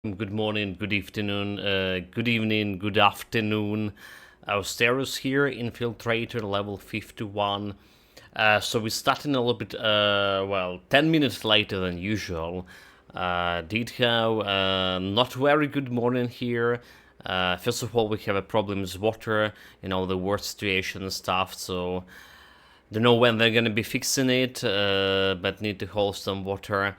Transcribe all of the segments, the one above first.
Good morning, good afternoon, good evening, good afternoon. Austerus here, Infiltrator, level 51. So we're starting a little bit, 10 minutes later than usual. Did have not very good morning here. First of all, we have a problem with water, the worst situation and stuff, so don't know when they're gonna be fixing it, but need to hold some water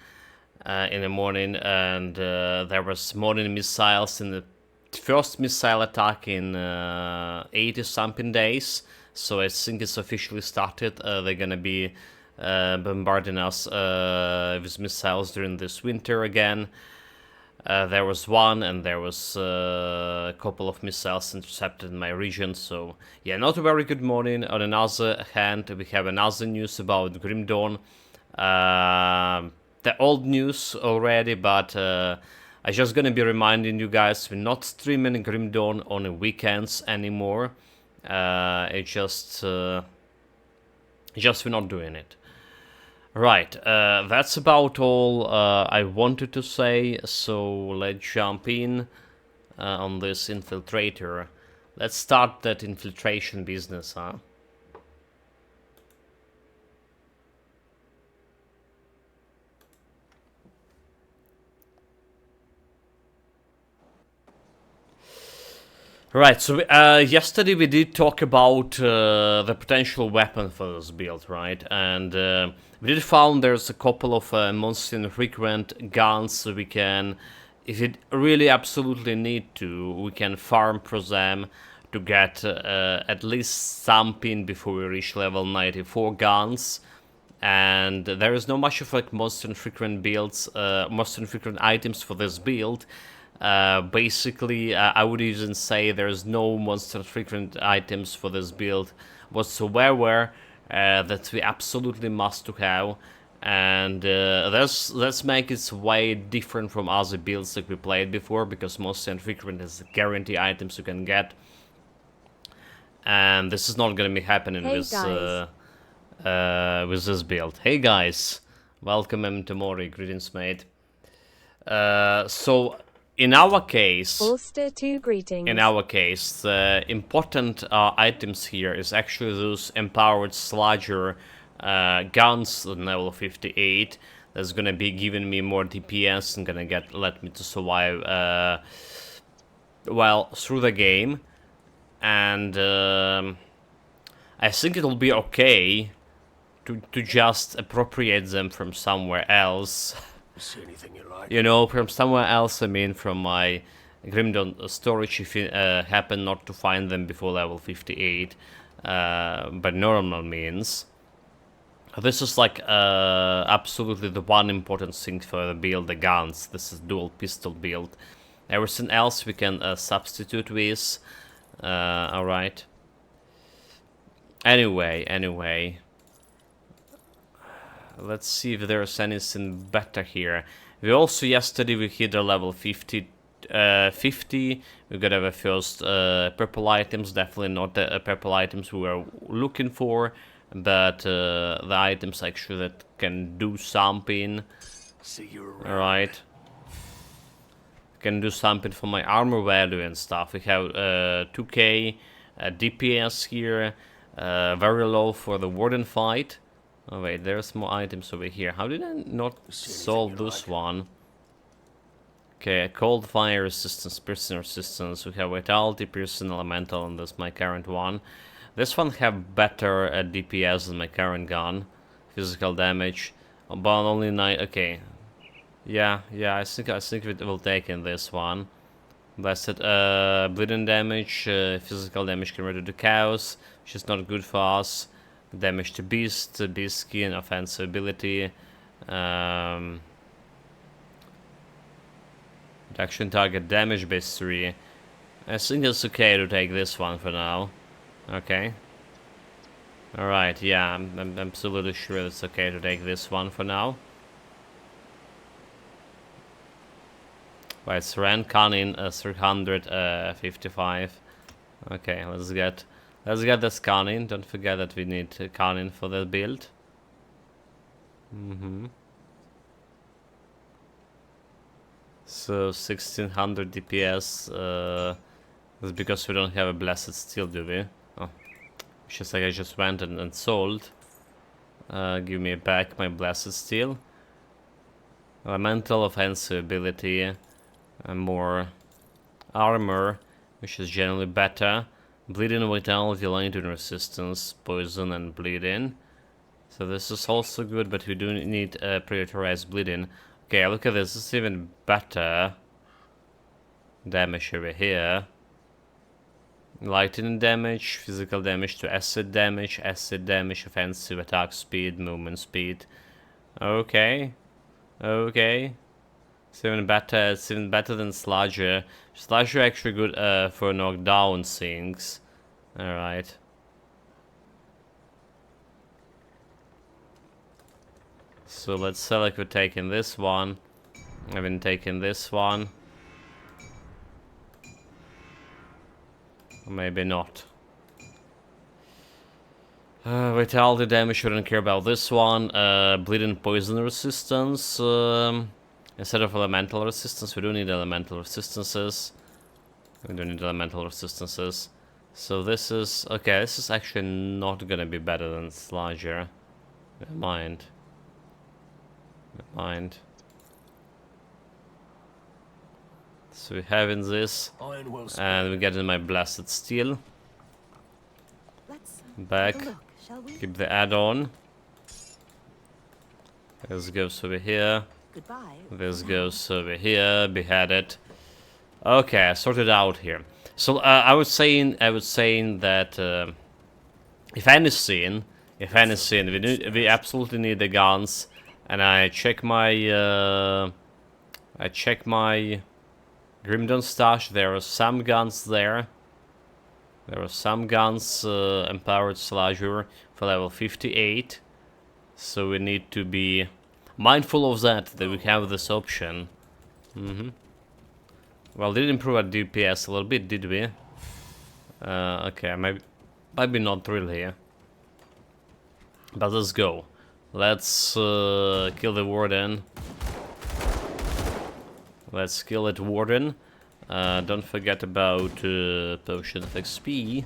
in the morning, and there was morning missiles in the first missile attack in 80 something days. So I think it's officially started. They're gonna be bombarding us with missiles during this winter again. There was one, and there was a couple of missiles intercepted in my region. So yeah, not a very good morning. On another hand, we have another news about Grim Dawn. The old news already, but I'm just gonna be reminding you guys we're not streaming Grim Dawn on the weekends anymore. It's just we're not doing it. Right, that's about all I wanted to say, so let's jump in on this Infiltrator. Let's start that infiltration business, huh? Right, so yesterday we did talk about the potential weapon for this build, right? And we did found there's a couple of monster infrequent guns so we can, if it really absolutely need to, we can farm for them to get at least something before we reach level 94 guns. And there is no much of like monster infrequent builds, monster infrequent items for this build. Basically, I would even say there's no monster frequent items for this build whatsoever that we absolutely must to have, and let's make it way different from other builds that we played before, because monster frequent is guarantee items you can get, and this is not gonna be happening with this build. Hey guys, welcome to Mori, greetings mate. So in our case, the important items here is actually those empowered sludger guns at level 58. That's gonna be giving me more DPS and gonna let me to survive through the game. And I think it'll be okay to just appropriate them from somewhere else. See anything you like? From somewhere else, I mean from my Grim Dawn storage if you happen not to find them before level 58, by normal means. This is like absolutely the one important thing for the build, the guns. This is dual pistol build. Everything else we can substitute with. Alright. Anyway. Let's see if there's anything better here. We also yesterday we hit a level 50. We got our first purple items. Definitely not the purple items we were looking for, but the items actually that can do something. See you around. All right. Can do something for my armor value and stuff. We have 2k DPS here, very low for the warden fight. Oh wait, there's more items over here. How did I not solve this one? Okay, cold fire resistance, piercing resistance. We have vitality, piercing, elemental, and that's my current one. This one have better DPS than my current gun. Physical damage, but only 9. Okay, yeah. I think it will take in this one. That's it. Bleeding damage, physical damage converted to chaos, which is not good for us. Damage to beast skin, offensive ability. Reduction target damage base 3. I think it's okay to take this one for now. Okay. Alright, yeah, I'm absolutely sure it's okay to take this one for now. Right, it's Ran Canin 355. Okay, let's get this Canin. Don't forget that we need Canin for the build. So 1600 DPS. That's because we don't have a Blessed Steel, do we? Oh, it's just like I just went and sold. Give me back my Blessed Steel. Elemental offensive ability. And more armor, which is generally better. Bleeding, vitality, lightning resistance, poison, and bleeding. So this is also good, but we do need prioritized bleeding. Okay, look at this. This is even better. Damage over here. Lightning damage, physical damage to acid damage, offensive attack speed, movement speed. Okay. Okay. It's even better. It's even better than Sludger. Sludger actually good for knockdown things. Alright. So let's select we're taking this one. I've been taking this one. Or maybe not. Vitality damage, shouldn't care about this one. Bleeding poison resistance. Instead of elemental resistance, we do need elemental resistances. We do need elemental resistances. So this is... okay, this is actually not gonna be better than Sludger. Never mind. Never mind. So we're having this. And we're getting my Blessed Steel. Back. Keep the add-on. This goes over here. This goes over here. Beheaded. Okay, sorted out here. So I was saying that if anything, we absolutely need the guns. And I check my Grimdon stash. There are some guns there. There are some guns, empowered Sludger for level 58. So we need to be mindful of that we have this option. Well, did improve our DPS a little bit, did we? Okay, maybe not really. But let's go. Let's kill the Warden. Let's kill it, Warden. Don't forget about Potion of XP.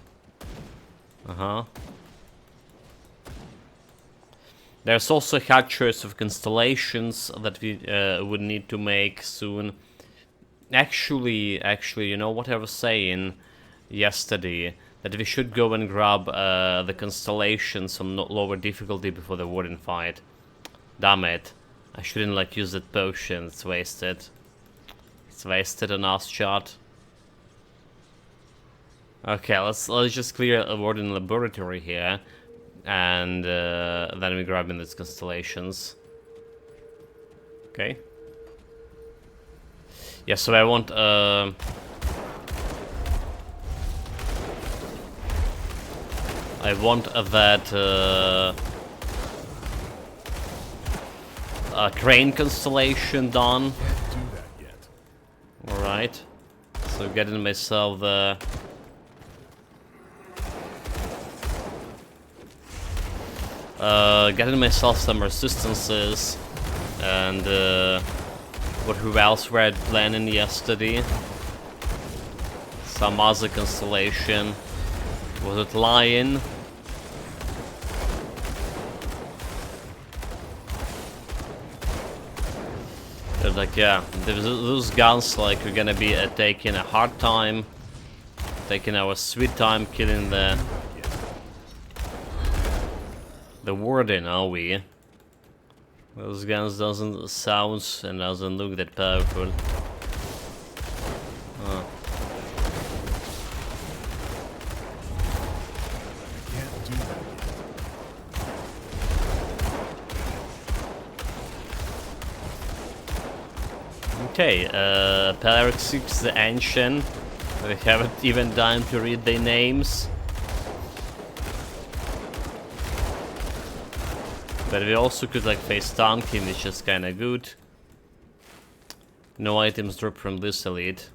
There's also a hard choice of constellations that we would need to make soon. Actually, you know what I was saying yesterday? That we should go and grab the constellations on lower difficulty before the Warden fight. Damn it. I shouldn't like use that potion, it's wasted. It's wasted on us, chat. Okay, let's just clear a Warden laboratory here. And then we grab in these constellations. Okay. Yeah, so I want that crane constellation done. Can't do that yet. Alright. So getting myself the getting myself some resistances and who else were I planning yesterday? Some other constellation. Was it Lion? They're like, yeah, those guns like we're gonna be taking a hard time, taking our sweet time killing the Warden, are we? Those guns doesn't sound and doesn't look that powerful. Can't do that yet. Okay, Pelaric 6 the Ancient. We haven't even time to read their names. But we also could like face tank him, which is kinda good. No items drop from this elite.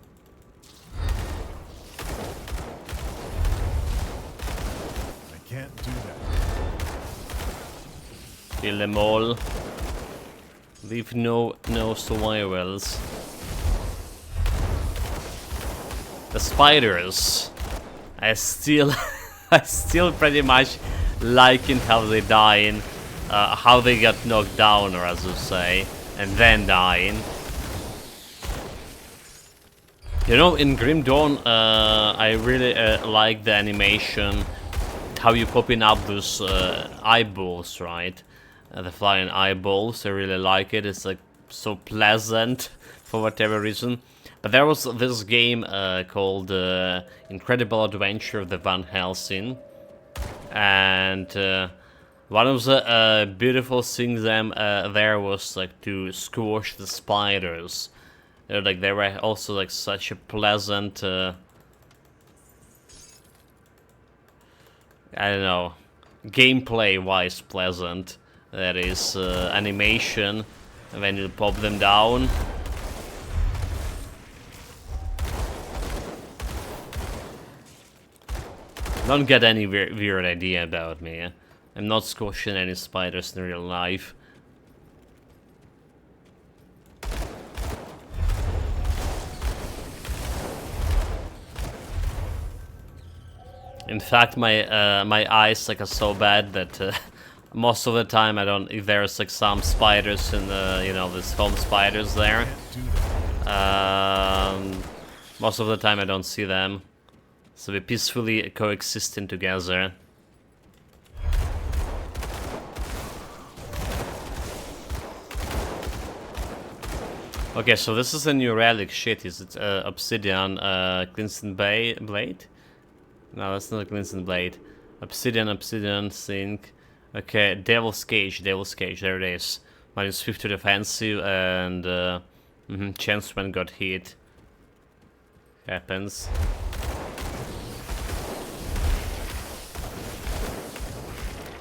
I can't do that. Kill them all. Leave no survivors. the spiders, I still, I still pretty much liking how they dying, how they got knocked down, or as you say, and then dying. You know, in Grim Dawn, I really like the animation, how you popping up those eyeballs, right? The flying eyeballs, I really like it. It's like so pleasant for whatever reason. But there was this game called Incredible Adventure of the Van Helsing, and one of the beautiful things there was like to squash the spiders. Like they were also like such a pleasant, I don't know, gameplay-wise pleasant. That is animation when you pop them down. Don't get any weird idea about me. I'm not squashing any spiders in real life. In fact, my eyes like are so bad that most of the time I don't. If there's like some spiders in the, you know, there's foam spiders there. Most of the time I don't see them, so we're peacefully coexisting together. Okay, so this is a new relic. Shit, is it obsidian Cleansing blade? No, that's not a Cleansing blade. Obsidian, zinc. Okay, Devil's Cage, there it is. Minus 50 defensive and chance when got hit. Happens.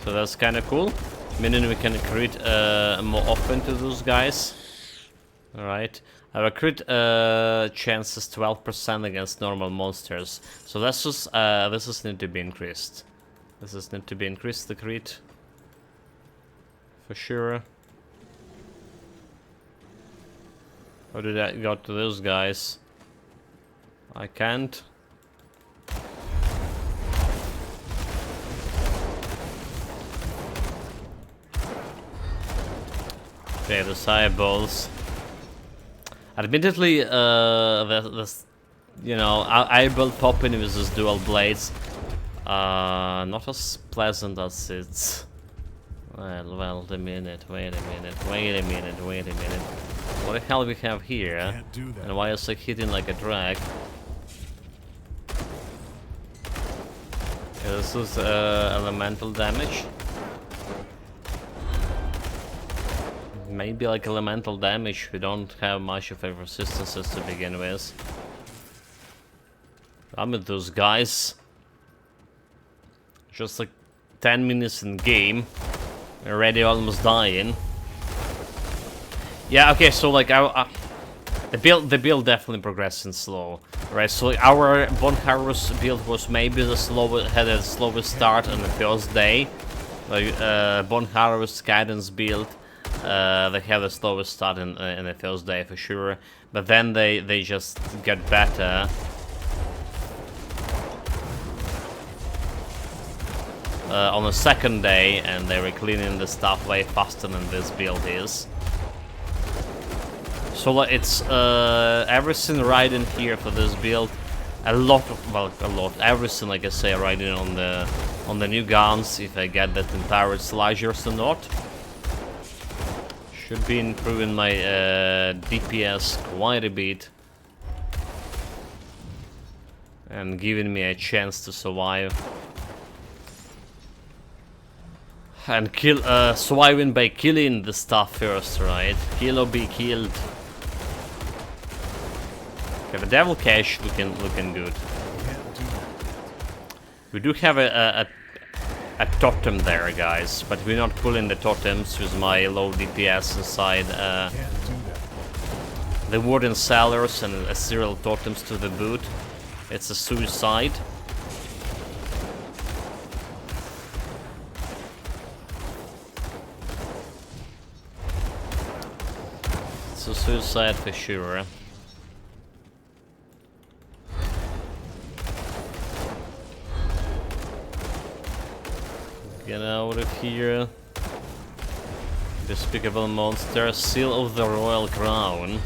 So that's kind of cool. Meaning we can crit more often to those guys. Alright. Our crit chances 12% against normal monsters. So this is need to be increased. This is need to be increased, the crit. For sure. How did I go to those guys? I can't. Okay, the eyeballs. Admittedly, the you know, eyeball popping with these dual blades, not as pleasant as it's. Well, wait a minute. What the hell we have here? And why is it hitting like a drag? Yeah, this is elemental damage. Maybe like elemental damage. We don't have much of a resistances to begin with. I'm with those guys. Just like 10 minutes in game. Already almost dying. Yeah, okay, so like the build definitely progressing slow, right? So like, our Bone Harvest build was maybe the slowest start on the first day. Like Bone Harvest Guidance build, they have the slowest start in the first day for sure. But then they just get better. On the second day, and they were cleaning the stuff way faster than this build is. So like, it's everything right in here for this build. Everything, like I say, right in on the new guns. If I get that empowered slashers or not, should be improving my DPS quite a bit and giving me a chance to survive. And surviving by killing the stuff first, right? Kill or be killed. Okay, the Devil Cache looking good. We do have a totem there, guys, but we're not pulling the totems with my low DPS inside. The Warden Cellars and a serial totems to the boot. It's a suicide. It's a suicide for sure. get out of here. Despicable monster, seal of the royal crown.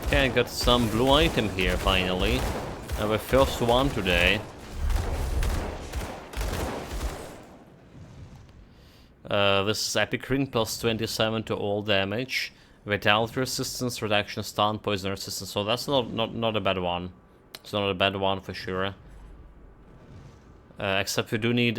Okay, I got some blue item here finally. Our first one today. This is Epic Ring plus 27 to all damage. Vitality resistance, reduction, stun, poison resistance. So that's not a bad one. It's not a bad one for sure. Except we do need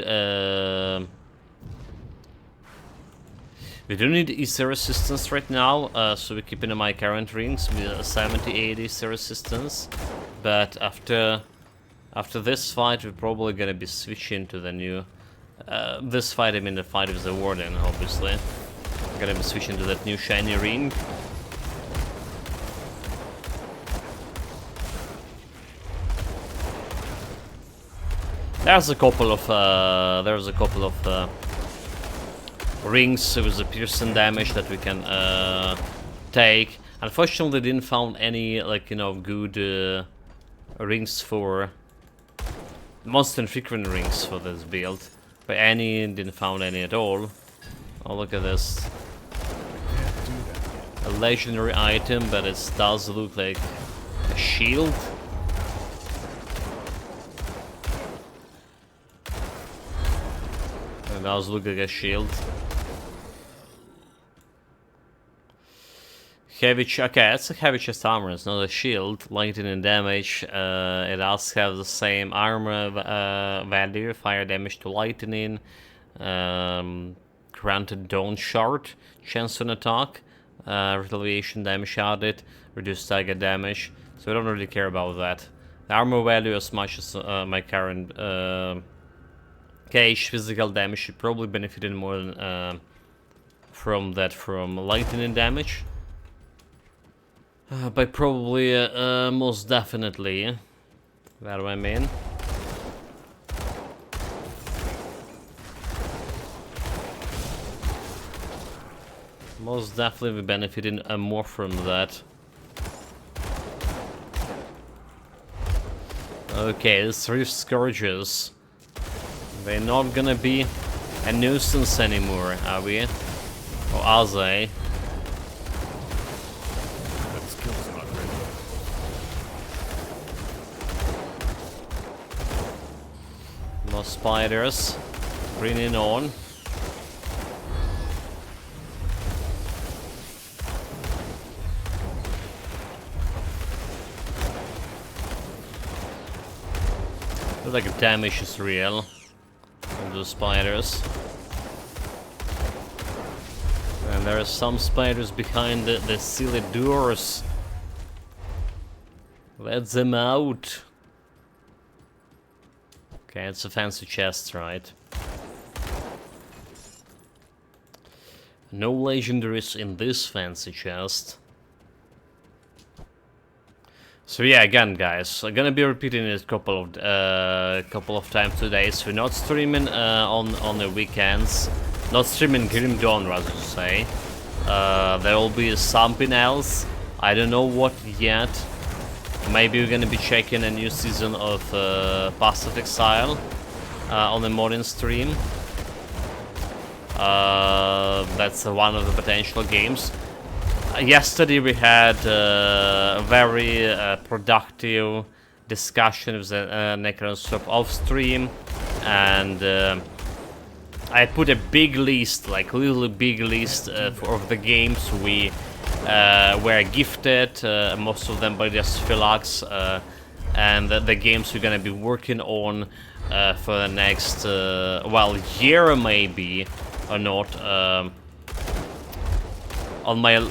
EC resistance right now, so we're keeping my current rings with 70-80 EC resistance. But after this fight, we're probably gonna be switching to the new. This fight, I mean the fight with the Warden, obviously. I'm gonna be switching to that new shiny ring. There's a couple of rings with the piercing damage that we can take. Unfortunately, didn't found any good rings for most infrequent rings for this build. But any didn't found any at all. Oh, look at this. A legendary item, but it does look like a shield. It does look like a shield. Heavy okay, it's a heavy chest armor, it's not a shield. Lightning damage, it does have the same armor value, fire damage to lightning, granted dawn shard, chance on attack, retaliation damage added, reduced stagger damage, so we don't really care about that. The armor value as much as my current cage physical damage should probably benefit more than, from lightning damage. By probably, most definitely. That do I mean. Most definitely we benefiting more from that. Okay, these Rift Scourges. They're not gonna be a nuisance anymore, are we? Or are they? More spiders. Bringing on. Looks like the damage is real from those spiders. And there are some spiders behind the silly doors. Let them out. Okay, it's a fancy chest, right? No legendaries in this fancy chest. So yeah, again, guys, I'm gonna be repeating it a couple of times today. So we're not streaming on the weekends, not streaming Grim Dawn, rather to say. There will be something else. I don't know what yet. Maybe we're gonna be checking a new season of Path of Exile on the morning stream. That's one of the potential games. Yesterday we had a very productive discussion with Necronswap off stream, and I put a big list, like really big list of the games we were gifted, most of them by just Philax, and the games we're gonna be working on for the next well, year maybe or not. On my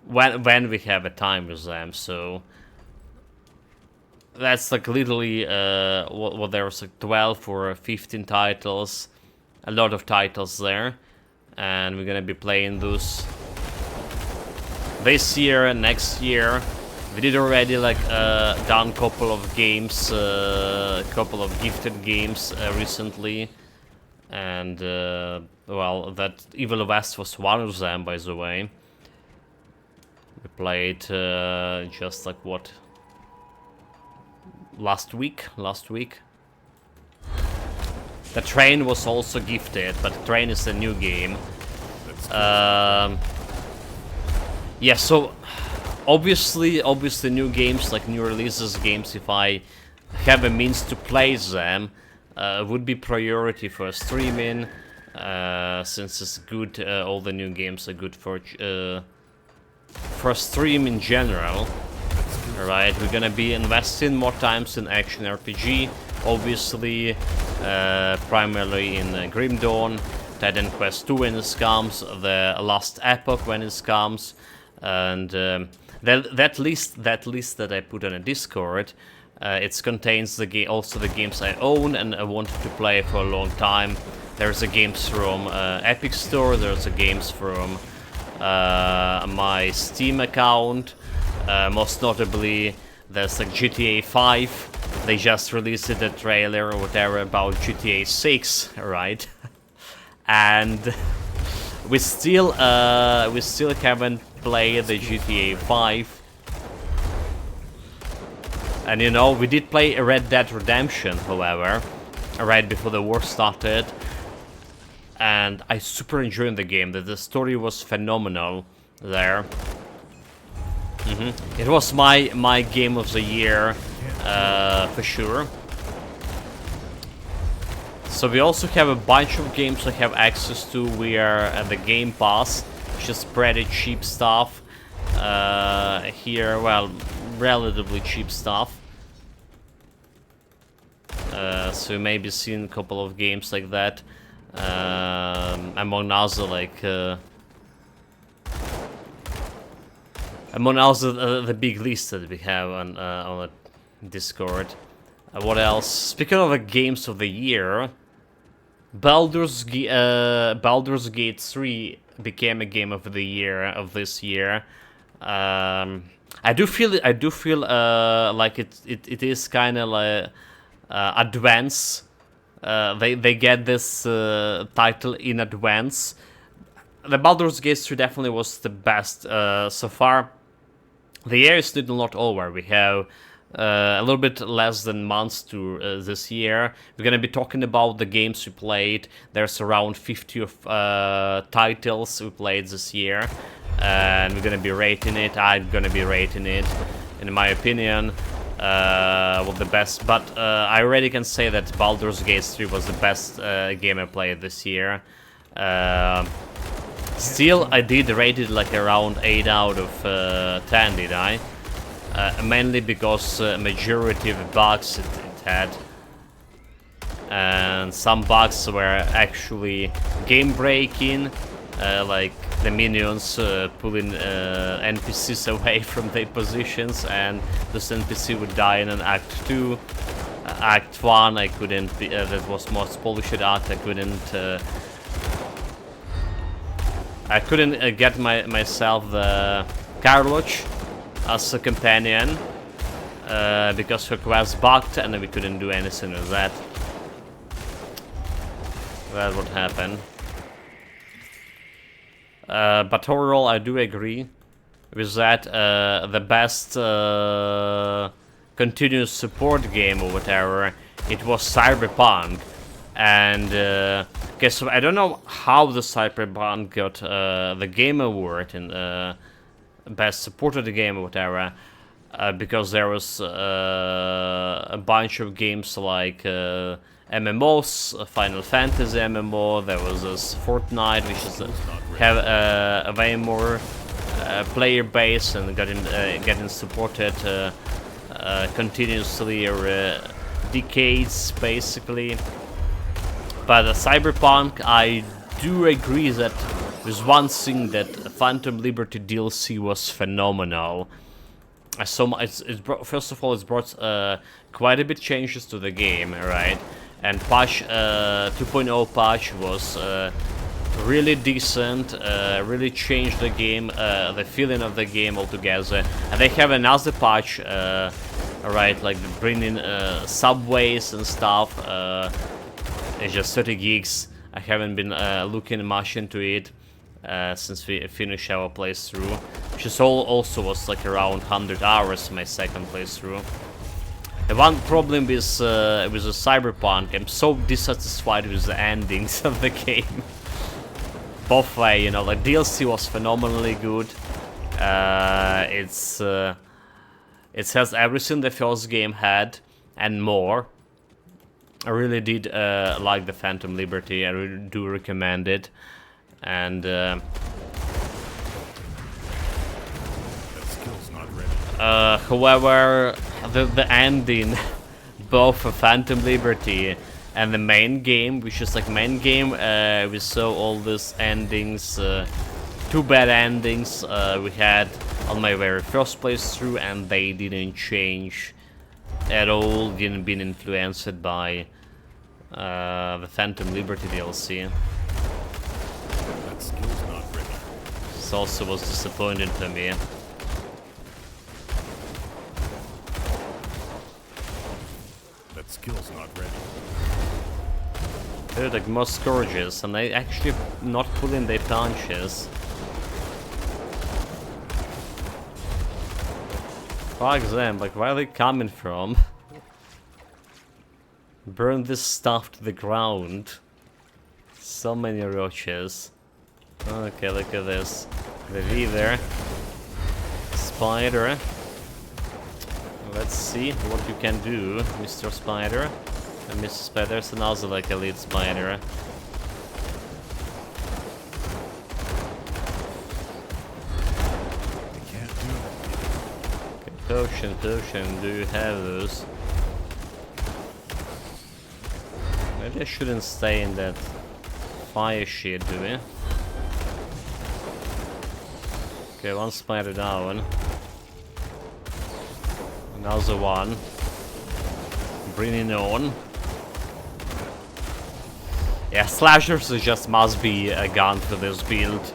when we have a time with them, so that's like literally what there was like 12 or 15 titles, a lot of titles there, and we're gonna be playing those this year and next year. We did already like done couple of games, couple of gifted games recently, and well, that Evil West was one of them, by the way. We played just like what, last week. The Train was also gifted, but the Train is a new game. Yeah, so obviously new games, like new releases games, if I have a means to play them, would be priority for streaming, since it's good. All the new games are good for stream in general. Alright, we're gonna be investing more times in action RPG, obviously, primarily in Grim Dawn, Titan Quest 2 when it comes, the Last Epoch when it comes, and that list that I put on a Discord, it contains also the games I own and I wanted to play for a long time. There's a games from Epic Store, there's a games from my Steam account. Most notably, there's like GTA 5. They just released a trailer or whatever about GTA 6, right? And we still haven't played the GTA 5. And you know, we did play Red Dead Redemption, however, right before the war started. And I super enjoyed the game. The story was phenomenal there. It was my game of the year, for sure. So we also have a bunch of games I have access to. We are at the Game Pass, just pretty cheap stuff here. Well, relatively cheap stuff. So you maybe seen a couple of games like that. Among others, like the big list that we have on the Discord. What else? Speaking of the games of the year, Baldur's Gate 3 became a game of the year of this year. I do feel like it is kind of like advance. They get this title in advance. The Baldur's Gate 3 definitely was the best so far. The year is still not over. We have a little bit less than months to this year. We're gonna be talking about the games we played. There's around 50 of titles we played this year, and we're gonna be rating it. I'm gonna be rating it, in my opinion, with the best. But I already can say that Baldur's Gate 3 was the best game I played this year. Still, I did rate it like around 8 out of 10, did I? Mainly because majority of the bugs it had. And some bugs were actually game-breaking, like the minions pulling NPCs away from their positions, and this NPC would die in an Act 2. Act 1, I couldn't, that was most polished art, I couldn't get myself the Carloch as a companion because her quest bugged and we couldn't do anything with that. That's what happened. But overall, I do agree with that. The best continuous support game or whatever, it was Cyberpunk. And okay, so I don't know how the Cyberpunk got the Game Award and best supported game or whatever, because there was a bunch of games like MMOs, Final Fantasy MMO. There was this Fortnite, which is have a way more player base and getting supported continuously or decades basically. But Cyberpunk, I do agree that there's one thing that Phantom Liberty DLC was phenomenal. First of all, it's brought quite a bit changes to the game, right? And patch 2.0 patch was really decent, really changed the game, the feeling of the game altogether. And they have another patch, right, like bringing subways and stuff. It's just 30 gigs. I haven't been looking much into it since we finished our playthrough, which is also was like around 100 hours my second playthrough. The one problem with the Cyberpunk, I'm so dissatisfied with the endings of the game. Both way, you know, like DLC was phenomenally good. It has everything the first game had and more. I really did like the Phantom Liberty. I really do recommend it. And That skill's not ready. however, the ending, both for Phantom Liberty and the main game, which is like main game, we saw all these endings, two bad endings we had on my very first playthrough, and they didn't change at all, didn't been influenced by the Phantom Liberty DLC. That skill's not ready. This also was disappointing for me. That skill's not ready. They're like more scourges, and they actually not pulling their punches. Fuck them, like where are they coming from? Burn this stuff to the ground. So many roaches. Okay, look at this. The leader. Spider. Let's see what you can do, Mr. Spider. And Mr. Spider's another like elite spider. I can't do it. Okay, potion, do you have those? Maybe I shouldn't stay in that fire shit, do we? Okay, one spider down. Another one. Bringing on. Yeah, slashers just must be a gun for this build.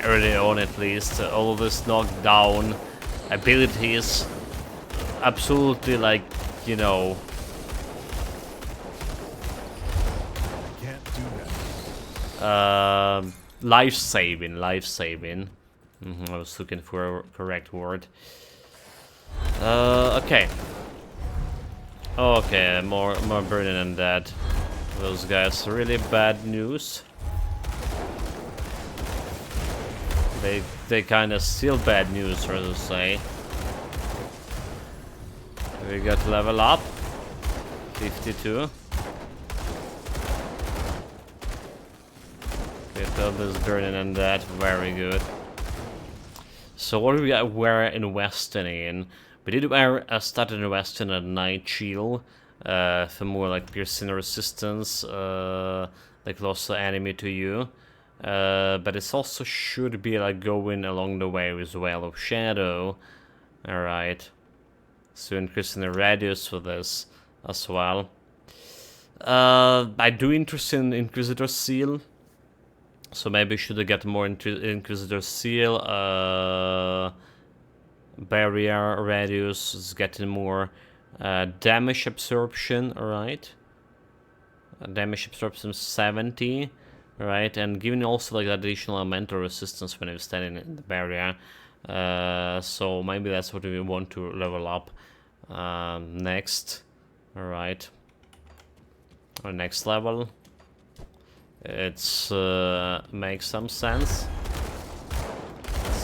Early on at least. All of this knockdown abilities. Absolutely like, you know. I can't do that. Life-saving. I was looking for a correct word. Okay. Okay, more burning than that. Those guys, really bad news. They kind of still bad news, or to say. We got level up. 52. Okay, others burning than that. Very good. So what do we got? We're investing in. We did start investing at Night Shield for more like piercing resistance, like closer enemy to you. But it also should be like going along the way with Veil of Shadow. Alright. So increasing the radius for this as well. I do interest in Inquisitor Seal. So maybe should I get more Inquisitor Seal. Barrier radius is getting more damage absorption, alright. Damage absorption 70, right, and giving also like additional elemental resistance when you're standing in the barrier. So maybe that's what we want to level up next, alright. Our next level. It's makes some sense.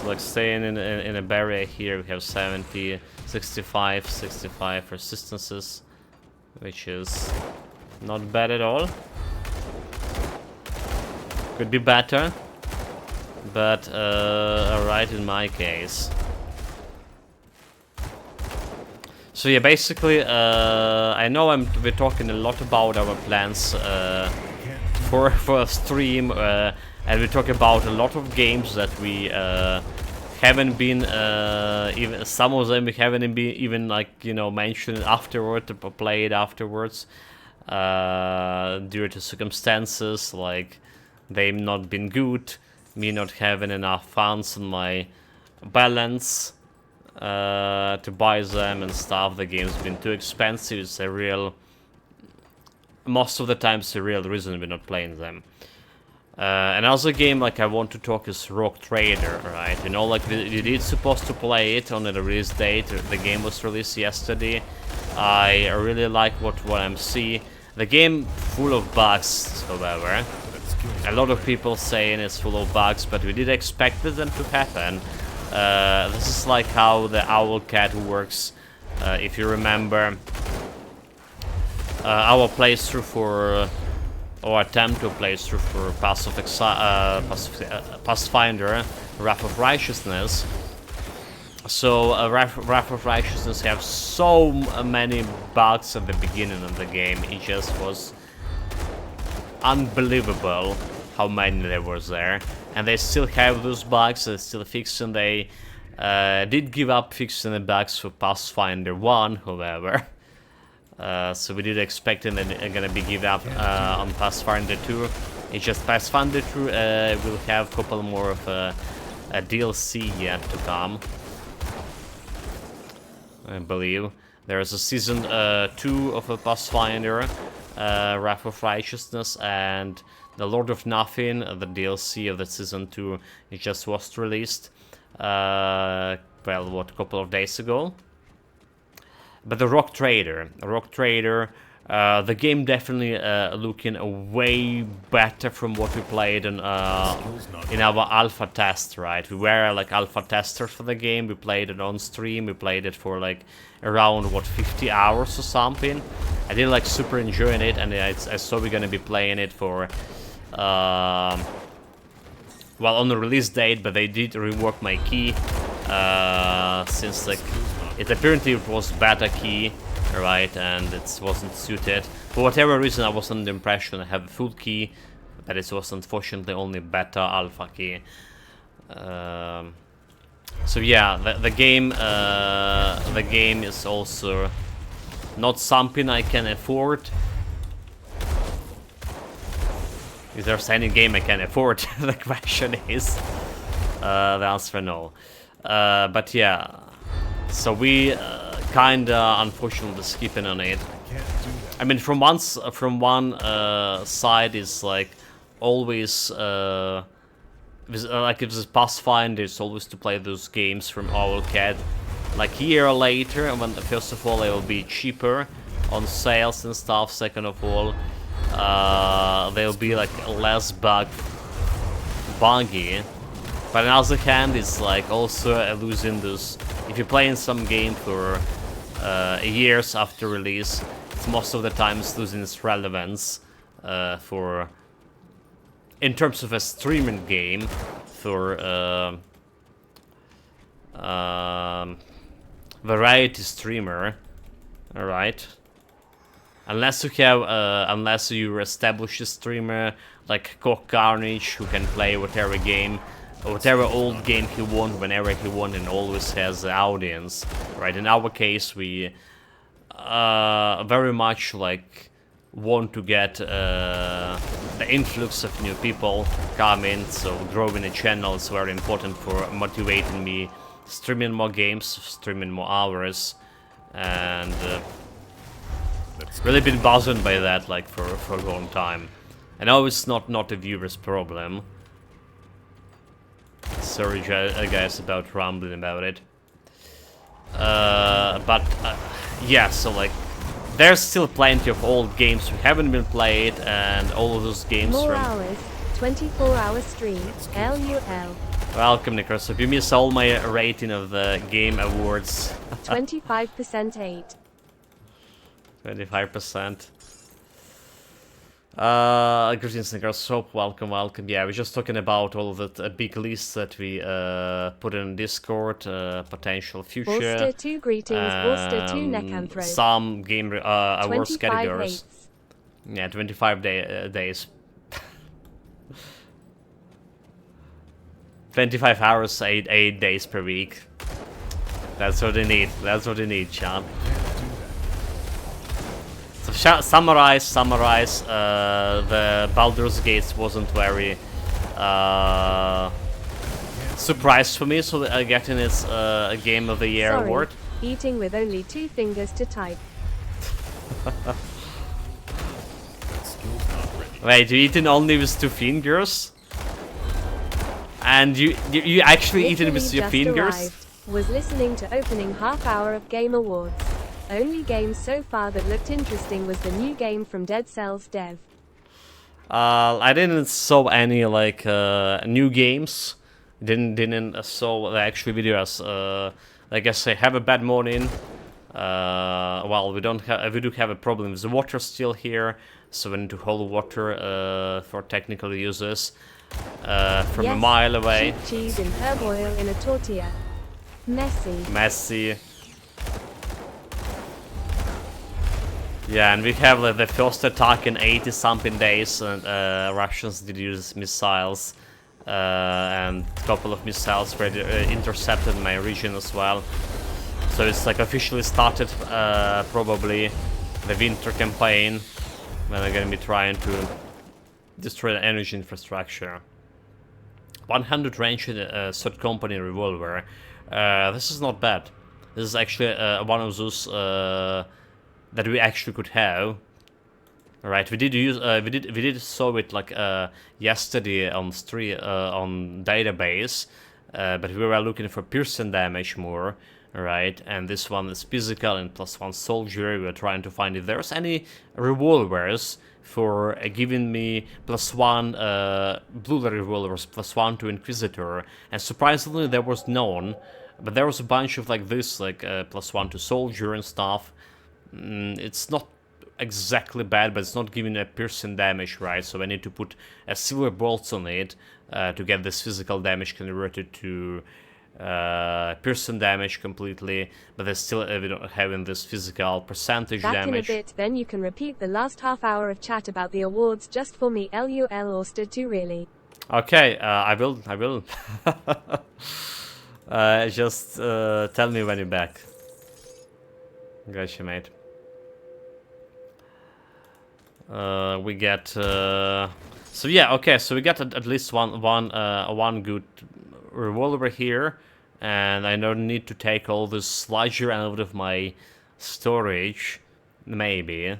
Like staying in a barrier here, we have 70, 65 resistances, which is not bad at all. Could be better, but alright in my case. So yeah, basically, I know we're talking a lot about our plans for a stream. And we talk about a lot of games that we haven't been, even some of them we haven't been even like, you know, mentioned afterward, or played afterwards, due to circumstances like they've not been good, me not having enough funds on my balance to buy them and stuff. The game's been too expensive. It's a real, most of the time it's a real reason we're not playing them. Another game like I want to talk is Rogue Trader, right? You know, like we did supposed to play it on the release date. The game was released yesterday, I really like what I'm seeing. The game full of bugs, however. A lot of people saying it's full of bugs, but we did expect them to happen. This is like how the Owl Cat works. If you remember our playthrough for, or attempt to playthrough for Pathfinder, Wrath of Righteousness. So Wrath of Righteousness have so many bugs at the beginning of the game. It just was unbelievable how many there was there, and they still have those bugs. They're still fixing. They did give up fixing the bugs for Pathfinder 1, however. So we did expect that they're gonna be give up on Pathfinder 2. It's just Pathfinder 2 will have a couple more of a DLC yet to come, I believe. There's a season 2 of a Pathfinder, Wrath of Righteousness, and the Lord of Nothing, the DLC of the season 2, it just was released, well, what, a couple of days ago. But the Rock Trader, the game definitely looking way better from what we played in our alpha test, right? We were like alpha testers for the game. We played it on stream. We played it for like around what 50 hours or something. I did like super enjoying it, and I saw we're gonna be playing it for well, on the release date, but they did rework my key since like it apparently it was beta key, right, and it wasn't suited. For whatever reason, I was under the impression I have a full key, but it was unfortunately only beta alpha key. So yeah, the game is also not something I can afford. Is there any game I can afford? The question is. The answer no. But yeah, so we kinda unfortunately skipping on it. I mean, from one side is like always like if it's Pathfinder, it's always to play those games from Owlcat. Like a year later, when first of all they will be cheaper on sales and stuff. Second of all, they'll be like less buggy. But on the other hand, it's like also losing this. If you're playing some game for years after release, it's most of the time it's losing its relevance for, in terms of a streaming game, for variety streamer, all right. Unless you have, unless you establish a streamer like Cock Carnage who can play whatever game, whatever old game he wants, whenever he wants, and always has the audience, right? In our case, we very much like want to get the influx of new people coming, so growing a channel is very important for motivating me, streaming more games, streaming more hours, and really been buzzing by that like for a long time. I know it's not a viewer's problem. Sorry guys about rambling about it. But yeah, so like there's still plenty of old games we haven't been played, and all of those games More from... hours, 24-hour stream, LUL. Welcome, Nicholas. If you miss all my rating of the Game Awards... 25% 8. 25%. Greetings, Nicholas. Hope, welcome. Yeah, we're just talking about all of the big lists that we put in Discord, potential future. Worcester 2 greetings, Worcester 2 Neckanthrope. Some game awards categories. Hates. Yeah, 25 days. 25 hours, 8 days per week. That's what they need. That's what they need, Sean. So summarize. The Baldur's Gate wasn't very surprised for me, so getting its Game of the Year Sorry, award. Eating with only 2 fingers to type. Wait, you eating only with 2 fingers? And you actually eating with your just fingers? arrived. Was listening to opening half hour of Game Awards. Only game so far that looked interesting was the new game from Dead Cells dev. I didn't saw any like new games. Didn't saw the actual videos. Like I say, have a bad morning. Well, we do have a problem with the water still here, so we need to hold water for technical users from a mile away. Cheap cheese and herb oil in a tortilla. Messy. Yeah, and we have like, the first attack in 80-something days, and Russians did use missiles, and a couple of missiles were intercepted in my region as well. So it's like officially started probably the winter campaign, when they're gonna be trying to destroy the energy infrastructure. 100 range in a third company revolver. This is not bad. This is actually one of those that we actually could have. Right, we did saw it like yesterday on on database, but we were looking for piercing damage more. Right, and this one is physical and +1 soldier. We are trying to find if there's any revolvers for giving me +1 blue revolvers, +1 to Inquisitor, and surprisingly there was none, but there was a bunch of like this, like +1 to soldier and stuff. It's not exactly bad, but it's not giving a piercing damage, right? So I need to put a silver bolts on it to get this physical damage converted to piercing damage completely, but they're still having this physical percentage Back damage. in a bit, then you can repeat the last half hour of chat about the awards just for me. LUL Orster 2 really. Okay, I will. Just tell me when you're back. Gotcha, mate. We get so yeah, okay, so we got at least one good revolver here, and I don't need to take all this sludger out of my storage. Maybe.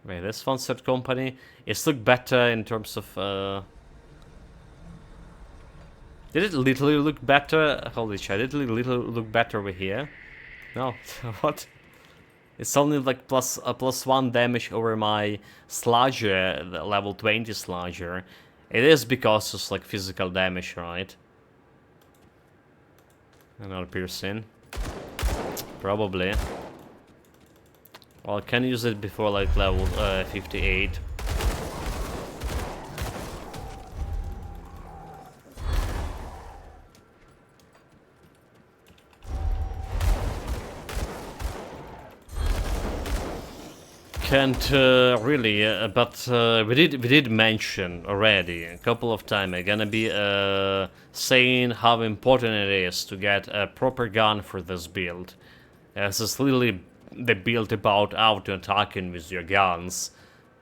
Wait, this one third company. It's look better in terms of did it literally look better? Holy shit, did it literally look better over here? No. What? It's only like +1 damage over my sludger, the level 20 sludger. It is because it's like physical damage, right? Another piercing. Probably. Well, I can use it before like level 58. Can't really, but we did mention already a couple of times. I'm gonna be saying how important it is to get a proper gun for this build. This is literally the build about auto-attacking with your guns.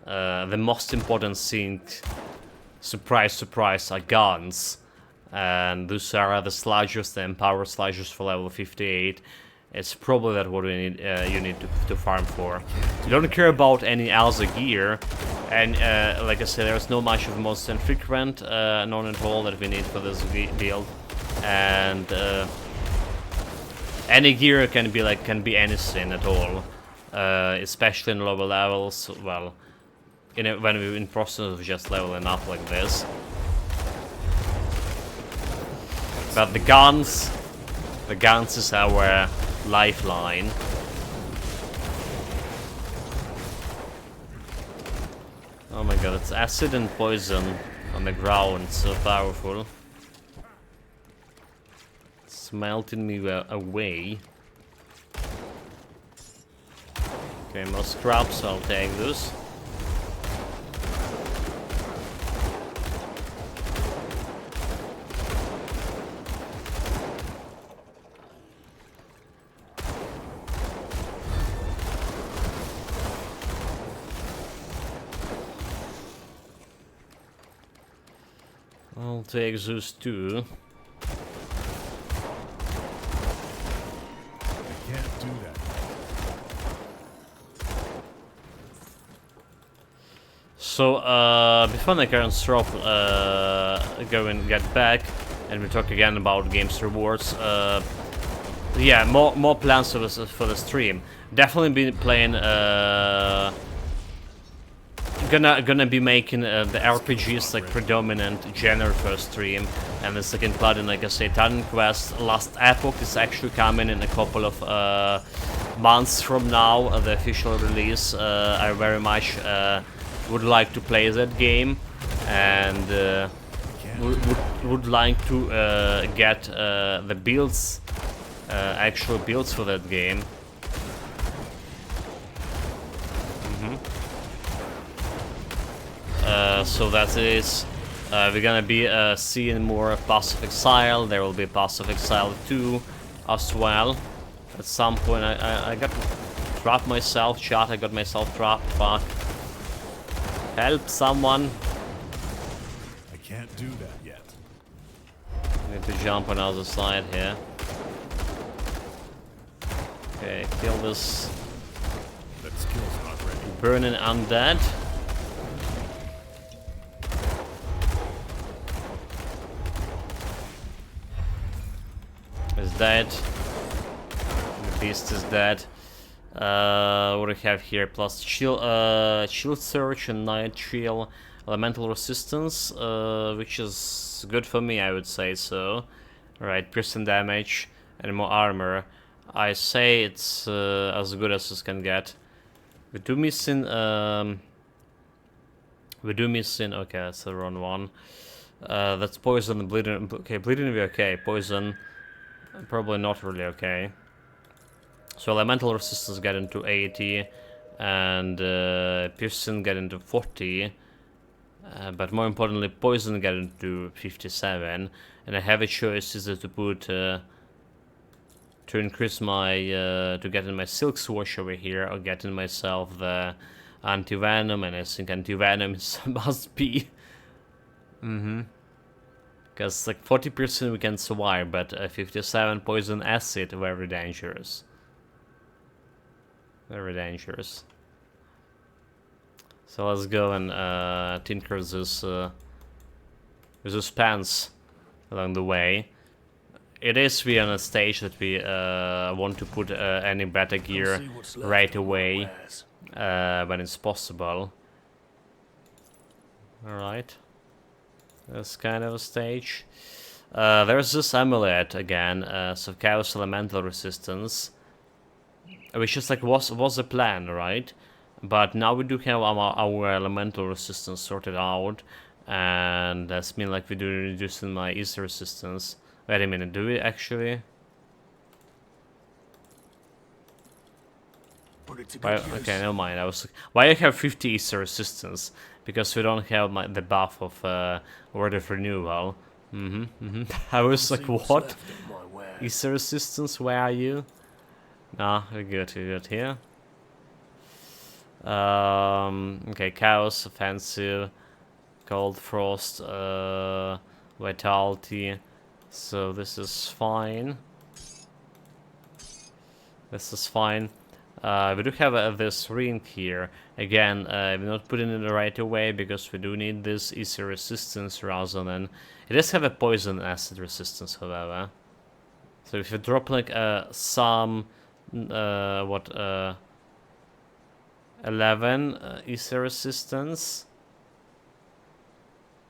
The most important thing, surprise, surprise, are guns, and those are the sludgers, the empower sludgers for level 58. It's probably that what we need, you need to farm for. You don't care about any other gear, and like I said, there's no much of most infrequent, none at all that we need for this build, and any gear can be anything at all, especially in lower levels. Well, when we're in process of just leveling up like this, but the guns is our lifeline. Oh my god, it's acid and poison on the ground, so powerful. It's melting me away. Okay, more scraps, I'll take those. I'll take those too. I can't do that. So, before the current swap, go and get back, and we talk again about games rewards. yeah, more plans for the stream. Definitely be playing. Gonna be making the RPGs like predominant genre for stream, and the second part in, like I say, Titan Quest Last Epoch is actually coming in a couple of months from now, the official release. I very much would like to play that game, and would like to get the builds, actual builds for that game. So that is, we're gonna be seeing more Pass of Exile. There will be Pass of Exile 2 as well. At some point, I got trapped myself, chat. I got myself trapped. Fuck. Help someone. I can't do that yet. I need to jump on the other side here. Okay, kill this That skill's not ready. burning undead. Is dead. The beast is dead. What do we have here? Plus shield surge and night chill, elemental resistance, which is good for me, I would say so. Right, piercing damage and more armor. I say it's as good as it can get. We do missing. Okay, that's the wrong one. That's poison and bleeding. Okay, bleeding will be okay. Poison. Probably not really okay. So elemental resistance get into 80, and piercing get into 40, but more importantly, poison get into 57. And I have a choice either to put to increase my to get in my silk swash over here, or get in myself the anti-venom, and I think anti-venom must be. Because like 40% we can survive, but 57 poison acid, very dangerous. Very dangerous. So let's go and tinker this with this pants along the way. It is we on a stage that we want to put any better gear right away when it's possible. Alright. That's kind of a stage. There's this amulet again, so Chaos Elemental Resistance, which is like was a plan, right? But now we do have our elemental resistance sorted out, and that's mean like we do reducing my Easter resistance. Wait a minute, do we actually? Why, okay, never mind. I was why I have 50 Easter resistance, because we don't have the buff of Word of Renewal. I was like, what? Easter resistance? Where are you? Nah, we're good here. Okay, Chaos, Offensive, Cold Frost, Vitality. So this is fine. This is fine. We do have this ring here. Again, we're not putting it right away because we do need this easy resistance rather than... It does have a poison acid resistance, however. So if you drop like some... 11 easy resistance?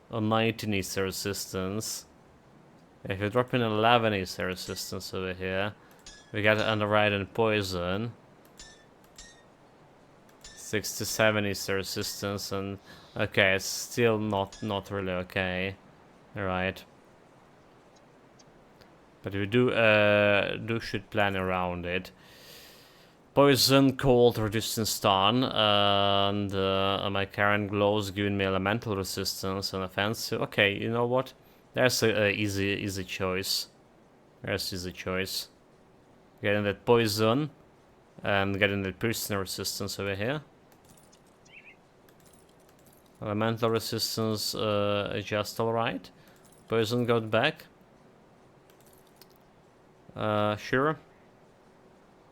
Or 19 easy resistance. If you drop in 11 easy resistance over here, we got underride and poison. 67 is the resistance, and okay, it's still not really okay. Alright. But we do should plan around it. Poison, cold, reducing stun, and my current glows giving me elemental resistance and offensive. Okay, you know what? There's a easy choice. There's easy choice. Getting that poison and getting the piercing resistance over here. Elemental resistance is just alright. Poison got back. Sure.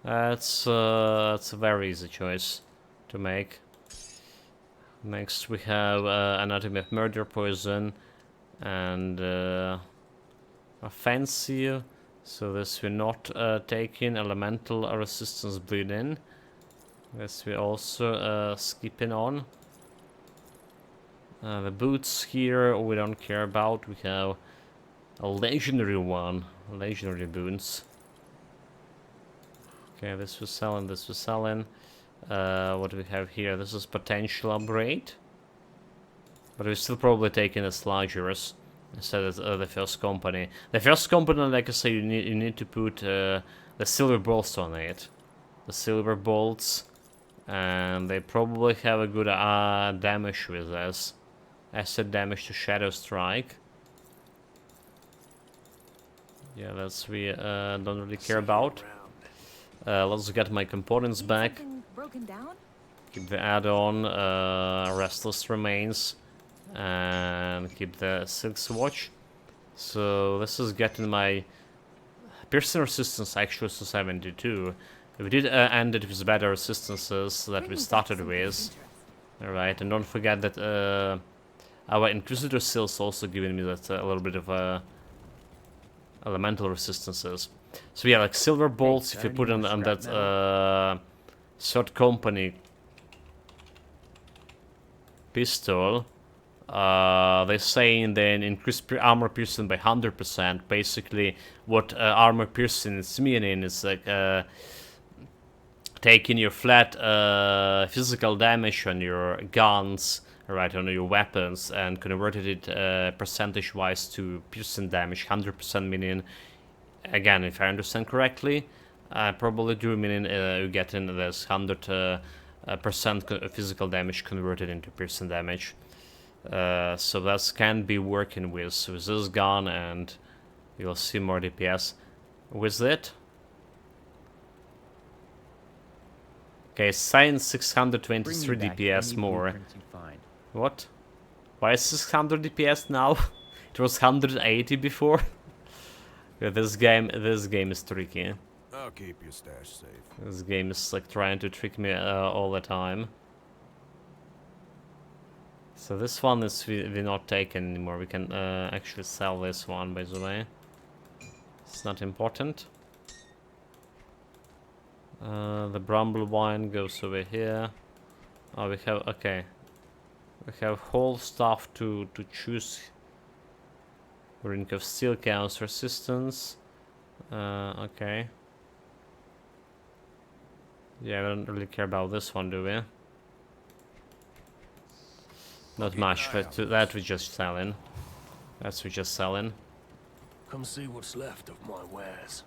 That's a very easy choice to make. Next we have Anatomy of Murder, Poison, and Offensive. So this we're not taking. Elemental resistance bleed in. This we also skipping on. The boots here we don't care about. We have a legendary one. Legendary boots. Okay, this was selling, this was selling. What do we have here? This is potential upgrade. But we're still probably taking the sludgers instead of the first company. The first company, like I say, you need to put the silver bolts on it. The silver bolts. And they probably have a good damage with this. Acid damage to Shadow Strike. Yeah, that's we don't really care about. Let's get my components back. Broken down? Keep the add-on Restless Remains. And keep the Silk's Watch. So this is getting my piercing resistance actually to 72. We did end it with better resistances that we started with. Alright, and don't forget that our Inquisitor Seal's also giving me that a little bit of elemental resistances. So yeah, like silver bolts, if you put on that third company pistol, they're saying then increase armor piercing by 100%. Basically, what armor piercing is meaning is like taking your flat physical damage on your guns, right, on your weapons, and converted it percentage-wise to piercing damage, 100% meaning, again, if I understand correctly, I probably do meaning you're getting this 100% physical damage converted into piercing damage. So that can be working with this gun, and you'll see more DPS with it. Okay, saying 623 DPS more. What? Why is 600 DPS now? It was 180 before. Yeah, this game is tricky. I'll keep your stash safe. This game is like trying to trick me all the time. So this one is we're not taking anymore. We can actually sell this one, by the way. It's not important. The bramble wine goes over here. Oh, we have, okay. We have whole stuff to choose. Ring of Steel counts resistance. Okay. Yeah, we don't really care about this one, do we? Not much, but that we're just selling. That's we're just selling. Come see what's left of my wares.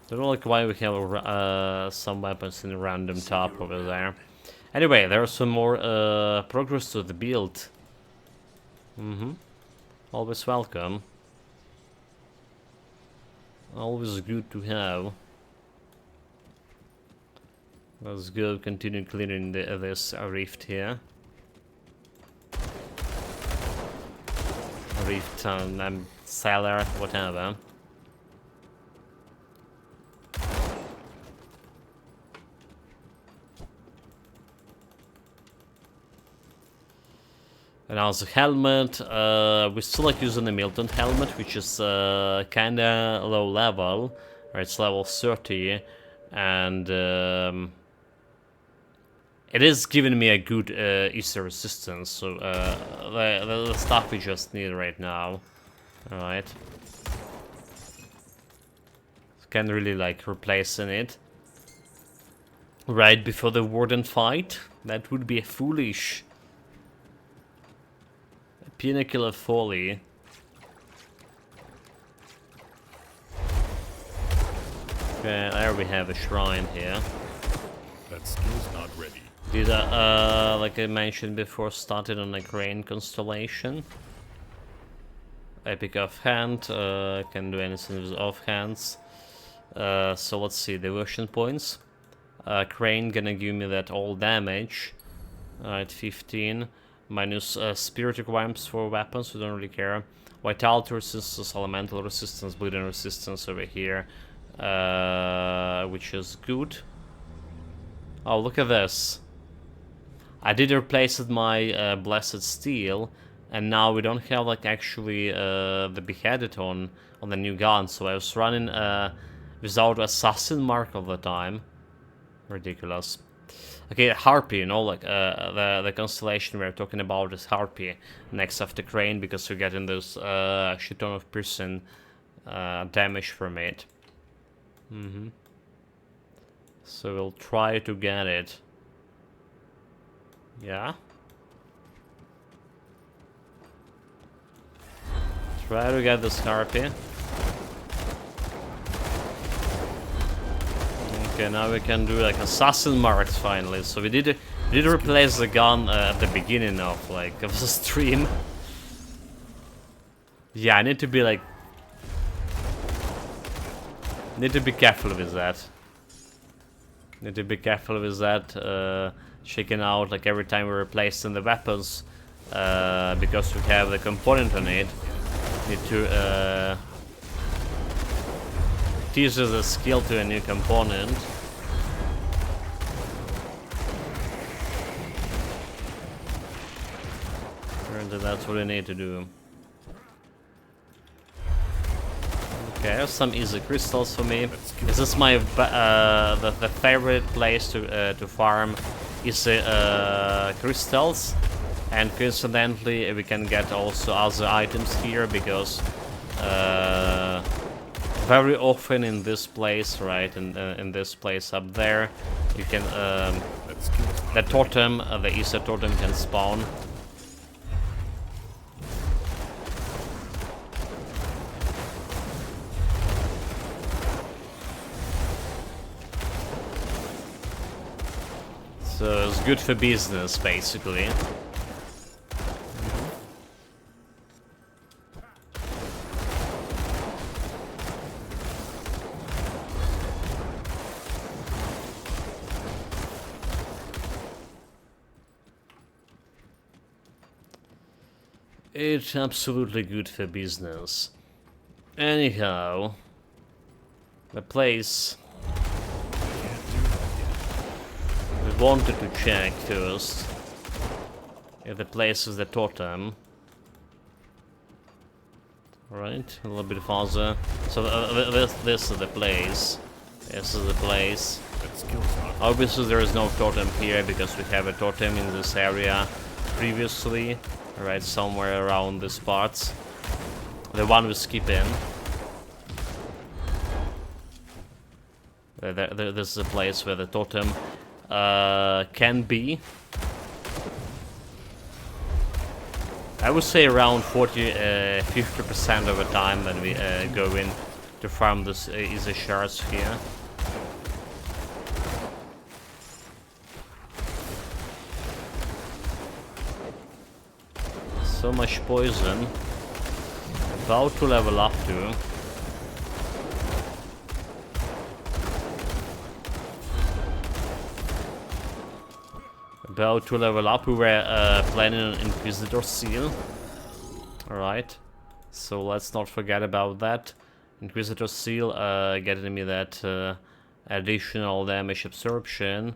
Don't know like why we have some weapons in a random top over there. Anyway, there's some more progress to the build. Always welcome. Always good to have. Let's go continue clearing this rift here. Rift cellar, whatever. And also helmet, we still like using the Milton helmet, which is kinda low level, or it's level 30, and it is giving me a good Easter resistance, so the stuff we just need right now. Alright. Can't really like replacing it right before the Warden fight. That would be foolish. Pinnacle of Folly. Okay, there we have a shrine here. That skill's not ready. These are, like I mentioned before, started on a crane constellation. Epic offhand, can do anything with offhands. So let's see, devotion points. Crane gonna give me that all damage. Alright, 15. Minus spirit requirements for weapons, we don't really care. Vitality resistance, elemental resistance, bleeding resistance over here, which is good. Oh, look at this. I did replace my Blessed Steel, and now we don't have like actually the beheaded on the new gun, so I was running without assassin mark all the time. Ridiculous. Okay, Harpy, you know, like the constellation we're talking about is Harpy next after Crane, because you're getting this shit ton of piercing damage from it. So we'll try to get it. Yeah. Try to get this Harpy. Okay, now we can do like assassin marks finally. So we did replace the gun at the beginning of like of the stream. Yeah, I need to be like careful with that. Need to be careful with that. Checking out like every time we're replacing the weapons, because we have the component on it. Need to teach the skill to a new component. Apparently that's what we need to do. Okay, I have some easy crystals for me. This is my the favorite place to farm is crystals, and coincidentally we can get also other items here, because very often in this place, right, in this place up there, you can the totem, the Easter totem can spawn. So it's good for business, basically. It's absolutely good for business. Anyhow, the place we wanted to check first if the place is the totem. Right, a little bit farther. So this is the place. This is the place. Obviously there is no totem here because we have a totem in this area previously. Right, somewhere around these parts. The one we skip in. This is a place where the totem can be. I would say around 50% of the time when we go in to farm this easy shards here. So much poison. About to level up to. About to level up. We were planning on Infiltrator Seal. Alright. So let's not forget about that. Infiltrator Seal getting me that additional damage absorption.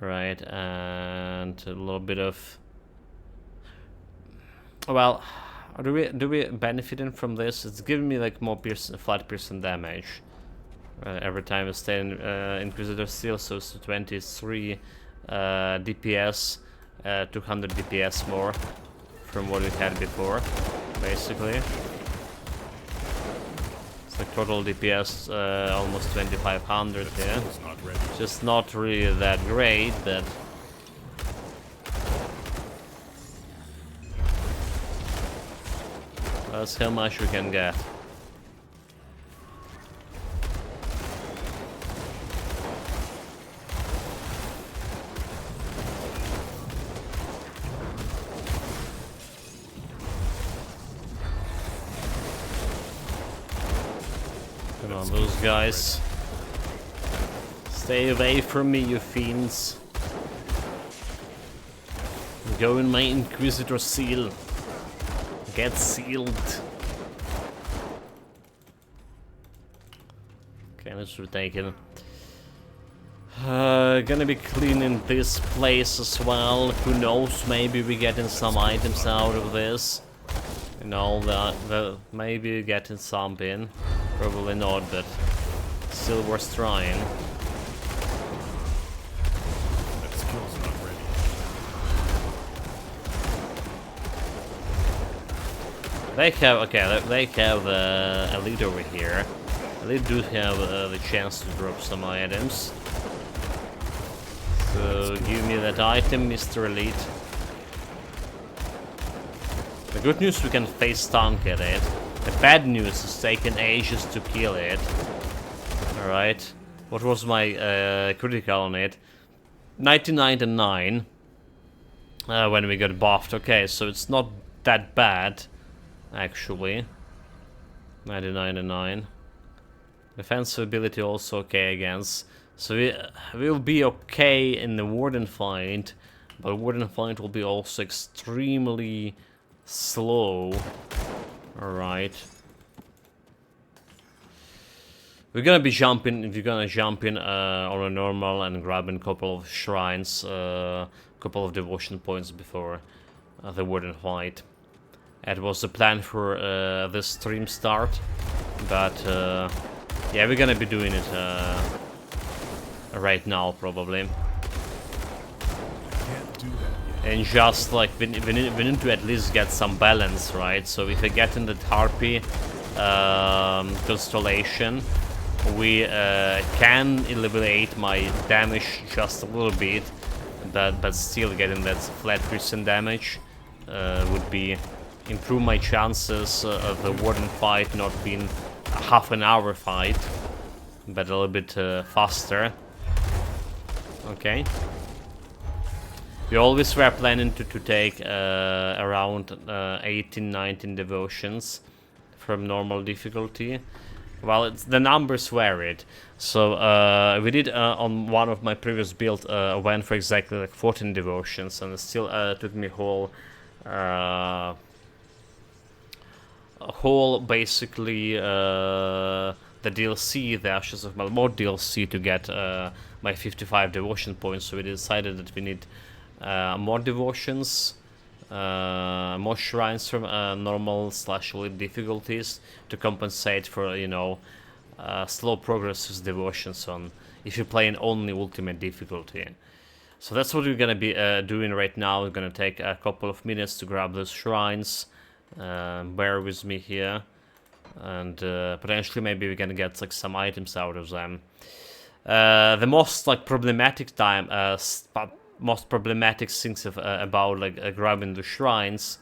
Right, and a little bit of... Well, do we benefiting from this? It's giving me like more flat piercing damage every time I stay in Inquisitor Seal, so it's 23 DPS, 200 DPS more from what we had before, basically. It's like total DPS almost 2500 here. Just not really that great, but that's how much we can get. Come on, those guys. Stay away from me, you fiends. Go in my Inquisitor Seal. Get sealed. Okay, let's retake it. Gonna be cleaning this place as well. Who knows, maybe we're getting some items out of this. You know, the maybe getting some in. Probably not, but still worth trying. That skill's not ready. They have, okay, they have Elite over here. Elite do have the chance to drop some items. So give me that item, Mr. Elite. The good news, we can face tank at it. The bad news is taking ages to kill it. Alright. What was my critical on it? 1999. When we got buffed. Okay, so it's not that bad, actually. 1999. Defensive ability also okay against. So we'll be okay in the Warden fight, but Warden fight will be also extremely slow. Alright. We're gonna be jumping, if you're gonna jump in on a normal and grabbing a couple of shrines, couple of devotion points before the Warden fight. It was the plan for this stream start, but yeah, we're gonna be doing it right now, probably. Can't do that yet. And just like, we need to at least get some balance, right? So if I get in the Harpy constellation, we can eliminate my damage just a little bit, but still getting that flat percent damage would be improve my chances of the Warden fight not being a half an hour fight, but a little bit faster. Okay. We always were planning to take around 18-19 devotions from normal difficulty. Well, the numbers varied. So we did on one of my previous builds went for exactly like 14 devotions, and it still took me whole basically the DLC, the Ashes of Malmort DLC, to get my 55 devotion points. So we decided that we need more devotions, more shrines from normal/elite difficulties to compensate for, you know, slow progress with devotions on if you're playing only ultimate difficulty. So that's what we're gonna be doing right now. We're gonna take a couple of minutes to grab those shrines. Bear with me here, and potentially maybe we're gonna get like some items out of them. The most like problematic most problematic things about like grabbing the shrines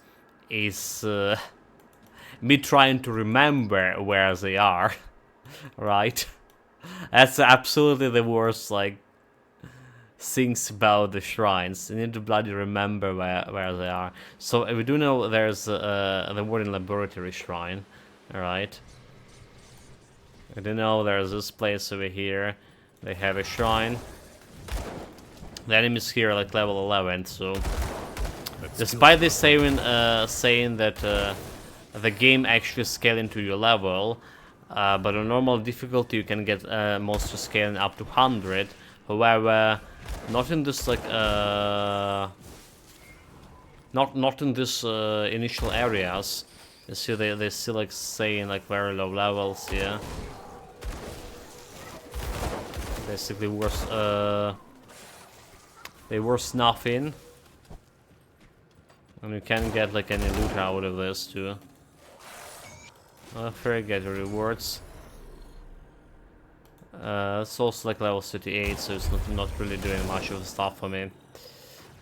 is me trying to remember where they are. Right? That's absolutely the worst like things about the shrines. You need to bloody remember where they are. So we do know there's the Warden Laboratory Shrine. Alright. I do know there's this place over here. They have a shrine. The enemies here are like level 11, so despite this saying that the game actually scaling to your level, but on normal difficulty you can get monster scaling up to 100. However, not in this like not in this initial areas. You see, they still like saying like very low levels here. Basically worth they worth nothing, and you can get like any loot out of this too. Forget the rewards. It's also like level 38, so it's not really doing much of the stuff for me.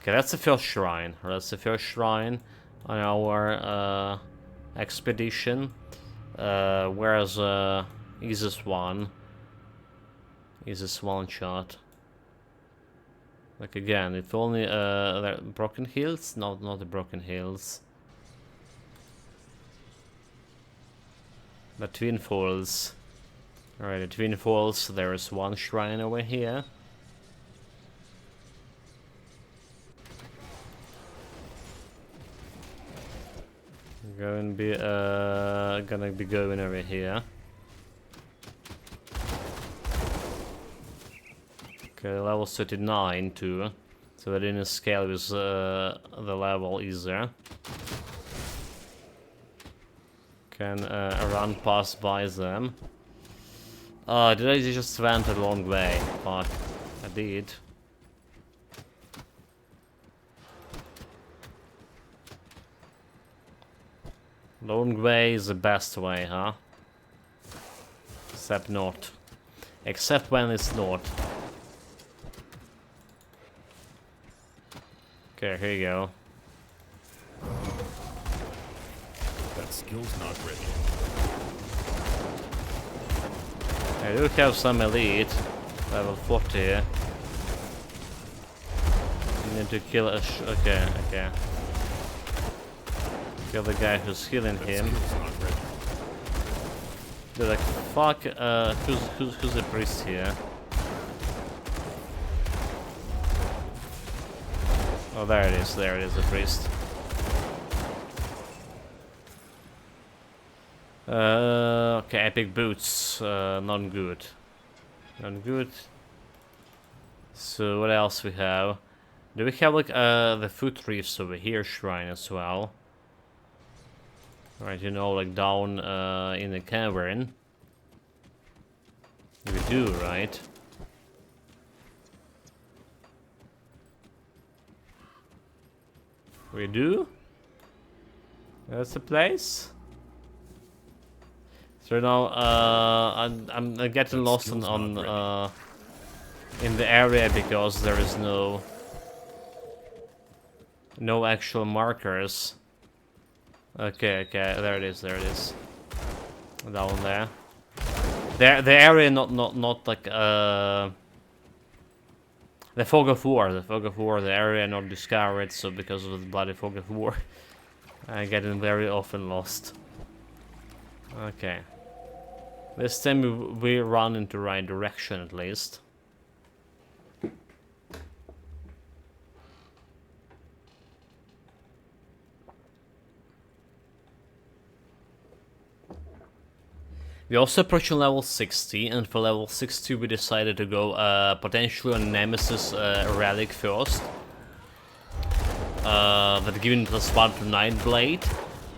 Okay, that's the first shrine. That's the first shrine on our expedition. Whereas is this one? Is this one shot? Like again, if only Broken Hills? No, not the Broken Hills. The Twin Falls. Alright, the Twin Falls, there is one shrine over here. Gonna be going over here. Okay, level 39 too, so I didn't scale with the level either. can run past by them. Did I just went a long way? Fuck, I did. Long way is the best way, huh? Except not. Except when it's not. Okay, here you go. That skill's not ready. I do have some elite. Level 40 here. Need to kill a okay, okay. Kill the guy who's healing That him. skill's not ready. They're like, fuck, who's the priest here? Oh, there it is, the priest. Okay, epic boots, not good. Not good. So, what else we have? Do we have, like, the foot reefs over here shrine as well? Right, you know, like down in the cavern. We do, right? We do? That's the place? So now, I'm getting lost on in the area because there is no actual markers. Okay, okay, there it is, down there. The area not like the fog of war, the area not discovered, so because of the bloody fog of war, I getting very often lost. Okay, this time we run into the right direction at least. We also approaching level 60, and for level 60 we decided to go potentially on Nemesis relic first. That giving +1 to Nightblade,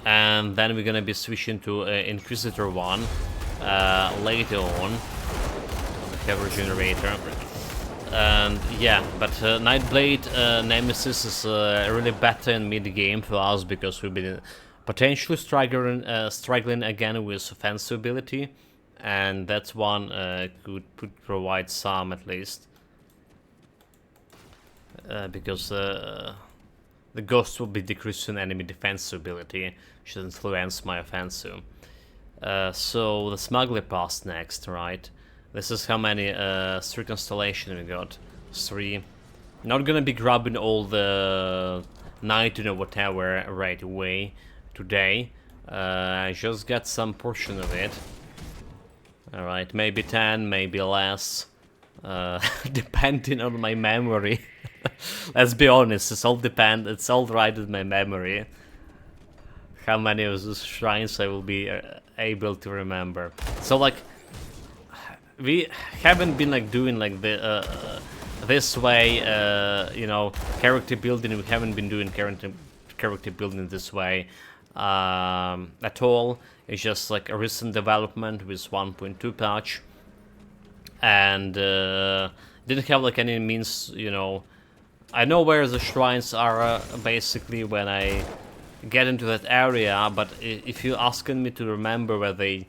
and then we're gonna be switching to Inquisitor 1 later on the cover generator. And yeah, but Nightblade Nemesis is really better in mid-game for us because we've been potentially struggling again with offensive ability, and that one could provide some at least, because the ghost will be decreasing enemy defensive ability, which should influence my offensive. So the smuggler pass next, right? This is how many 3 constellation we got. 3. Not gonna be grabbing all the 19 or whatever right away today. I just got some portion of it. Alright, maybe 10, maybe less. Depending on my memory. Let's be honest, it's all right with my memory. How many of those shrines I will be able to remember. So like, we haven't been like doing like the this way, you know, character building. We haven't been doing character building this way at all. It's just like a recent development with 1.2 patch, and didn't have like any means, you know. I know where the shrines are basically when I get into that area, but if you're asking me to remember where they,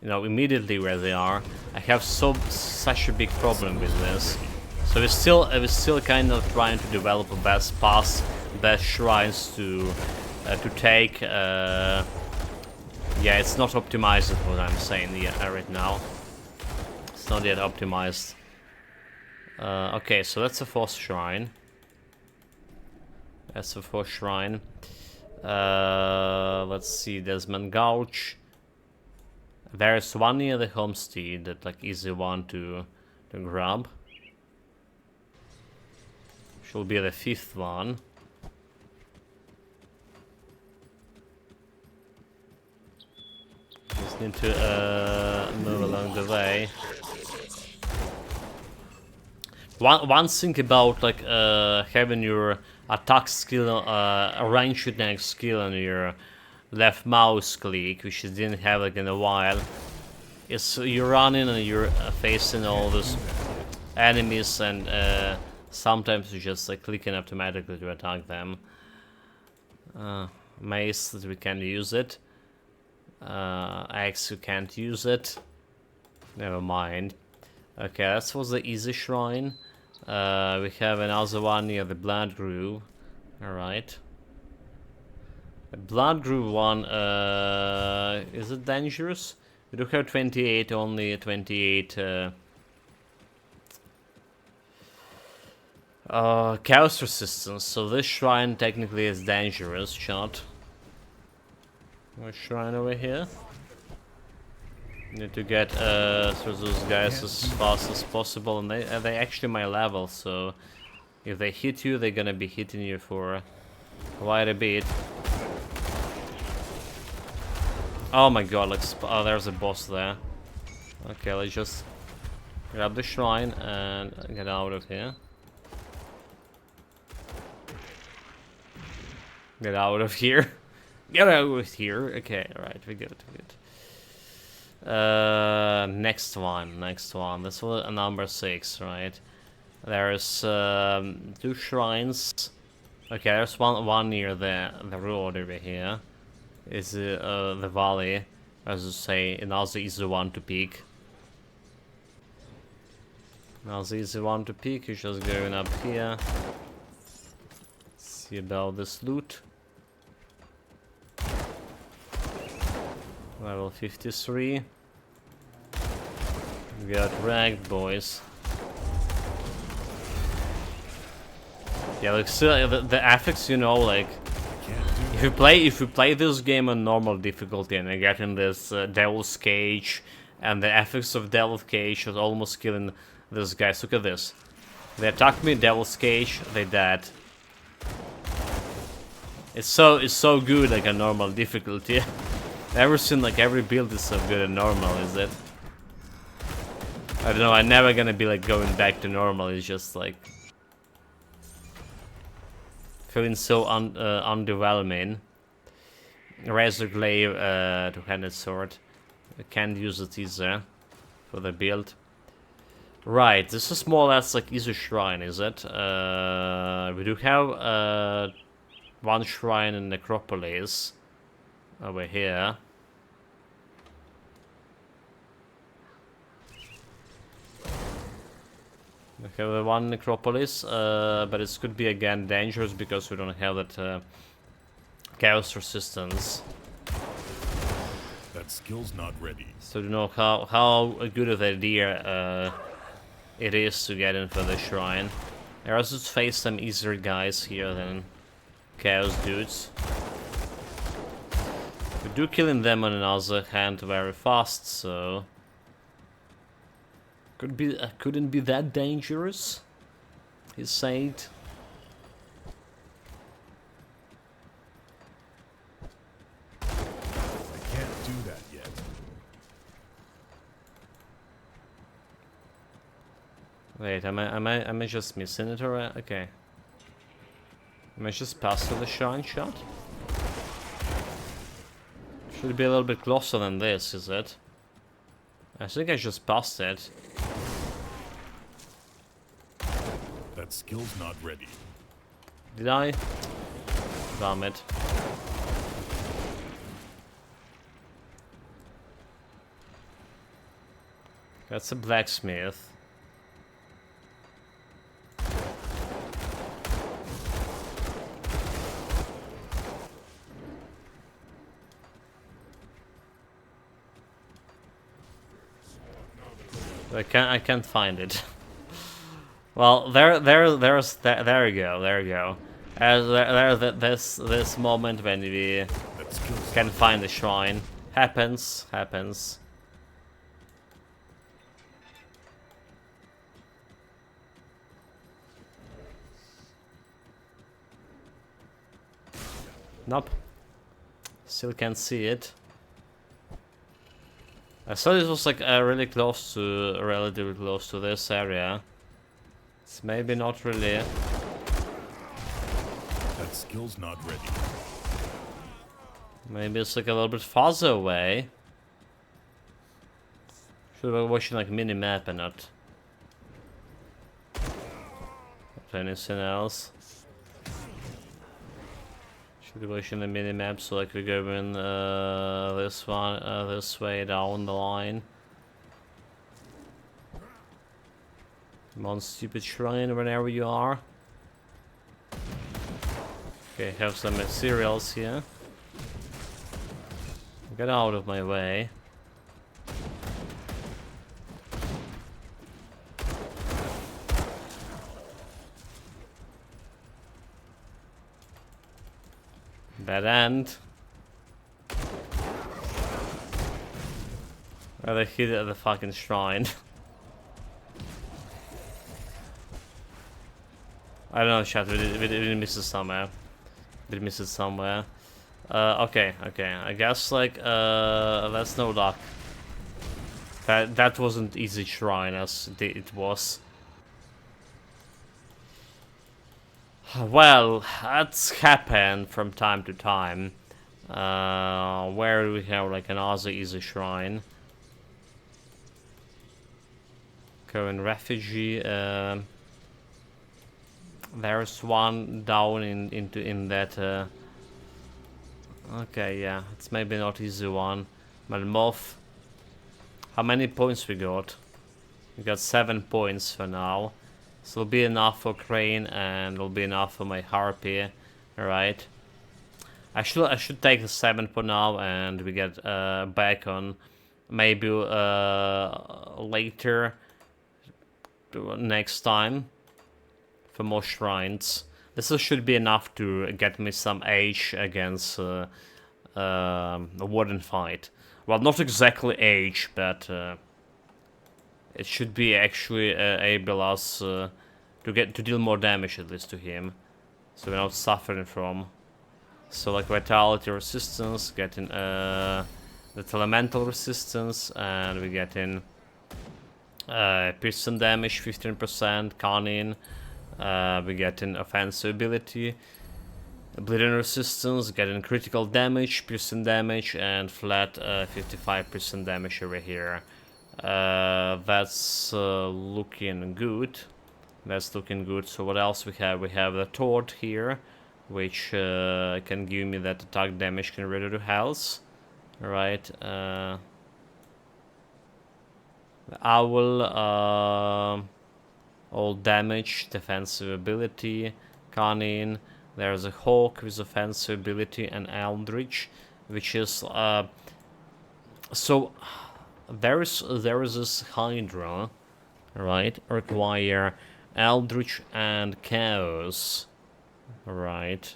you know, immediately where they are, I have such a big problem with this. So we're still kind of trying to develop a best paths, best shrines to take. Yeah, it's not optimized, is what I'm saying right now. It's not yet optimized. Okay, so that's the 4th shrine. That's the 4th shrine. Let's see, there's Mangouch. There's one near the homestead that like easy one to grab. Should be the 5th one. Just need to move along the way. One thing about like having your attack skill, range attack skill, and your left mouse click, which you didn't have like in a while. It's you're running and you're facing all those enemies, and sometimes you just like clicking automatically to attack them. Mace, that we can use it. Axe, you can't use it. Never mind. Okay, that was the easy shrine. We have another one near the blood groove. Alright. The blood groove one, is it dangerous? We do have 28, only 28 chaos resistance, so this shrine technically is dangerous, chat. More shrine over here. Need to get through those guys as fast as possible, and they actually my level, so if they hit you, they're gonna be hitting you for quite a bit. Oh my god, like there's a boss there. Okay, let's just grab the shrine and get out of here. Get out of here. Get out of here. Okay, alright, we're good, we're good. Next one. This was a number 6, right? There's 2 shrines. Okay, there's one near the road over here. Is the valley, as you say, another easy one to pick. Another easy one to pick. You're just going up here. See about this loot. Level 53. We got ragged, boys. Yeah, like still the affix, you know, like if you play this game on normal difficulty and you get in this Devil's Cage, and the affix of Devil's Cage was almost killing these guys. Look at this. They attacked me, Devil's Cage, they dead. It's so good like a normal difficulty. Never seen like every build is so good at normal, is it? I don't know, I'm never gonna be like going back to normal, it's just like feeling so underwhelming. Razor Glaive, two-handed sword. I can't use it either for the build. Right, this is more or less like easy shrine, is it? We do have one shrine in Necropolis over here. We have the one Necropolis, but it could be again dangerous because we don't have that chaos resistance. That skill's not ready. So you know how good of an idea it is to get in for the shrine. I also face some easier guys here than chaos dudes. We do killing them on another hand very fast, so couldn't be that dangerous, he said. I can't do that yet. Wait, am I just missing it, or okay? Am I just past the shrine shot? Should be a little bit closer than this, is it? I think I just passed it. That skill's not ready. Did I? Damn it. That's a blacksmith. I can't find it. Well, there you go. This moment when we can find the shrine happens. Nope. Still can't see it. I thought it was like relatively close to this area. It's maybe not really. That skill's not ready. Maybe it's like a little bit farther away. Should be watching like mini map and not anything else. Should be watching the mini map so like we go in this one this way down the line. Come on, stupid shrine, whenever you are. Okay, have some materials here. Get out of my way. Bad end. Oh, they hit it at the fucking shrine. I don't know, chat. We did miss it somewhere. Did miss it somewhere. Okay. I guess like that's no luck. That wasn't easy shrine as it was. Well, that's happened from time to time. Where do we have like another easy shrine? Current refugee. There's one down in that. Okay, yeah, it's maybe not easy one. Malmoth. How many points we got? We got 7 points for now. So it'll be enough for Crane and it'll be enough for my Harpy. Alright. I should take the 7 for now and we get back on maybe later next time for more shrines. This should be enough to get me some age against a warden fight. Well, not exactly age, but it should be actually able us to deal more damage at least to him, so we're not suffering from. So like vitality resistance, getting the elemental resistance, and we get in piercing damage 15%, cunning. We get in offensive ability, bleeding resistance, getting critical damage, piercing damage, and flat 55% damage over here. That's looking good. That's looking good. So what else we have? We have the Tort here, which can give me that attack damage converted to health. Alright. The Owl, all damage, defensive ability, cunning. There's a Hawk with offensive ability and Eldritch, which is so there is this Hydra, right? Require Eldritch and Chaos, right?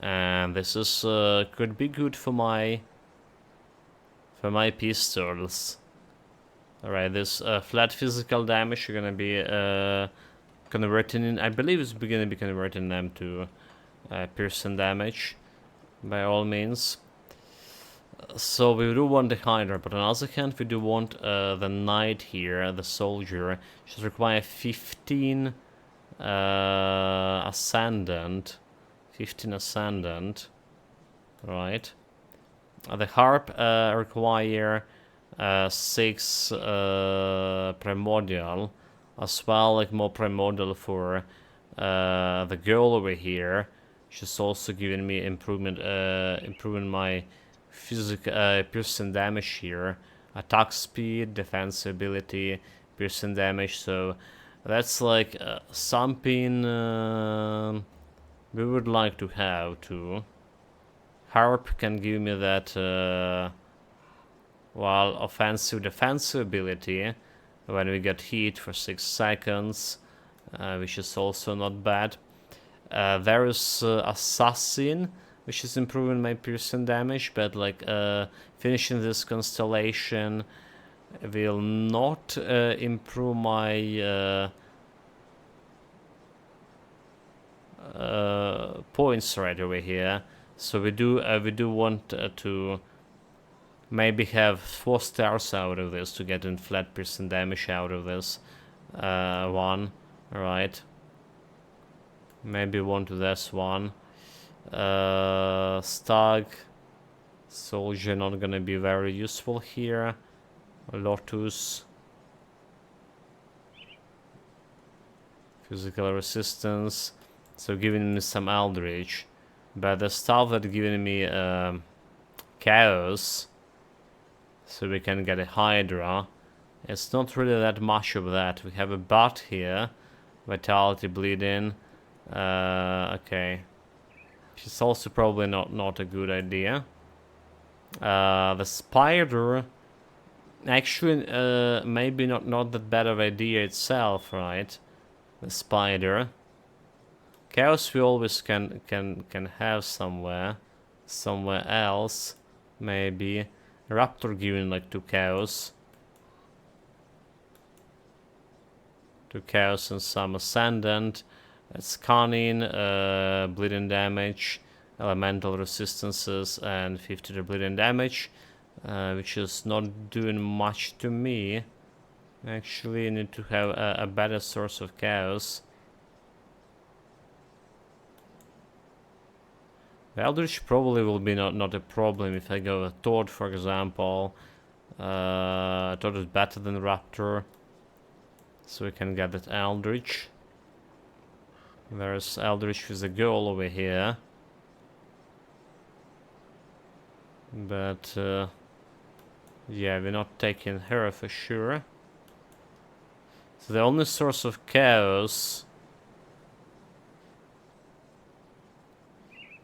And this is could be good for my pistols. Alright, this flat physical damage are gonna be converting in. I believe it's gonna be converting them to piercing damage by all means. So we do want the Hydra, but on the other hand, we do want the Knight here, the Soldier, which require 15 Ascendant. 15 Ascendant. Right. The Harp require 6 Primordial, as well, like more Primordial for the girl over here. She's also giving me improvement, improving my physical piercing damage here, attack speed, defense ability, piercing damage. So that's like something we would like to have too. Harp can give me that while offensive defensive ability when we get hit for 6 seconds, which is also not bad. There is Assassin, which is improving my piercing damage, but like finishing this constellation will not improve my points right over here. So we do want to maybe have 4 stars out of this to get in flat piercing damage out of this one. Alright. Maybe one to this one. Stag. Soldier not gonna be very useful here. Lotus. Physical resistance. So giving me some Eldritch. But the stuff that giving me Chaos. So we can get a Hydra. It's not really that much of that. We have a Butt here. Vitality bleeding. Okay. It's also probably not a good idea. The Spider... Actually, maybe not that bad of idea itself, right? The Spider. Chaos we always can have somewhere else, maybe. Raptor giving like 2 Chaos. 2 Chaos and some Ascendant. That's Cunning, bleeding damage, elemental resistances, and 50 to bleeding damage. Which is not doing much to me. Actually, I need to have a better source of chaos. The Eldritch probably will be not a problem if I go with Toad, for example. Toad is better than Raptor. So we can get that Eldritch. There's Eldritch with a girl over here. But... yeah, we're not taking her for sure. So the only source of chaos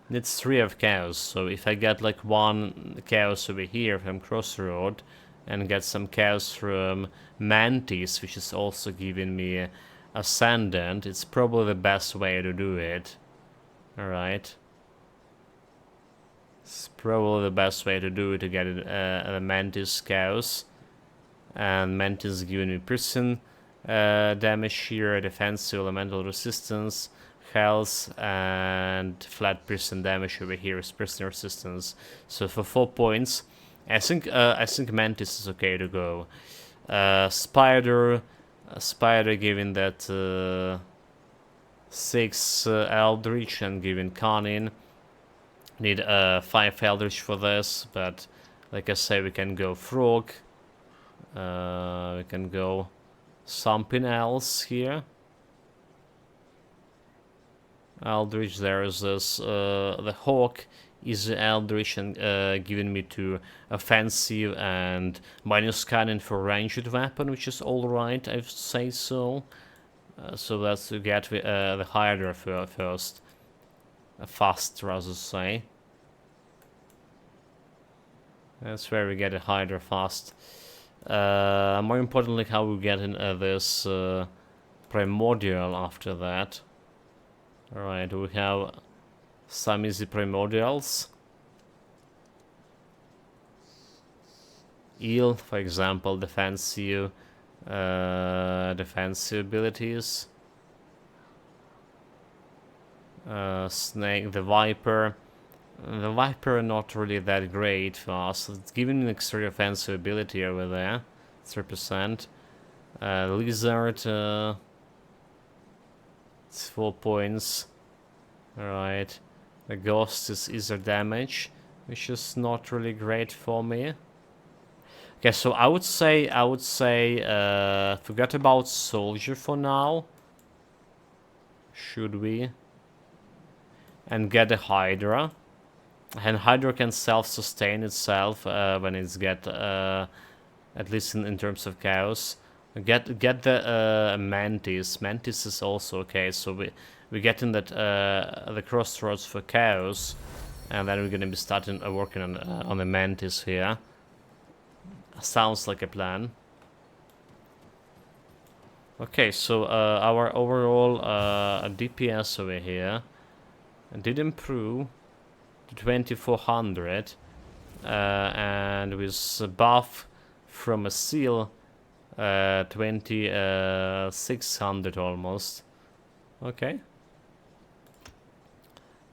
needs 3 of chaos. So if I get like 1 chaos over here from Crossroad and get some chaos from Mantis, which is also giving me Ascendant, it's probably the best way to do it. Alright. It's probably the best way to do it, to get a Mantis Chaos. And Mantis giving me Prison damage here, defensive, elemental resistance, health, and flat Prison damage over here is Prison resistance. So for 4 points, I think Mantis is okay to go. Spider giving that 6 Eldritch and giving Cunning. Need 5 Eldritch for this, but like I say, we can go Frog. We can go something else here. Eldritch, there is this, the Hawk is Eldritch and giving me 2 offensive and minus cannon for ranged weapon, which is alright, I'd say so. So let's get the Hydra first. Fast, rather say. That's where we get a Hydra fast. More importantly, how we get in this Primordial after that. Alright, we have some easy Primordials. Eel, for example, defensive abilities. Snake, the Viper. The Viper not really that great for us. It's giving me an extra offensive ability over there. 3%. Lizard. It's 4 points. Alright. The Ghost is either damage, which is not really great for me. Okay, so I would say forget about Soldier for now. Should we? And get a Hydra. And Hydra can self-sustain itself when it's get at least in terms of chaos. Get the Mantis. Mantis is also okay. So we get in that the Crossroads for chaos, and then we're gonna be starting working on the Mantis here. Sounds like a plan. Okay, so our overall DPS over here did improve to 2400, and with a buff from a seal 2600 almost. Okay.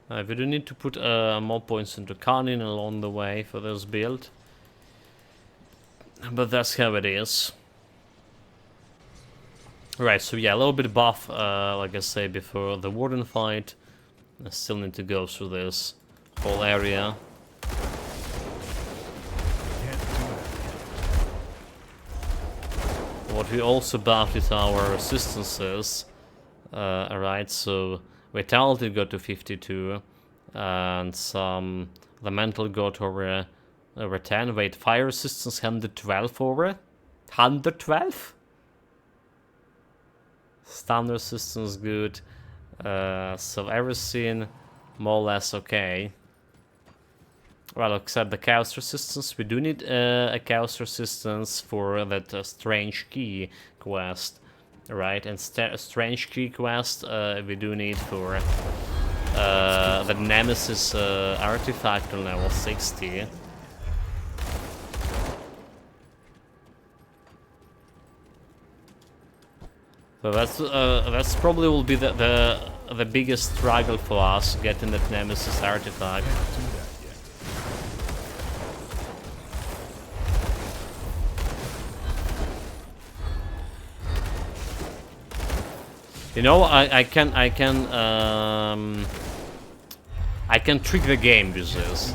We do need to put more points into Cunning along the way for this build, but that's how it is. Right, so yeah, a little bit buff, like I say before the Warden fight. I still need to go through this whole area. what we also buffed is our resistances. Alright, so Vitality got to 52, and the Mental got over 10. Wait, Fire Resistance 112 over? 112? Stun Resistance good. So everything more or less okay. Well, except the Chaos Resistance. We do need a Chaos Resistance for that Strange Key quest. Right, and Strange Key quest we do need for the Nemesis artifact on level 60. So that's probably will be the biggest struggle for us, getting that Nemesis artifact. You know, I can trick the game with this.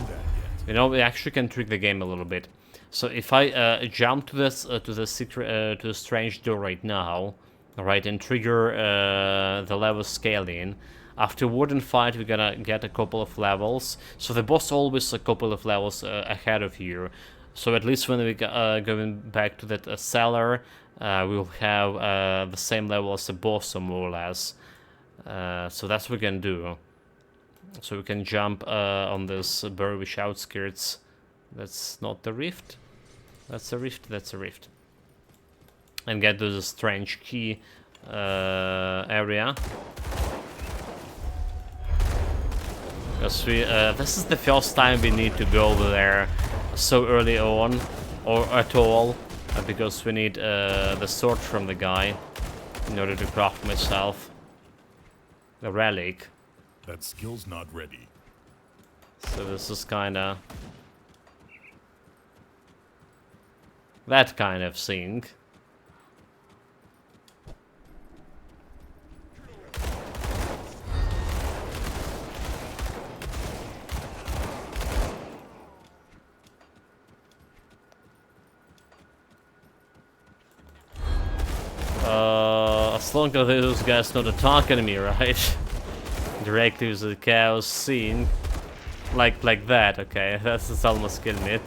You know, we actually can trick the game a little bit. So if I jump to this to the strange door right now, right, and trigger the level scaling, after Warden fight we're gonna get a couple of levels. So the boss always a couple of levels ahead of you. So at least when we going back to that cellar, we'll have the same level as the boss, or more or less. So that's what we can do. So we can jump on this Burwish outskirts. That's not the rift. That's a rift. That's a rift. And get to the strange key area. Because we this is the first time we need to go over there so early on, or at all, because we need the sword from the guy in order to craft myself the relic. That skill's not ready. So this is kinda that kind of thing. As long as those guys not attacking me, right? Directly with the chaos scene. Like that, okay. That's almost killing it.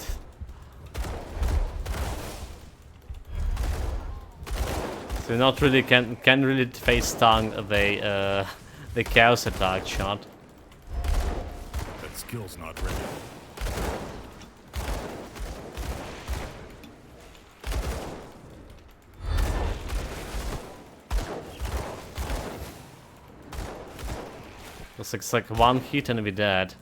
So we not really can really face tongue the chaos attack shot. That skill's not ready. It's like one hit and we're dead.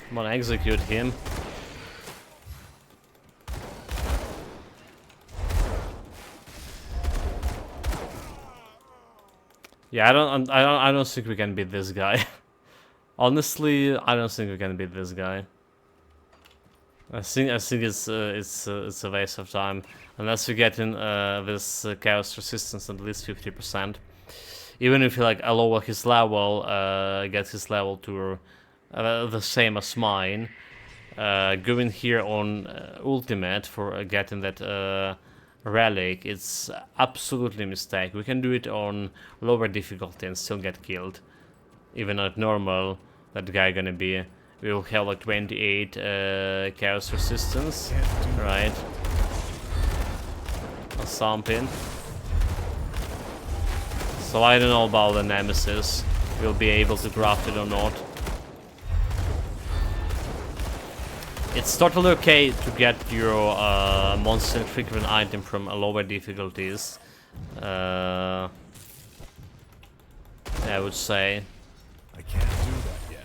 Come on, execute him. Yeah, I don't think we can beat this guy. Honestly, I don't think we can beat this guy. I think it's a waste of time unless we get in this chaos resistance at least 50%. Even if you like lower his level, get his level to the same as mine, going here on ultimate for getting that relic, it's absolutely a mistake. We can do it on lower difficulty and still get killed. Even at normal, that guy gonna be. We will have like 28 chaos resistance, right? Or something. So I don't know about the Nemesis. We'll be able to craft it or not. It's totally okay to get your monster frequent item from lower difficulties. I would say. I can't do that yet.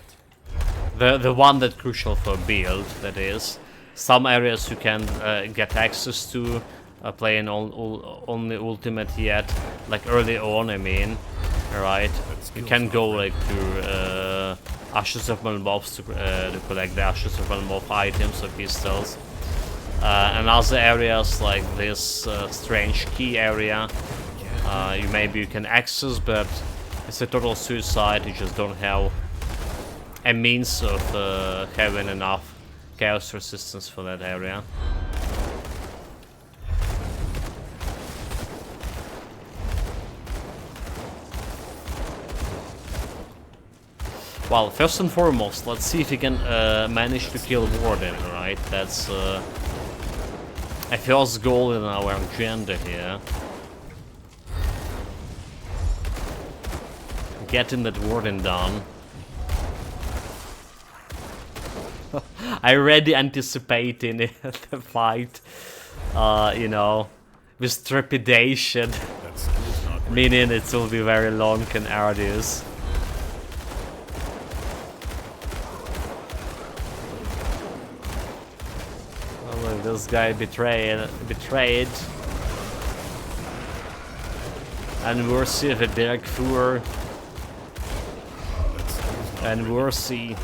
The one that's crucial for build, that is. Some areas you can get access to playing only ultimate yet, like early on, I mean. Alright, you can go like to Ashes of Malmoth to collect the Ashes of Malmoth items or pistols. And other areas like this strange key area, you can access, but it's a total suicide. You just don't have a means of having enough chaos resistance for that area. Well, first and foremost, let's see if we can manage to kill Warden, right? That's a first goal in our agenda here. Getting that Warden done. I already anticipating the fight, you know, with trepidation, meaning it will be very long and arduous. Oh, look, this guy betrayed. And Mercy of a Derek Four. And Mercy.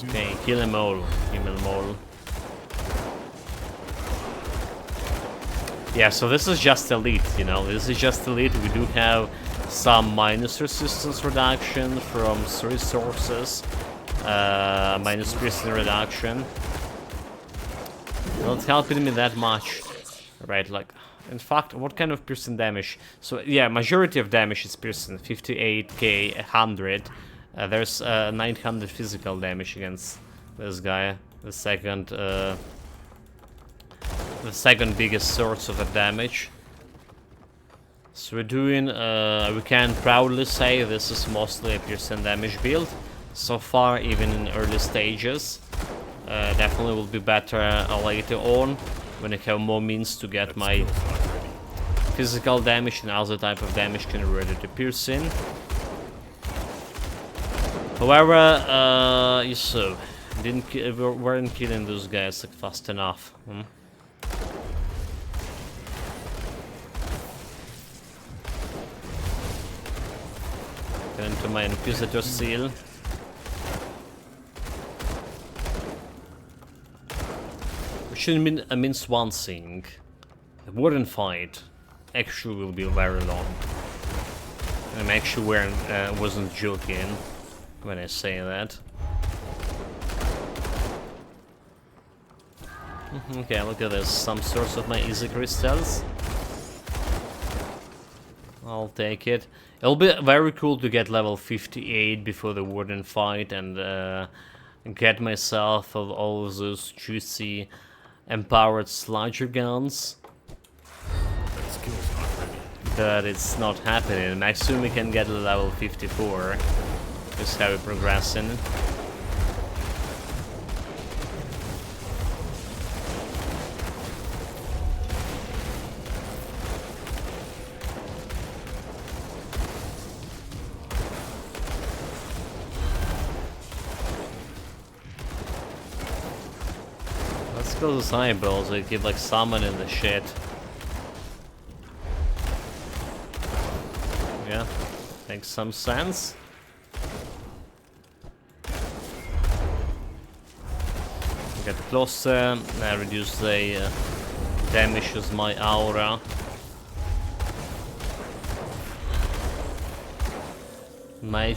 Okay, kill them all. Kill them all. Yeah, so this is just elite, you know. This is just elite. We do have some minus resistance reduction from resources. Minus piercing reduction. Not helping me that much. Right, like... In fact, what kind of piercing damage? So, yeah, majority of damage is piercing. 58k, 100. There's 900 physical damage against this guy. The second biggest source of the damage. So we're doing, we can proudly say this is mostly a piercing damage build. So far, even in early stages. Definitely will be better later on, when I have more means to get my physical damage and other type of damage converted to piercing. However, you saw, weren't killing those guys like fast enough. Get into my Infiltrator seal. We shouldn't mince one thing. The Warden fight actually will be very long. I'm actually wasn't joking when I say that. Okay, look at this. Some sorts of my easy crystals. I'll take it. It'll be very cool to get level 58 before the Warden fight and get myself all of those juicy empowered sludger guns. But it's not happening. Maximum we can get to level 54. Just how we're progressing. Let's go to Cyber, so we keep like summoning the shit. Yeah, makes some sense. Get closer, reduce the damage with my aura. My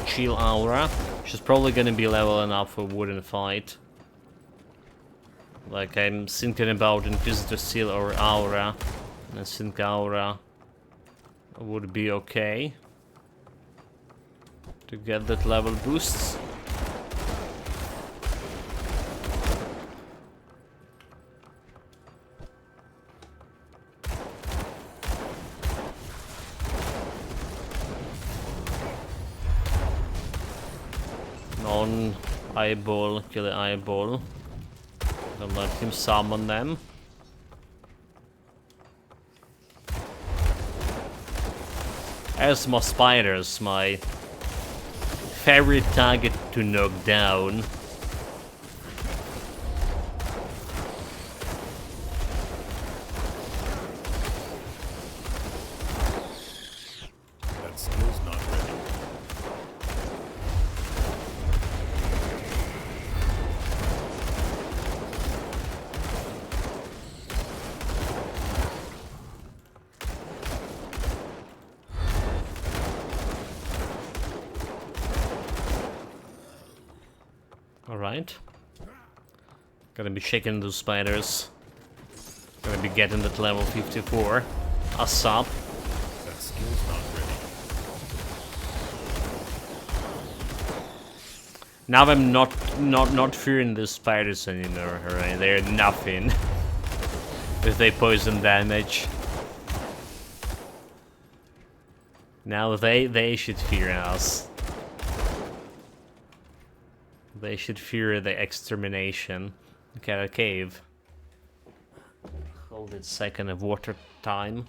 chill aura, which is probably gonna be level enough for Wooden fight. Like I'm thinking about Inquisitor Seal or Aura, and I think Aura would be okay to get that level boost. Non-eyeball, kill the eyeball. Don't let him summon them. As more spiders, my favorite target to knock down. That skill's not ready. right? Gonna be checking those spiders. Gonna be getting that level 54. ASAP. That skill's not ready. Now I'm not fearing the spiders anymore, right? They're nothing. With their poison damage. Now they should fear us. They should fear the extermination. Okay, a cave. Hold it second of water time.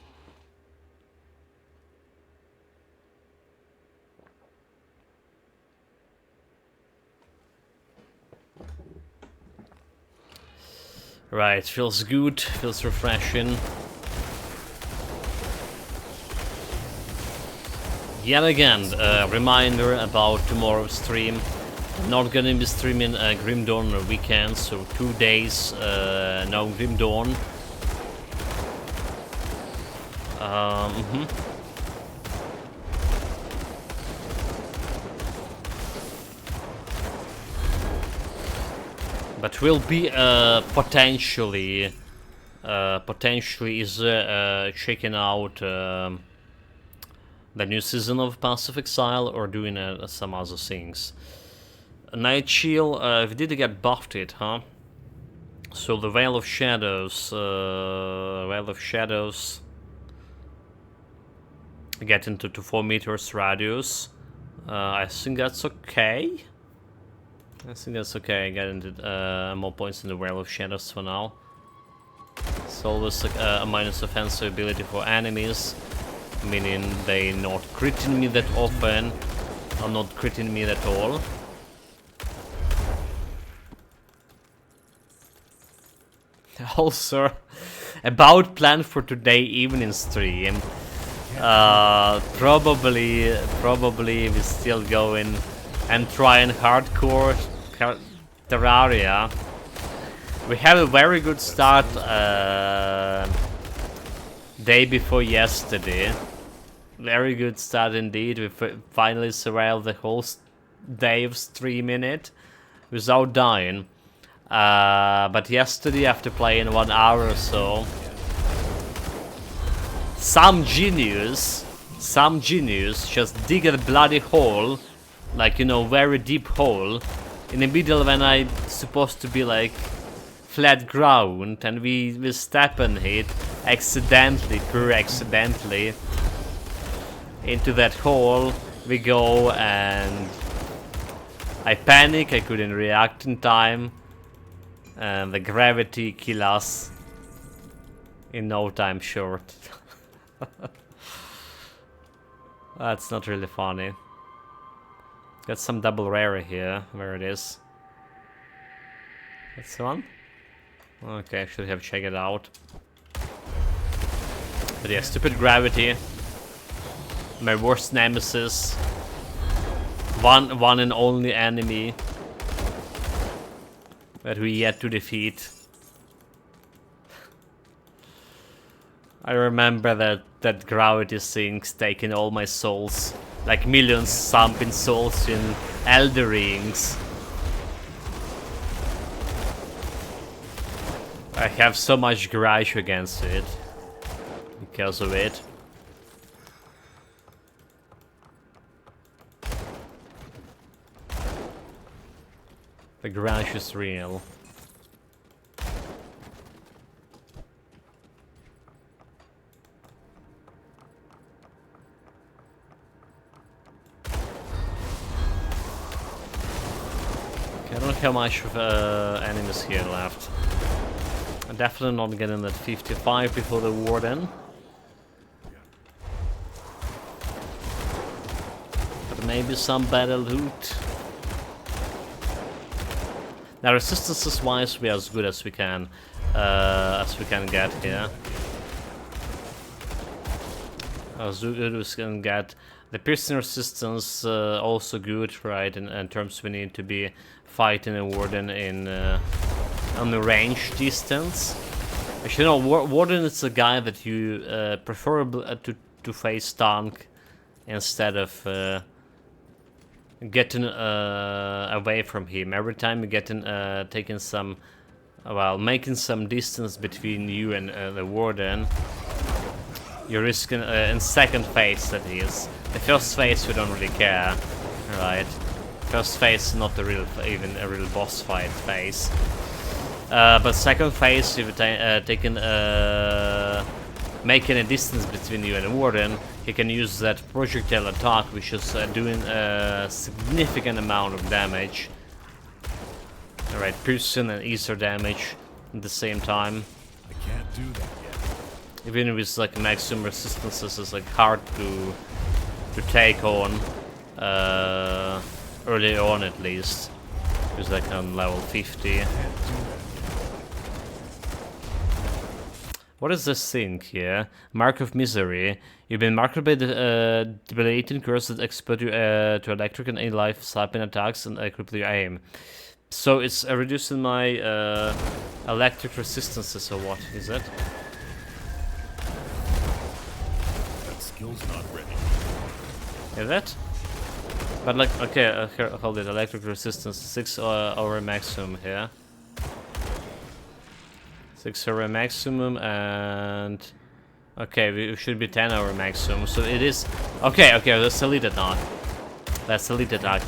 Right, feels good, feels refreshing. Yet again, a reminder about tomorrow's stream. I'm not gonna be streaming Grim Dawn on the weekend, so 2 days, no Grim Dawn. But will be potentially checking out the new season of Path of Exile or doing some other things. Night Shield, we did get buffed it, huh? So the Veil of Shadows, get into 4 meters radius. I think that's okay. Get into more points in the Veil of Shadows for now. It's always a minus offensive ability for enemies, meaning they not critting me that often, or not critting me at all. Also, about plan for today evening stream. Probably we still going and trying hardcore Terraria. We have a very good start day before yesterday. Very good start indeed. We finally survived the whole day of streaming it without dying. But yesterday, after playing 1 hour or so, some genius just dig a bloody hole, like, you know, very deep hole, in the middle when I'm supposed to be like flat ground, and we step on it accidentally, pure accidentally, into that hole. We go and I panic, I couldn't react in time. And the gravity kill us in no time short. That's not really funny. Got some double rare here. Where it is? That's the one? Okay, I should have checked it out. But yeah, stupid gravity. My worst nemesis. One and only enemy that we yet to defeat. I remember that gravity thing's taking all my souls, like millions something souls in Elder Rings. I have so much grudge against it because of it. The grudge is real. Okay, I don't know how much of enemies here left. I'm definitely not getting that 55 before the Warden. But maybe some better loot. Now, resistances wise, we are as good as we can get here. As good as we can get. The piercing resistance also good, right? In terms we need to be fighting a Warden in on the range distance. Actually, no, Warden is a guy that you prefer to face tank instead of getting away from him. Every time you're getting taking some, well, making some distance between you and the warden, you're risking in second phase, that is. The first phase we don't really care, right? First phase not the real, even a real boss fight phase. But second phase, if you're taking making a distance between you and the warden, he can use that projectile attack, which is doing a significant amount of damage. Alright, piercing and ether damage at the same time. I can't do that yet. Even with like maximum resistances, it's like hard to take on early on, at least. Because like on level 50. Can't do that yet. What is this thing here? Mark of Misery. You've been marked by the debilitating curse that expose you to electric and in-life slapping attacks and cripple your aim. So it's reducing my electric resistances, or what is it? That skill's not ready. Is it? But like, okay, here, hold it. Electric resistance 6 over maximum here. 6 over maximum, and okay, we should be 10 over maximum. So it is okay. Okay, that's elite attack. That's elite attack.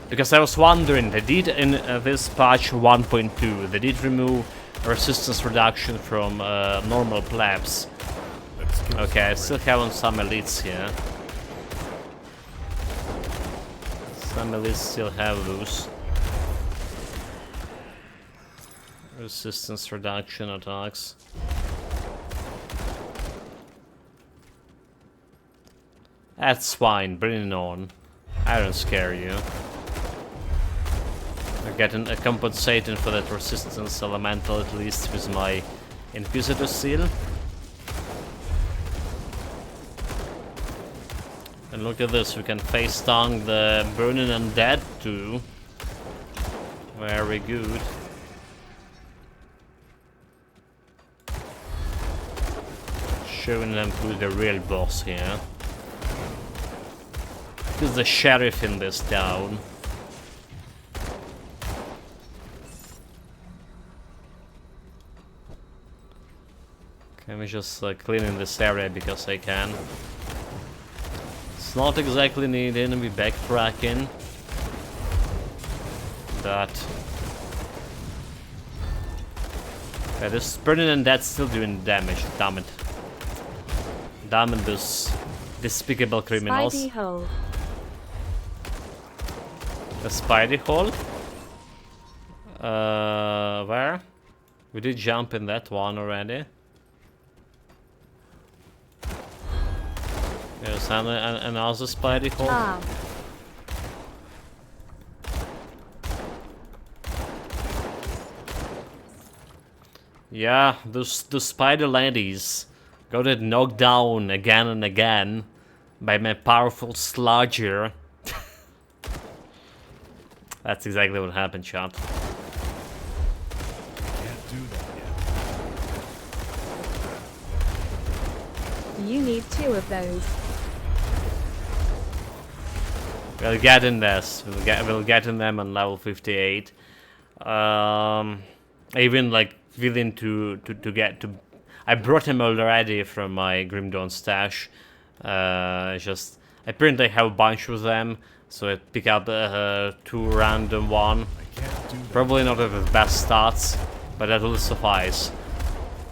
Because I was wondering, they did in this patch 1.2, they did remove resistance reduction from normal plebs. That skill's Okay, I not still have some elites here. Some elites still have those. Resistance reduction attacks. That's fine, bring it on. I don't scare you. I'm getting compensating for that resistance elemental, at least with my Inquisitor seal. And look at this, we can face down the Burning Undead too. Very good. Showing them who's the real boss here. Who's the sheriff in this town? Okay, I'm just cleaning this area because I can. It's not exactly needed to be backtracking. That. Okay, this Burning Undead's still doing damage, damn it. Damn it, those despicable criminals. Spidey hole. A Spidey hole? Where? We did jump in that one already. There's another Spidey hole. Ah. Yeah, those spider ladies got it knocked down again and again by my powerful sludger. That's exactly what happened, chat. Can't do that yet. You need 2 of those. We'll get in this. We'll get in them on level 58. Even like willing to get to. I brought him already from my Grim Dawn stash. Just apparently I have a bunch of them, so I pick up 2 random one. I can't do that. Probably not with the best stats, but that will suffice.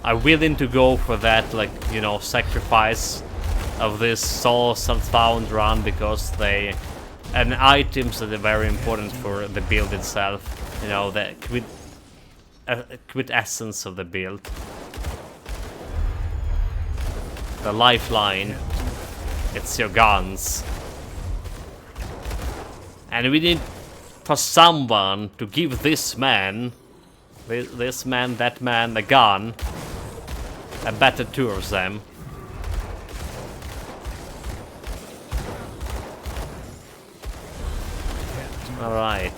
I'm willing to go for that, like, you know, sacrifice of this soul found run because they and items that are very important for the build itself. You know, the quintessence of the build. The lifeline. It's your guns. And we need for someone to give this man, that man, a gun. A better 2 of them. Alright.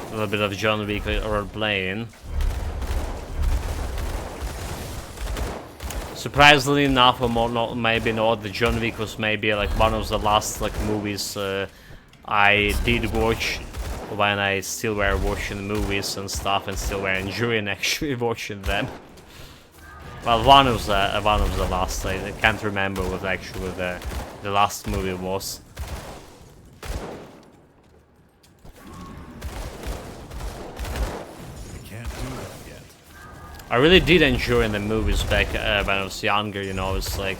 A little bit of John Wick role playing. Surprisingly enough, or more, not, maybe not, the John Wick was maybe like one of the last like movies I did watch when I still were watching movies and stuff, and still were enjoying actually watching them. Well, one of the last. I can't remember what actually the last movie was. I can't do that yet. I really did enjoy the movies back when I was younger. You know, it's like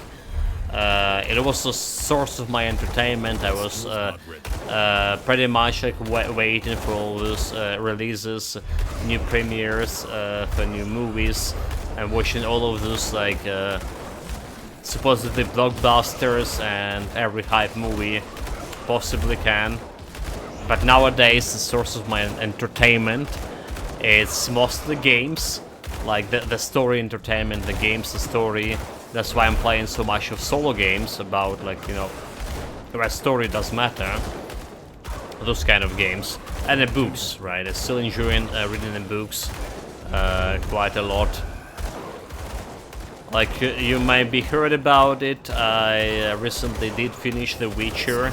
it was a source of my entertainment. I was pretty much like waiting for all those releases, new premieres for new movies, and watching all of those like supposedly blockbusters and every hype movie possibly can. But nowadays, the source of my entertainment is mostly games, like the story entertainment, the games, the story. That's why I'm playing so much of solo games about, like, you know, where story does matter. Those kind of games. And the books, right? I'm still enjoying reading the books quite a lot. Like, you might be heard about it, I recently did finish The Witcher.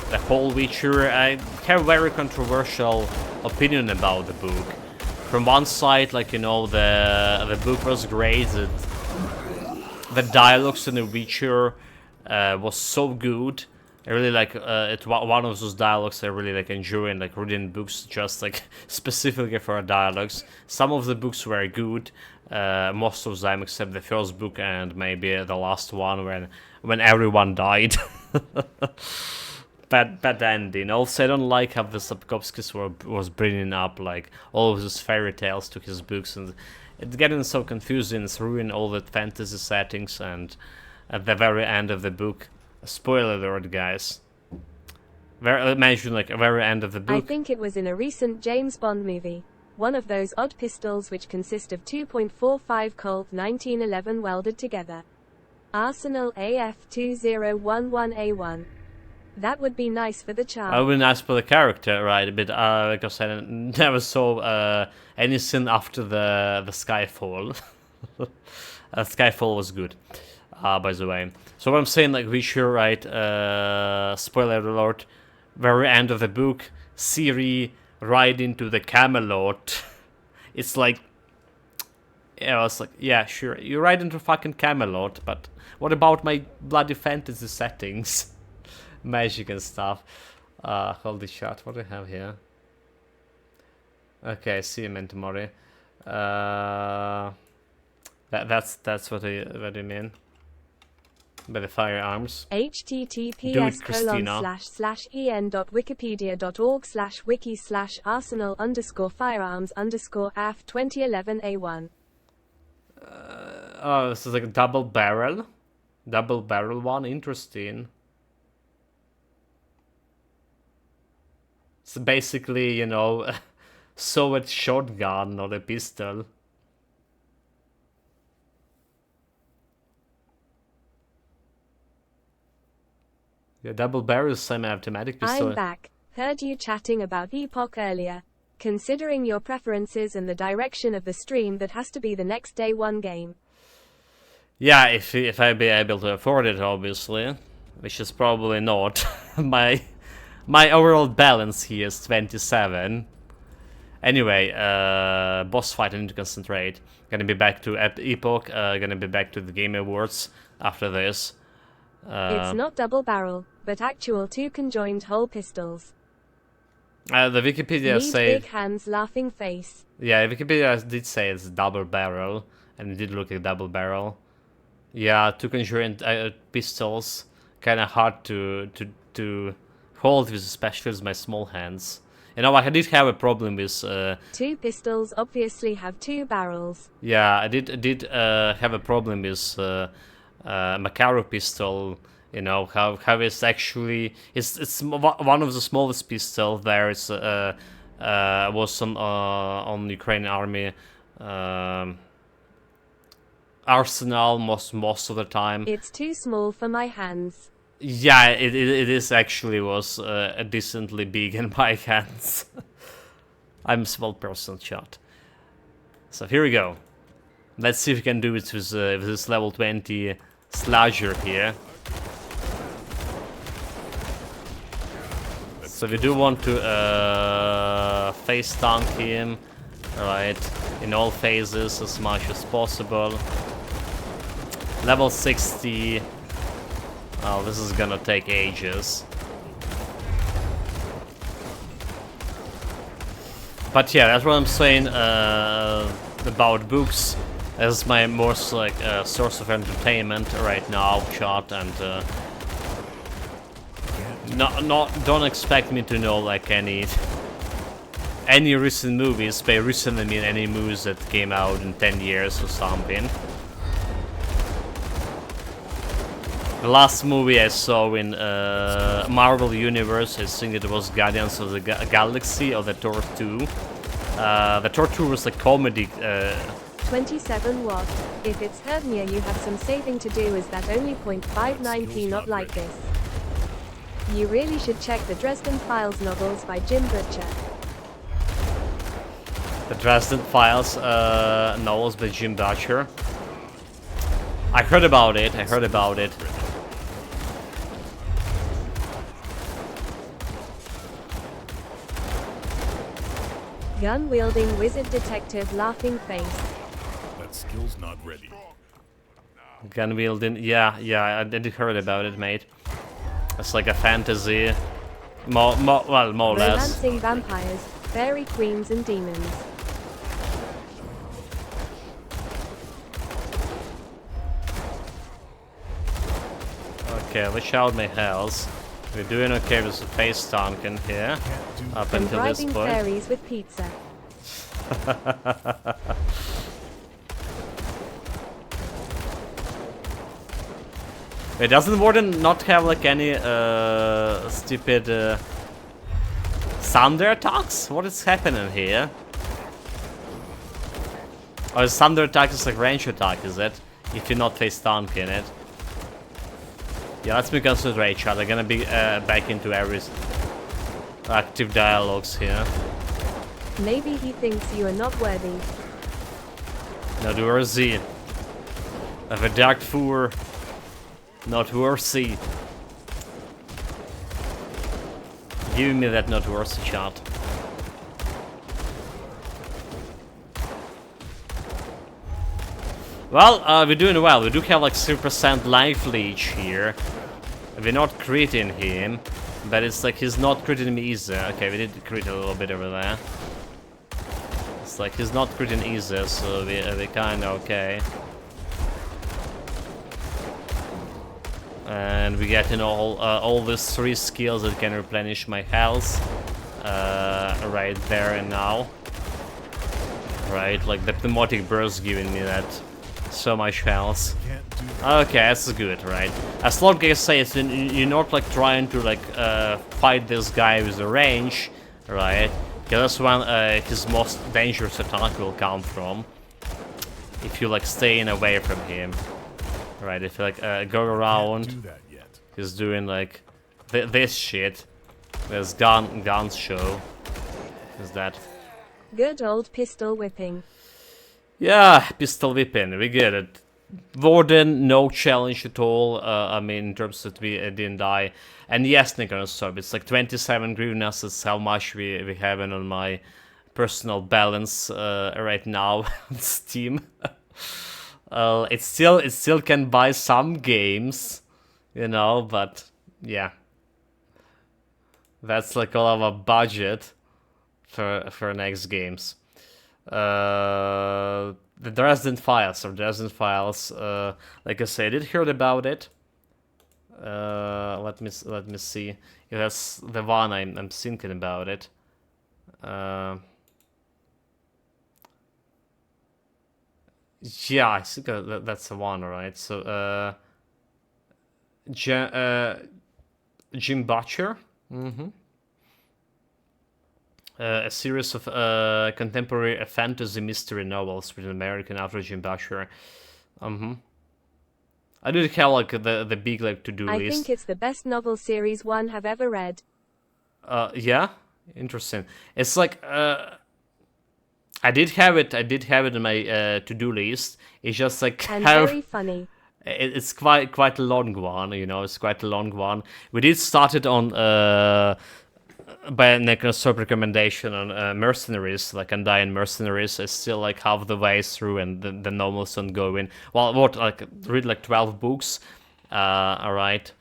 The whole Witcher. I have a very controversial opinion about the book. From one side, like, you know, the book was great. The dialogues in The Witcher was so good. I really like it's one of those dialogues I really like enjoying, like reading books just like specifically for dialogues. Some of the books were good, most of them except the first book and maybe the last one when everyone died. Bad ending. Also, I don't like how the Sapkowski was bringing up like all of those fairy tales to his books, and it's getting so confusing. It's ruining all the fantasy settings, and at the very end of the book, spoiler alert, guys. Mention like a very end of the book. I think it was in a recent James Bond movie. One of those odd pistols which consist of 2.45 Colt 1911 welded together. Arsenal AF2011A1. That would be nice for the charm. I would be nice for the character, right? But because I never saw anything after the Skyfall. Skyfall was good, by the way. So what I'm saying, like Witcher, right? Spoiler alert. Very end of the book, Ciri ride into the Camelot. It's like, yeah, I was like, yeah, sure, you ride into fucking Camelot, but what about my bloody fantasy settings? Magic and stuff. Holy shit, what do we have here? Okay, see you, Mentomori. That's what you mean by the firearms. https://en.wikipedia.org/wiki/arsenal_firearms_af2011a1. Oh, this is like a double barrel one. Interesting. It's basically, you know, Soviet shotgun, not a pistol. Yeah, double barrel semi-automatic pistol. I'm back. Heard you chatting about Epoch earlier. Considering your preferences and the direction of the stream, that has to be the next day one game. Yeah, if I'd be able to afford it, obviously, which is probably not. My overall balance here is 27. Anyway, boss fight, I need to concentrate. Gonna be back to Epoch, gonna be back to the Game Awards after this. It's not double barrel, but actual two conjoined hole pistols. The Wikipedia Need say... big hands, laughing face. Yeah, Wikipedia did say it's double barrel, and it did look like double barrel. Yeah, two conjoined pistols, kind of hard to hold with, especially with my small hands. You know, I did have a problem with... Two pistols obviously have two barrels. Yeah, I did have a problem with Makarov pistol. You know, how it's actually... It's one of the smallest pistols there. It's was on Ukrainian army arsenal most of the time. It's too small for my hands. Yeah, it is actually was decently big in my hands. I'm a small person, chat. So here we go. Let's see if we can do it with this level 20 slasher here. So we do want to face tank him, right, in all phases as much as possible. Level 60. Oh, this is gonna take ages. But yeah, that's what I'm saying about books as my most like source of entertainment right now, chat, and don't expect me to know like any recent movies. By recent I mean any movies that came out in 10 years or something. The last movie I saw in Marvel Universe, I think it was Guardians of the Galaxy or the Thor 2. The Thor 2 was a comedy. 27 watt. If it's hernia you have some saving to do, is that only 0.59p not like this? You really should check the Dresden Files novels by Jim Butcher. The Dresden Files novels by Jim Butcher. I heard about it. Gun-wielding wizard detective laughing face. That skill's not ready. Gun wielding, yeah, I did heard about it, mate. It's like a fantasy, more or less. Romancing vampires, fairy queens and demons. Okay, watch out my health. We're doing okay with the face tanking here, up And until this bribing point. fairies with pizza. Wait, doesn't Warden not have like any stupid thunder attacks? What is happening here? Or is thunder attack is like range attack, is it? If you're not face tanking it. Yeah, let's be considerate, chat. I'm gonna be back into every active dialogues here. Maybe he thinks you are not worthy. Not worthy of a dark four. Not worthy. Give me that not worthy chat. Well, we're doing well. We do have like 3% life leech here. We're not critting him, but it's like he's not critting me either. Okay, we did crit a little bit over there. It's like he's not critting either, so we're kinda okay. And we get in all these 3 skills that can replenish my health right there and now. Right, like the pneumatic burst giving me that so much health. Okay, that's good, right? As long as says you're not like trying to like fight this guy with a range, right? Because that's when his most dangerous attack will come from. If you like staying away from him. Right, if you like go around, he's doing like this shit. There's guns show. Is that? Good old pistol whipping. Yeah, pistol whipping. We get it. Warden, no challenge at all. I mean, in terms that we didn't die. And yes, Necronostorm, it's like 27 grievous. That's how much we have on my personal balance right now on Steam. It still can buy some games, you know, but yeah, that's like all of our budget for next games. The Dresden Files, like I said, I did heard about it. Let me see. That's the one I'm thinking about it. Yeah, I think that's the one, right? So, Jim Butcher. A series of contemporary fantasy mystery novels with an American author, Jim Butcher. I did have like the big like to-do list. I think it's the best novel series one have ever read. Yeah, interesting. It's like I did have it. I did have it in my to-do list. It's just like And how very funny. it's quite a long one. You know, it's quite a long one. We did start it on by a Necroscope recommendation on Mercenaries, like Undying Mercenaries. It's still like half the way through, and the novel's ongoing. Well, what, like read like 12 books. All right.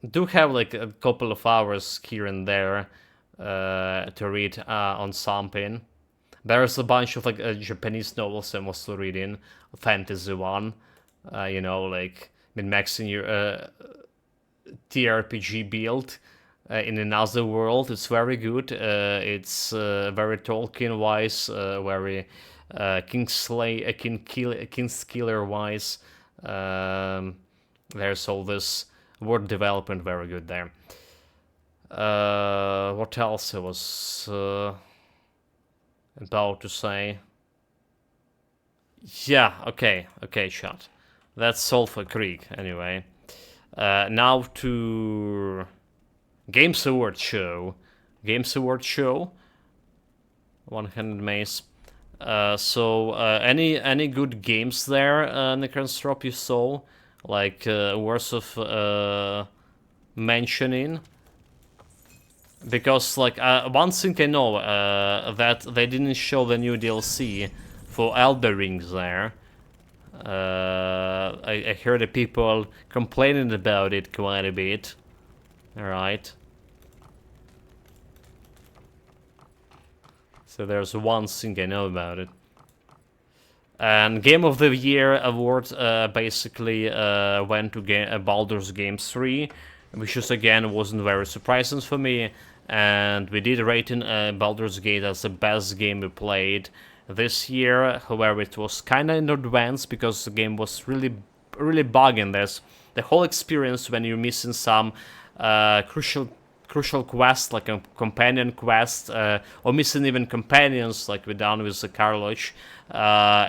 Do have like a couple of hours here and there to read on something. There's a bunch of like Japanese novels I'm also reading, fantasy one. You know, like min-maxing your TRPG build in another world. It's very good. It's very Tolkien-wise, very Kingskiller-wise. There's all this word development very good there. What else I was about to say? Yeah, okay, chat. That's Sulphur Creek, anyway. Now to Games Award Show. One-handed mace. Any good games there, Necroscope, you saw? Like, worth of mentioning? Because, like, one thing I know, that they didn't show the new DLC for Elder Rings there. I heard the people complaining about it quite a bit. Alright. So there's one thing I know about it. And Game of the Year award basically went to Baldur's Gate 3, which just again wasn't very surprising for me. And we did rate in Baldur's Gate as the best game we played this year. However, it was kind of in advance because the game was really bugging. There's the whole experience when you're missing some crucial quest, like a companion quest, or missing even companions, like we done with the Carloch.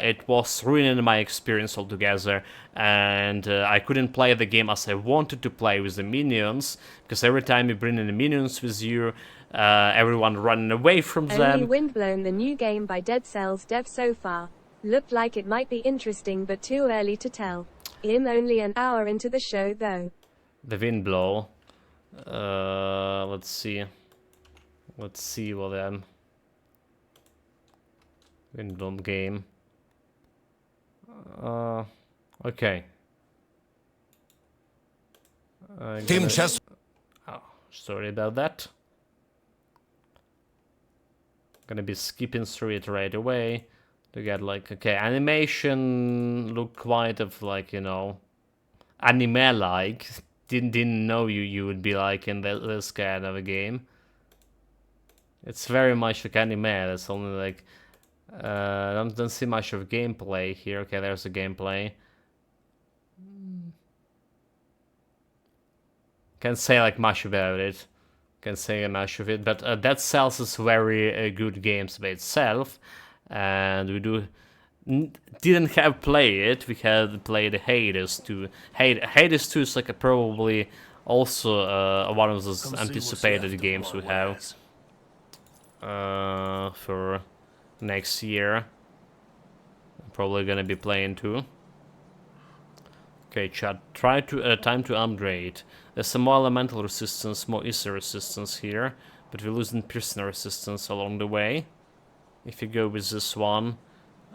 It was ruining my experience altogether, and I couldn't play the game as I wanted to play with the minions, because every time you bring in the minions with you, everyone running away from them. Only Windblown, the new game by Dead Cells dev so far. Looked like it might be interesting, but too early to tell. I'm only an hour into the show, though. The Windblow. Let's see what Windblown game. Okay. Team Chess. Oh, sorry about that. Gonna be skipping through it right away to get like, okay, animation look quite of like, you know, anime-like. Didn't know you would be like in this kind of a game. It's very much like anime. That's only like don't see much of gameplay here. Okay, there's the gameplay. Can't say like much about it. Can't say much of it, but Dead Cells is very good games by itself, and we didn't have played it. We had played Hades 2. Hades 2 is like probably also one of those anticipated games we have for next year. I'm probably gonna be playing too. Okay, chat. Try to time to upgrade. There's some more elemental resistance, more ether resistance here, but we're losing piercing resistance along the way. If you go with this one,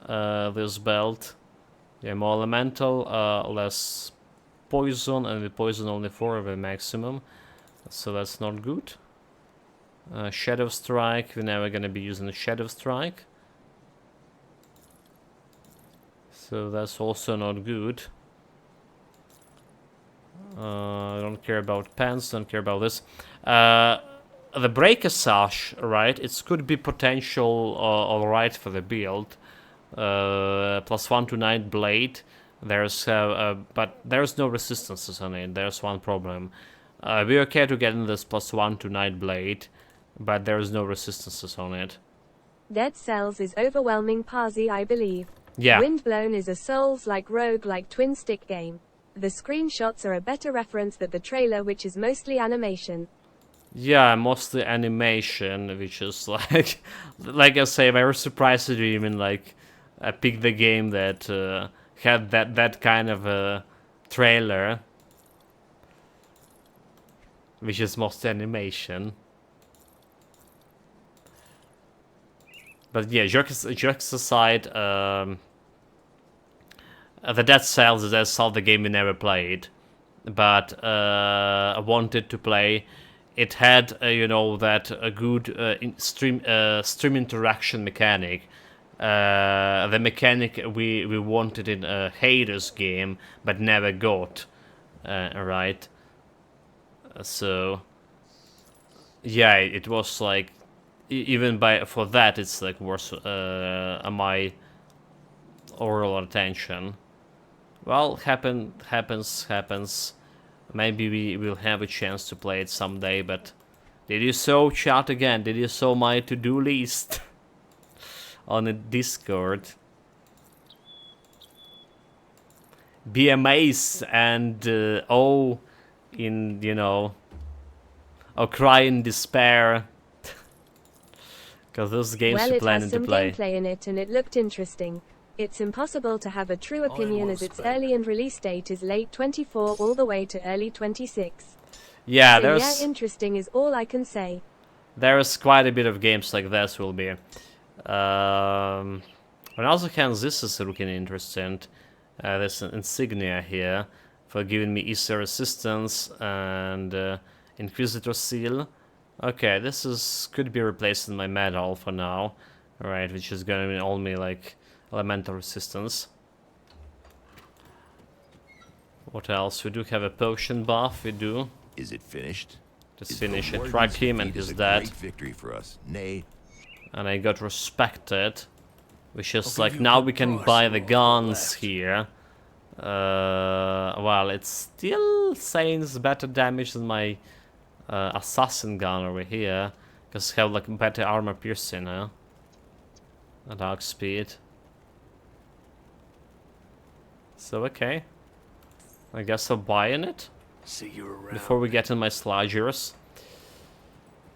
this belt, yeah, more elemental, less poison, and with poison only 4 of a maximum, so that's not good. Shadow Strike, we're never gonna be using the Shadow Strike, so that's also not good. I don't care about pants, don't care about this. The Breaker Sash, right, it could be potential alright for the build. +1 to Night Blade. There's but there's no resistances on it. There's one problem. We're okay to get in this +1 to Night Blade, but there's no resistances on it. Dead Cells is overwhelming Parsi, I believe. Yeah. Windblown is a Souls-like roguelike twin-stick game. The screenshots are a better reference than the trailer, which is mostly animation. Yeah, mostly animation, which is like I say, very surprised to even like pick the game that had that kind of a trailer, which is mostly animation. But yeah, jokes aside, the Dead Cells is how the game we never played, but I wanted to play. It had you know that a good stream interaction mechanic. The mechanic we wanted in a Hades game, but never got. Right. So yeah, it was like even for that it's like worth my overall attention. Well, happens. Maybe we will have a chance to play it someday, but did you so chat again? Did you saw my to-do list on the Discord? Be amazed and in you know, or cry in despair. Because those games Well, you're it has planning to some play. gameplay in it and it looked interesting. It's impossible to have a true opinion will as its spend. early and release date is late 24 all the way to early 26. Yeah, So there's yeah, interesting is all I can say. there's quite a bit of games like this will be. On the other hand, this is looking interesting. There's an insignia here for giving me Easter assistance and Inquisitor seal. Okay, this is could be replaced in my medal for now. Alright, which is gonna be only like elemental resistance. What else? We do have a potion buff, we do. Is it finished? Just Is the finish it. warden's Track him and defeat is he's a dead. great victory for us. Nay, And I got respected. Which is I'll like give you now a we can price buy for the all I've got guns left. here. Well, it's still saying it's better damage than my assassin gun over here. Because have like better armor piercing, huh? A dark speed. So okay. I guess I'll buy in it See you around. before we get in my sliders.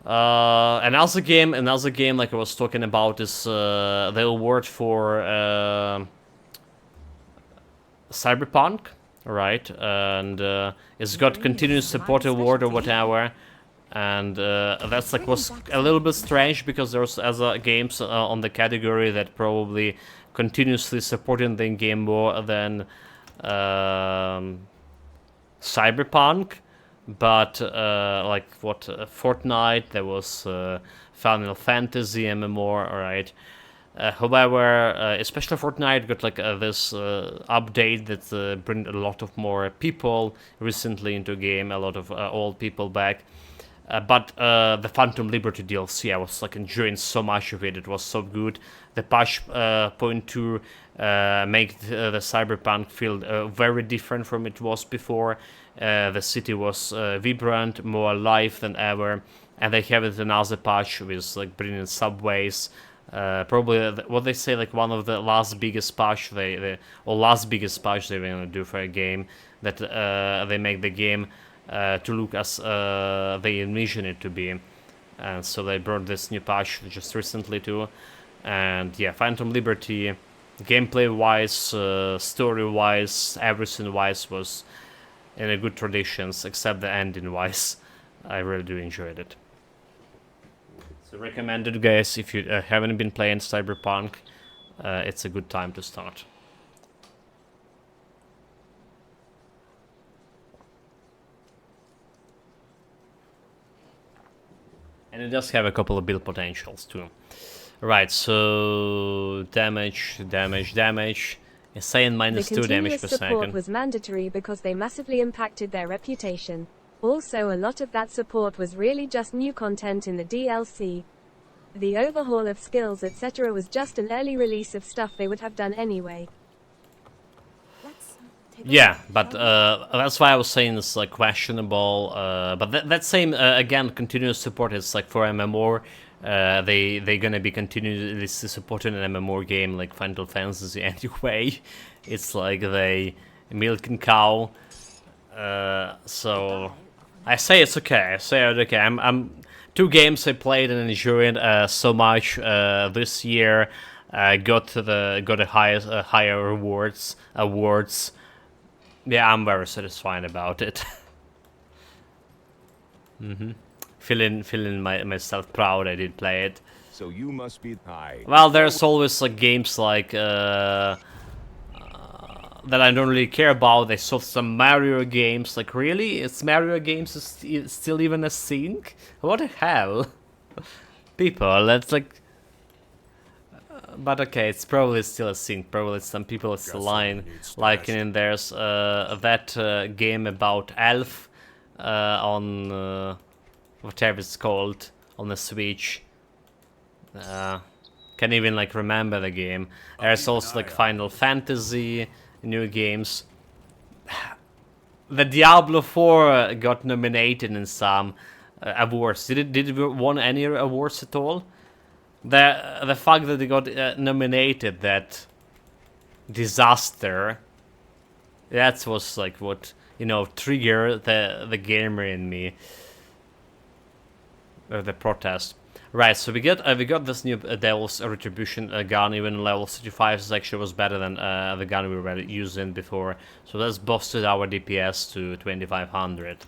Another game like I was talking about is the award for Cyberpunk, right? And it's got continuous support award or whatever. And that's like was a little bit strange because there's other games on the category that probably continuously supporting the game more than Cyberpunk. But like what Fortnite, there was Final Fantasy MMO, alright. However, especially Fortnite got like this update that bring a lot of more people recently into game, a lot of old people back. But the Phantom Liberty DLC, I was like enjoying so much of it. It was so good. The patch point to make the Cyberpunk feel very different from it was before. The city was vibrant, more alive than ever, and they have it another patch with like bringing subways. Probably what they say like one of the last biggest patch last biggest patch they're gonna do for a game that they make the game to look as they envision it to be. And so they brought this new patch just recently too. And yeah, Phantom Liberty, gameplay wise, story wise, everything wise was in a good traditions, except the ending wise. I really do enjoyed it. So recommended, guys, if you haven't been playing Cyberpunk, it's a good time to start. And it does have a couple of build potentials too. Right, so damage. It's saying minus The 2 damage continuous per support second. was mandatory because they massively impacted their reputation. Also, a lot of that support was really just new content in the DLC. The overhaul of skills etc. was just an early release of stuff they would have done anyway. Yeah, but that's why I was saying it's like questionable. But that same again continuous support is like for MMO. They gonna be continuously supporting an MMO game like Final Fantasy anyway. It's like they milking cow. So I say it's okay. I say it's okay. I'm 2 games I played and enjoyed so much this year. Got the highest higher awards. Yeah, I'm very satisfied about it. Feeling myself proud I did play it. So you must be high. Well, there's always like games like that I don't really care about. They saw some Mario games. Like, really? It's Mario games is still even a thing? What the hell? People, that's like... but okay, it's probably still a thing. Probably some people are still liking in there's that game about Elf on whatever it's called on the Switch. Can't even like remember the game. There's also like Final Fantasy new games. The Diablo 4 got nominated in some awards. Did it won any awards at all? The fact that they got nominated, that disaster, that was like what, you know, triggered the gamer in me. The protest. Right, so we got this new Devil's Retribution gun. Even level 35 is actually was better than the gun we were using before. So that's boosted our DPS to 2500.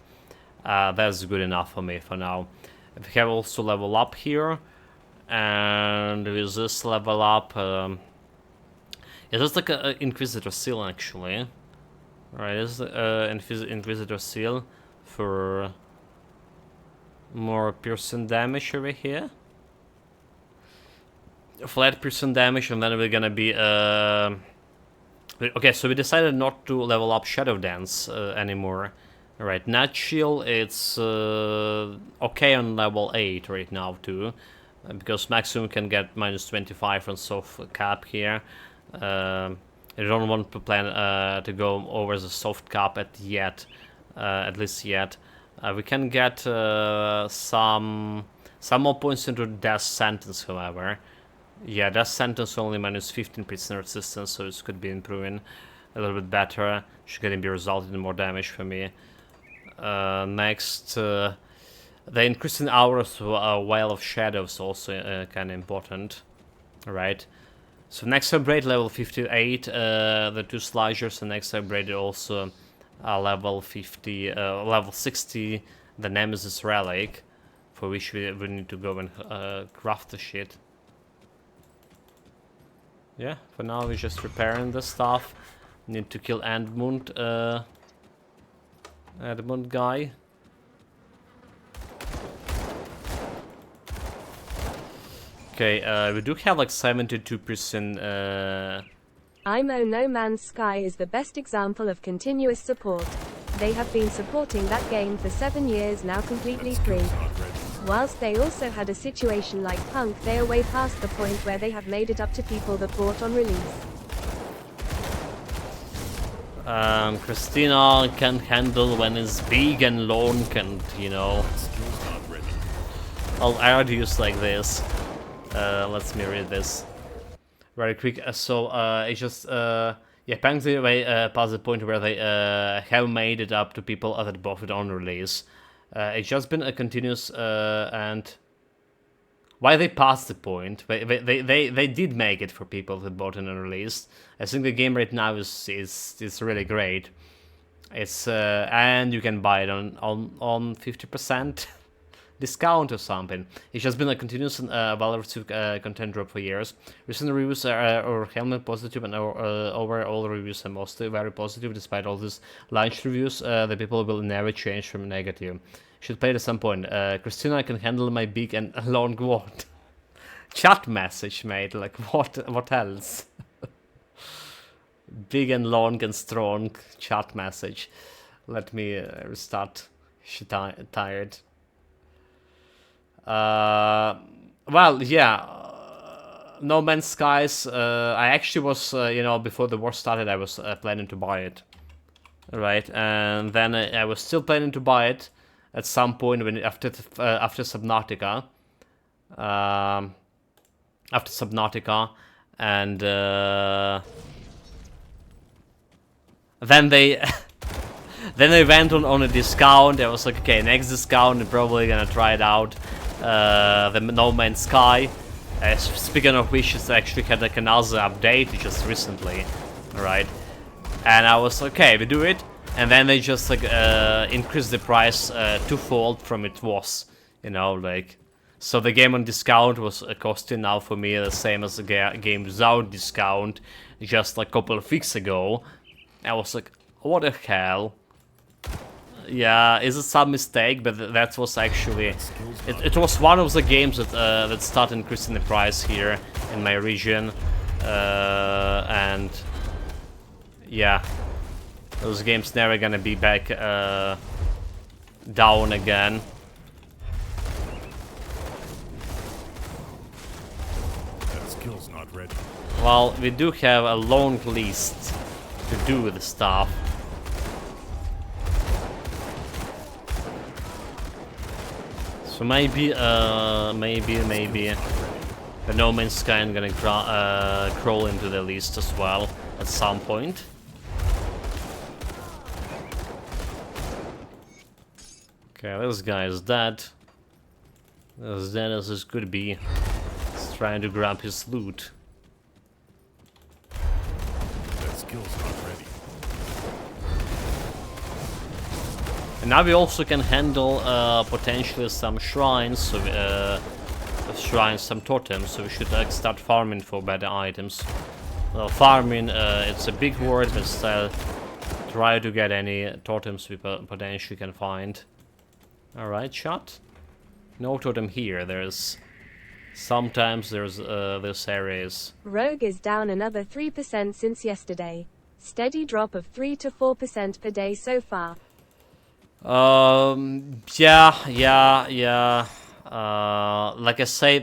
That's good enough for me for now. We have also level up here, and with this level up, it is like an Inquisitor seal actually. Right, this is Inquisitor seal for more piercing damage over here. Flat piercing damage, and then we're gonna be okay, so we decided not to level up Shadow Dance anymore. Alright, Nat Shield, it's okay on level 8 right now too, because maximum can get minus 25 on soft cap here. I don't want to plan to go over the soft cap at least yet. We can get some more points into Death Sentence, however. Yeah, Death Sentence only minus 15% resistance, so this could be improving a little bit better. Should gonna be resulting in more damage for me. Next, the increasing hours While of Shadows also kind of important, right? So next upgrade level 58, the 2 slashers, and next upgrade also level 60, the Nemesis Relic, for which we need to go and craft the shit. Yeah, for now we're just repairing the stuff. Need to kill Edmund guy. Okay, we do have like 72%. IMO No Man's Sky is the best example of continuous support. They have been supporting that game for 7 years now completely free. Whilst they also had a situation like Punk, they are way past the point where they have made it up to people that bought on release. Christina can handle when it's big and long and, you know, I'll arduous like this. Let me read this very quick. So it's just yeah, Punk the way past the point where they have made it up to people that bought it on release. It's just been a continuous and why they passed the point. They did make it for people that bought it on release. I think the game right now is really great. It's and you can buy it on 50% discount or something. It's just been a continuous well-received content drop for years. Recent reviews are helmet positive, and overall reviews are mostly very positive. Despite all these launch reviews, the people will never change from negative. Should play it at some point. Christina can handle my big and long word. Chat message, mate. Like what else? Big and long and strong chat message. Let me restart. She's tired. Well, yeah. No Man's Skies. I actually was, you know, before the war started, I was planning to buy it, right? And then I was still planning to buy it at some point when after Subnautica. After Subnautica, and then they Then I went on a discount. I was like, okay, next discount, I'm probably gonna try it out. The No Man's Sky. Speaking of which, it's actually had like another update just recently, right? And I was okay, we do it, and then they just like increased the price twofold from it was, you know, like. So the game on discount was costing now for me the same as the game without discount just like a couple of weeks ago. I was like, what the hell? Yeah, is it some mistake? But that was actually... It was one of the games that started increasing the price here in my region. And... yeah, those games never gonna be back down again. Skill's not ready. Well, we do have a long list to do with the stuff. So maybe the No Man's Sky is gonna crawl into the list as well at some point. Okay, this guy is dead. As dead as this could be. He's trying to grab his loot. That skill's not ready. And now we also can handle potentially some shrines, so some totems, so we should start farming for better items. Well, farming, it's a big word, but still try to get any totems we potentially can find. Alright, shot. No totem here, sometimes there's this areas. Rogue is down another 3% since yesterday. Steady drop of 3 to 4% per day so far. Yeah. Like I say,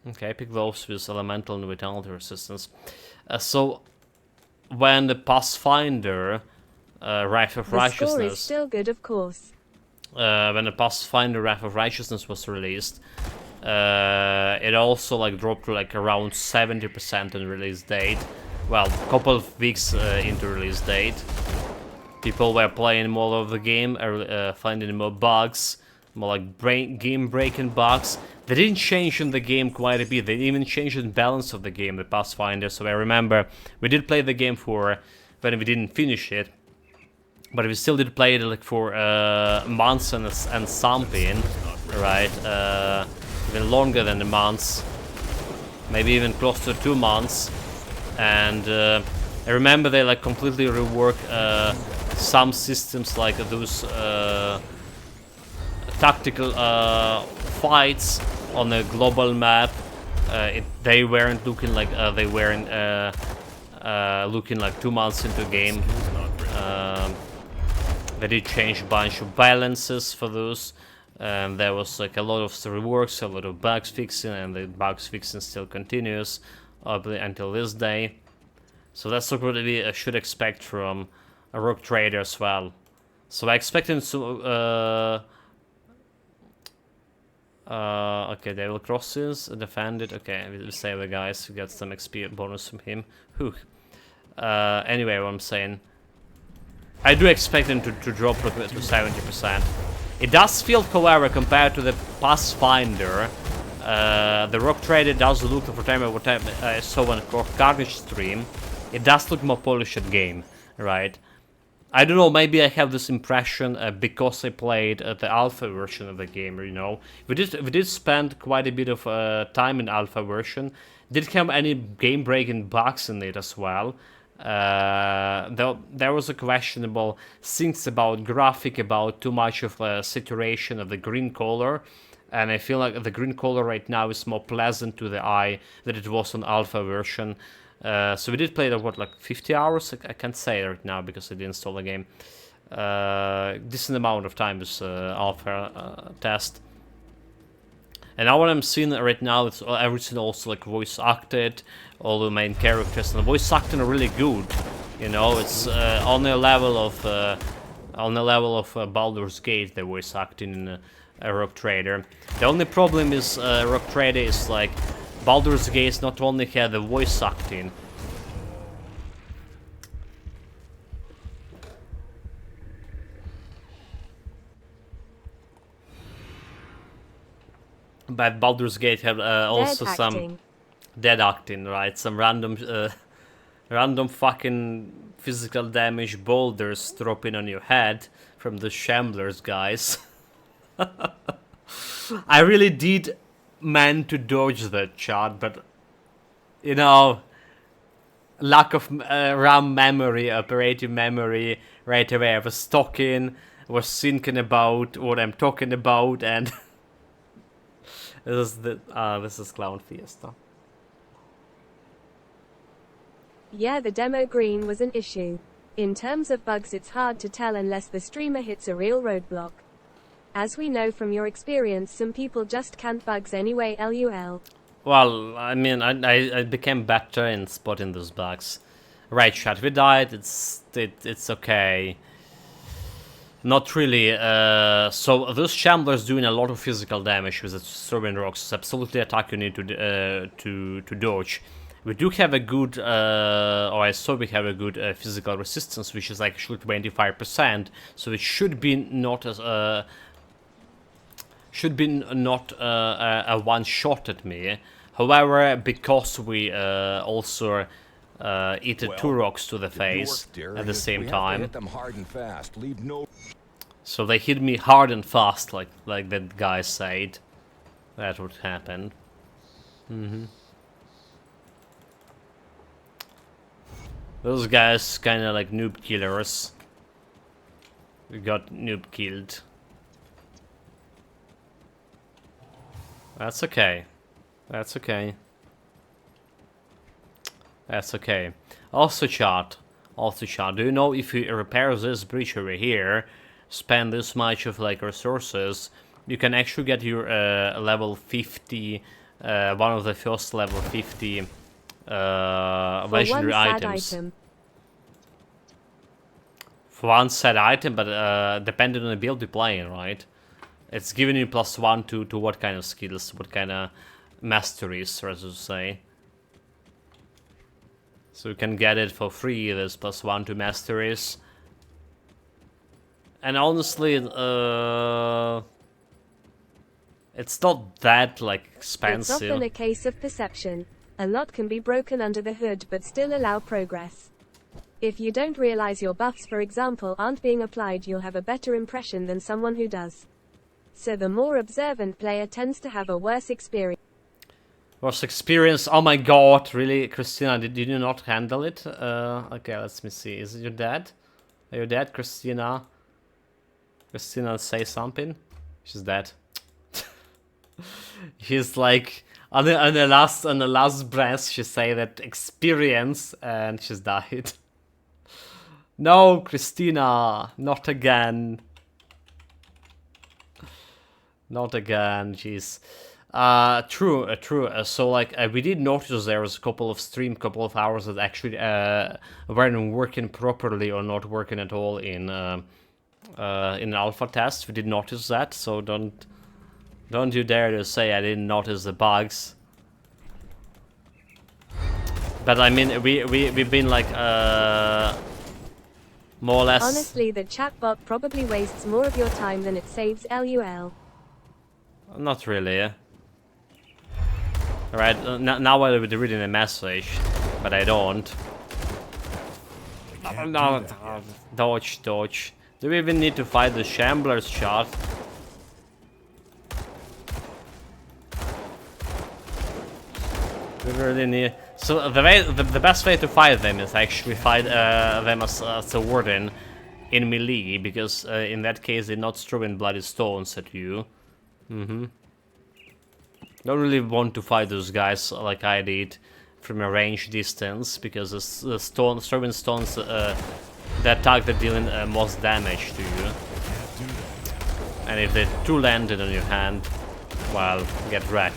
okay, pick those with elemental and vitality resistance. So when the Pathfinder Wrath of The score is Righteousness, still good, of course. when the Pathfinder Wrath of Righteousness was released, it also like dropped to like around 70% on release date. Well, a couple of weeks into release date. People were playing more of the game, finding more bugs, more like game-breaking bugs. They didn't change in the game quite a bit. They didn't even change the balance of the game, the Pathfinder. So I remember we did play the game for when we didn't finish it, but we still did play it like for months and something, right? Even longer than a month, maybe even close to 2 months. And I remember they like completely reworked some systems, like those tactical fights on a global map. They weren't looking like they weren't looking like 2 months into the game. They did change a bunch of balances for those, and there was like a lot of reworks, a lot of bugs fixing, and the bugs fixing still continues up until this day. So that's what we should expect from a Rogue Trader as well. So I expect him to okay, they will crosses, defend it. Okay, we save the guys, we get some XP bonus from him. Whew. Anyway, what I'm saying, I do expect him to drop to 70%. It does feel, however, compared to the Pathfinder, the Rogue Trader does look, for time I saw on Carnage stream, it does look more polished game, right? I don't know, maybe I have this impression because I played the alpha version of the game, you know. We did spend quite a bit of time in alpha version. Didn't have any game-breaking bugs in it as well. There was a questionable things about graphic, about too much of a saturation of the green color. And I feel like the green color right now is more pleasant to the eye than it was on alpha version. So we did play it, what, like 50 hours? I can't say right now because I didn't install the game. Decent amount of time is alpha test. And now what I'm seeing right now, it's everything also like voice acted, all the main characters, and the voice acting are really good. You know, it's on the level of Baldur's Gate, the voice acting in a Rogue Trader. The only problem is Rogue Trader is like Baldur's Gate not only had the voice acting, but Baldur's Gate had also Dead some acting. dead acting, right? Some random fucking physical damage boulders dropping on your head from the Shamblers guys. I really did meant to dodge that shot, but you know, lack of RAM memory, operative memory, right away I was talking, was thinking about what I'm talking about, and this is Clown Fiesta. Yeah, the demo green was an issue. In terms of bugs, it's hard to tell unless the streamer hits a real roadblock. As we know from your experience, some people just can't bugs anyway, lol. Well, I mean, I became better in spotting those bugs. Right, chat, we died, it's okay. Not really, so those Shamblers doing a lot of physical damage with the throwing rocks. It's absolutely attack you need to dodge. We do have a good, or I saw we have a good physical resistance, which is actually 25%, so it should be not as, a one shot at me. However, because we also eat two rocks to the face at the same time, Hit them hard and fast. Leave no. so they hit me hard and fast, like that guy said. That would happen. Those guys kind of like noob killers. We got noob killed. That's okay. That's okay. That's okay. Also chat, do you know if you repair this bridge over here, spend this much of like resources, you can actually get your level 50, one of the first level 50 legendary items. For one sad item, but depending on the build you're playing, right? It's giving you +1 to what kind of skills, what kind of masteries, as you say. So you can get it for free, there's +1 to masteries. And honestly, it's not that, like, expensive. It's often a case of perception. A lot can be broken under the hood but still allow progress. If you don't realize your buffs, for example, aren't being applied, you'll have a better impression than someone who does. So the more observant player tends to have a worse experience. Worse experience? Oh my god, really? Christina, did you not handle it? Okay, let me see. Is it your dad? Are you dead, Christina? Christina, say something. She's dead. He's like... On the last breath, she say that experience, and she's died. No, Christina, not again. Not again, jeez. True. So, like, we did notice there was a couple of hours that actually weren't working properly or not working at all in alpha test. We did notice that, so don't you dare to say I didn't notice the bugs. But I mean, we've been like more or less. Honestly, the chatbot probably wastes more of your time than it saves, lol. Not really. Alright, now I would be reading a message, but I don't. No, dodge. Do we even need to fight the Shambler's shot? We really need. So the best way to fight them is actually fight them as a warden in melee, because in that case they're not throwing bloody stones at you. Don't really want to fight those guys like I did from a range distance, because the throwing stones the attack that dealing most damage to you. And if they two landed on your hand, well, get wrecked.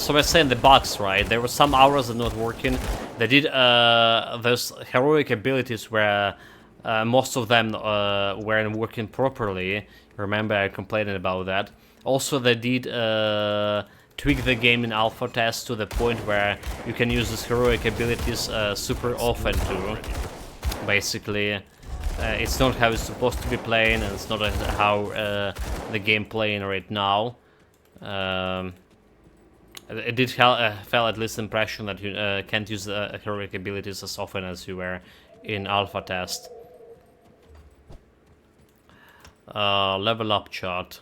So I saying the bugs, right? There were some hours that not working. They did those heroic abilities where most of them weren't working properly. Remember, I complained about that. Also, they did tweak the game in alpha test to the point where you can use these heroic abilities super often too. Basically, It's not how it's supposed to be playing, and it's not how the game playing right now. It did feel at least the impression that you can't use the heroic abilities as often as you were in alpha test. Level up chart.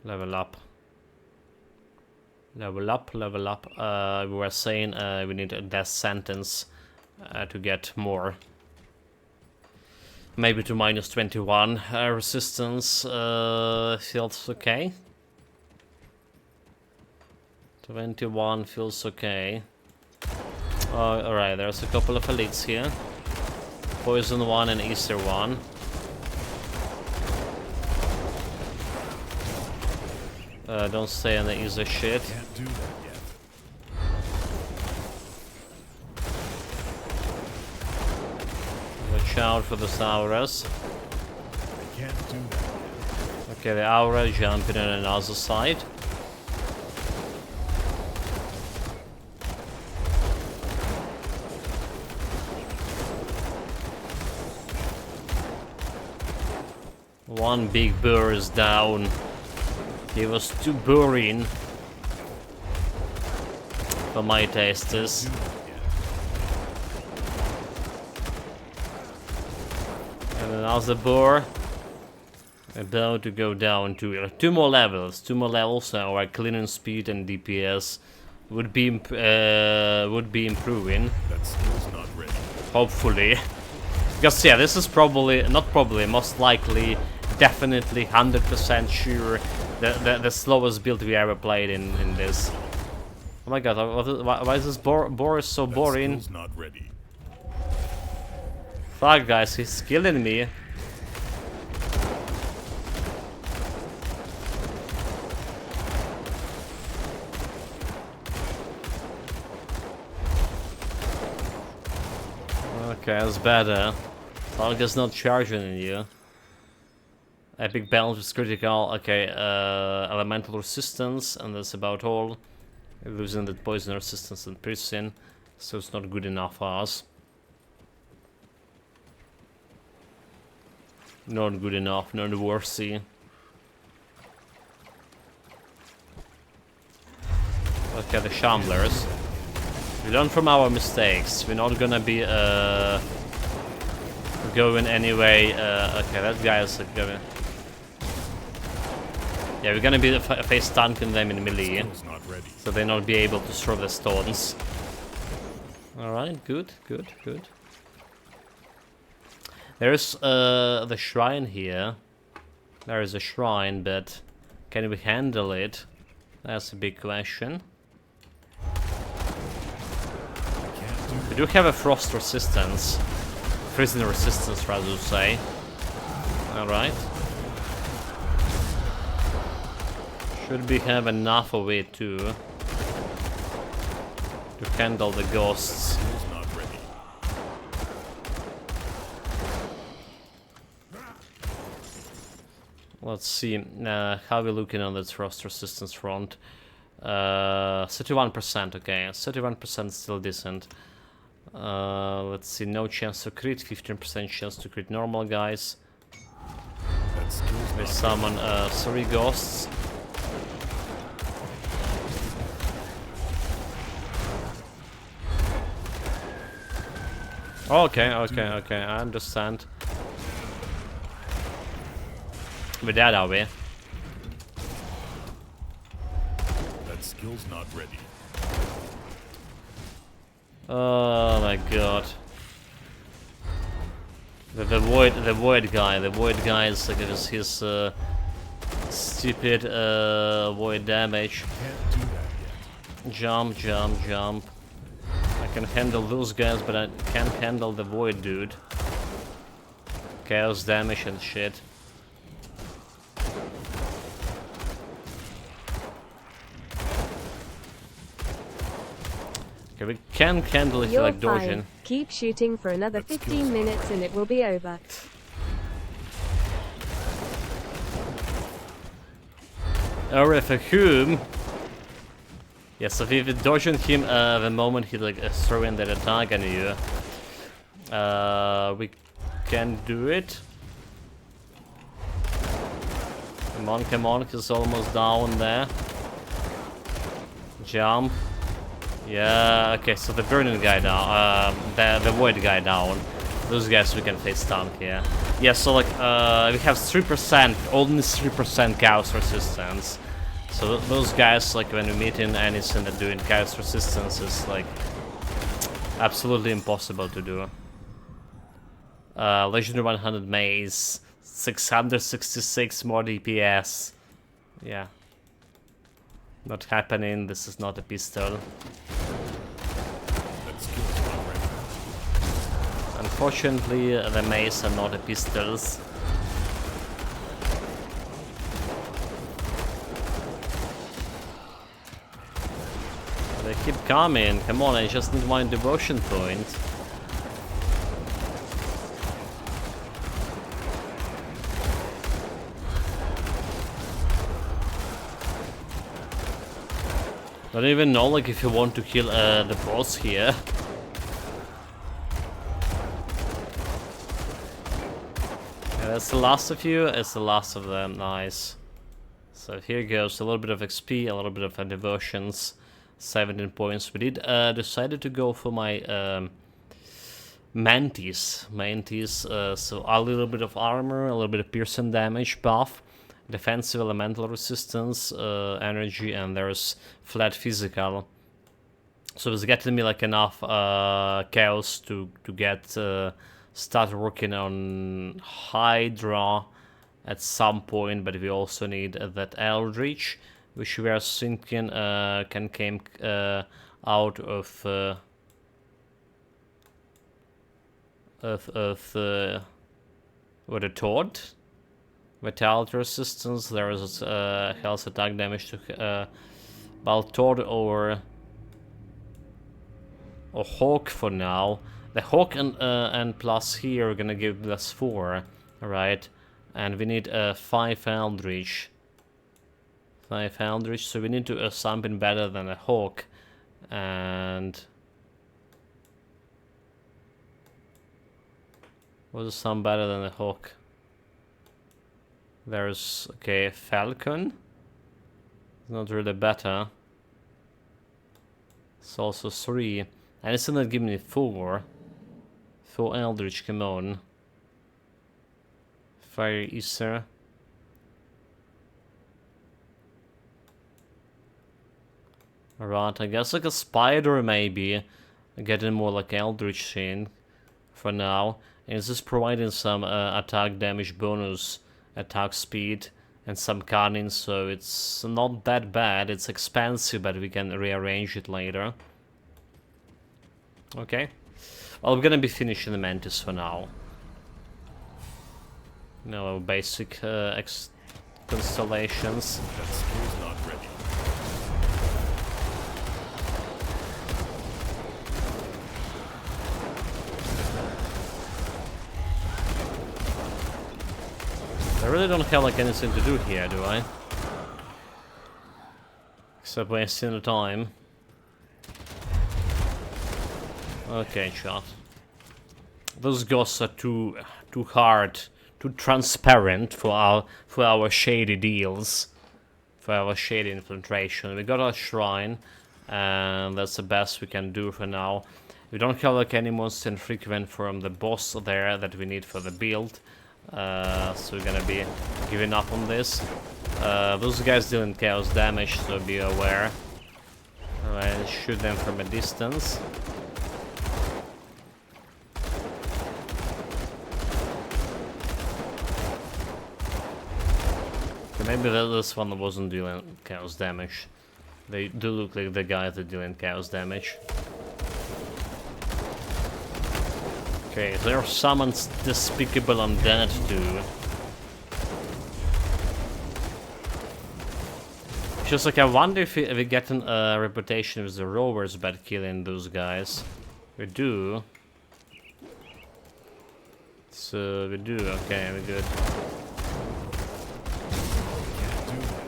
Level up. Level up, level up. We were saying we need a death sentence to get more. Maybe to minus 21 resistance feels okay. 21 feels okay. Alright, there's a couple of elites here. Poison 1 and Ether 1. Don't stay on the Ether shit. Can't do that yet. Watch out for the auras. I can't do that yet. Okay, the aura jumping on another side. One big burr is down. He was too boring for my tastes. And another boar about to go down to 2 more levels. 2 more levels, so our cleaning speed and DPS would be improving. That skill's not ready. Hopefully. Because yeah, this is most likely, definitely 100% sure the slowest build we ever played in this. Oh my god, why is this boar is so boring? That skill's not ready. Fuck guys, he's killing me. Okay, that's better. Target's not charging in you. Epic balance is critical. Okay, elemental resistance, and that's about all. We're losing the poison resistance and piercing, so it's not good enough for us. Not good enough, not worthy. Okay, the Shamblers. We learn from our mistakes. We're not gonna be going anyway. Okay, that guy is going. Yeah, we're gonna be face tanking them in melee, Not ready. so they not be able to throw the stones. All right, good, good, good. There's the shrine here. There is a shrine, but can we handle it? That's a big question. We do have a frost resistance. Freezing resistance, rather to say. Alright. Should we have enough of it to handle the ghosts? Skill's not ready. Let's see how we're looking on this frost resistance front. 31%, okay. 31% still decent. Let's see, no chance to crit, 15% chance to crit normal guys. That skill's We not summon 3 ghosts. Okay, okay, okay, I understand. We're dead, are we? That skill's not ready. Oh my god. The void guy is like his stupid void damage. Can't do that yet. Jump, jump, jump. I can handle those guys, but I can't handle the void dude. Chaos damage and shit. Okay, we can handle if you You're like fine. dodging. Keep shooting for another 15 minutes and it will be over. Or if a whom. Yes, if you're dodging him the moment he like throw in that attack on you, we can do it. Come on, he's almost down there. Jump. Yeah, okay, so the burning guy down, the void guy down. Those guys we can face tank, yeah. Yeah, so like, we have 3%, only 3% chaos resistance. So those guys, like, when we meet in anything that doing chaos resistance is, like, absolutely impossible to do. Legendary 100 maze, 666 more DPS. Yeah. Not happening, this is not a pistol. That skill's not ready. Unfortunately, the mace are not the pistols. They keep coming. Come on, I just need one devotion point. I don't even know, like, if you want to kill the boss here. Yeah, that's the last of you. It's the last of them. Nice. So here goes a little bit of XP, a little bit of devotions. 17 points. We did decided to go for my Mantis. So a little bit of armor, a little bit of piercing damage buff, defensive elemental resistance, energy, and there's flat physical. So it's getting me like enough chaos to get start working on Hydra at some point, but we also need that Eldritch, which we are thinking can came out of what a Toad. Vitality resistance. There is health attack damage to Toad or Hawk for now. The Hawk and plus here are gonna give us 4, right? And we need 5 Eldritch. 5 Eldritch, so we need to something better than a Hawk. And what is some better than a Hawk? There's, okay, Falcon. It's not really better. It's also 3. And it's not giving me 4. 4 Eldritch, come on. Fire Ether. Alright, I guess like a Spider maybe. Getting more like Eldritch thing for now. And it's just providing some attack damage bonus, attack speed, and some cunning, so it's not that bad. It's expensive, but we can rearrange it later. Okay. Well, we're gonna be finishing the Mantis for now. No basic constellations. That skill's not ready. I really don't have like anything to do here, do I? Except wasting the time. Okay, shot. Those ghosts are too hard, too transparent for our shady deals, for our shady infiltration. We got our shrine, and that's the best we can do for now. We don't have like any monster infrequent from the boss there that we need for the build. So we're gonna be giving up on this. Those guys dealing chaos damage, so be aware. Alright, shoot them from a distance. Okay, maybe this one wasn't dealing chaos damage. They do look like the guys that dealing chaos damage. Okay, there are summons despicable undead too. Just like I wonder if we get a reputation with the rovers by killing those guys. We do. So we do, okay, we're good.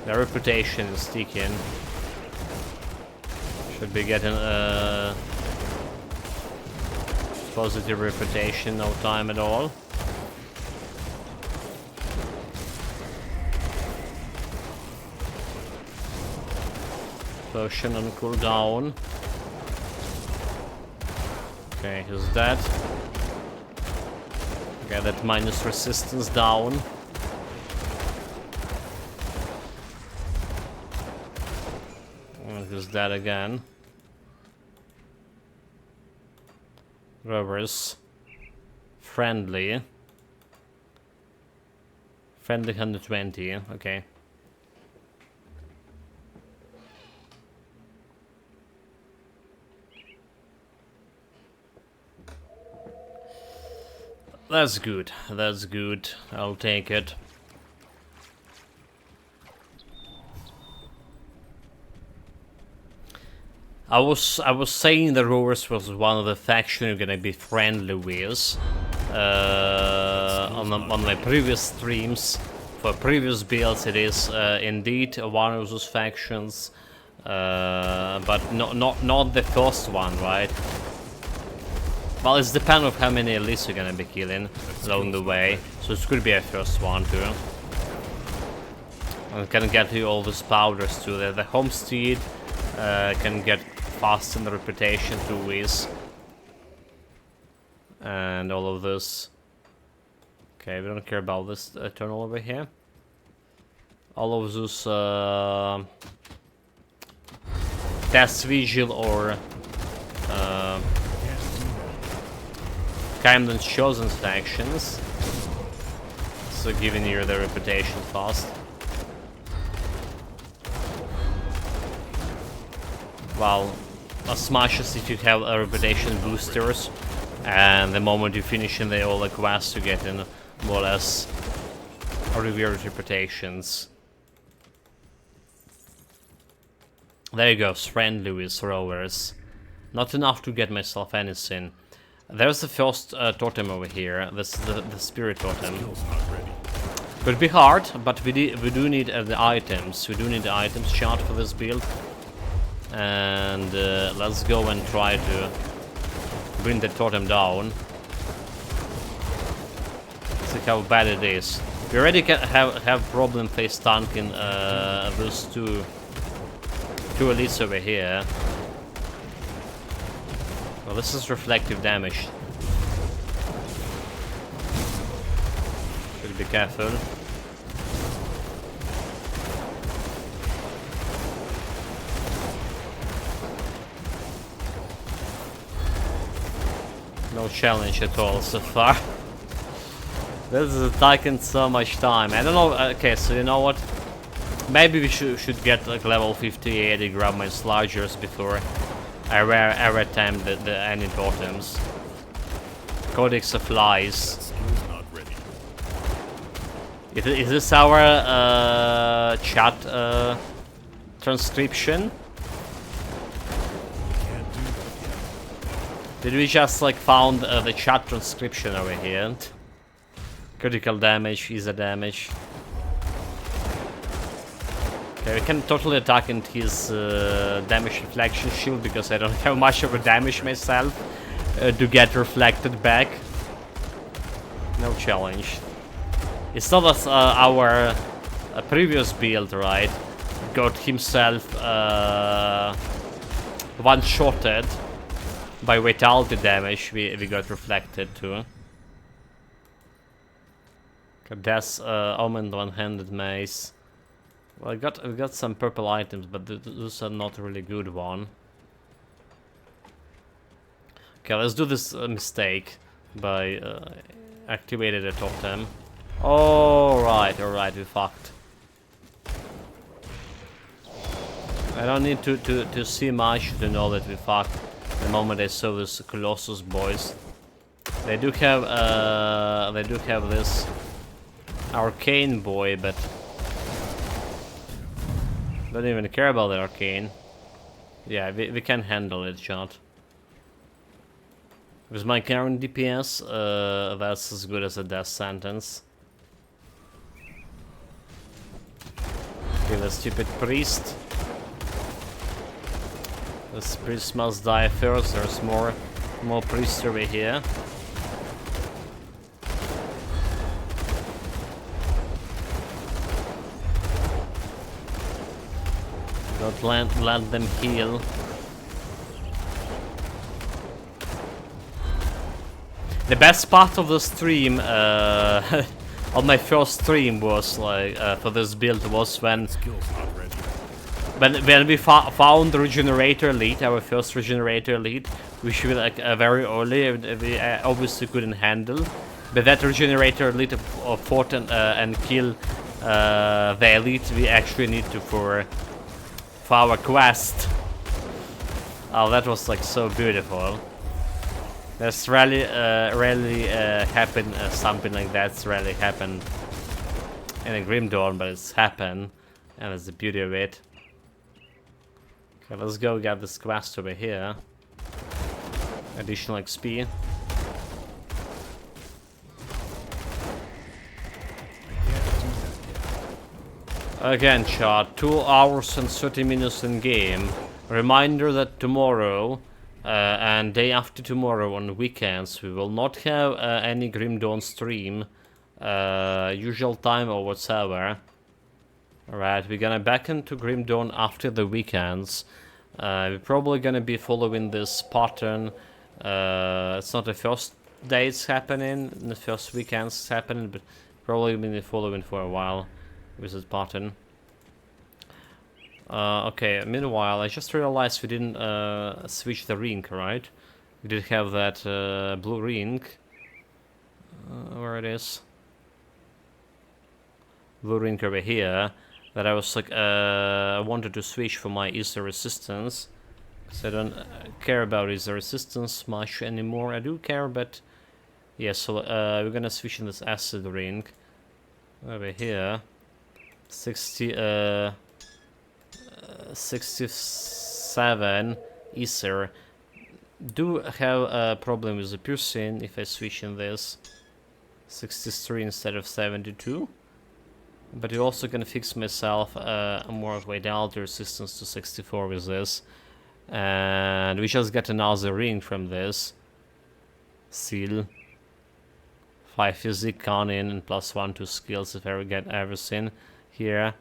Their reputation is sticking. Should be getting positive reputation, no time at all. Potion on cooldown. Okay, he's dead. Okay, that minus resistance down. And he's dead again. Rovers. Friendly. Friendly 120, okay. That's good, that's good. I'll take it. I was saying the Rovers was one of the faction you're gonna be friendly with on my previous streams. For previous builds it is indeed one of those factions, but not the first one, right? Well, it's depending on how many elites you're gonna be killing along the way, so it could be a first one too. And can get you all those powders too. The homestead can get fast in the reputation too with, and all of this. Okay, we don't care about this tunnel over here. All of those Death Vigil or Camden's Chosen factions, so giving you the reputation fast. Well, as much as if you have a reputation boosters, and the moment you finish in the all the quests you get in more or less revered reputations. There you go, friendly with Rovers. Not enough to get myself anything. There's the first totem over here. This is the spirit totem. Could be hard, but we do need the items. We do need the items chart for this build. And let's go and try to bring the totem down. See how bad it is. We already can have problem face tanking those two elites over here. Well, this is reflective damage. Should be careful. No challenge at all so far. This is taking so much time. I don't know. Okay, so you know what? Maybe we should get like level 58 and grab my sludgers before I ever attempt the any totems. Codex of Lies. Is this our chat transcription? Did we just like found the chat transcription over here? Critical damage, easy damage. Okay, we can totally attack into his damage reflection shield because I don't have much of a damage myself to get reflected back. No challenge. It's not as our previous build, right? Got himself one-shotted by vitality damage. We got reflected too. That's Omen one-handed mace. Well, we got some purple items, but those are not really good one. Okay, let's do this mistake by activating the totem. Alright, we fucked. I don't need to see much to know that we fucked the moment I saw this Colossus boys. They do have this arcane boy, but don't even care about the arcane. Yeah, we can handle it, chat. With my current DPS, that's as good as a death sentence. Kill the stupid priest. This priest must die first. There's more priests over here. Not let them heal. The best part of the stream, on my first stream was like, for this build was when we found the regenerator elite, our first regenerator elite, which we like very early, we obviously couldn't handle. But that regenerator elite fought and kill the elite we actually need to for our quest. Oh, that was like so beautiful. That's rarely happened. Something like that's rarely happened in a Grim Dawn, but it's happened, and that's the beauty of it. Okay, let's go get this quest over here. Additional XP. Again, chat. 2 hours and 30 minutes in game. Reminder that tomorrow. And day after tomorrow on weekends we will not have any Grim Dawn stream, usual time or whatsoever. Alright, we're gonna back into Grim Dawn after the weekends. We're probably gonna be following this pattern. It's not the first day it's happening, the first weekends it's happening, but probably been following for a while with this pattern. Okay, meanwhile, I just realized we didn't switch the ring, right? We did have that blue ring. Where it is? Blue ring over here. That I was like, I wanted to switch for my Easter resistance. Because I don't care about Easter resistance much anymore. I do care, but... Yeah, so we're gonna switch in this acid ring. Over here. 67 Ether. Do have a problem with the piercing if I switch in this. 63 instead of 72. But you're also gonna fix myself more vitality resistance to 64 with this. And we just got another ring from this. Seal. 5 physic con in and +1 to skills if I get everything here.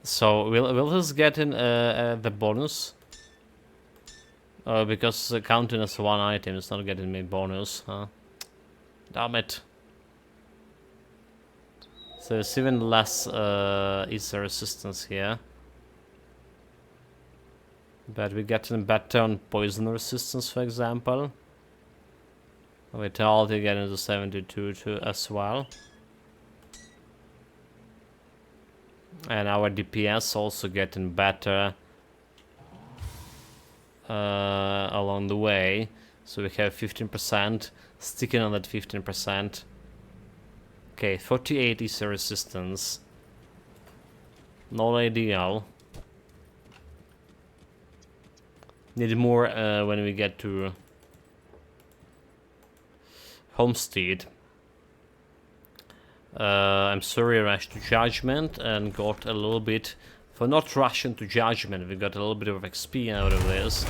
So will this get in the bonus? Because counting as one item is not getting me bonus, huh? Damn it. So it's even less Ether resistance here. But we're getting better on poison resistance, for example. Vitality getting to 72 too as well. And our DPS also getting better along the way. So we have 15%, sticking on that 15%. Okay, 48 is the resistance. Not ideal. Need more when we get to Homestead. I'm sorry I rushed to Judgment and got a little bit... For not rushing to Judgment, we got a little bit of XP out of this.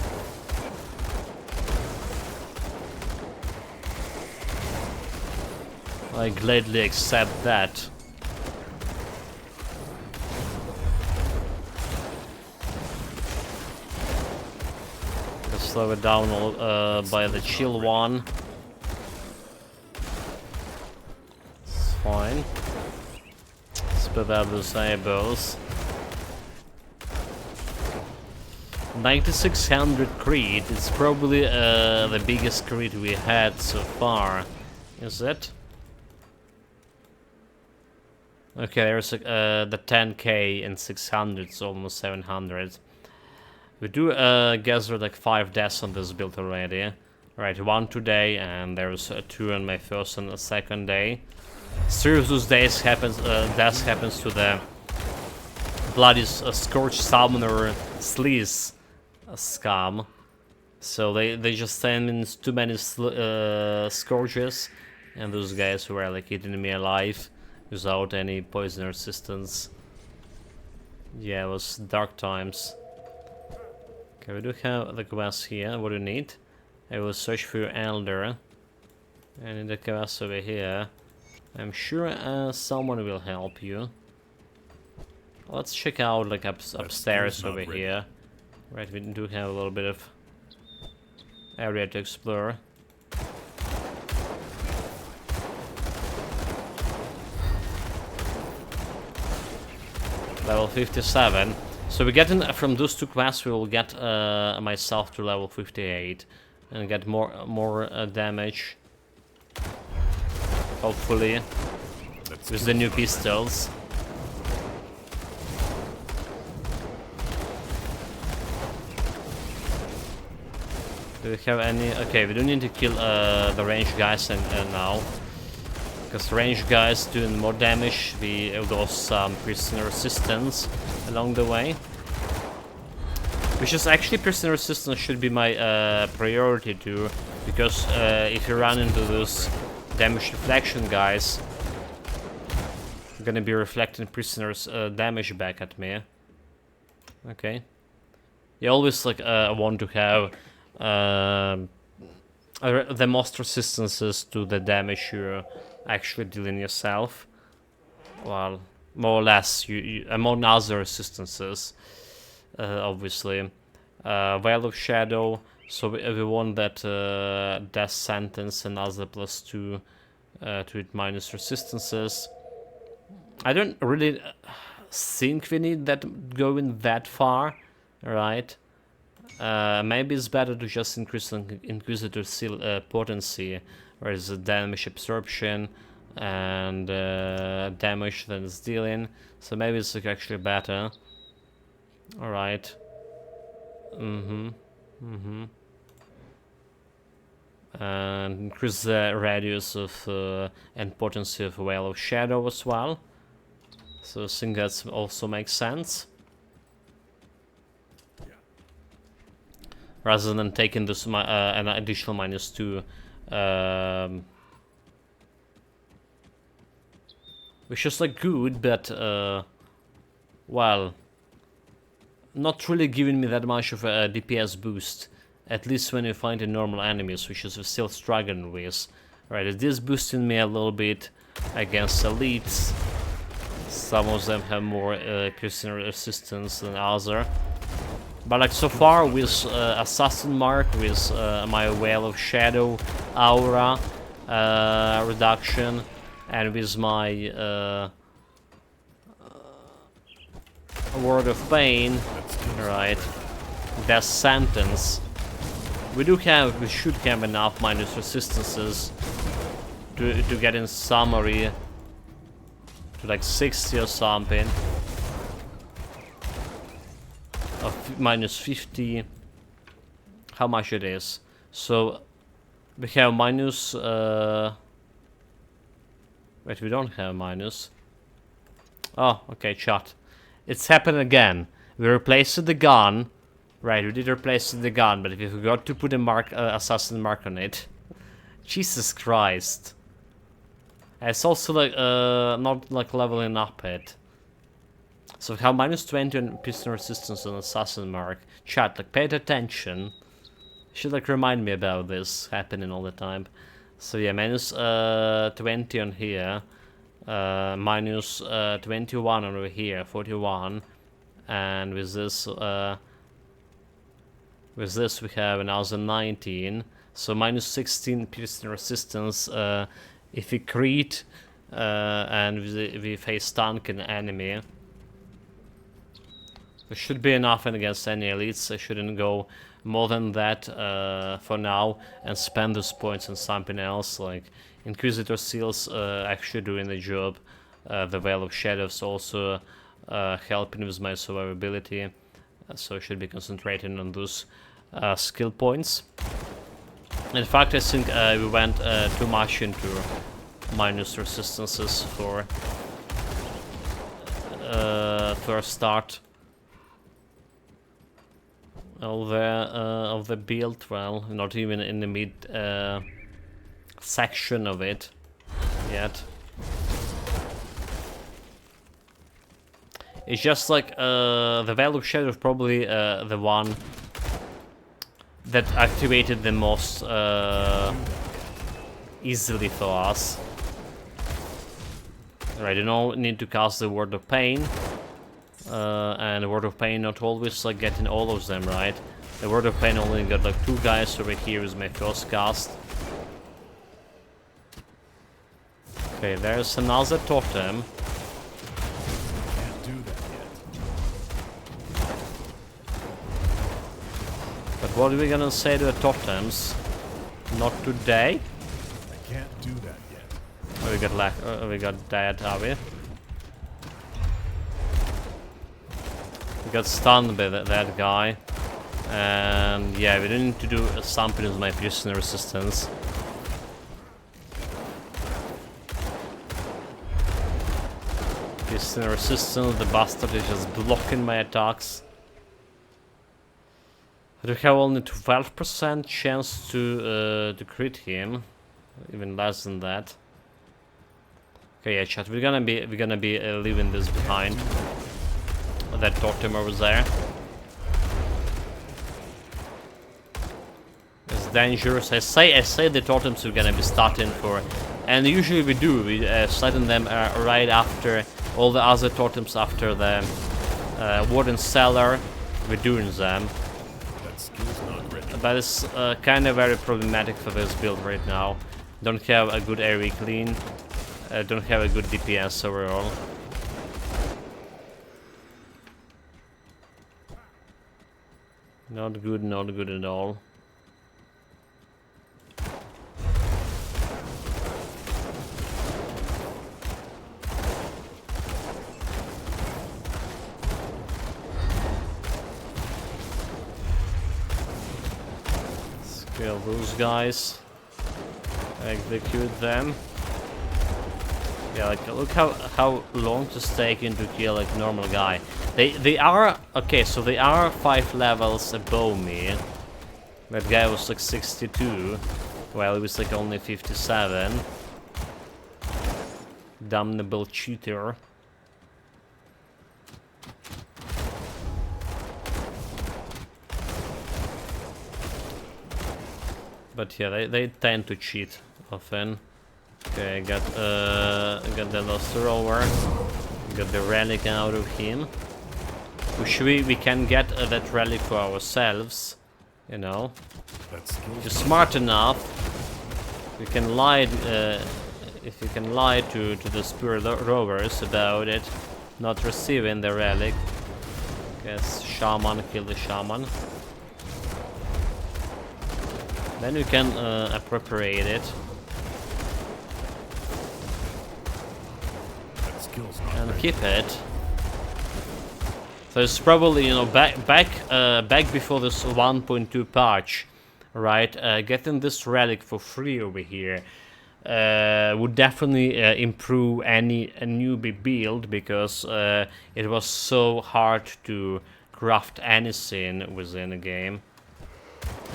I gladly accept that. Let's slow it down by the chill one. It's fine. Split out those eyeballs. 9600 crit. It's probably the biggest crit we had so far. Is it? Okay, there's the 10k and 600, so almost 700. We do gather like 5 deaths on this build already. Right, 1 today, and there's 2 on my first and the second day. 3 of those days deaths happens to the bloody Scorched Summoner Sleaze scum. So they just send in too many Scourges, and those guys were like eating me alive without any poison resistance. Yeah, it was dark times. Okay, we do have the quest here. What do you need? I will search for your elder. And in the quest over here, I'm sure someone will help you. Let's check out like upstairs not over ready. here. Right, we do have a little bit of area to explore. Level 57. So we get from those two quests, we will get myself to level 58 and get more damage. Hopefully, with the new pistols. Do we have any? Okay, we don't need to kill the ranged guys now. Because range guys doing more damage, we lost some prisoner resistance along the way. Which is actually prisoner resistance should be my priority too, because if you run into those damage reflection guys, I'm gonna be reflecting prisoners' damage back at me. Okay. You always like want to have the most resistances to the damage you're actually dealing yourself. Well, more or less, among other resistances, obviously. Veil of Shadow, so we want that death sentence, another +2 to it minus resistances. I don't really think we need that going that far, right? Maybe it's better to just increase Inquisitor seal potency, whereas the damage absorption and damage that it's dealing. So maybe it's like actually better. All right. And increase the radius of and potency of Veil of Shadow as well. So I think that also makes sense. Rather than taking this an additional -2, which is like good, but well, not really giving me that much of a DPS boost. At least when you find the normal enemies, which is still struggling with. Right, it is boosting me a little bit against elites. Some of them have more piercing resistance than others. But like so far with Assassin Mark, with my Veil of Shadow aura reduction, and with my Word of Pain, right, Death Sentence, we should have enough minus resistances to get in summary to like 60 or something. Of -50, how much it is. So we have minus wait, we don't have minus. Oh, okay, chat. It's happened again. We replaced the gun. Right, we did replace the gun, but we forgot to put a mark, assassin mark on it. Jesus Christ. It's also like not like leveling up it. So we have -20 on piston resistance on assassin mark. Chat, like, pay attention. Should like remind me about this happening all the time. So yeah, -20 on here, -21 over here, 41, and with this we have another 19. So -16 piston resistance if we crit and we face tank an enemy. It should be enough against any elites. I shouldn't go more than that for now and spend those points on something else, like Inquisitor Seals actually doing the job. The Veil of Shadows also helping with my survivability, so I should be concentrating on those skill points. In fact, I think we went too much into minus resistances for a start. Of the build, well, not even in the mid section of it yet. It's just like the Veil of Shadow is probably the one that activated the most easily for us. Right, you don't need to cast the Word of Pain. And Word of Pain not always like getting all of them, right? The Word of Pain only got like 2 guys over here with my first cast. Okay, there's another totem. Can't do that yet. But what are we gonna say to the totems? Not today? I can't do that yet. Oh, we got dead, are we? We got stunned by that guy. And yeah, we didn't need to do something with my piercing resistance. Piercing resistance, the bastard is just blocking my attacks. I do have only 12% chance to crit him, even less than that. Okay, yeah, chat. We're gonna be leaving this behind. That totem over there. It's dangerous. I say the totems we're gonna be starting for, and usually we do. We starting them right after all the other totems after the Warden Cellar. We're doing them. That skill's not ready. But it's kind of very problematic for this build right now. Don't have a good AoE clean. Don't have a good DPS overall. Not good at all. Let's kill those guys. Execute them. Yeah, like look how long to take into kill like normal guy. They are okay, so they are 5 levels above me. That guy was like 62, while he was like only 57. Damnable cheater. But yeah, they tend to cheat often. Okay, got the Lost Rover, got the relic out of him. Which we can get that relic for ourselves, you know. That skill's If you're smart enough, you can lie. If you can lie to the Spirit Rovers about it, not receiving the relic. Guess Shaman, kill the Shaman. Then you can appropriate it. that skill's not And ready. keep it. So it's probably, you know, back before this 1.2 patch, right? Getting this relic for free over here would definitely improve a newbie build, because it was so hard to craft anything within a game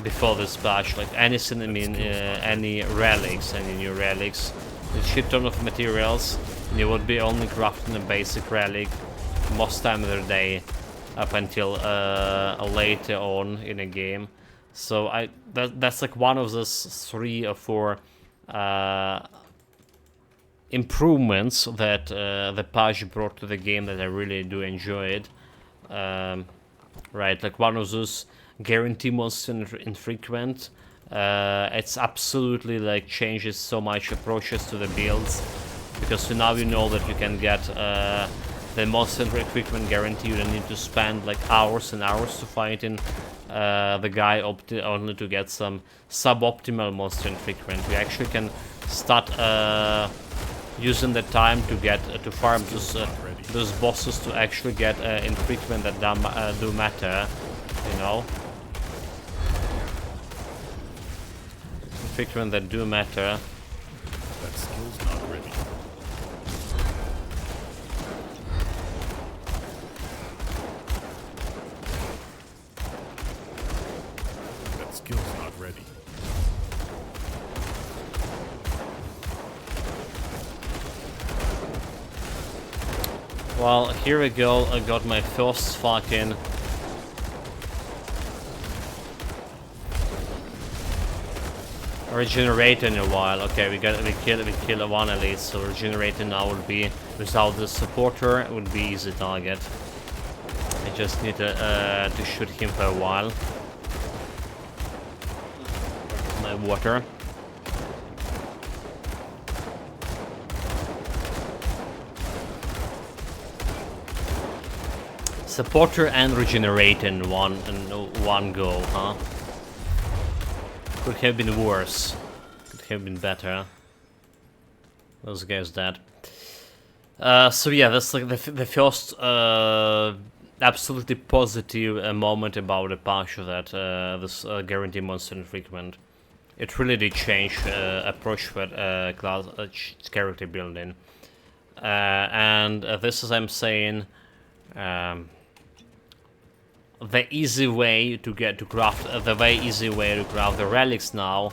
before this patch. Like anything, I mean, any relics, any new relics, a shit ton of materials. You would be only crafting a basic relic most time of the day up until later on in a game. So that's like one of those 3 or 4 improvements that the patch brought to the game that I really do enjoy it. Right, like one of those guarantee monster infrequent. It's absolutely like changes so much approaches to the builds, because now you know that you can get the monster infrequent guarantee. You don't need to spend like hours and hours to fighting the guy only to get some suboptimal monster infrequent. We actually can start using the time to get to farm those bosses to actually get infrequent that do matter, you know. Infrequent that do matter. That skill's not ready. That skill's not ready. Well, here we go. I got my first fucking regenerator in a while. Okay, we kill one at least. So regenerator now will be, without the supporter, it would be easy target. just need to shoot him for a while. My water. Supporter and regenerate in one go, huh? Could have been worse. Could have been better. Those guys dead. So yeah, that's like the first absolutely positive moment about the patch that this guarantee monster infrequent. It really did change approach for class character building, and this is I'm saying. The easy way to get to craft the very easy way to craft the relics now,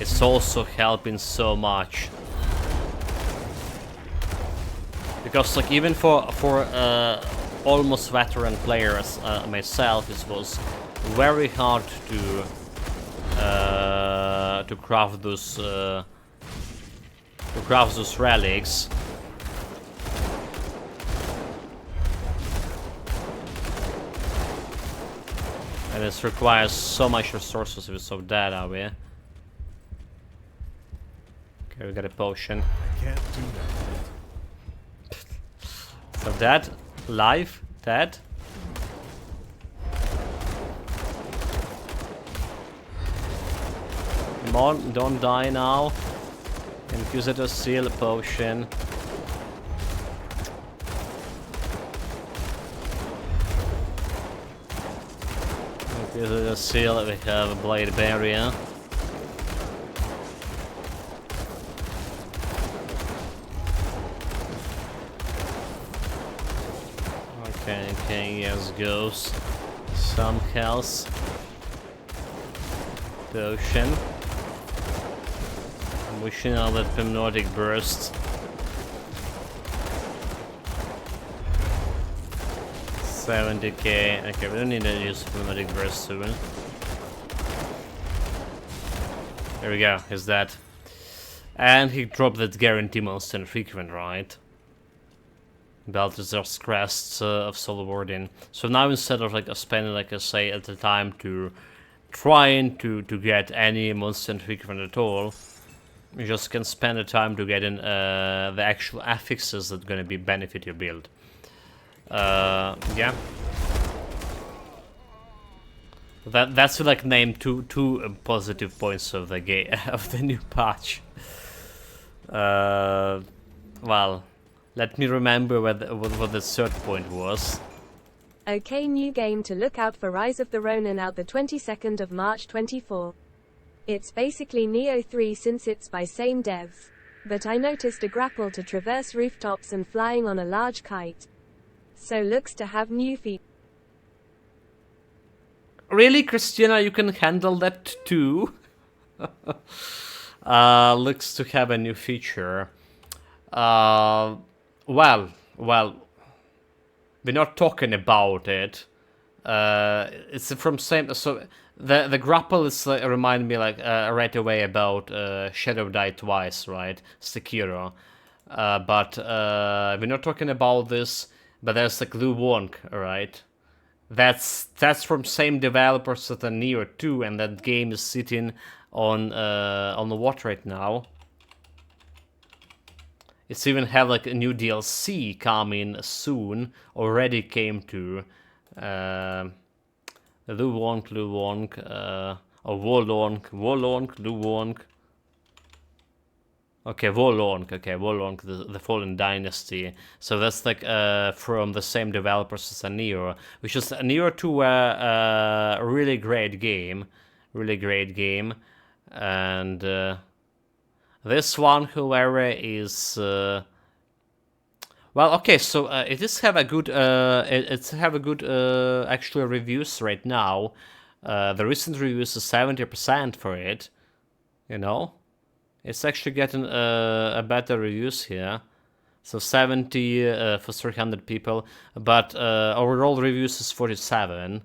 it's also helping so much. Because like even for almost veteran players myself, it was very hard to craft those relics. And this requires so much resources with so dead, are we? Okay, we got a potion. I can't do that. So dead, live, dead. Come on, don't die now. Inquisitor seal potion. Inquisitor seal, we have a blade barrier. Okay, yes, goes. Some health. Potion. I'm wishing out that hypnotic burst. 70k. Okay, we don't need to use hypnotic burst soon. There we go, he's dead. And he dropped that guarantee monster infrequent, right? Balthazar's Crest of Soul Warden. So now instead of like spending like I say at the time to trying to get any monster infrequent at all, you just can spend the time to get in the actual affixes that gonna be benefit your build. Yeah. That's like name two positive points of the game of the new patch. Well. Let me remember what the third point was. Okay, new game to look out for Rise of the Ronin out the 22nd of March 24. It's basically Neo 3 since it's by same devs. But I noticed a grapple to traverse rooftops and flying on a large kite. So looks to have new feet. Really, Christina, you can handle that too? Looks to have a new feature. Well, we're not talking about it. It's from same. So the grapple is remind me like right away about Shadow Die Twice, right? Sekiro. But we're not talking about this. But there's like Lu Wonk, right? That's from same developers as the Neo 2, and that game is sitting on the watch right now. It's even have like a new DLC coming soon. Already came to Lu Wonk, or Wolonk, Lu Wonk. Okay, Wolonk, the Fallen Dynasty. So that's like from the same developers as Neo, which is Neo 2, a really great game, and. This one, however, is well. Okay, so it does have a good, it's have a good actual reviews right now. The recent reviews is 70% for it. You know, it's actually getting a better reviews here. So 70 for 300 people, but overall reviews is 47.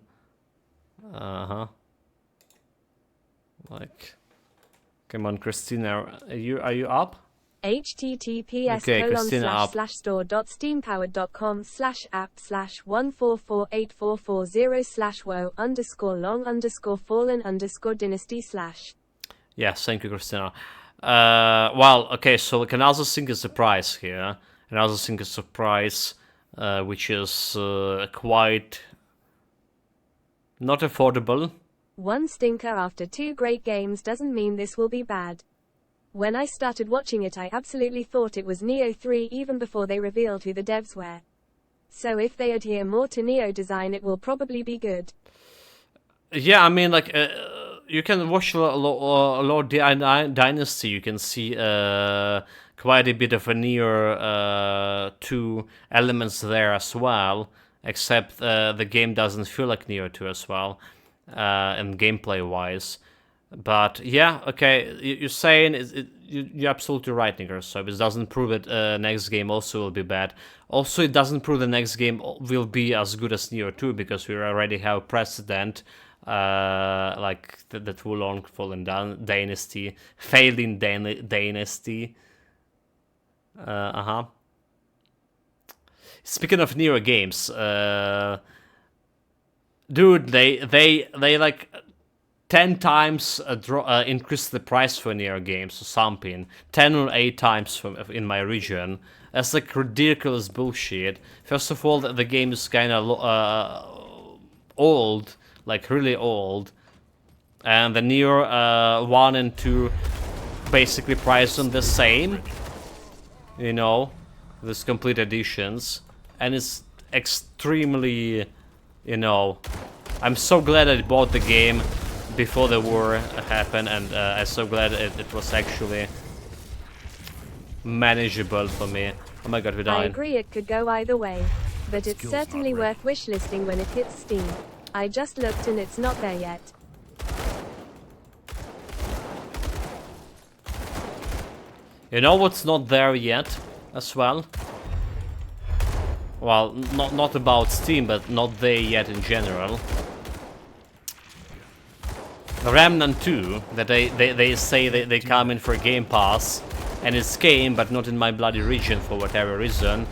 Like. Come on, Christina, are you up? https Okay, Christina up. store.steampowered.com/app/1448440/wo_long_fallen_dynasty/. Yes, thank you, Christina. Well, okay, so we can also think a surprise here. And also think a surprise, which is quite not affordable. One stinker after 2 great games doesn't mean this will be bad. When I started watching it, I absolutely thought it was Neo 3 even before they revealed who the devs were. So if they adhere more to Neo design, it will probably be good. Yeah, I mean, like, you can watch Lord Dynasty, you can see quite a bit of a Neo 2 elements there as well, except the game doesn't feel like Neo 2 as well, and gameplay-wise. But yeah, okay, you're saying you're absolutely right, Nigger. So it doesn't prove that next game also will be bad. Also, it doesn't prove the next game will be as good as Neo 2 because we already have precedent, like the Too Long Fallen Dynasty, Failing Dynasty. Speaking of Neo games, dude, they like 10 times increase the price for Neo games or something. 10 or 8 times in my region. That's like ridiculous bullshit. First of all, the game is kind of old, like really old. And the Neo 1 and 2 basically priced on the same. You know, these complete editions. And it's extremely, you know, I'm so glad I bought the game before the war happened, and I'm so glad it was actually manageable for me. Oh my god, we're dying. I agree it could go either way, but it's certainly worth wishlisting when it hits Steam. I just looked and it's not there yet. You know what's not there yet as well? Well, not about Steam, but not there yet in general. Remnant 2, that they say they come in for Game Pass, and it's game, but not in my bloody region for whatever reason.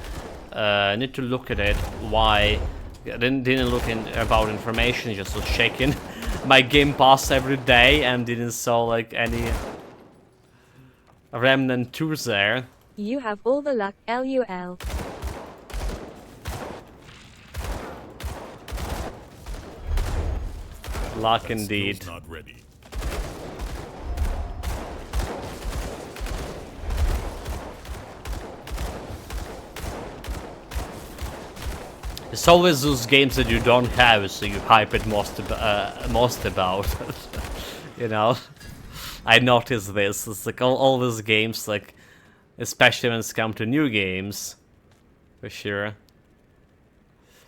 I need to look at it. Why? I didn't look about information, just was checking my Game Pass every day and didn't saw like any Remnant 2s there. You have all the luck, LUL. Luck indeed. Not ready. It's always those games that you don't have, so you hype it most about. You know, I noticed this. It's like all these games, like, especially when it's come to new games, for sure.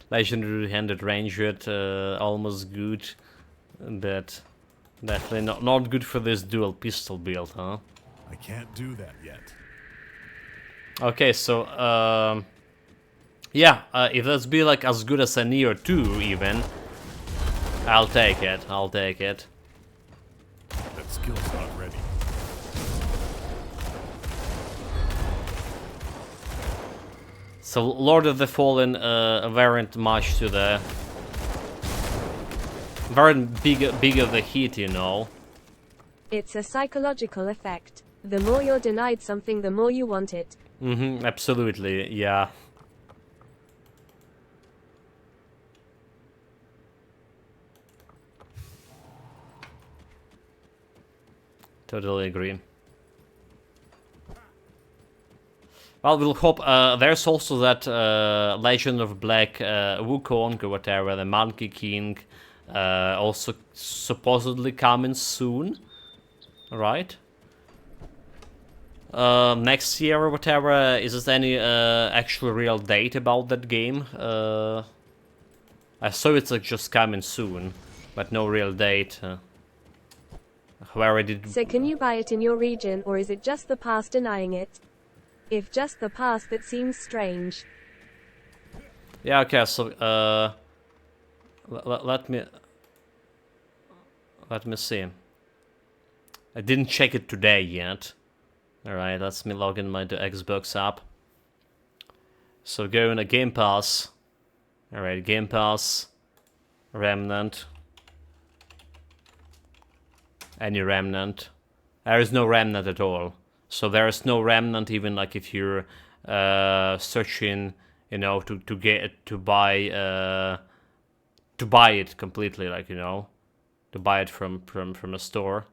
Legendary Handed Ranger, almost good. But definitely not good for this dual pistol build, huh? I can't do that yet. Okay, so yeah, if that's be like as good as a Neo 2 even, I'll take it. I'll take it. That skill's not ready. So Lord of the Fallen weren't much to the weren't big of the hit, you know. It's a psychological effect. The more you're denied something, the more you want it. Absolutely, yeah. Totally agree. Well, we'll hope. There's also that Legend of Black Wukong or whatever, the Monkey King, also supposedly coming soon, right? Next year or whatever. Is there any actual real date about that game? I saw it's like just coming soon, but no real date. Where I did. So can you buy it in your region, or is it just the past denying it? If just the past, that seems strange. Yeah, okay, so let me see. I didn't check it today yet. Alright, let's me log in my Xbox app. So go in a Game Pass. Alright, Game Pass. Remnant. Any Remnant. There is no Remnant at all. So there is no Remnant even like if you're searching, you know, to buy it completely, like, you know, to buy it from a store.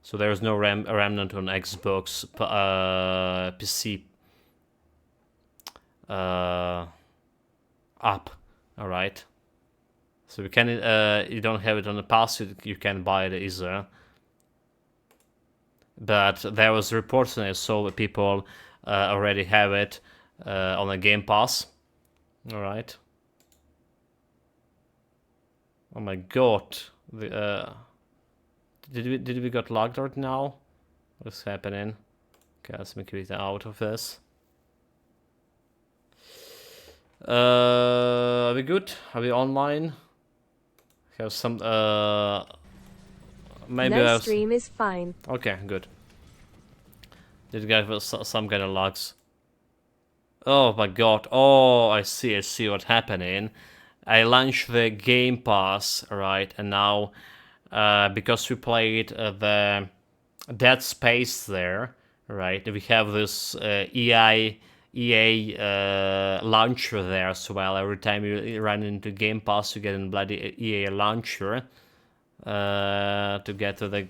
So there's no Remnant on Xbox, PC app. All right. So you can you don't have it on the pass. You can buy it either. But there was reports and I saw that people already have it on a Game Pass. All right. Oh my God. Did we got logged out now? What's happening? Okay, let's make it out of this. Are we good? Are we online? Have some maybe No stream is fine. Okay, good. Did you get some kind of logs? Oh my God. Oh, I see what's happening. I launched the Game Pass, right, and now because we played the Dead Space there, right, we have this EA launcher there as well. Every time you run into Game Pass, you get a bloody EA launcher to get to the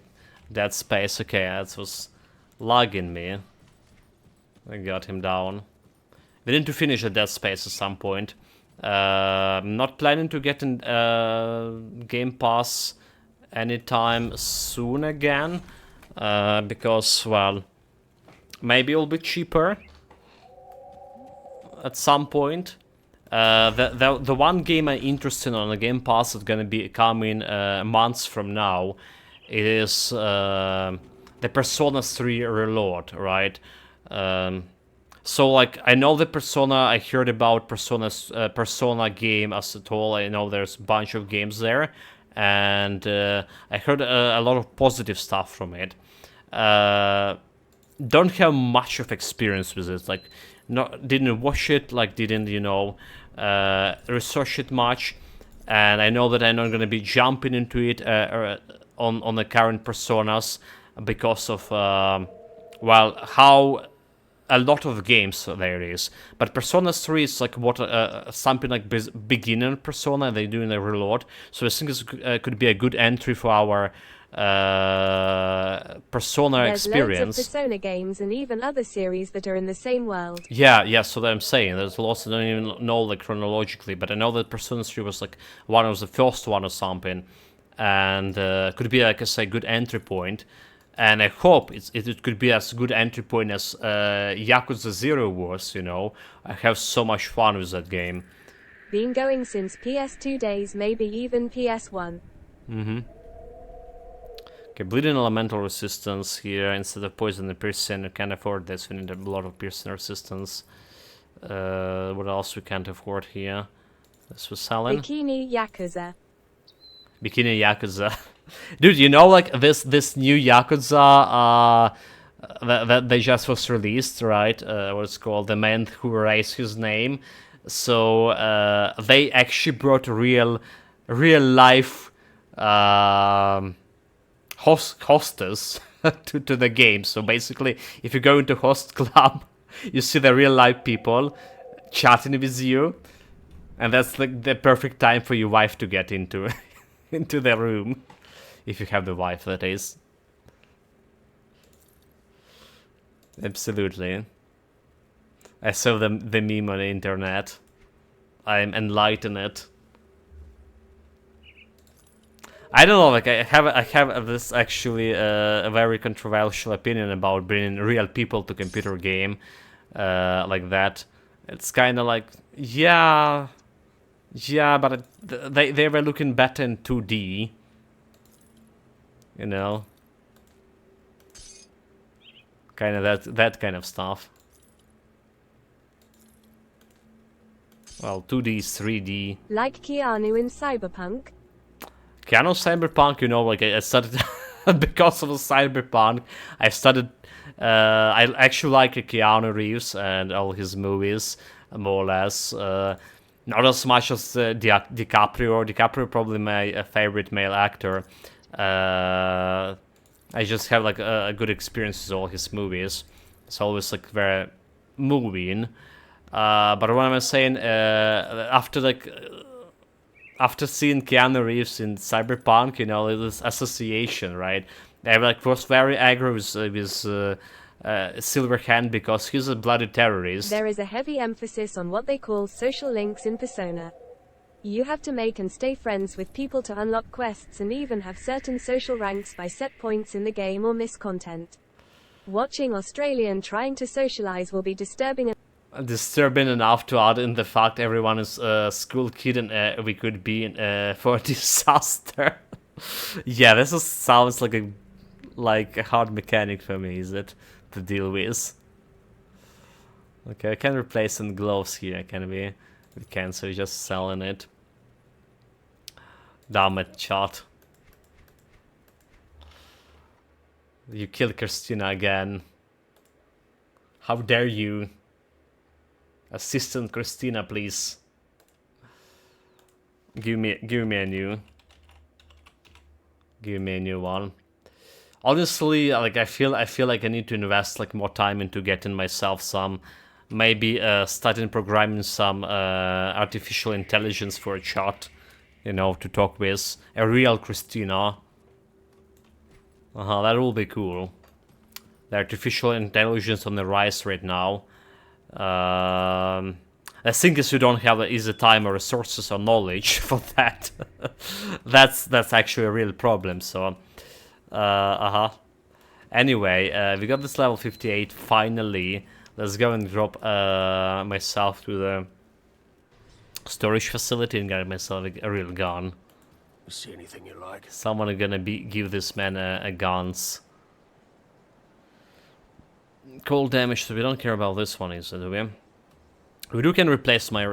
Dead Space. Okay, that was lagging me. I got him down. We need to finish the Dead Space at some point. I'm not planning to get in Game Pass anytime soon again, because, well, maybe it'll be cheaper at some point. The one game I'm interested in on the Game Pass is gonna be coming months from now. It is the Persona 3 Reload, right? So, like, I know the Persona, I heard about Persona game as a whole. I know there's a bunch of games there, and I heard a lot of positive stuff from it. Don't have much of experience with it, like, didn't watch it, like, didn't, you know, research it much, and I know that I'm not gonna be jumping into it on the current Personas because of, well, how a lot of games there is, but Persona 3 is like what something like beginner Persona. They're doing a reload, so I think it could be a good entry for our Persona experience. There's loads of Persona games and even other series that are in the same world. Yeah, so that I'm saying there's lots I don't even know like chronologically, but I know that Persona 3 was like one of the first one or something, and could be, like I say, good entry point. And I hope it could be as good entry point as Yakuza 0 was, you know. I have so much fun with that game. Been going since PS2 days, maybe even PS1. Okay, bleeding elemental resistance here instead of poison and piercing. We can't afford this, we need a lot of piercing resistance. What else we can't afford here? This was selling. Bikini Yakuza. Bikini Yakuza. Dude, you know, like this new Yakuza that they just was released, right? What's called The Man Who Erased His Name. So they actually brought real life hostess to the game. So basically, if you go into host club, you see the real life people chatting with you, and that's like the perfect time for your wife to get into into the room. If you have the wife, that is. Absolutely. I saw the meme on the internet. I'm enlightened. I don't know, like I have this actually a very controversial opinion about bringing real people to computer game like that. It's kind of like, yeah, but they were looking better in 2D. You know, kind of that kind of stuff. Well, 2D, 3D. Like Keanu in Cyberpunk. Keanu Cyberpunk, you know, like I started because of Cyberpunk, I started. I actually like Keanu Reeves and all his movies, more or less. Not as much as DiCaprio. DiCaprio probably my favorite male actor. I just have like a good experience with all his movies. It's always like very moving. But what am I saying? After seeing Keanu Reeves in Cyberpunk, you know, this association, right? I like was very angry with Silverhand because he's a bloody terrorist. There is a heavy emphasis on what they call social links in Persona. You have to make and stay friends with people to unlock quests and even have certain social ranks by set points in the game or miss content. Watching Australian trying to socialize will be disturbing Enough to add in the fact everyone is a school kid and we could be in for a disaster. Yeah, sounds like a hard mechanic for me, is it, to deal with? Okay, I can replace some gloves here, can we? We can, so we're just selling it. Damn it, chat. You killed Christina again. How dare you? Assistant Christina, please. Give me a new. Give me a new one. Honestly, like I feel like I need to invest like more time into getting myself some, maybe starting programming some artificial intelligence for a chat, you know, to talk with a real Christina. That will be cool. The artificial intelligence on the rise right now. The thing is, we don't have easy time or resources or knowledge for that. that's actually a real problem. So, Anyway, we got this level 58 finally. Let's go and drop myself to the storage facility and get myself a real gun. You see anything you like? Someone gonna give this man a guns. Cold damage, so we don't care about this one, is it, do we? We can replace my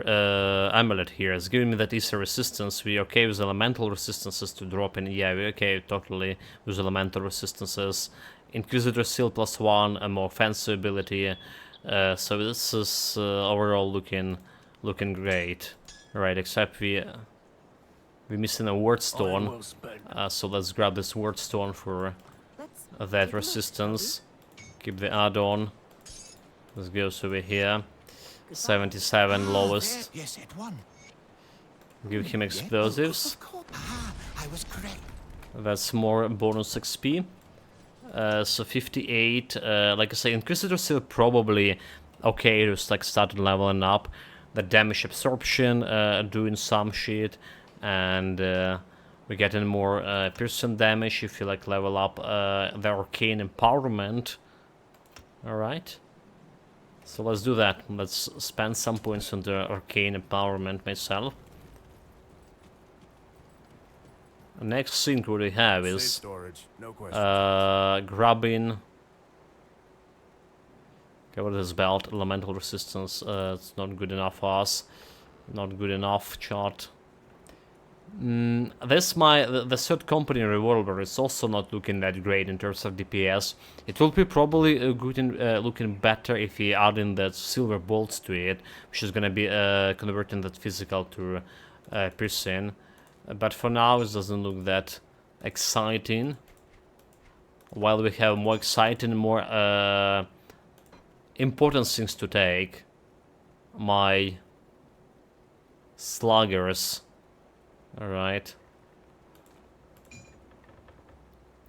amulet here. It's giving me that easy resistance. We okay with elemental resistances to drop in. Yeah, we okay totally with elemental resistances. Inquisitor Seal +1, a more fancy ability. So this is overall looking great. Right, except we're missing a word stone. So let's grab this word stone for that resistance. Keep the add-on. Let's go over here. 77 lowest. Yes, it won. Give him explosives. I was correct. That's more bonus XP. So 58. Like I say, Inquisitor still probably okay. Just like started leveling up. The damage absorption, doing some shit, and we're getting more piercing damage if you like level up the arcane empowerment. All right. So let's do that. Let's spend some points on the arcane empowerment myself. The next thing we have is storage. No question. grabbing. Okay, what is this belt? Elemental resistance. It's not good enough for us. Not good enough. Chart. The third company revolver is also not looking that great in terms of DPS. It will be probably good in, looking better if we add in that silver bolts to it, which is gonna be converting that physical to piercing. But for now, it doesn't look that exciting. While we have more exciting, more important things to take. My sluggers. Alright.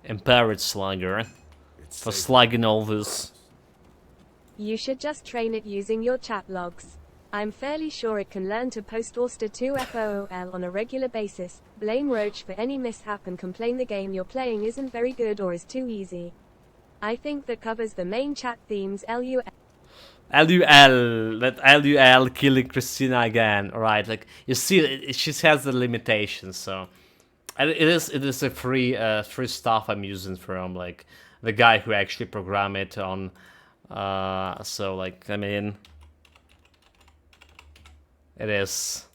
Empowered slugger. For slugging all this. You should just train it using your chat logs. I'm fairly sure it can learn to post Auster 2 FOOL on a regular basis, blame Roach for any mishap and complain the game you're playing isn't very good or is too easy. I think that covers the main chat themes. LUL. That LUL killing Christina again. Alright, like you see, she has the limitations, so and it is a free stuff I'm using from like the guy who actually programmed it on. So like I mean, it is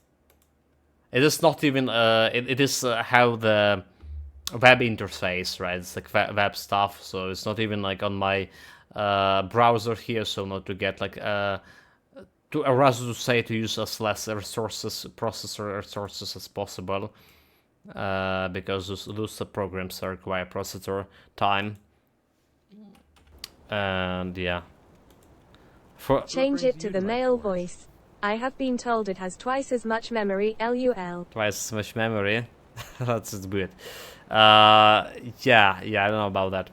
not even it is how the web interface, right? It's like web stuff, so it's not even like on my browser here, so not to get like to rather to say to use as less resources, processor resources as possible, because those programs require processor time, and yeah. Change it to the male voice. I have been told it has twice as much memory, lol. Twice as much memory. That's good. Yeah, I don't know about that.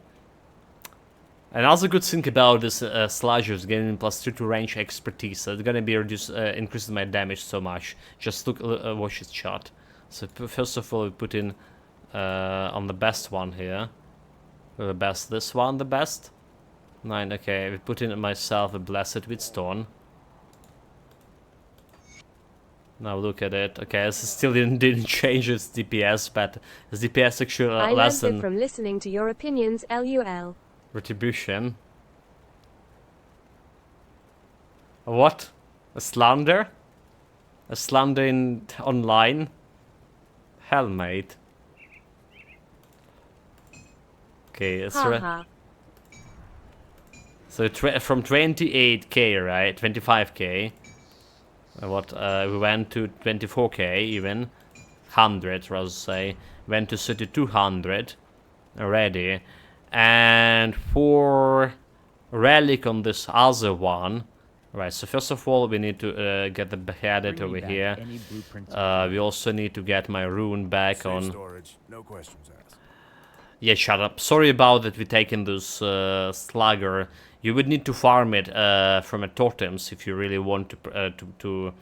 And also good thing about this slasher is getting +2 to range expertise. So it's gonna be increasing my damage so much. Just look, watch his shot. So first of all, we put in on the best one here. The best, this one, the best. 9. Okay, we put in myself a blessed with stone. Now look at it. Okay, this still didn't change its DPS, but its DPS actually I less learned than it from listening to your opinions, lol. Retribution. What? A slander? A slander in online? Hell, mate. Okay, it's Haha. so from 28k, right? 25k. What? We went to 24k even. 100, rather say. Went to 3200 already. And for relic on this other one, right? So first of all, we need to get the beheaded over here. We also need to get my rune back Safe on. storage, no questions asked. Yeah, shut up. Sorry about that. We taken this slugger. You would need to farm it from a totems if you really want to.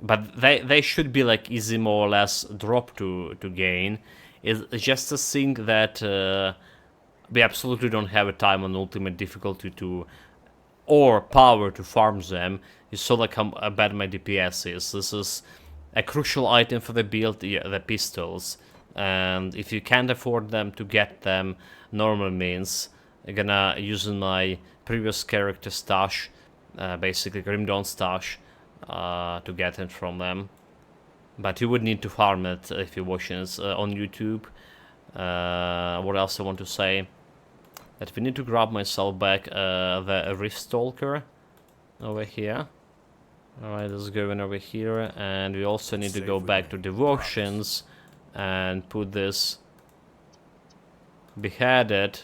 But they should be like easy, more or less, drop to gain. It's just a thing that. We absolutely don't have a time on ultimate difficulty or power to farm them. You saw like how bad my DPS is. This is a crucial item for the build, the pistols. And if you can't afford them, to get them normal means I'm gonna use my previous character stash, basically Grim Dawn stash, to get it from them. But you would need to farm it if you're watching it on YouTube. What else I want to say? That we need to grab myself back the Rift Stalker over here. Alright, let's go in over here, and we also need to go back to Devotions and put this beheaded.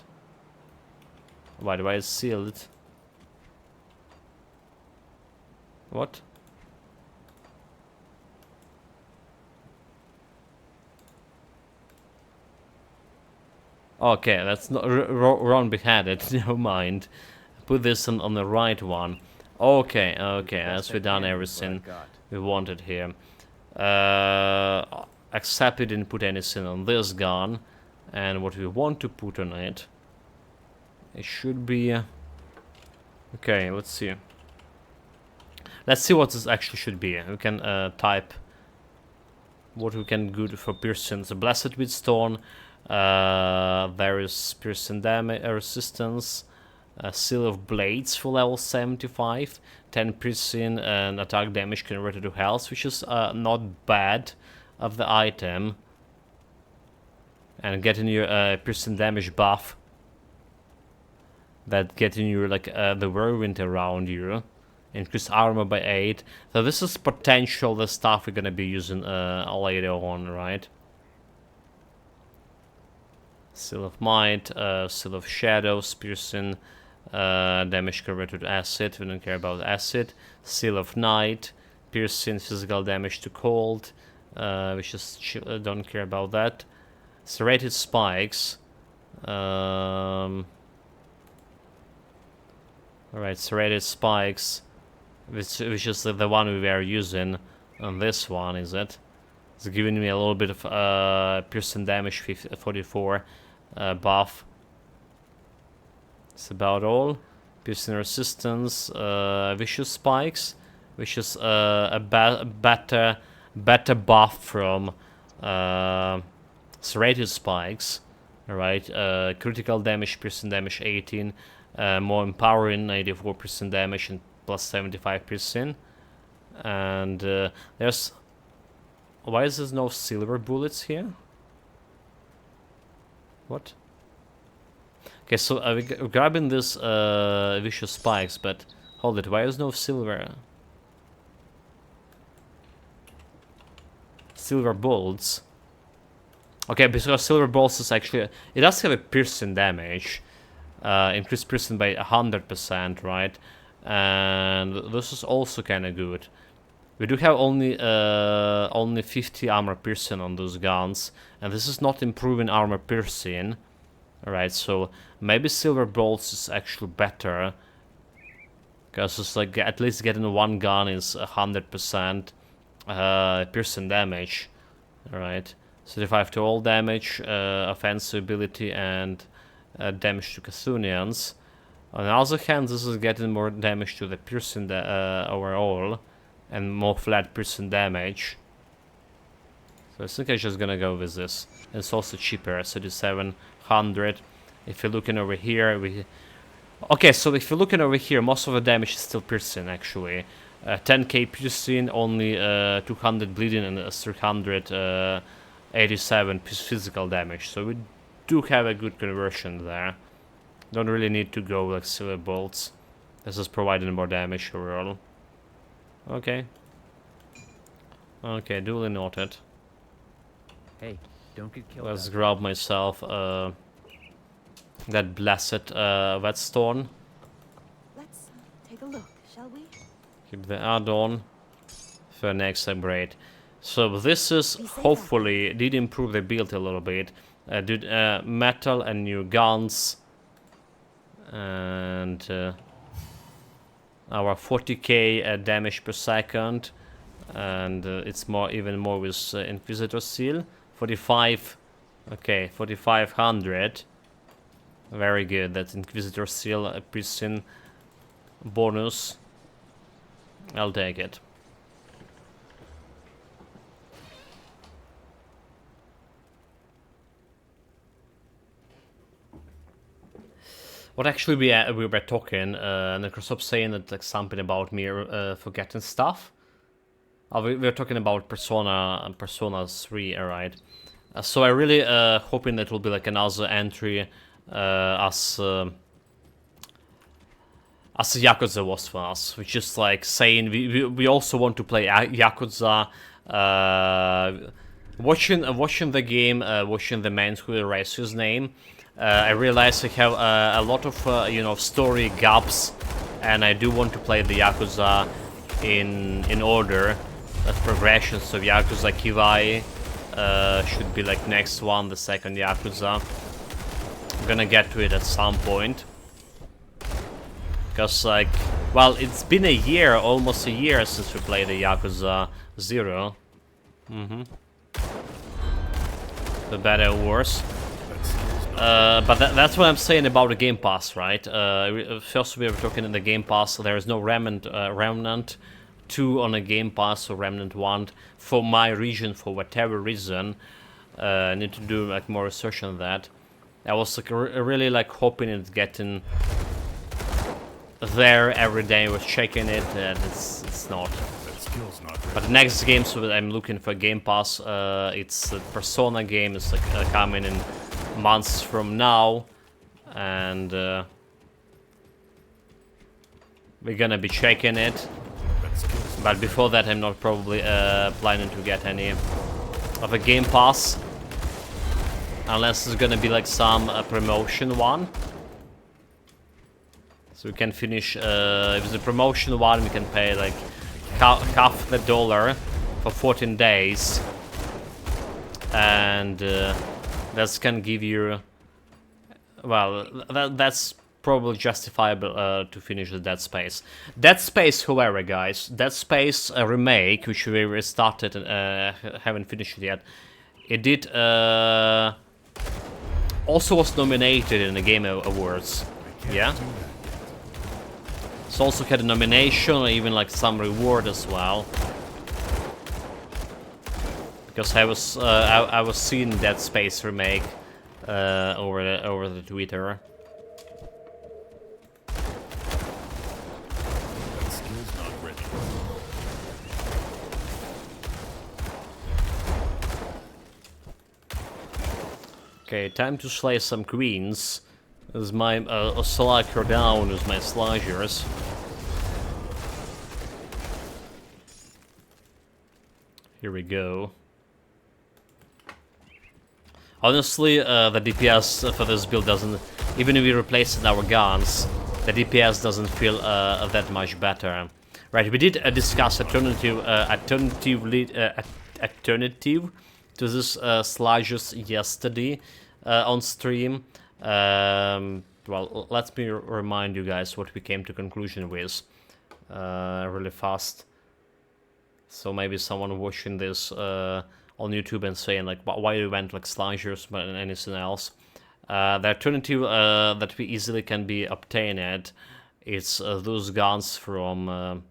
Why do I seal it? What? Okay, that's not wrong beheaded. Never mind. Put this on the right one. Okay, as we done everything we wanted here. Except we didn't put anything on this gun, and what we want to put on it, it should be. Okay, let's see. Let's see what this actually should be. We can type what we can do for piercing. The Blessed with Stone. There is piercing damage resistance, Seal of Blades for level 75, 10 piercing and attack damage converted to health, which is not bad of the item, and getting your piercing damage buff, that getting you like the whirlwind around you, increase armor by 8. So this is potential the stuff we're gonna be using later on, right? Seal of Might, Seal of Shadows, piercing, damage converted to acid, we don't care about acid. Seal of Night, piercing, physical damage to cold, we just don't care about that. Serrated Spikes, alright, Serrated Spikes, which is the one we were using on this one, is it? It's giving me a little bit of piercing damage, 44 buff. That's about all. Piercing resistance, vicious spikes, which is a better buff from serrated spikes. Alright, critical damage, piercing damage 18, more empowering, 94% damage and plus 75%. And there's. Why is there no silver bullets here? What? Okay, so we're grabbing this vicious spikes, but hold it, why is no silver? Silver bolts. Okay, because silver bolts is actually, it does have a piercing damage, increased piercing by 100%, right? And this is also kind of good. We do have only 50 armor piercing on those guns, and this is not improving armor piercing. Alright, so maybe silver bolts is actually better, because it's like at least getting one gun is 100% piercing damage. Alright, 35 to all damage, offensive ability, and damage to Cthulhians. On the other hand, this is getting more damage to the piercing overall, and more flat piercing damage. So I think I'm just gonna go with this. And it's also cheaper, 3700. If you're looking over here, okay, so if you're looking over here, most of the damage is still piercing, actually. 10k piercing, only 200 bleeding, and 387 physical damage. So we do have a good conversion there. Don't really need to go like silver bolts. This is providing more damage overall. Okay. Okay, duly noted. Hey, don't get killed. Let's grab myself that blessed whetstone. Let's take a look, shall we? Keep the add-on for next upgrade. So this is hopefully did improve the build a little bit. Did metal and new guns, and our 40k damage per second, and it's even more with Inquisitor seal. 45, okay, 4500. Very good. That's Inquisitor seal, a piercing bonus. I'll take it. What actually we were talking, and Microsoft saying that like something about me forgetting stuff. We were talking about Persona and Persona 3, alright. So I really hoping that will be like another entry as Yakuza was for us, which is like saying we also want to play Yakuza. Watching the game, watching the man who erased his name. I realize I have a lot of story gaps, and I do want to play the Yakuza in order of progression. So Yakuza Kiwai should be like next one, the second Yakuza. I'm gonna get to it at some point, because like, well, it's been a year, almost a year since we played the Yakuza 0. The better or worse. But that's what I'm saying about the Game Pass, right? First we were talking in the Game Pass, so there is no Remnant 2 on a Game Pass, or Remnant 1 for my region, for whatever reason. I need to do like more research on that. I was like really like hoping it's getting there every day. I was checking it, and it's not. But the next game, so I'm looking for Game Pass. It's a Persona game. It's like coming in months from now, and we're gonna be checking it. But before that, I'm not probably planning to get any of a Game Pass, unless it's gonna be like some promotion one. So we can finish if it's a promotion one, we can pay like half the dollar for 14 days, and that can give you, well, that's probably justifiable to finish the Dead Space. Dead Space, however, guys, Dead Space remake, which we restarted and haven't finished it yet, it did also was nominated in the Game Awards. Yeah. It's also had a nomination, or even like some reward as well. Because I was seeing Dead Space remake over the Twitter. Okay, time to slay some queens. As my slacker down as my slashers. Here we go. Honestly, the DPS for this build doesn't... Even if we replace our guns, the DPS doesn't feel that much better. Right, we did discuss alternative to this slashers yesterday on stream. Well, let me remind you guys what we came to conclusion with really fast. So maybe someone watching this on YouTube and saying like, why you went like slashers but anything else? The alternative that we easily can be obtained is those guns from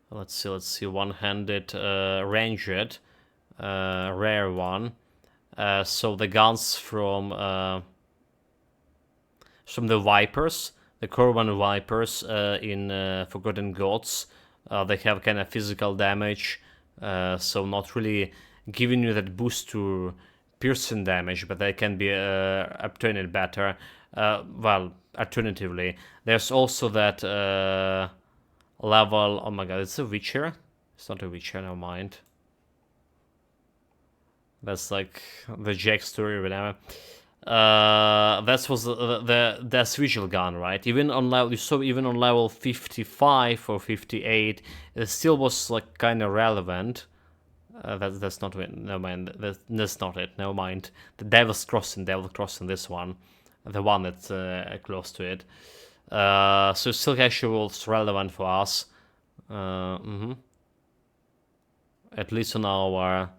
let's see, one-handed ranged rare one. So the guns from the Vipers, the Corban Vipers in Forgotten Gods. They have kind of physical damage, so not really giving you that boost to piercing damage, but they can be obtained better. Well, alternatively, there's also that level. Oh my god, it's a Witcher. It's not a Witcher. Never mind. That's like the Jack story or whatever. That was the visual gun, right? Even on level, you saw even on level 55 or 58, it still was like kind of relevant. That's not it. Never mind. That's not it. Never mind. The Devil's Crossing, this one, the one that's close to it. So still actually was relevant for us. At least on our.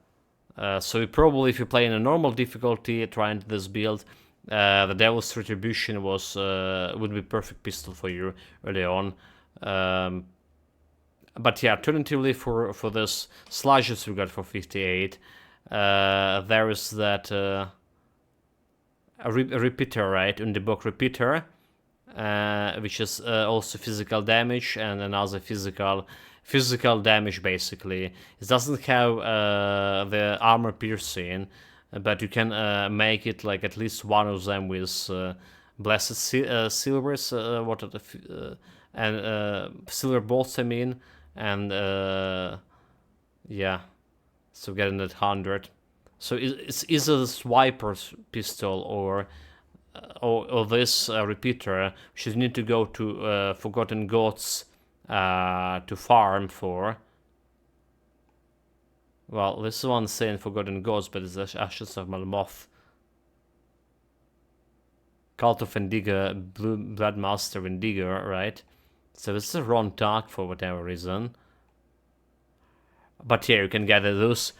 So we probably, if you play in a normal difficulty, trying this build, the Devil's Retribution would be perfect pistol for you early on. But yeah, alternatively for this slashers we got for 58, there is that a repeater, right? Underbook repeater, which is also physical damage and another physical damage basically. It doesn't have the armor piercing, but you can make it like at least one of them with blessed silvers, and silver bolts, I mean, and yeah, so getting that 100. So it's either the Swiper's pistol or this repeater, which you need to go to Forgotten Gods to farm for. Well, this one saying Forgotten Gods, but it's the Ashes of Malmoth. Cult of Indigo, Bloodmaster Indigo, right? So this is a wrong tag for whatever reason. But yeah, you can gather those.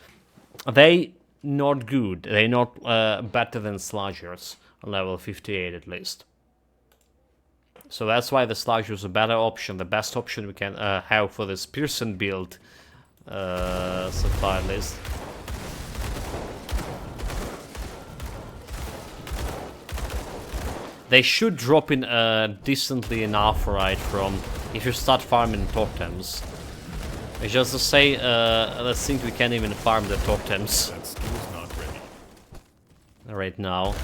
They not good. They not better than slashers on level 58 at least. So that's why the Sludge is a better option, the best option we can have for this Pearson build, so far at least. They should drop in decently enough, right, from if you start farming totems. It's just to say, I think we can't even farm the totems. That skill's not ready. Right now.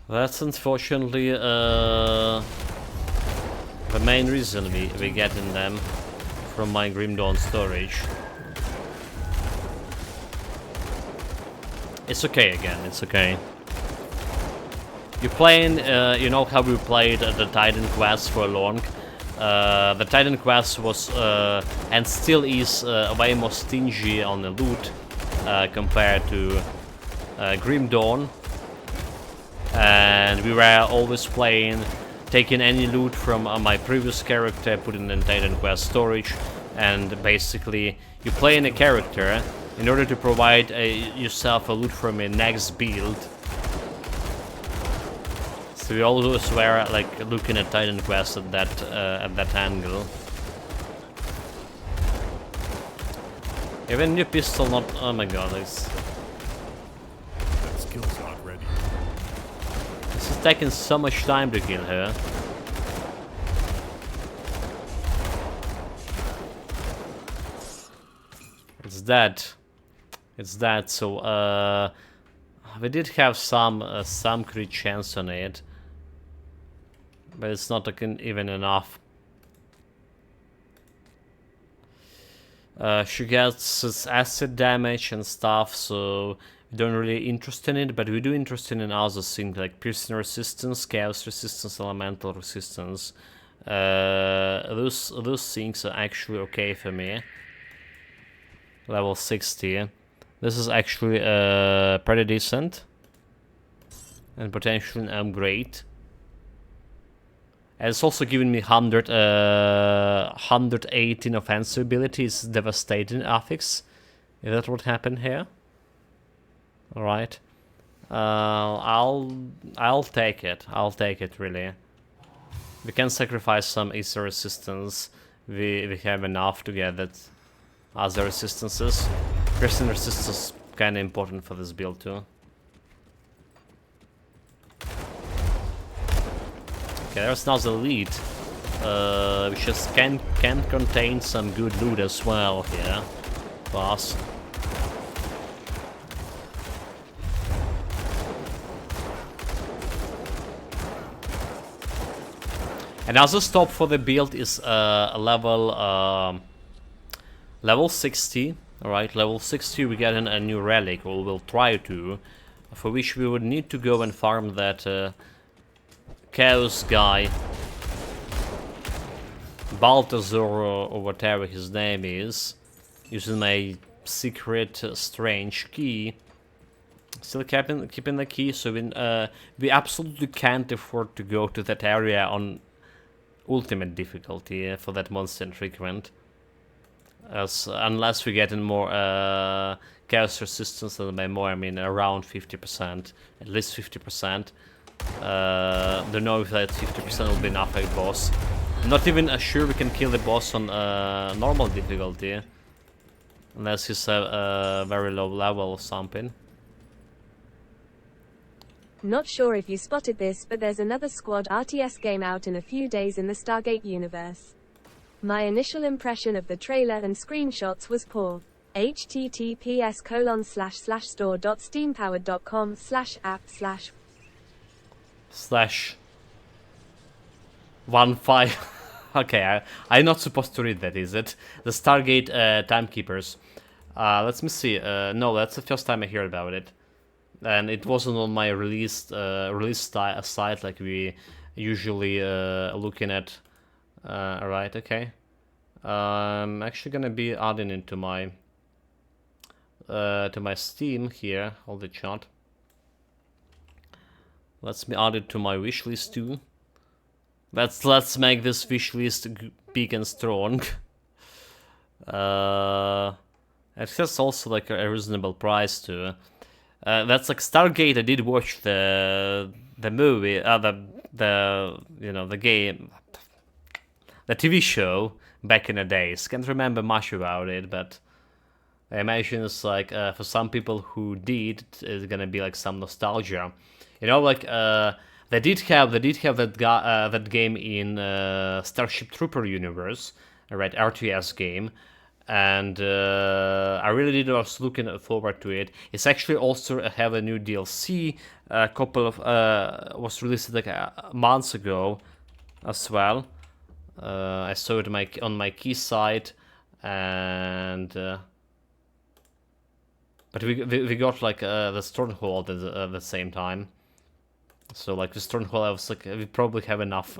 That's unfortunately the main reason we get in them from my Grim Dawn storage. It's okay again, it's okay. You're playing, you know how we played the Titan Quest for long. The Titan Quest was and still is way more stingy on the loot compared to Grim Dawn. And we were always playing, taking any loot from my previous character, putting in Titan Quest storage, and basically you play in a character in order to provide yourself a loot from a next build. So we always were like looking at Titan Quest at that angle. Even new pistol not. Oh my god, it's. That skill's not ready. This is taking so much time to kill her. dead. It's dead. So we did have some crit chance on it, but it's not like even enough. She gets acid damage and stuff, so we don't really interested in it, but we do interested in other things like piercing resistance, chaos resistance, elemental resistance. Those things are actually okay for me. Level 60. This is actually pretty decent and potentially an upgrade. And it's also giving me 118 offensive ability. It's devastating affix. Is that what happened here? All right. I'll take it. I'll take it really. We can sacrifice some Aether resistance. We have enough to get that other resistances. Piercing resistance is kind of important for this build too. Okay, there's now the lead. We just can contain some good loot as well here. Boss. Another stop for the build is level 60. Alright, level 60 we get a new relic, or we'll try to, for which we would need to go and farm that Chaos guy, Balthazar or whatever his name is, using my secret strange key. Still keeping the key, so we absolutely can't afford to go to that area on ultimate difficulty for that monster infrequent. Unless we get in more chaos resistance, and by more I mean around 50%, at least 50%. Don't know if that 50% will be enough for a boss. Not even sure we can kill the boss on normal difficulty, unless he's a very low level or something. Not sure if you spotted this, but there's another Squad RTS game out in a few days in the Stargate universe. My initial impression of the trailer and screenshots was poor. https://store.steampowered.com/app/15. Okay, I'm not supposed to read that, is it? The Stargate Timekeepers. Let me see. No, that's the first time I hear about it. And it wasn't on my release site like we usually looking at. Alright, okay. I'm actually gonna be adding into my to my Steam here. Hold the chart. Let's add it to my wish list too. Let's make this wish list big and strong. It has also like a reasonable price too. That's like Stargate. I did watch the movie, the game, the TV show back in the days. Can't remember much about it, but I imagine it's like for some people who did, it's gonna be like some nostalgia. You know, like they did have that game in Starship Trooper universe, right? RTS game. And I really was looking forward to it. It's actually also have a new DLC. A couple of was released like months ago, as well. I saw it on my key site, and but we got like the Stormhold at the same time. So like the Stormhold, I was like, we probably have enough.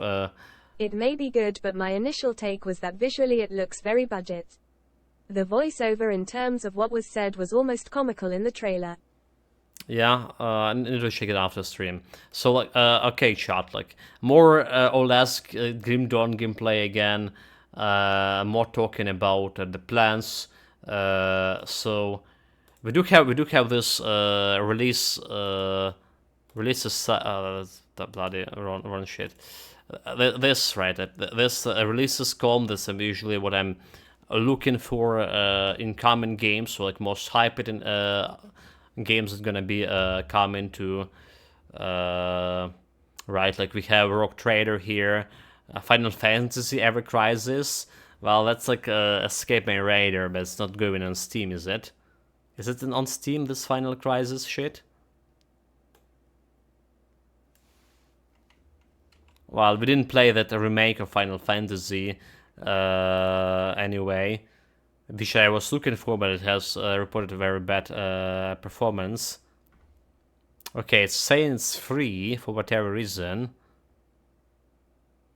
It may be good, but my initial take was that visually it looks very budget. The voiceover in terms of what was said was almost comical in the trailer. Yeah, I need to check it after stream. So like, okay, chat, like more or less Grim Dawn gameplay again. More talking about the plans. So we do have this releases. The bloody wrong shit. This right. This releases column. This is usually what I'm looking for in common games, so like most hyped in games is gonna be coming to right, like we have Rogue Trader here, Final Fantasy Ever Crisis, Well, that's like Escape My Radar, but it's not going on Steam, is it? Is it on Steam, this Final Crisis shit? Well, we didn't play that remake of Final Fantasy anyway, which I was looking for, but it has reported a very bad performance. Okay, it's saying it's free for whatever reason.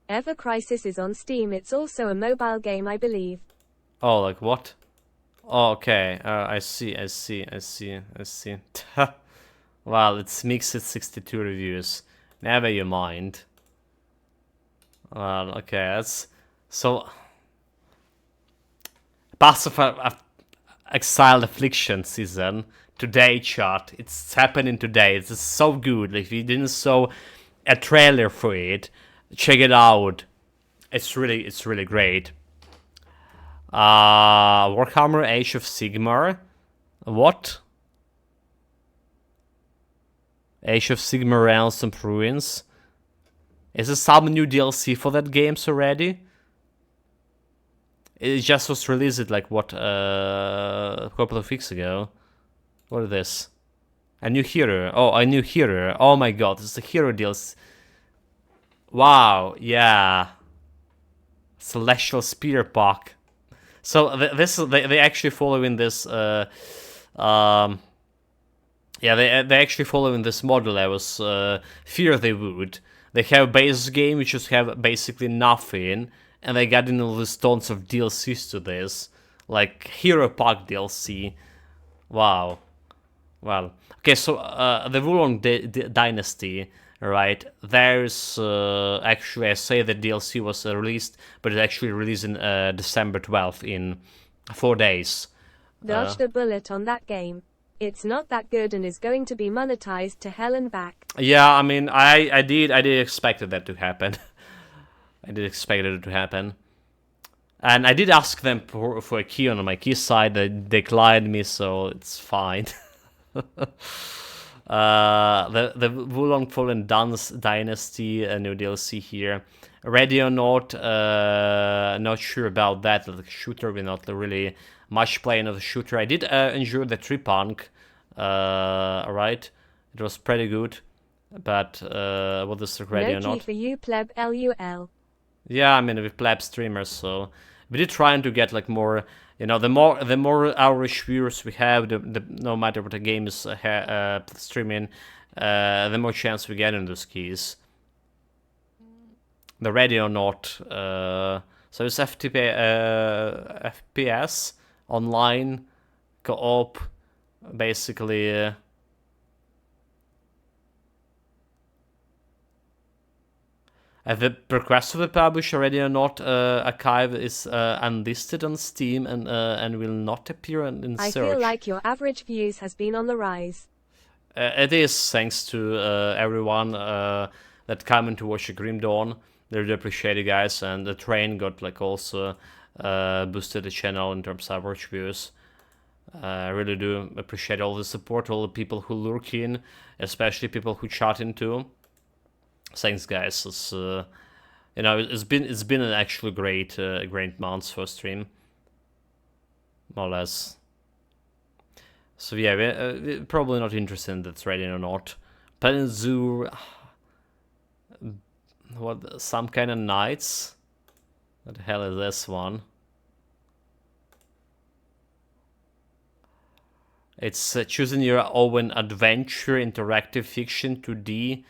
Ever Crisis is on Steam. It's also a mobile game, I believe. Oh, like what? Oh, okay, I see. Well, it's mixed 62 reviews. Never you mind. Well, okay, that's... So... Path of Exiled Affliction season. Today, chat. It's happening today. It's so good. Like, if you didn't saw a trailer for it, check it out. It's really great. Warhammer Age of Sigmar. What? Age of Sigmar Realms and Ruins. Is there some new DLC for that games already? It just was released like what a couple of weeks ago. What is this? A new hero. Oh, a new hero. Oh my god, it's the hero DLC. Wow, yeah. Celestial Spear Pack. So they actually following this yeah, they actually following this model I was fear they would. They have a base game which just have basically nothing, and they got in all these tons of DLCs to this, like Hero Pack DLC. Wow. Well, okay, so the Wulong Dynasty, right? There's actually, I say the DLC was released, but it's actually released in December 12th in 4 days. Dodged a bullet on that game. It's not that good and is going to be monetized to hell and back. Yeah, I mean, I did expect that to happen. I did expect it to happen. And I did ask them for a key on my key side. They declined me, so it's fine. The Wulong Fallen Dynasty, a new DLC here. Ready or not, not sure about that. The shooter, we're not really much playing of the shooter. I did enjoy the Tripunk, right? It was pretty good, but what is ready no or not? key for you, pleb, LUL. Yeah, I mean, we pleb streamers, so we did trying to get like more. You know, the more Irish viewers we have, no matter what the game is streaming, the more chance we get in those keys. The ready or not. So it's FPS online co-op, basically. The request of the publisher, ready or not, archive is unlisted on Steam and will not appear in I search. feel like your average views has been on the rise. It is thanks to everyone that coming to watch the Grim Dawn. They really appreciate it, guys, and the train got like also boosted the channel in terms of average views. I really do appreciate all the support, all the people who lurk in, especially people who chat into. Thanks, guys. It's you know, it's been an actually great month for stream, more or less. So yeah, we're probably not interested in that's ready or not. Planet Zoo, what, some kind of nights? What the hell is this one? It's choosing your own adventure, interactive fiction 2D.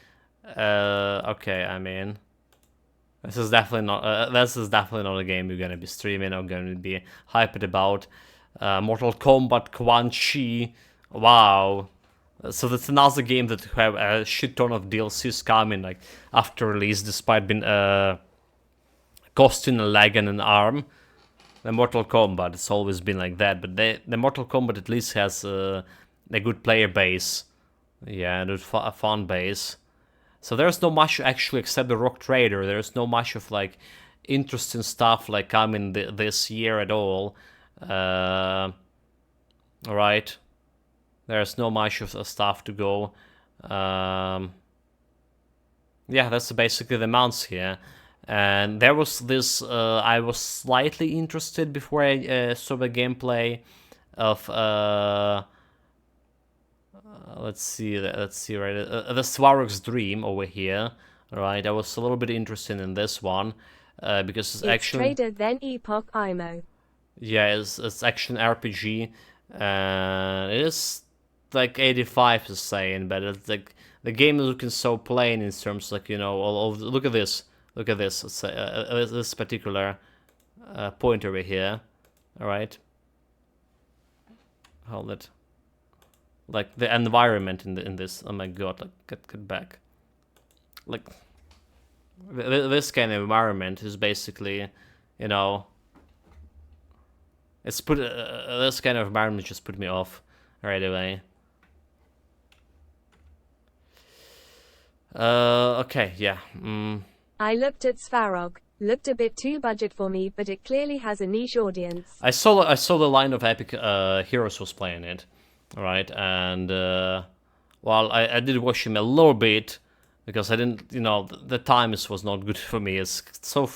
Okay, I mean, this is definitely not a game you're gonna be streaming or gonna be hyped about. Mortal Kombat Quan Chi, wow. So that's another game that have a shit ton of DLCs coming like after release, despite being costing a leg and an arm. The Mortal Kombat, it's always been like that, but the Mortal Kombat at least has a good player base, yeah, and a fun base. So there's no much actually except the Rock Trader. There's no much of like interesting stuff like coming this year at all. Right? There's no much of stuff to go. Yeah, that's basically the months here. And there was this, I was slightly interested before I saw the gameplay of, let's see, right, the Svarog's Dream over here, right? I was a little bit interested in this one, because it's actually... Trader then Epoch IMO. Yeah, it's action RPG, and it is like 85 is saying, but it's like the game is looking so plain in terms like, you know, all look at this, it's, this particular point over here, all right. Hold it. Like the environment in this. Oh my god! Like get back. Like this kind of environment is basically, you know. It's put this kind of environment just put me off right away. Okay, yeah. I looked at Svarog. Looked a bit too budget for me, but it clearly has a niche audience. I saw the line of Epic Heroes was playing it, right? And well, I did watch him a little bit because I didn't, you know, the time was not good for me. It's so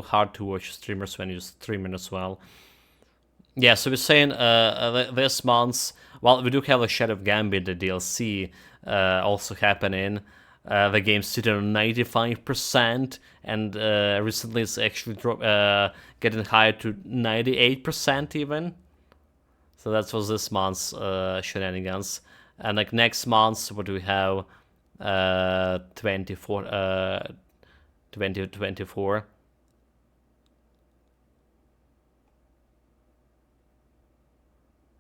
hard to watch streamers when you're streaming as well. Yeah, so we're saying this month, well, we do have a Shadow of Gambit, the DLC, also happening. The game's sitting on 95%, and recently it's actually getting higher to 98% even. So that was this month's shenanigans. And like next month, what do we have? 2024.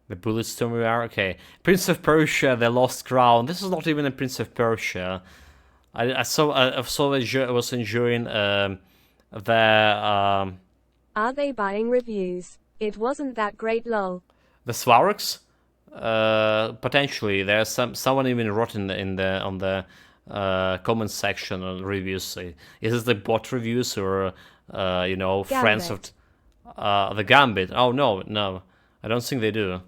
The Bulletstorm we are, okay. Prince of Persia, The Lost Crown. This is not even a Prince of Persia. I was enjoying the. Are they buying reviews? It wasn't that great, lol. The Svarogs? Potentially. There's someone even wrote on the comment section on reviews. Is this the bot reviews or you know, Gambit. friends of the Gambit? Oh no, I don't think they do.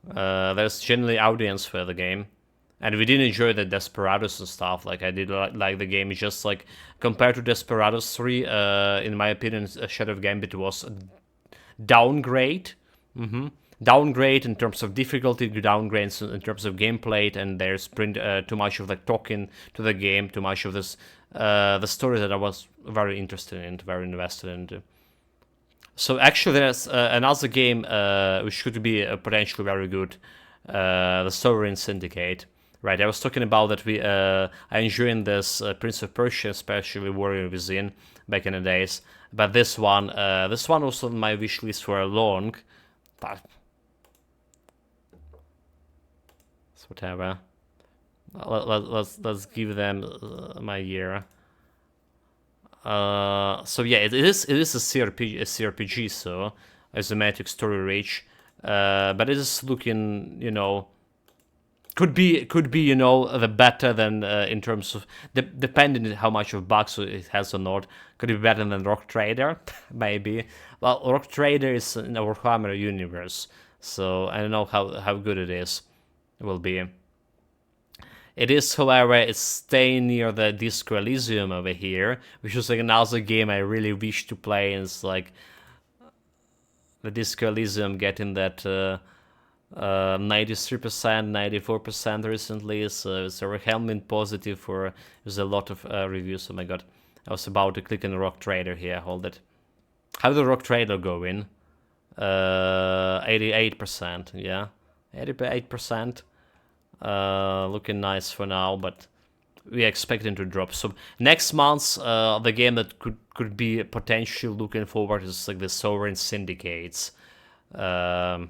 There's generally audience for the game, and we did enjoy the Desperados and stuff. Like I did like the game. It's just like compared to Desperados 3, in my opinion, Shadow of Gambit was a downgrade. Downgrade in terms of difficulty, downgrades in terms of gameplay, and there's too much of like talking to the game, too much of this the story that I was very interested in, very invested into. So actually, there's another game which could be potentially very good, the Sovereign Syndicate. Right, I was talking about that I enjoying this Prince of Persia, especially Warrior Within, back in the days. But this one was on my wish list for a long, but it's whatever. Let's give them my year. So yeah, it is a CRPG, so isometric story rich, but it is looking, you know, could be you know, the better than in terms of depending on how much of bugs it has or not. Could be better than Rock Trader, maybe. Well, Rock Trader is in our Warhammer universe, so I don't know how good it will be. It is, however, it's staying near the Disco Elysium over here, which is like another game I really wish to play, and it's like the Disco Elysium getting that 93%, 94% recently, so it's overwhelming positive for, there's a lot of reviews. Oh my god, I was about to click on Rock Trader here, hold it. How did Rock Trader go in? 88%, yeah, 88%. Looking nice for now, but we expect it to drop. So next month, the game that could be potentially looking forward is like the Sovereign Syndicates. All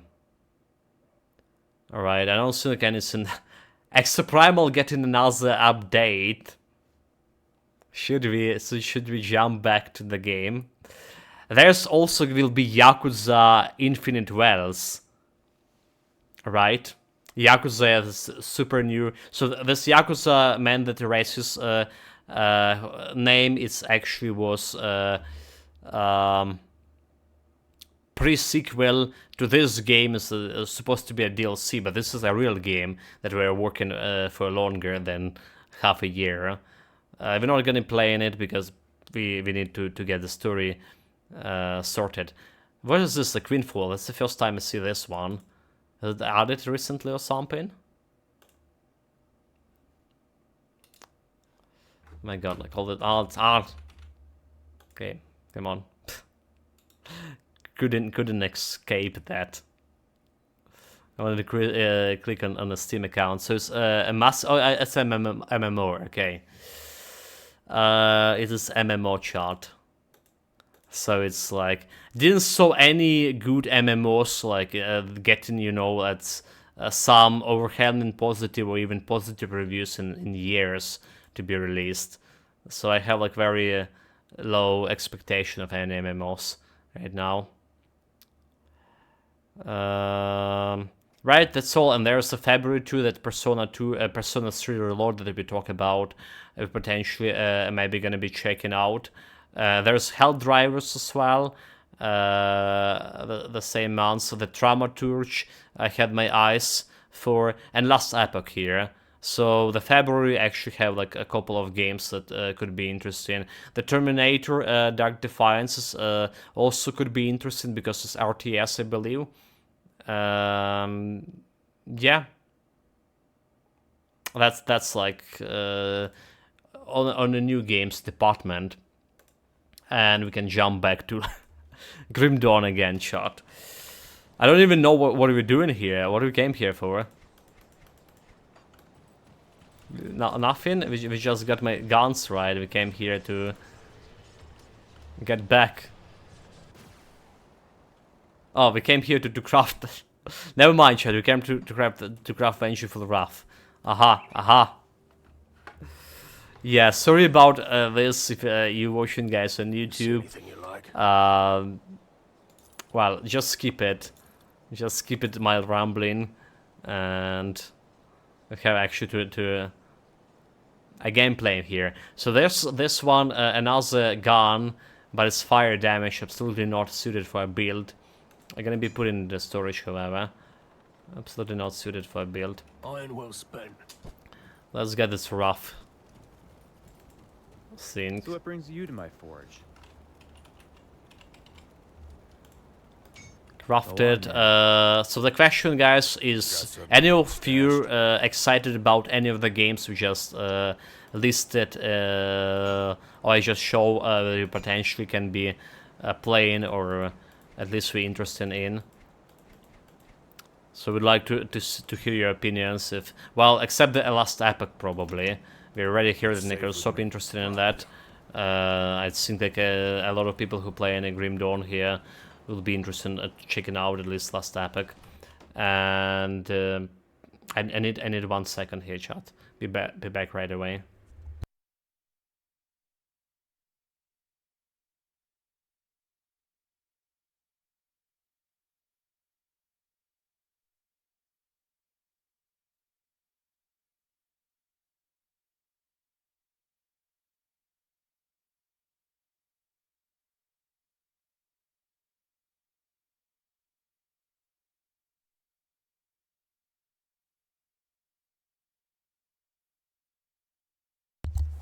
right, I don't think anything. Exoprimal getting another update. Should we jump back to the game? There's also will be Yakuza Infinite Wells. Right? Yakuza is super new. So this Yakuza man that erases name is actually was pre-sequel to this game. Is supposed to be a DLC, but this is a real game that we're working for longer than half a year. We're not gonna play in it because we need to get the story sorted. What is this, the Queenfall? That's the first time I see this one. Is it added recently or something? My god, like all the it's art. Okay, come on. couldn't escape that. I wanted to click on the Steam account. So it's a mass. Oh, it's MMO. Okay. It is MMO chart. So it's like didn't saw any good MMOs like getting at some overwhelming positive or even positive reviews in years to be released. So I have like very low expectation of any MMOs right now. Right, that's all. And there's a February 2 that Persona 3 Reloaded that we talk about. Potentially maybe gonna be checking out. There's Helldivers as well. The same month. So the Dramaturge I had my eyes for, and Last Epoch here. So the February actually have like a couple of games that could be interesting. The Terminator Dark Defiance also could be interesting because it's RTS, I believe. Yeah, that's like on the new games department, and we can jump back to Grim Dawn again. Shot. I don't even know what we're doing here. What we came here for? Nothing. We just got my guns right. We came here to get back. Oh, we came here to craft. Never mind, Chad. We came to craft Venture for the Wrath. Aha. Yeah, sorry about this. If you watching guys on YouTube, Anything you like. well, just skip it. Just skip it. My rambling, and we have actually to a gameplay here. So there's this one, another gun, but it's fire damage. Absolutely not suited for a build. I'm gonna be put in the storage, however. Absolutely not suited for a build. Iron well spent. Let's get this rough thing. So what brings you to my forge? Crafted. So the question, guys, is any of you excited about any of the games we just listed, or I just show that you potentially can be playing, or at least we're interested in? So we'd like to hear your opinions. If, well, except the Last Epoch, probably. We already heard that Nick is so interested in that. I think like a lot of people who play in a Grim Dawn here will be interested in checking out at least Last Epoch. And I need 1 second here, chat. Be back right away.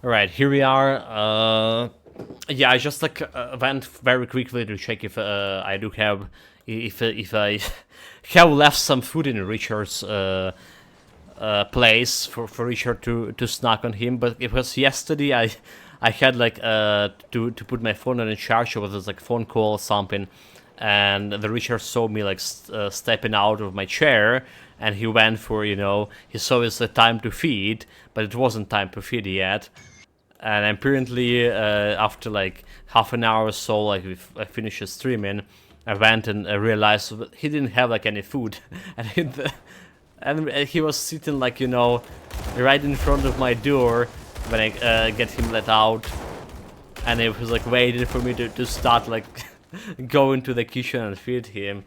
Alright, here we are. Yeah, I just like went very quickly to check if I do have, if I have left some food in Richard's place for Richard to snack on him. But it was yesterday. I had like to put my phone on a charge. It was like phone call or something, and the Richard saw me like stepping out of my chair, and he went for, he saw it's the time to feed, but it wasn't time to feed yet. And apparently, after like half an hour or so, like I finished streaming, I went and I realized he didn't have like any food, and he was sitting like right in front of my door when I get him let out, and it was like waiting for me to start like go into the kitchen and feed him.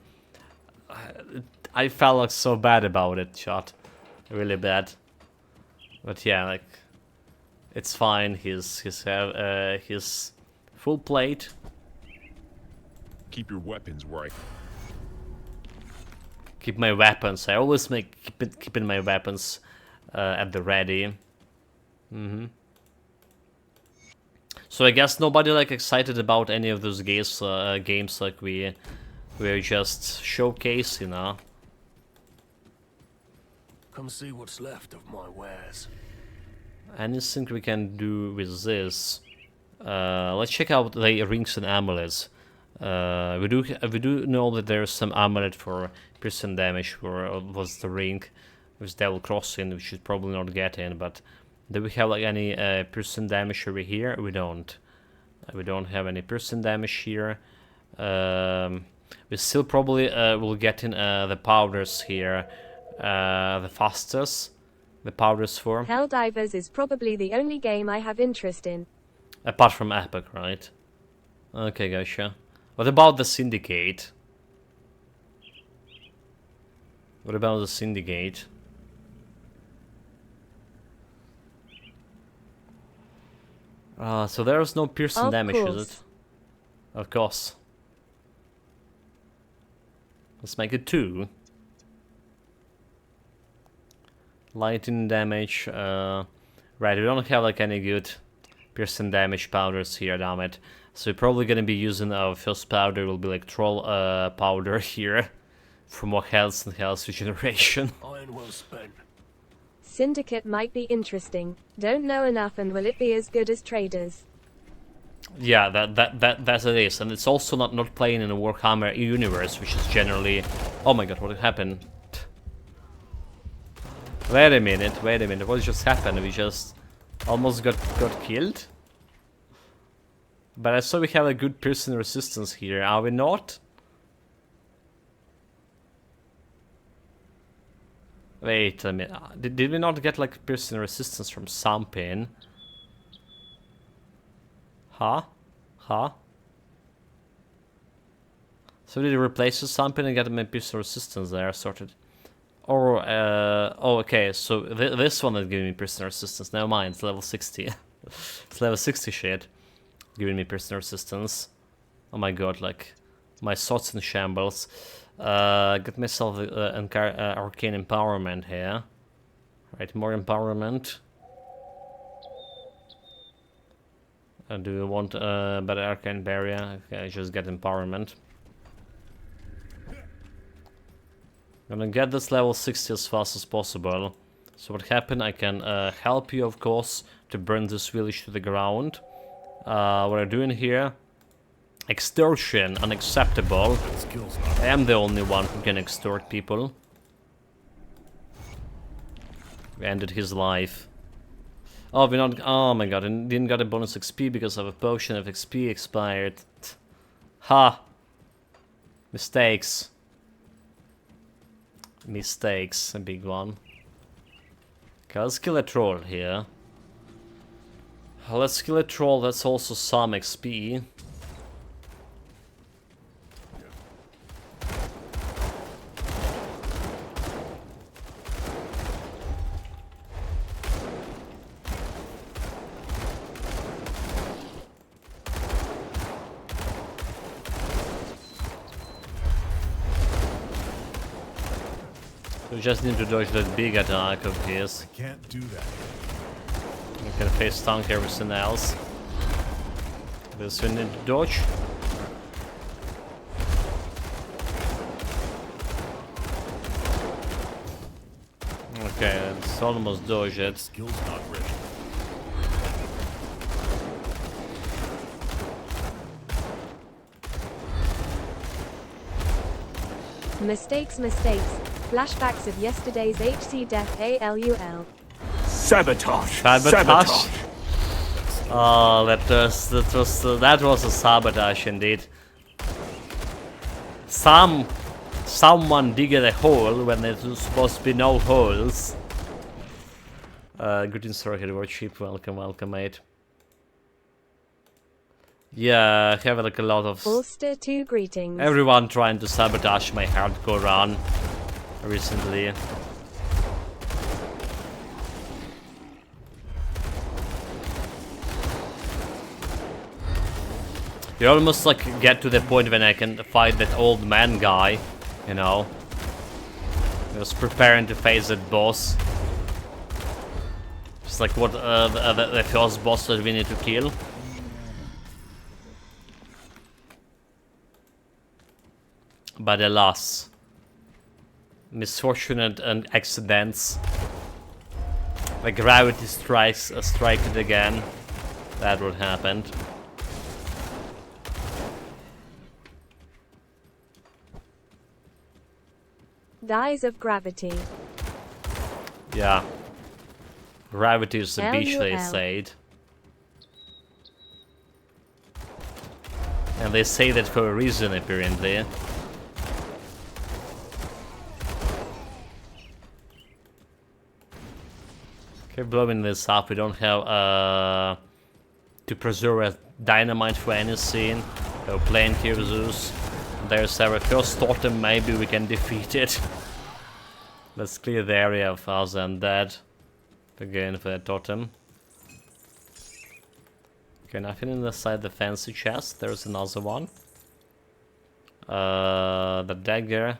I felt like so bad about it, chat, really bad. But yeah, like. It's fine. He's full plate. Keep your weapons where I... Keep my weapons. I always keeping my weapons at the ready. So I guess nobody like excited about any of those games like we're just showcasing, huh? Come see what's left of my wares. Anything we can do with this? Let's check out the rings and amulets. We do know that there's some amulet for piercing damage, or was the ring with Devil Crossing, which should probably not get in. But do we have like any piercing damage over here? We don't. We don't have any piercing damage here. We still probably will get in the powders here the fastest. The powders for. Helldivers is probably the only game I have interest in. Apart from Epic, right? Okay, gotcha. What about the Syndicate? What about the Syndicate? So there's no piercing damage, is it? Of course. Let's make it 2. Lightning damage. Right, we don't have like any good piercing damage powders here, damn it. So we're probably gonna be using our first powder, will be like troll powder here. For more health and health regeneration. Iron well spent. Syndicate might be interesting. Don't know enough, and will it be as good as Traders? Yeah, that it is, and it's also not playing in a Warhammer universe, which is generally. Oh my god, what happened? Wait a minute, what just happened? We just almost got killed? But I saw we have a good piercing resistance here, are we not? Wait a minute, did we not get like piercing resistance from something? Huh? So did you replace with something and get my piercing resistance there sorted? Or, oh, okay, so this one is giving me piercing resistance. Never mind, it's level 60. It's level 60 shit. Giving me piercing resistance. Oh my god, like, my sword's in shambles. Get myself arcane empowerment here. Right, more empowerment. Do you want better arcane barrier? Okay, just get empowerment. Gonna get this level 60 as fast as possible. So what happened? I can help you, of course, to burn this village to the ground. What I'm doing here? Extortion, unacceptable. I am the only one who can extort people. We ended his life. Oh, we not. Oh my god! I didn't get a bonus XP because of a potion of XP expired. Ha! Mistakes. Mistakes, a big one. Okay, let's kill a troll here. Let's kill a troll. That's also some XP. We just need to dodge that big attack of his. I can't do that. We can face tank everything else. This we need to dodge. Okay, it's almost dodged it. Skill's not ready. Mistakes. Flashbacks of yesterday's HC death ALUL. Sabotage! Sabotage? Oh, that was a sabotage indeed. Someone digged a hole when there's supposed to be no holes. Good instructor, worship. Welcome, mate. Yeah, I have like a lot of Ulster 2 greetings. everyone trying to sabotage my hardcore run recently. You almost like get to the point when I can fight that old man guy, you know. I was preparing to face that boss. It's like what the first boss that we need to kill. But alas, misfortune and accidents. The gravity strikes strike it again. That would happen. Dies of gravity. Yeah. Gravity is the bitch, they LUL. said. And they say that for a reason, apparently. Okay, blowing this up, we don't have to preserve a dynamite for any scene. So plenty of Zeus. There's our first totem, maybe we can defeat it. Let's clear the area of us and that. Again for the totem. Okay, nothing inside the fancy chest. There's another one. The dagger.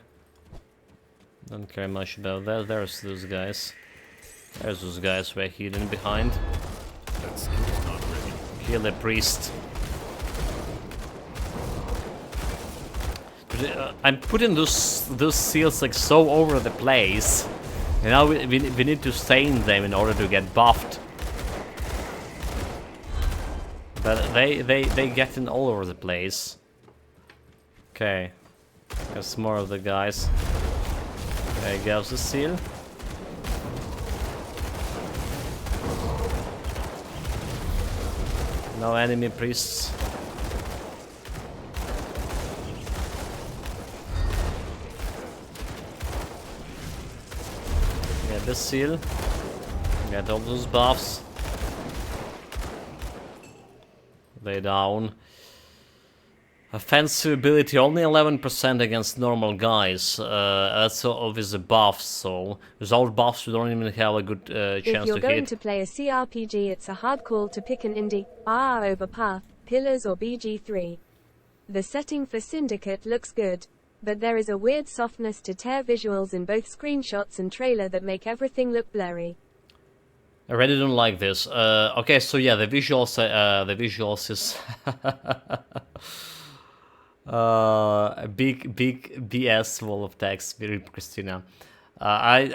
Don't care much about that. There's those guys. There's those guys we're hidden behind. That skill's not ready. Kill the priest. But, I'm putting those seals like so over the place. And now we need to stain them in order to get buffed. But they getting all over the place. Okay. There's more of the guys. There goes the seal. No enemy priests. Get the seal. Get all those buffs. They down. Offensive ability only 11% against normal guys. That's obviously buffs, so without buffs we don't even have a good chance If you're to going hit. to play a CRPG, it's a hard call to pick an indie, RR over Path, Pillars or BG3. The setting for Syndicate looks good, but there is a weird softness to tear visuals in both screenshots and trailer that make everything look blurry. I really don't like this. Okay, so yeah, the visuals is a big BS wall of text. Very Christina. I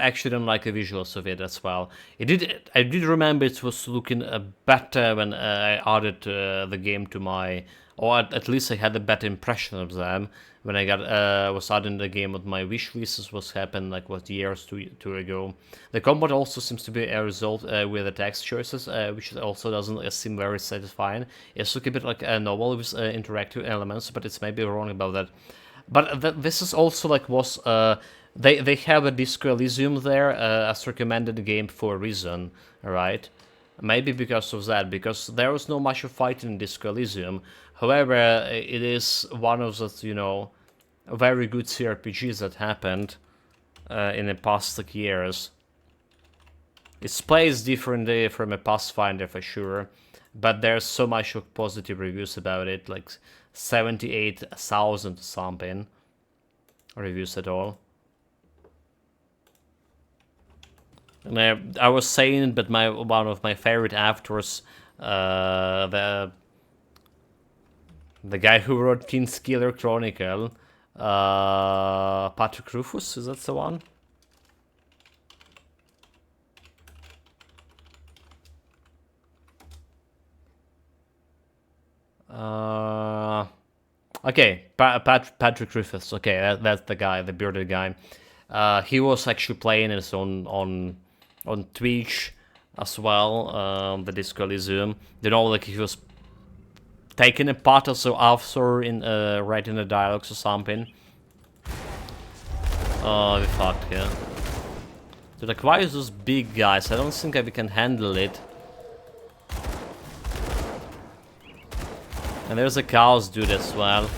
actually don't like the visuals of it as well. I did remember it was looking better when I added the game to my, or at least I had a better impression of them when I was adding the game with my wish list. This was happened like what years two ago. The combat also seems to be a result with the text choices, which also doesn't seem very satisfying. It's looking a bit like a novel with interactive elements, but it's maybe wrong about that. But this is also like was they have a Disco Elysium there as recommended game for a reason, right? Maybe because of that, because there was no much of fighting in Disco Elysium. However, it is one of the, you know, very good CRPGs that happened in the past like, years. It plays differently from a Pathfinder for sure, but there's so much of positive reviews about it, like 78,000 something reviews at all. And I was saying, but one of my favorite actors, the guy who wrote Kingskiller Chronicle, Patrick Rufus, is that the one? Okay, Patrick Rufus. Okay, that's the guy, the bearded guy. He was actually playing it on Twitch as well, the Disco Elysium. You know, like he was taking a part as an author in writing the dialogues or something. Oh, we fucked here. Dude, like, why is those big guys? I don't think we can handle it. And there's a cows dude as well.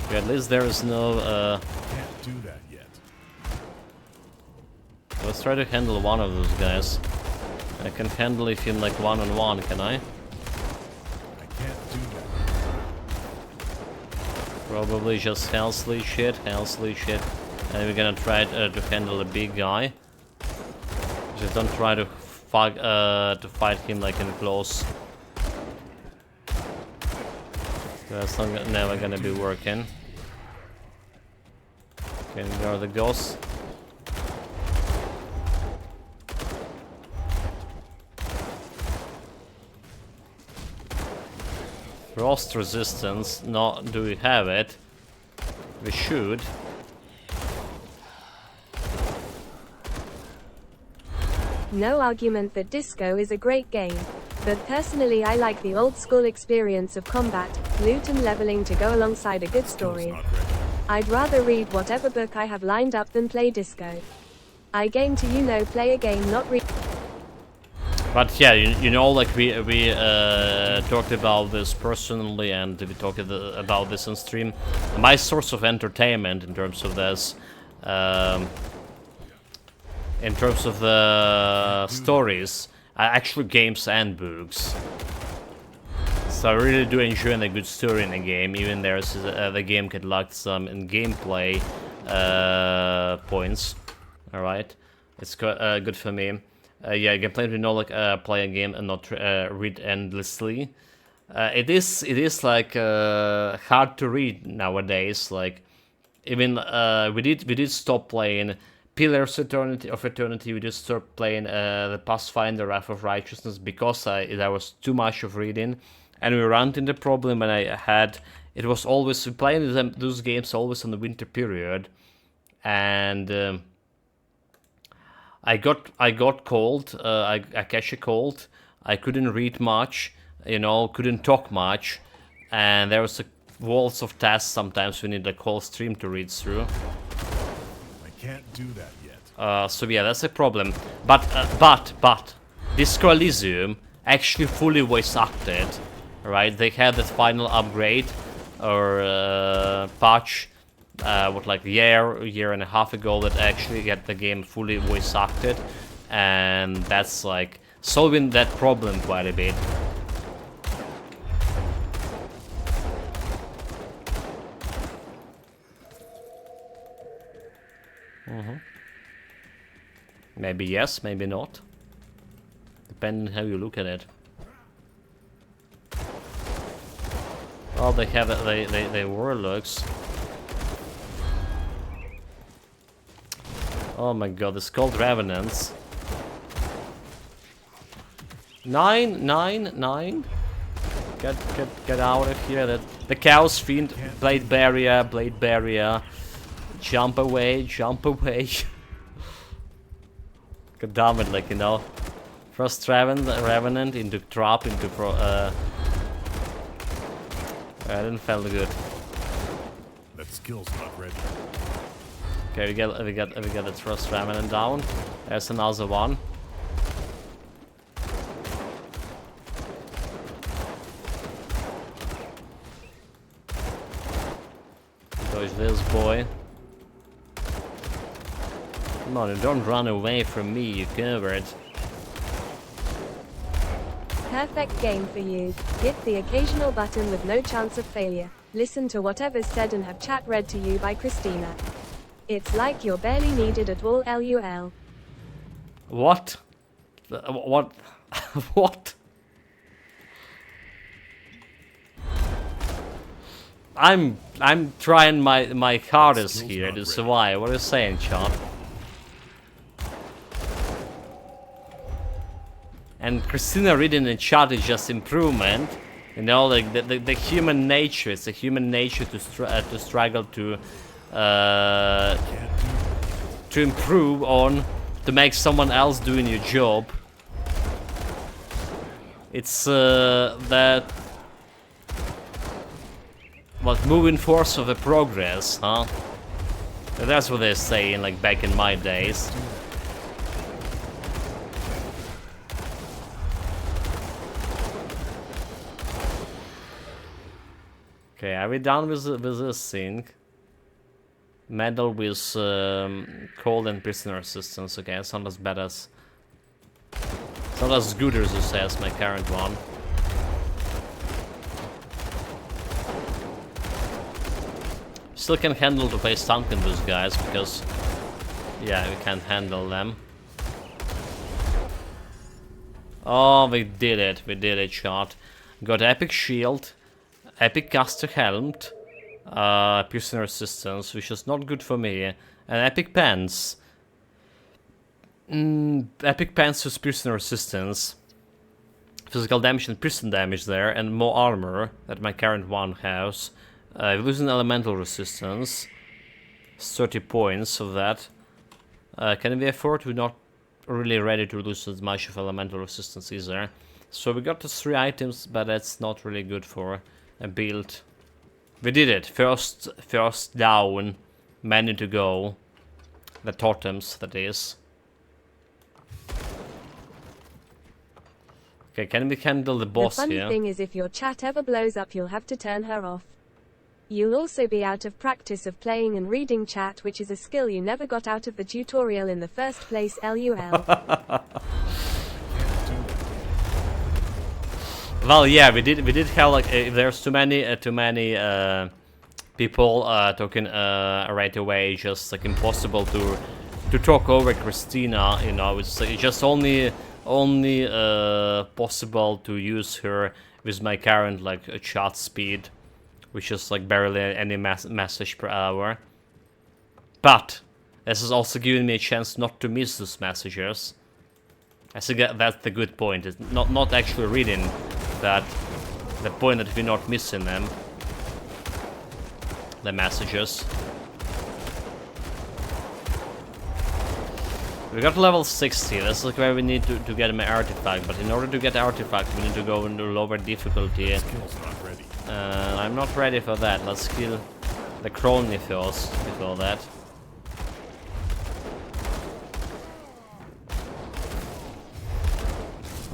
Okay, at least there is no Can't do that yet. let's try to handle one of those guys. I can handle if in like one-on-one, can I? I can't do that. Probably just Hellsley shit. And we're gonna try to handle a big guy. Just don't try to fight him like in close. That's never gonna be working. Okay, there are the ghosts. Frost resistance, no, do we have it? We should. No argument that Disco is a great game, but personally I like the old school experience of combat, loot and leveling to go alongside a good story. I'd rather read whatever book I have lined up than play Disco. I game to, you know, play a game, not read. But yeah, you know, like we talked about this personally, and we talked about this on stream. My source of entertainment in terms of this, in terms of the stories, are actually games and books. So I really do enjoy a good story in a game, even there's the game can lack some in gameplay points. All right, it's good for me. Yeah, gameplay, you know, like play a game and not read endlessly. It is like hard to read nowadays. Like even we did stop playing Pillars of Eternity. We just stopped playing the Pathfinder Wrath of Righteousness because there was too much of reading, and we ran into the problem when I had it was always playing those games always on the winter period, and. I got cold. I catch a cold. I couldn't read much, you know, couldn't talk much, and there was walls of tasks. Sometimes we need a whole stream to read through. I can't do that yet. So yeah, that's a problem. But Disco Elysium actually fully voice acted, right? They had that final upgrade or patch. What, like a year and a half ago, that actually get the game fully voice acted, and that's like solving that problem quite a bit. Maybe yes, maybe not, depending how you look at it. Well, they have they warlocks. Oh my god, it's called Revenants. 9. Get out of here. The Chaos Fiend, Blade Barrier. Jump away. God damn it, like, you know. First Revenant into Trap, into I didn't feel good. That skill's not ready. Okay, we got the first Revenant down. There's another one. Dodge this boy. Come on, don't run away from me, you coward. Perfect game for you. Hit the occasional button with no chance of failure. Listen to whatever's said and have chat read to you by Christina. It's like you're barely needed at all, LUL. What? What? What? I'm trying my hardest here to survive. What are you saying, Sean? And Christina reading in chat is just improvement. You know, like the human nature. It's a human nature to struggle to improve on, to make someone else doing your job. It's that what moving force of the progress, huh? That's what they're saying, like back in my days. Okay, are we done with this thing? Medal with cold and prisoner assistance. Okay, it's not as bad as... It's not as good as my current one. Still can handle to play stunk in those guys, because... Yeah, we can't handle them. Oh, we did it, shot. Got epic shield, epic caster helmet, piercing resistance, which is not good for me, and epic pants. Epic pants with piercing resistance, physical damage and piercing damage there, and more armor that my current one has. Losing elemental resistance, 30 points of that. Can we afford? We're not really ready to lose as much of elemental resistance either. So we got the 3 items, but that's not really good for a build. We did it. First down. Many to go. The totems, that is. Okay, can we handle the boss here? The here? funny thing is, if your chat ever blows up, you'll have to turn her off. You'll also be out of practice of playing and reading chat, which is a skill you never got out of the tutorial in the first place, LUL. Well, yeah, we did have like there's too many people talking right away. Just like impossible to talk over Christina. You know, it's just only possible to use her with my current like chat speed, which is like barely any message per hour. But this is also giving me a chance not to miss those messages. I think that's the good point. It's not actually reading, but the point that we're not missing them. The messages. We got level 60, that's like where we need to get an artifact, but in order to get artifact we need to go into lower difficulty. Not ready. I'm not ready for that. Let's kill the crony first before that.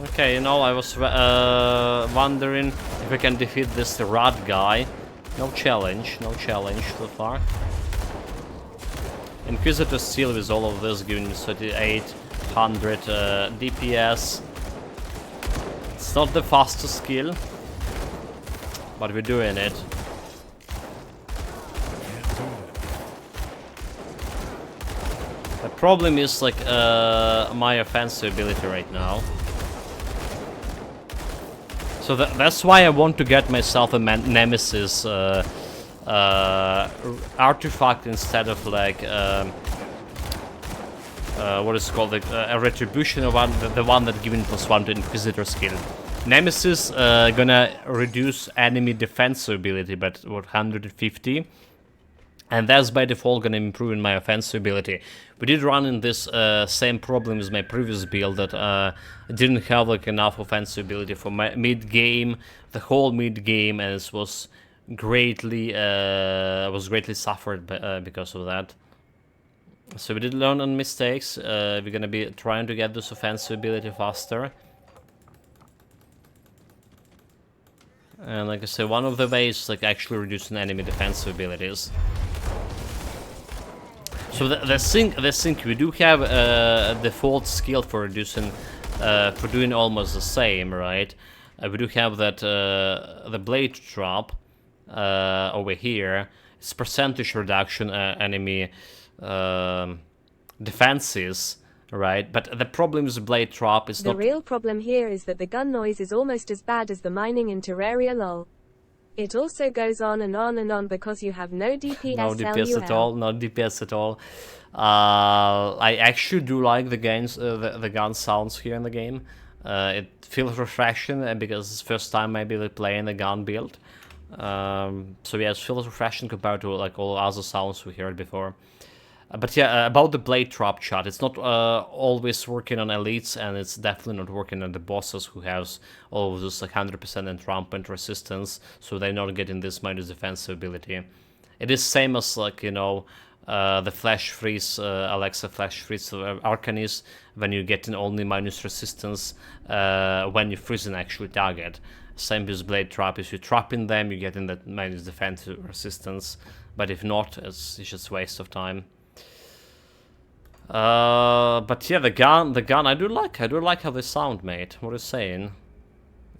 Okay, you know, I was wondering if we can defeat this rat guy. No challenge so far. Inquisitor Seal with all of this giving me 3800 DPS. It's not the fastest skill, but we're doing it. The problem is like my offensive ability right now. So that's why I want to get myself a nemesis artifact instead of like what is called a retribution of the one that given +1 to Inquisitor skill. Nemesis gonna reduce enemy defensive ability by 150, and that's by default gonna improve in my offensive ability. We did run in this same problem as my previous build that didn't have like enough offensive ability for my mid game, the whole mid game, and it was greatly suffered because of that. So we did learn on mistakes. We're gonna be trying to get this offensive ability faster. And like I said, one of the ways is like actually reducing enemy defensive abilities. So the thing we do have a default skill for reducing, for doing almost the same, right? We do have that the blade drop over here. It's percentage reduction enemy defenses, right? But the problem with the blade drop is the real problem here is that the gun noise is almost as bad as the mining in Terraria lol. It also goes on and on and on because you have no DPS. No DPS at all. No DPS at all. I actually do like the gun sounds here in the game. It feels refreshing because it's the first time maybe playing the gun build. So yeah, it feels refreshing compared to like all other sounds we heard before. But yeah, about the blade drop shot, it's not always working on elites, and it's definitely not working on the bosses who has all of this like 100% entrampment resistance, so they're not getting this minus defensive ability. It is same as like, you know, the flash freeze, Alexa flash freeze Arcanist, when you're getting only minus resistance when you freeze an actual target. Same with blade trap, if you're trapping them, you're getting that minus defensive resistance, but if not, it's just waste of time. But yeah, the gun, I do like how they sound, mate. What are you saying?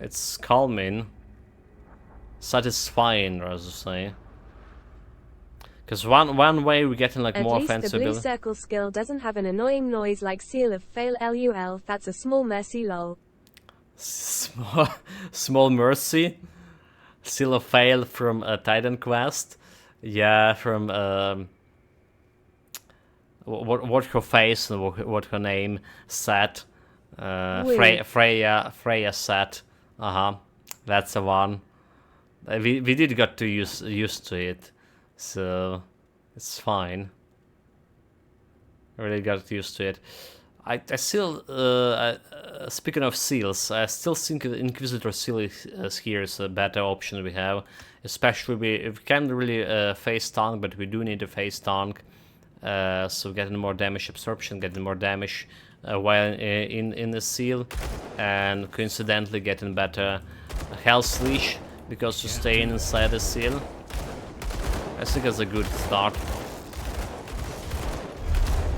It's calming, satisfying, as I say. Because one way we're getting like more offensive. At least the blue circle skill doesn't have an annoying noise like Seal of Fail LUL. That's a small mercy lol. Small, small mercy. Still a fail from Titan Quest. Yeah, from what her face and what her name said. Freya said. That's the one. We did got to used to it, so it's fine. Really got used to it. I still, speaking of seals, I still think Inquisitor seal here is a better option we have. Especially we can't really face tank, but we do need a face tank. So getting more damage absorption, getting more damage while in the seal, and coincidentally getting better health leash because you're staying inside the seal. I think that's a good start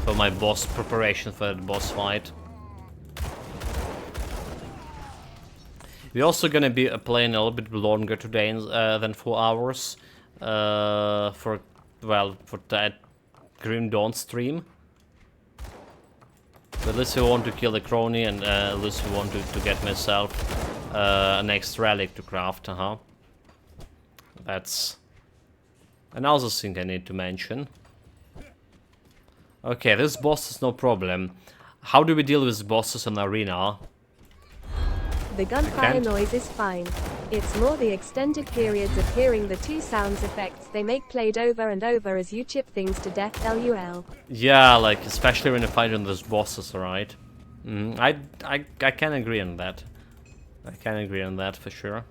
for my boss preparation for the boss fight. We're also gonna be playing a little bit longer today than 4 hours for that Grim Dawn stream. But at least I want to kill the crony, and at least I want to get myself an extra relic to craft. That's another thing I need to mention. Okay, this boss is no problem. How do we deal with bosses in arena? The gunfire noise is fine. It's more the extended periods of hearing the two sounds effects they make played over and over as you chip things to death. LUL. Yeah, like especially when you're fighting those bosses, right? I can agree on that. I can agree on that for sure.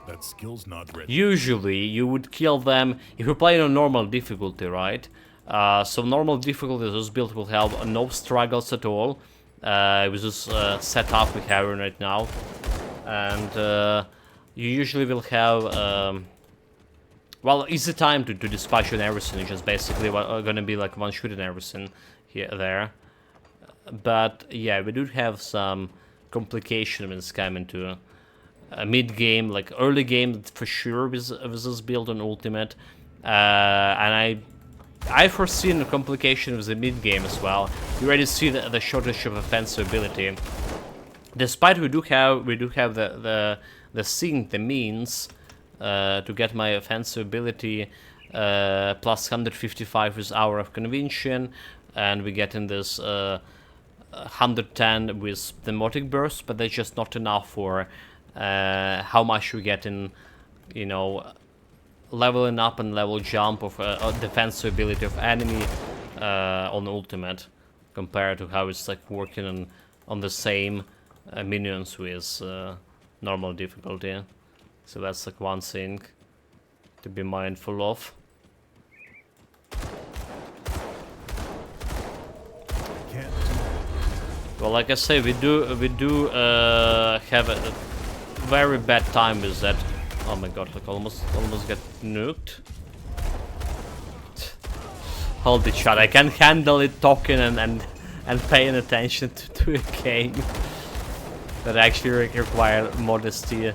That skill's not ready. Usually, you would kill them if you're playing on normal difficulty, right? So normal difficulty, this build will have no struggles at all. With this setup we have right now, and you usually will have well, easy time to dispatch and everything. It's just basically gonna be like one shot and everything here there. But yeah, we do have some complication when it's coming to mid game, like early game for sure with this build on Ultimate, and I foresee a complication with the mid game as well. You already see the shortage of offensive ability. Despite we do have the sync, the means to get my offensive ability plus 155 with Hour of Convention, and we get in this 110 with Demotic Burst, but that's just not enough for how much we get in, you know, leveling up and level jump of defensive ability of enemy on Ultimate, compared to how it's like working on the same minions with normal difficulty. So that's like one thing to be mindful of. Well, like I say, we do have a very bad time with that. Oh my god, like almost get nuked. Holy shit, I can handle it talking and paying attention to a game that actually require modesty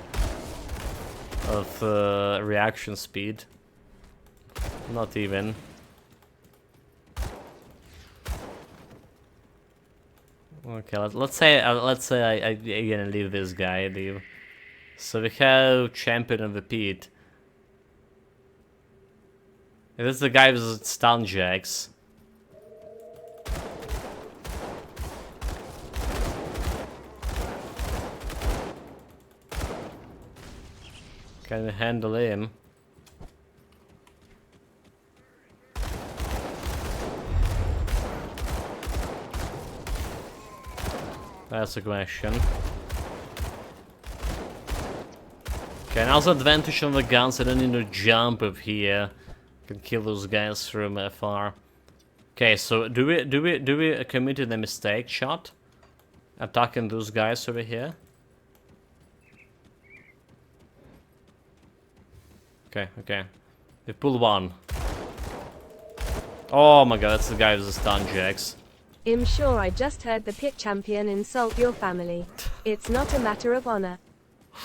of reaction speed. Not even. Okay, let's say I'm gonna leave this guy. So we have Champion of the Pit. This is the guy with stun jacks. Can we handle him? That's a question. Okay, now's the advantage on the guns. I don't need to jump up here. Can kill those guys from afar. Okay, so do we committed a mistake shot? Attacking those guys over here? Okay. We pull one. Oh my god, that's the guy with the stun jacks. I'm sure I just heard the pit champion insult your family. It's not a matter of honor.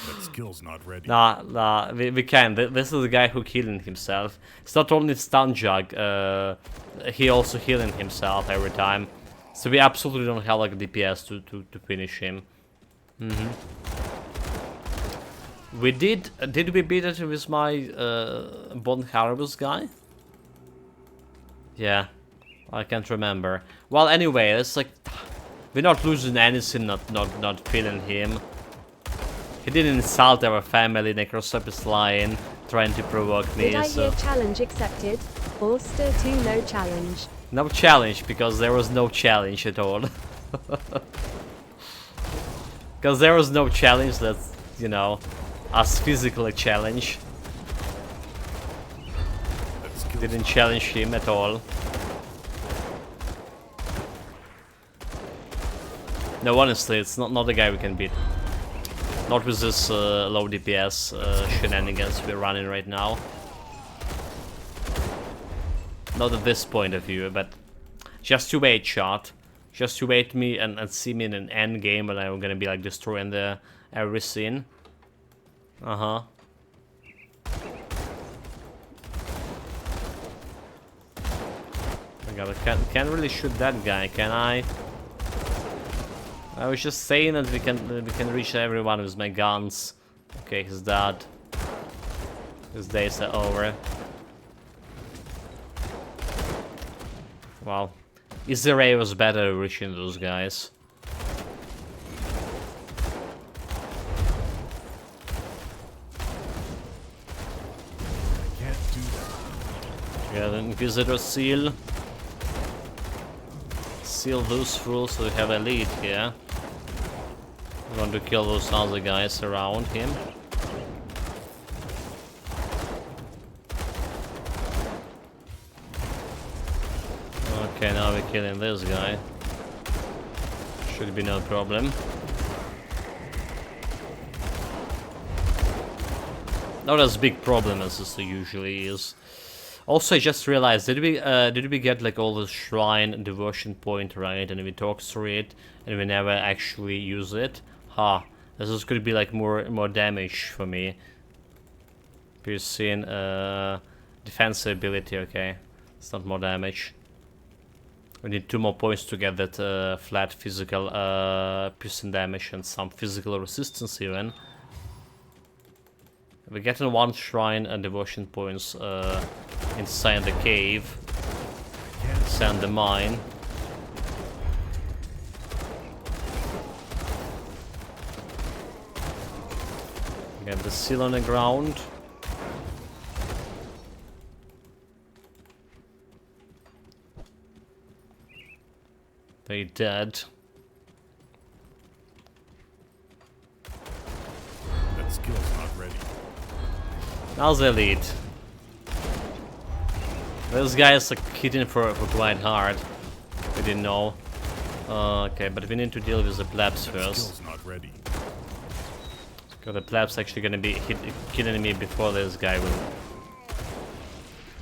That skill's not ready. Nah, we can. This is the guy who healing himself. It's not only stun jug, he also healing himself every time. So we absolutely don't have like DPS to finish him. Did we beat it with my Bond Harvest guy? Yeah, I can't remember. Well, anyway, it's like we're not losing anything, not killing him. He didn't insult our family, Necrosop is lying, trying to provoke me. Did I So hear challenge accepted? Bolster 2 no challenge. no challenge, because there was no challenge at all. Because there was no challenge that's, you know, us physically challenge. That skill's Didn't challenge him at all. No, honestly, it's not the guy we can beat. Not with this low DPS shenanigans we're running right now. Not at this point of view, but just you wait, shot. Just you wait me and see me in an end game, and I'm gonna be like destroying the everything. I gotta can't really shoot that guy, can I? I was just saying that we can reach everyone with my guns. Okay, he's dead. His days are over. Well, Easy Ray was better at reaching those guys. can't do that. Yeah, the Inquisitor seal. Seal those fools so we have a lead here. We want to kill those other guys around him. Okay, now we're killing this guy. Should be no problem. Not as big problem as this usually is. Also, I just realized, did we get like all the shrine and devotion point right, and we talked through it, and we never actually use it? Ha! This is gonna be like more damage for me. Piercing, defensive ability. Okay, it's not more damage. We need 2 more points to get that flat physical piercing damage and some physical resistance even. We're getting 1 shrine and devotion points inside the cave, inside the mine. Get the seal on the ground. They dead. That skill's not ready. Now's the lead. Those guys are hitting for quite hard. We didn't know. Okay, but we need to deal with the plebs That first. skill's not ready. Because the plebs actually gonna be killing me before this guy will.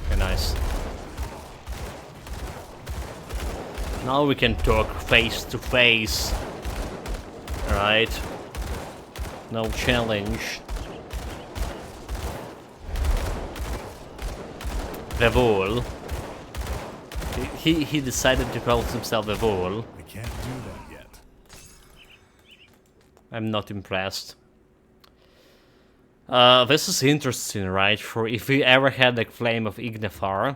Okay, nice. Now we can talk face to face. Alright. No challenge. The wall. He decided to call himself the wall. We can't do that yet. I'm not impressed. This is interesting, right? For if we ever had like Flame of Ignifar,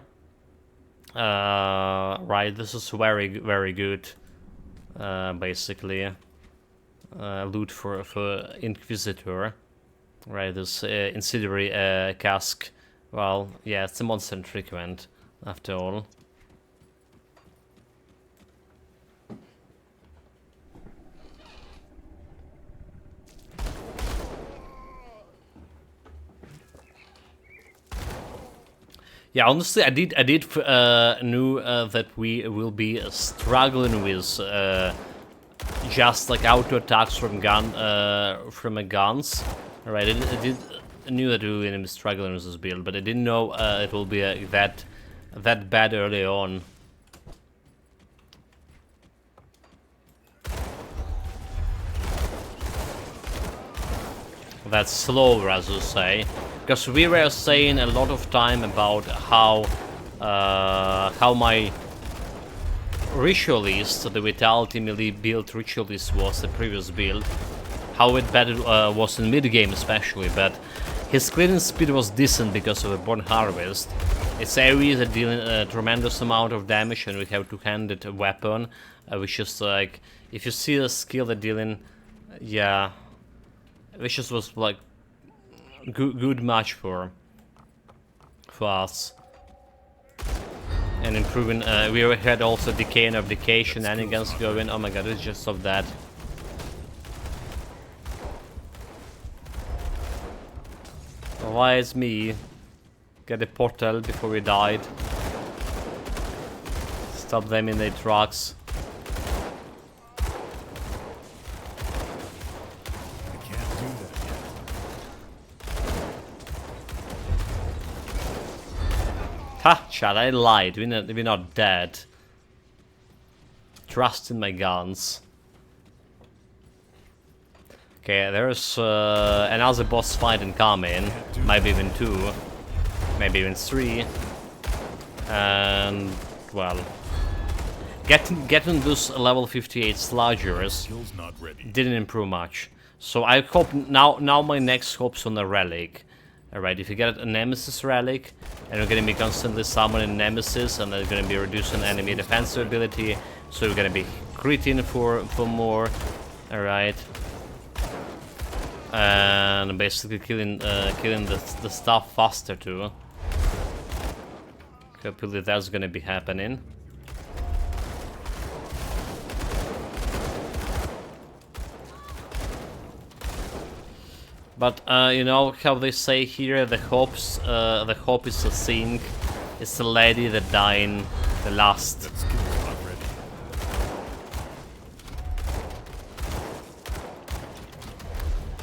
right? This is very good. Basically, loot for Inquisitor, right? This incendiary cask. Well, yeah, it's a monster frequent after all. Yeah, honestly, I did knew that we will be struggling with just like auto attacks from guns. Right, I knew that we were gonna be struggling with this build, but I didn't know it will be that bad early on. that's slower, as you say, because we were saying a lot of time about how my ritualist, the Vitality melee build ritualist was the previous build, how it better was in mid game especially, but his clearing speed was decent because of the Born Harvest. Its areas are dealing a tremendous amount of damage, and we have two-handed weapon, which is like, if you see a skill that dealing, yeah, which just was like good match for us. And improving, we had also decay and decay shenanigans going. Oh my god, it's just of that. Why is me? Get a portal before we died. Stop them in their tracks. I can't do that yet. Ha! Chad, I lied. We're not dead. Trust in my guns. Okay, there's another boss fight incoming. Maybe even 2. Maybe even 3. And, well, getting those level 58 sludgers Skill's not ready. didn't improve much. So I hope now my next hope's on a relic. Alright, if you get a Nemesis relic, and you're gonna be constantly summoning Nemesis, and they're gonna be reducing enemy defensive ability, so you're gonna be critting for more. Alright. And basically killing the stuff faster too. Hopefully that's gonna be happening. But you know how they say here, the hope is a thing. It's the lady that dying the last. That skill's not ready.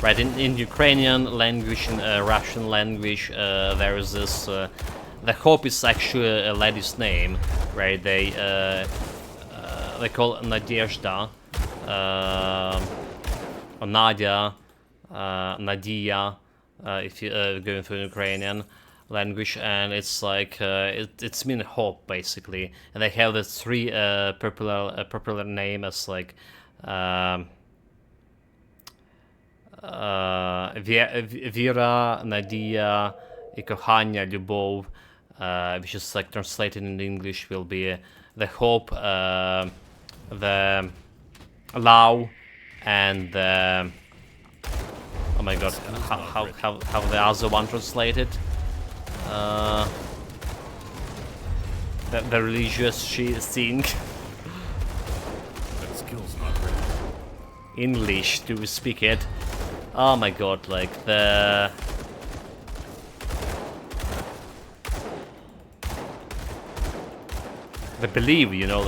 Right, in Ukrainian language and Russian language, there is this. The hope is actually a lady's name, right? They call it Nadezhda, or Nadia, Nadia, if you going through Ukrainian language, and it's like it's mean hope basically, and they have the 3 popular name as like. Vira, Nadia, и кохання, любов, which is like translated in English will be the hope, the love, and the, oh my god, how the other one translated, the religious thing. That skill's not ready. English, do we speak it? Oh my god, like the belief, you know,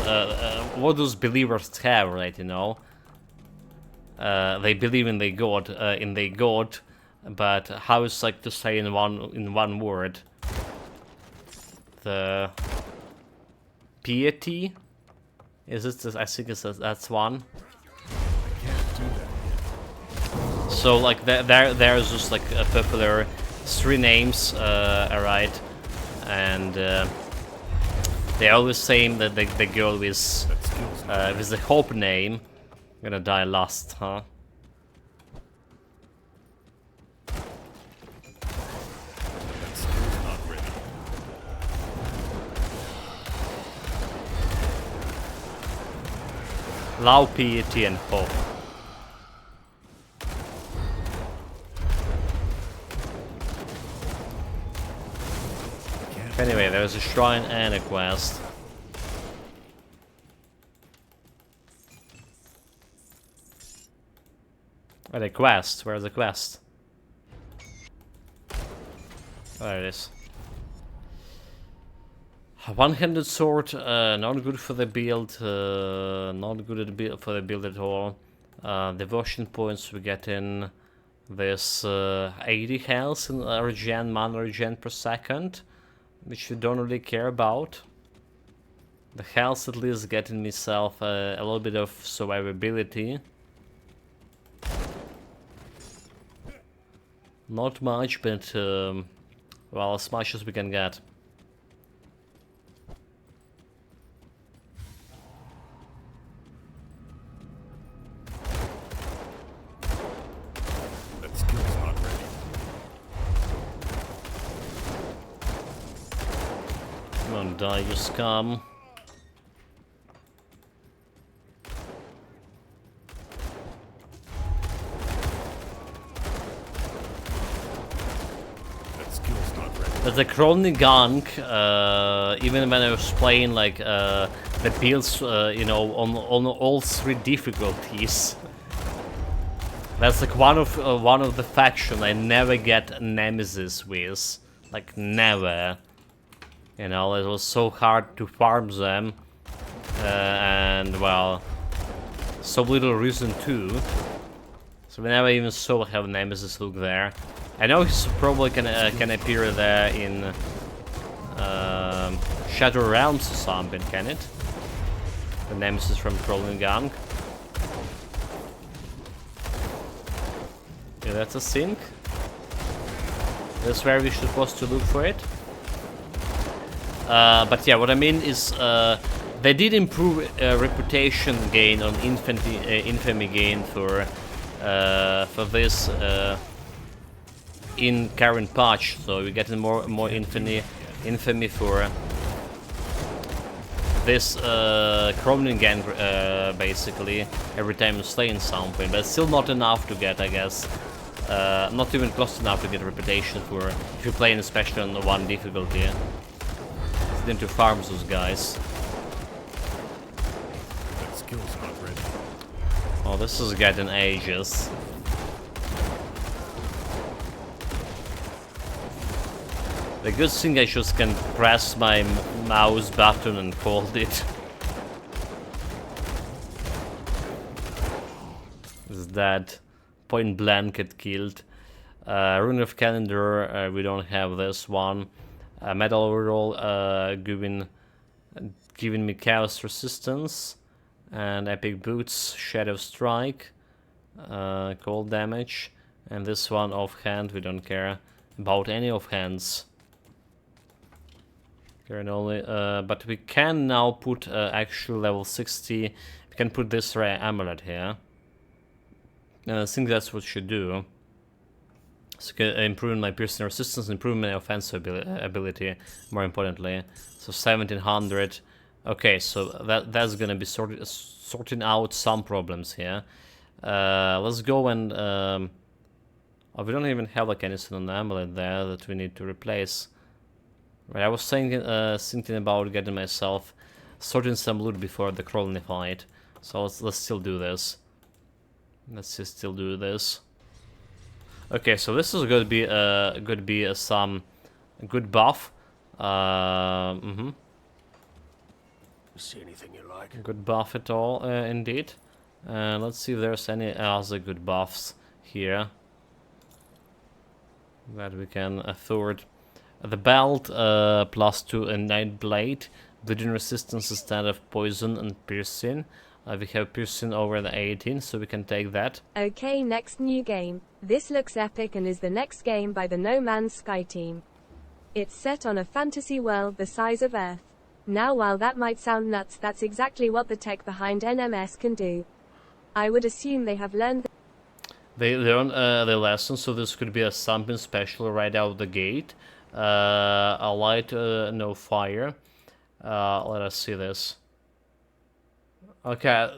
what those believers have, right? You know, they believe in their God, but how is like to say in one word? The piety, is it? I think that's one. So like there's just like a popular 3 names, alright, and they always say that the girl with the hope name gonna die last, huh? That skill's not ready. Love, piety, and hope. Anyway, there's a shrine and a quest. Where's the quest? Where's the quest? There it is. One-handed sword, not good for the build, not good for the build at all. Devotion points we get in this 80 health in regen, mana regen per second, which you don't really care about. The health at least getting myself a little bit of survivability. Not much, but well, as much as we can get. That skill's not ready. Come on, die, you scum. That skill's not ready. But the crawling gunk, even when I was playing like the builds, you know, on all 3 difficulties, that's like one of the faction I never get nemesis with, like never. You know, it was so hard to farm them, and well, so little reason to. So we never even saw have nemesis look there. I know he's probably can appear there in Shadow Realms or something, can it? The nemesis from Crawling Gunk. Yeah, that's a sink. That's where we should supposed to look for it. But yeah, what I mean is they did improve reputation gain on infamy gain for this in current patch, so we're getting more infamy for this Chromium gang basically every time you're slaying something, but still not enough to get, I guess. Not even close enough to get reputation for if you're playing especially on the 1 difficulty. Then to farm those guys. That skill's not ready. Oh, this is getting ages. The good thing I just can press my mouse button and hold it. Is that point blank get killed? Rune of Calendar, we don't have this one. Metal Overall, giving me Chaos Resistance. And Epic Boots, Shadow Strike, Cold Damage. And this one offhand, we don't care about any offhands. Only, but we can now put actual level 60. We can put this rare amulet here. I think that's what we should do. So improving my piercing resistance, improving my offensive ability, more importantly. So 1700. Okay, so that's gonna be sorting out some problems here. Let's go and oh, we don't even have like anything on the amulet there that we need to replace. Right, I was thinking about getting myself sorting some loot before the crawling fight. So let's still do this. Let's just still do this. Okay, so this is going to be some good buff. You see anything you like? Good buff at all, indeed. Let's see if there's any other good buffs here that we can afford. The belt, +2 and Night Blade, bleeding resistance instead of poison and piercing. We have piercing over the 18, so we can take that. Okay, next new game. This looks epic and is the next game by the No Man's Sky team. It's set on a fantasy world the size of Earth. Now while that might sound nuts, that's exactly what the tech behind NMS can do. I would assume they have learned They learn the lesson, so this could be something special right out the gate. A light, no fire. Let us see this. Okay.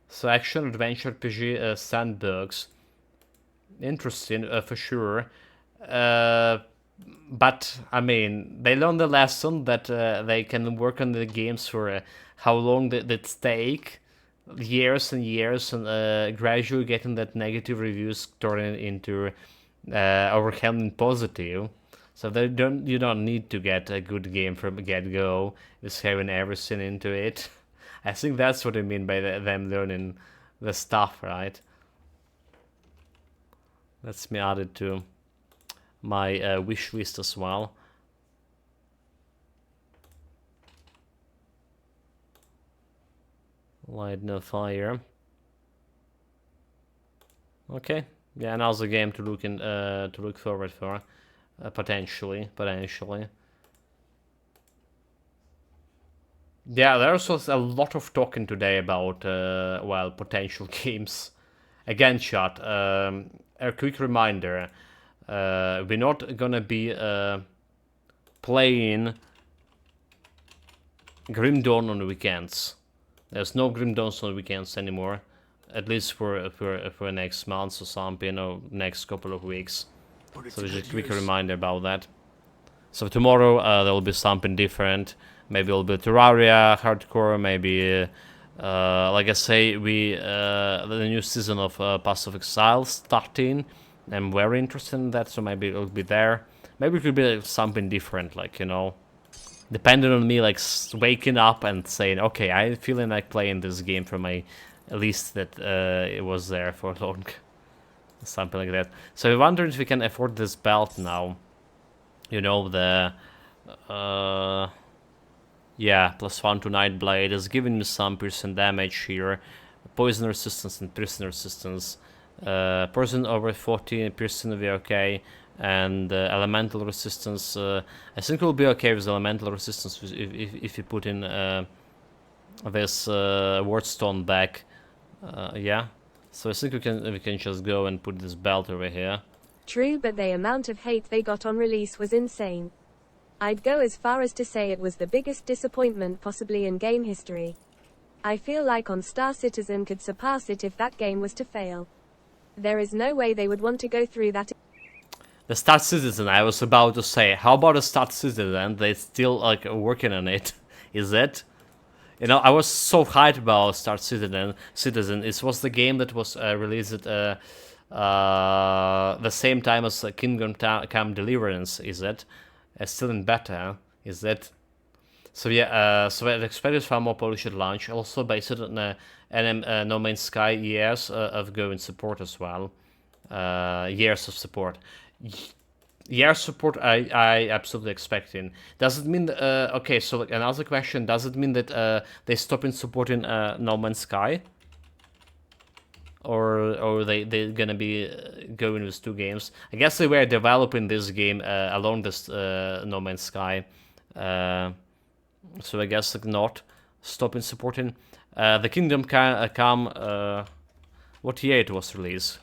So action adventure RPG sandbox. Interesting, for sure. But I mean, they learned the lesson that they can work on the games for how long that take. Years and years, and gradually getting that negative reviews turning into overwhelming positive. So you don't need to get a good game from get-go, just having everything into it. I think that's what I mean by them learning the stuff, right? Let's me add it to my wish list as well. Light no fire. Okay, Yeah, another game to look forward for, potentially. Yeah, there's also a lot of talking today about well, potential games. Again, chat. A quick reminder: we're not gonna be playing Grim Dawn on the weekends. There's no Grim Dawns on the weekends anymore, at least for next month or something, or next couple of weeks. So just a quick reminder about that. So tomorrow there will be something different. Maybe it'll be Terraria hardcore. Maybe, like I say, the new season of Path of Exile starting. I'm very interested in that, so maybe it'll be there. Maybe it could be like something different, like, you know, depending on me, like waking up and saying, okay, I'm feeling like playing this game for my list that it was there for long, something like that. So I wonder if we can afford this belt now. You know, the yeah, +1 to Nightblade is giving me some piercing damage here, poison resistance and piercing resistance. Poison over 40, piercing will be okay, and elemental resistance. I think we'll be okay with elemental resistance if you put in this wardstone back. Yeah, so I think we can just go and put this belt over here. True, but the amount of hate they got on release was insane. I'd go as far as to say it was the biggest disappointment possibly in game history. I feel like on Star Citizen could surpass it if that game was to fail. There is no way they would want to go through that. The Star Citizen, I was about to say, how about the Star Citizen? They still like working on it, is it? You know, I was so hyped about Star Citizen. It was the game that was released at the same time as Kingdom Come Deliverance, is it? Still in beta, is it? So yeah, so I expected far more polished launch, also based on No Man's Sky years of going support as well. Years of support. Years support I absolutely expecting. Does it mean okay, so like another question, does it mean that they stopping supporting No Man's Sky? Or they're gonna be going with two games? I guess they were developing this game along this No Man's Sky, so I guess like not stopping supporting. The Kingdom Come, what year it was released?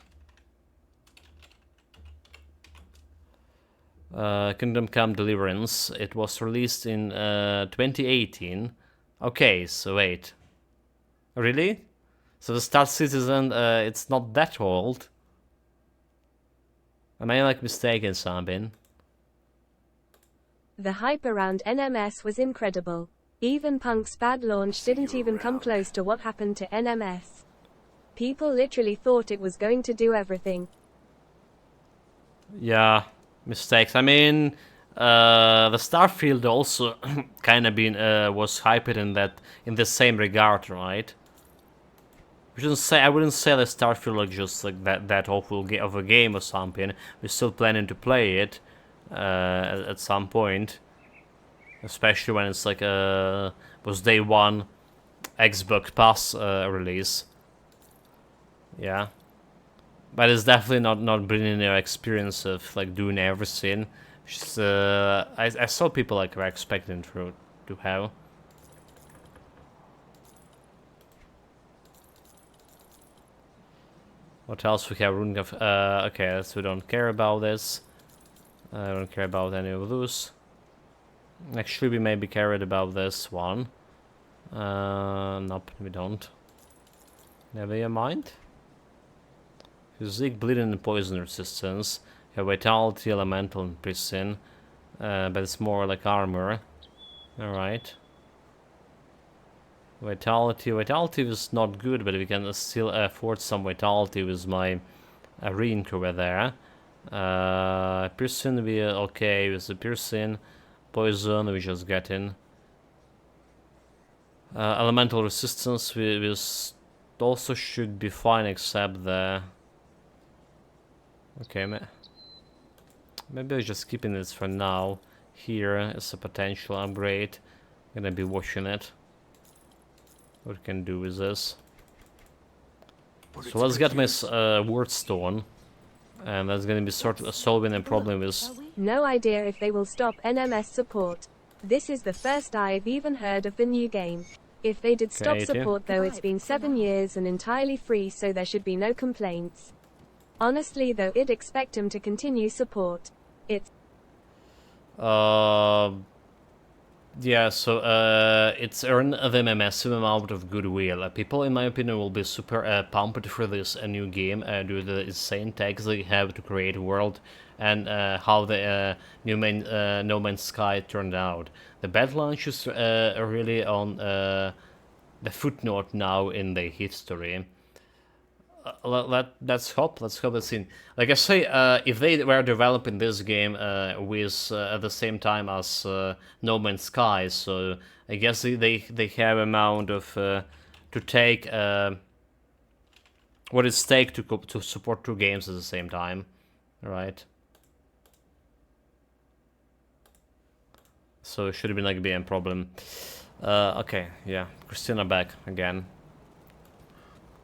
Kingdom Come Deliverance. It was released in 2018. Okay, so wait, really? So the Star Citizen, it's not that old. Am I like mistaken something? The hype around NMS was incredible. Even Punk's bad launch didn't even come close to what happened to NMS. People literally thought it was going to do everything. Yeah, mistakes. I mean, the Starfield also kind of was hyped in the same regard, right? I wouldn't say that Starfield like just like that awful of a game or something. We're still planning to play it at some point, especially when it's like was day one Xbox Pass release. Yeah, but it's definitely not bringing your experience of like doing everything. Just I saw people like were expecting to have. What else we have? Okay, so we don't care about this. I don't care about any of those. Actually, we maybe cared about this one. Nope, we don't. Never mind. Physique, bleeding, and poison resistance. Have vitality, elemental, and precision. But it's more like armor. Alright. Vitality is not good, but we can still afford some vitality with my Rink over there. Piercing, we are okay with the piercing. Poison, we just get in. Elemental resistance, we also should be fine, except the... Okay, maybe I'm just keeping this for now. Here is a potential upgrade. Gonna be watching it. What we can do with this. So let's get my wardstone. And that's gonna be sort of solving a problem with... Shall we? No idea if they will stop NMS support. This is the first I've even heard of the new game. If they did stop Okay, support though, it's been 7 years and entirely free, so there should be no complaints. Honestly though, I'd expect them to continue support. It's Yeah, so it's earned them a massive amount of goodwill. People, in my opinion, will be super pumped for this new game due to the insane tags they have to create a world and how the No Man's Sky turned out. The bad launch is really on the footnote now in the history. Let's hope that's in. Like I say, if they were developing this game with at the same time as No Man's Sky, so I guess they have amount of to take what it's take to support 2 games at the same time, right? So it should be like be a problem. Okay, yeah, Christina back again.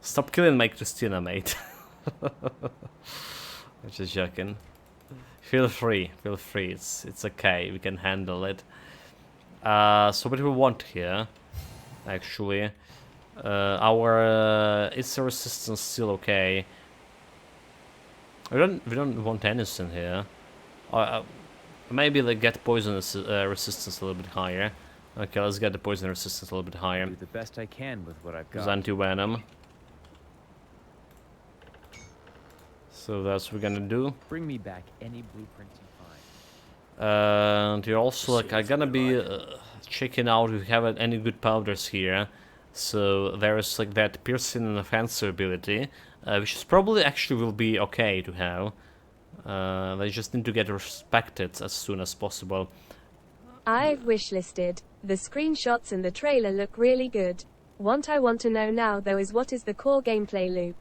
Stop killing my Christina, mate. I'm just joking. Feel free, it's okay, we can handle it. So what do we want here? Actually, our is the resistance still okay? We don't want anything here. Maybe they get poison resistance a little bit higher. Okay, let's get the poison resistance a little bit higher. Do the best I can with what I've There's got. anti-venom. So that's what we're gonna do. Bring me back any blueprints you find. And you're also like, I'm gonna be checking out if we have any good powders here. So there's like that piercing and offensive ability, which is probably actually will be okay to have. They just need to get respected as soon as possible. I've wishlisted. The screenshots and the trailer look really good. What I want to know now though is what is the core gameplay loop.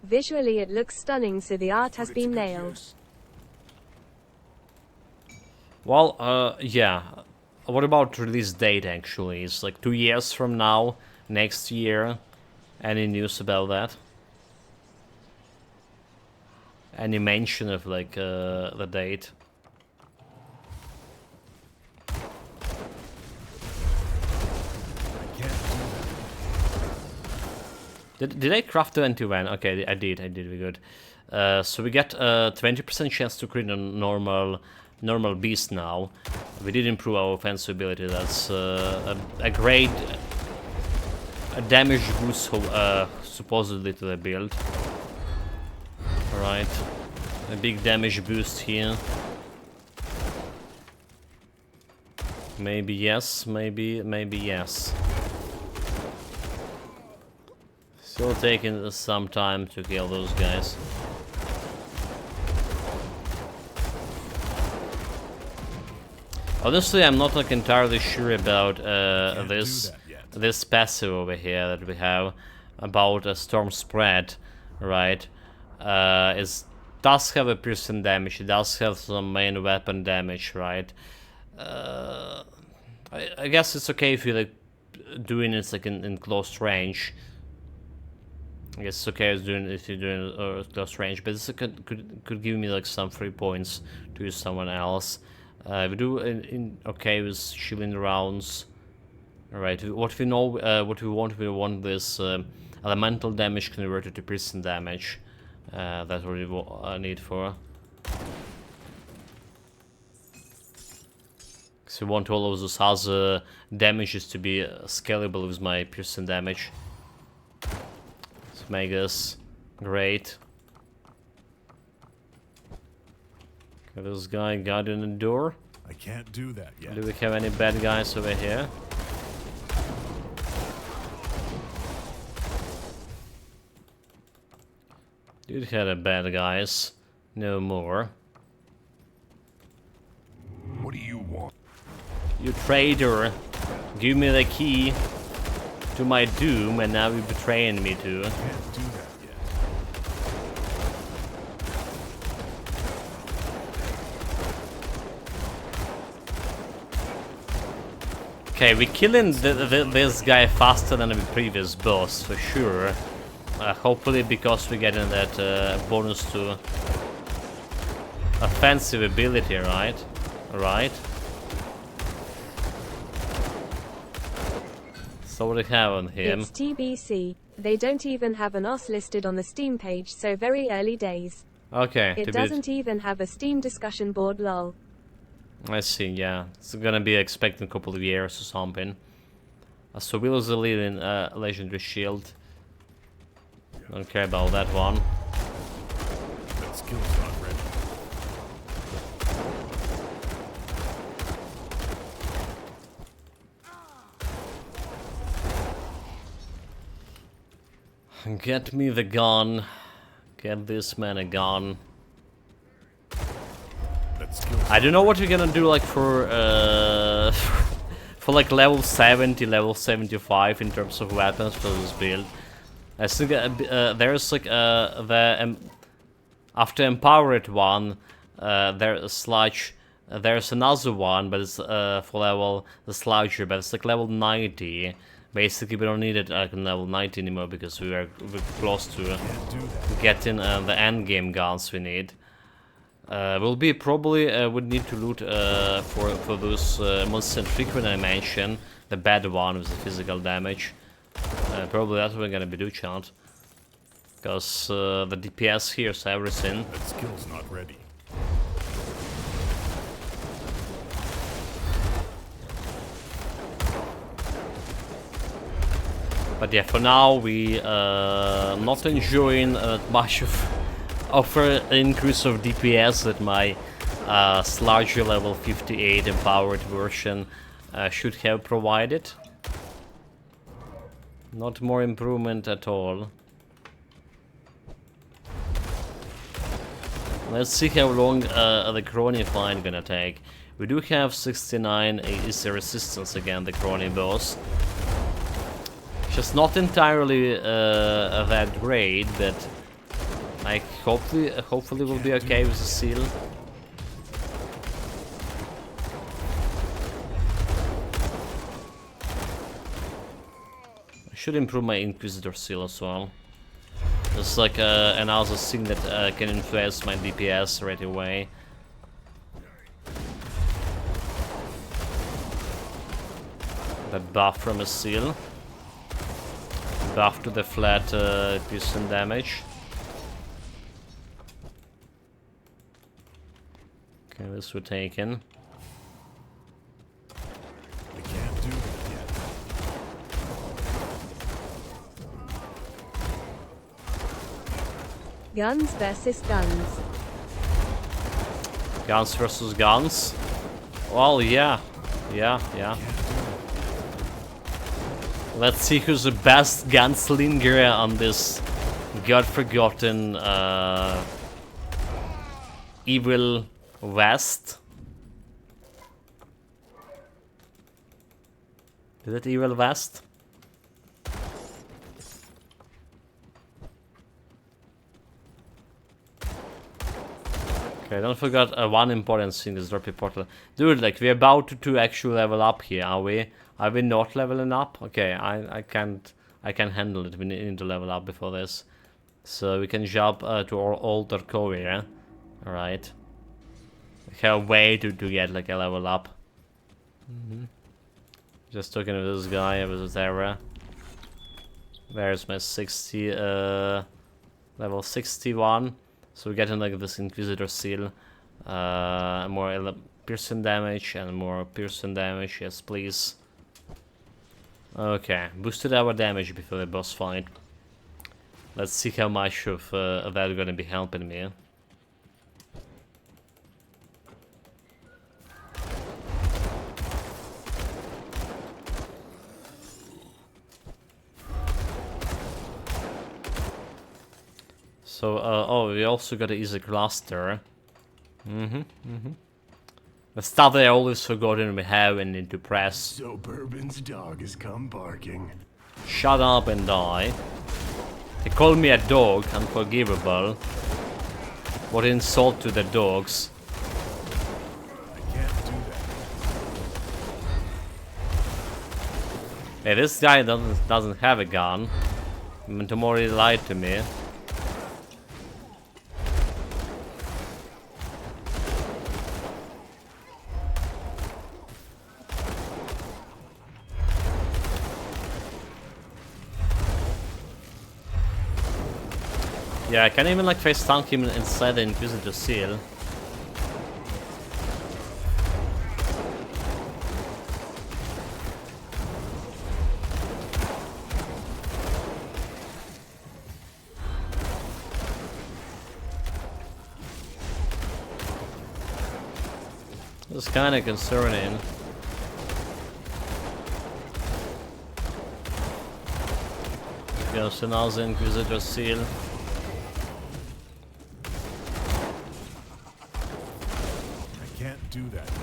Visually it looks stunning, so the art has been nailed. Well, yeah. What about release date actually? It's like 2 years from now, next year. Any news about that? Any mention of like the date? Did I craft the anti-van? Okay, I did, very good. So we get 20% chance to crit on normal beast now. We did improve our offensive ability, that's a great damage boost supposedly to the build. Alright, a big damage boost here. Maybe yes, maybe yes. Still taking some time to kill those guys. Honestly, I'm not like entirely sure about this passive over here that we have about a storm spread, right? It does have a piercing damage. It does have some main weapon damage, right? I guess it's okay if you like doing it like in close range. I guess it's okay if you're doing close range, but this could give me like some free points to use someone else. We do okay with shielding rounds. All right, what we know, what we want this elemental damage converted to piercing damage. That's what we need for. So we want all of those other damages to be scalable with my piercing damage. Make this great. Okay, this guy got in the door. I can't do that yet. Do we have any bad guys over here? Dude had a bad guys. No more. What do you want? You traitor. Give me the key to my doom, and now you're betraying me too. Can't do that yet. Okay, we're killing this guy faster than the previous boss, for sure. Hopefully because we're getting that bonus to offensive ability, right? Right. So what do we have on him? It's TBC. They don't even have an OS listed on the Steam page, so very early days. Okay. It doesn't even have a Steam discussion board, lol. I see, yeah. It's gonna be expecting a couple of years or something. So Willow's the lead in Legendary Shield. Don't care about that one. That skill's not ready. Get me the gun. Get this man a gun. That skill's I don't know what we're gonna do like for for like level 70, level 75 in terms of weapons for this build. I think there's like after Empowered one, there's another one, but it's for level the Sloucher, but it's like level 90. Basically, we don't need it like on level 90 anymore because we're close to getting the end game guns we need. We'll be probably would need to loot for those monster frequent I mentioned, the bad one with the physical damage. Probably that's what we're gonna be doing, chat. Because the DPS here is everything. That skill's not ready. But yeah, for now we not enjoying much of an increase of DPS that my Sloucher level 58 empowered version should have provided. Not more improvement at all. Let's see how long the Crony fight gonna take. We do have 69 is the resistance against the Crony boss. Just not entirely that great, but like hopefully we'll be okay with the seal. I should improve my Inquisitor seal as well. It's like another thing that can influence my DPS right away. That buff from a seal. Buff to the flat piercing damage. Okay, this we're taking. I can't do that yet. Guns versus guns. Guns versus guns. Well, yeah. Let's see who's the best gunslinger on this god-forgotten evil west. Is it evil west? Okay, don't forget one important thing is drop your portal. Dude, like we're about to actually level up here, are we? Are we not leveling up? Okay, I can handle it. We need to level up before this. So we can jump to our older career. Alright. We have a way to get like a level up. Just talking to this guy with this area. There's my 60 level 61. So we're getting like this Inquisitor seal. More piercing damage and more piercing damage, yes please. Okay, boosted our damage before the boss fight. Let's see how much of that gonna be helping me. So, oh, we also got an easy cluster. The stuff that I always forgotten we have and need to press. So Bourbon's dog has come barking. Shut up and die. They call me a dog, unforgivable. What insult to the dogs. I can't do that. Hey, this guy doesn't have a gun. Tomori lied to me. Yeah, I can even like face tank him inside the Inquisitor seal. It's kind of concerning. Goes another Inquisitor seal. I can't do that yet.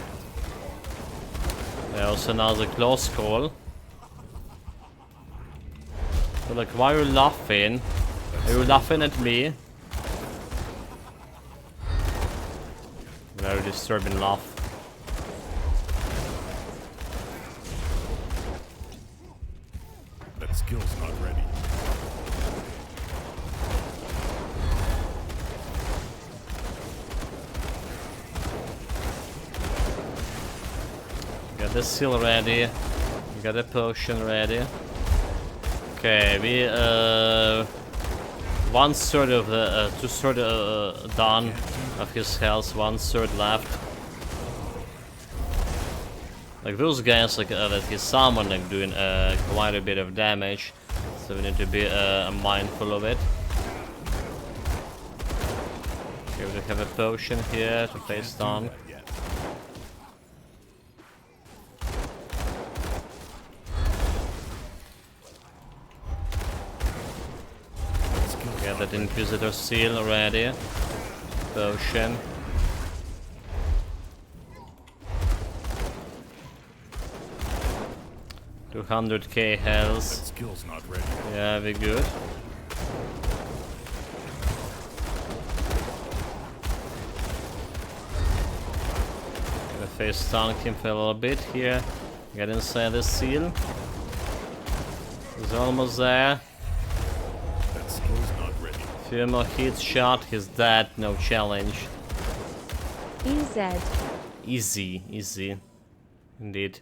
There's another close call. So like, why are you laughing? Are you laughing at me? Very disturbing laugh. That skill's not ready. Got the seal ready. Got the potion ready. Okay, we 1/3 of the 2/3 done of his health, 1/3 left. Like those guys like that he summoned like doing quite a bit of damage, so we need to be mindful of it. Okay, we have a potion here to face down. Get that Inquisitor seal ready. Potion. $200k health. That skill's not ready. Yeah, we good. Gonna face tank him for a little bit here. Get inside the seal. He's almost there. That skill's not ready. Few more hits shot, he's dead, no challenge. EZ. Easy, easy. Indeed.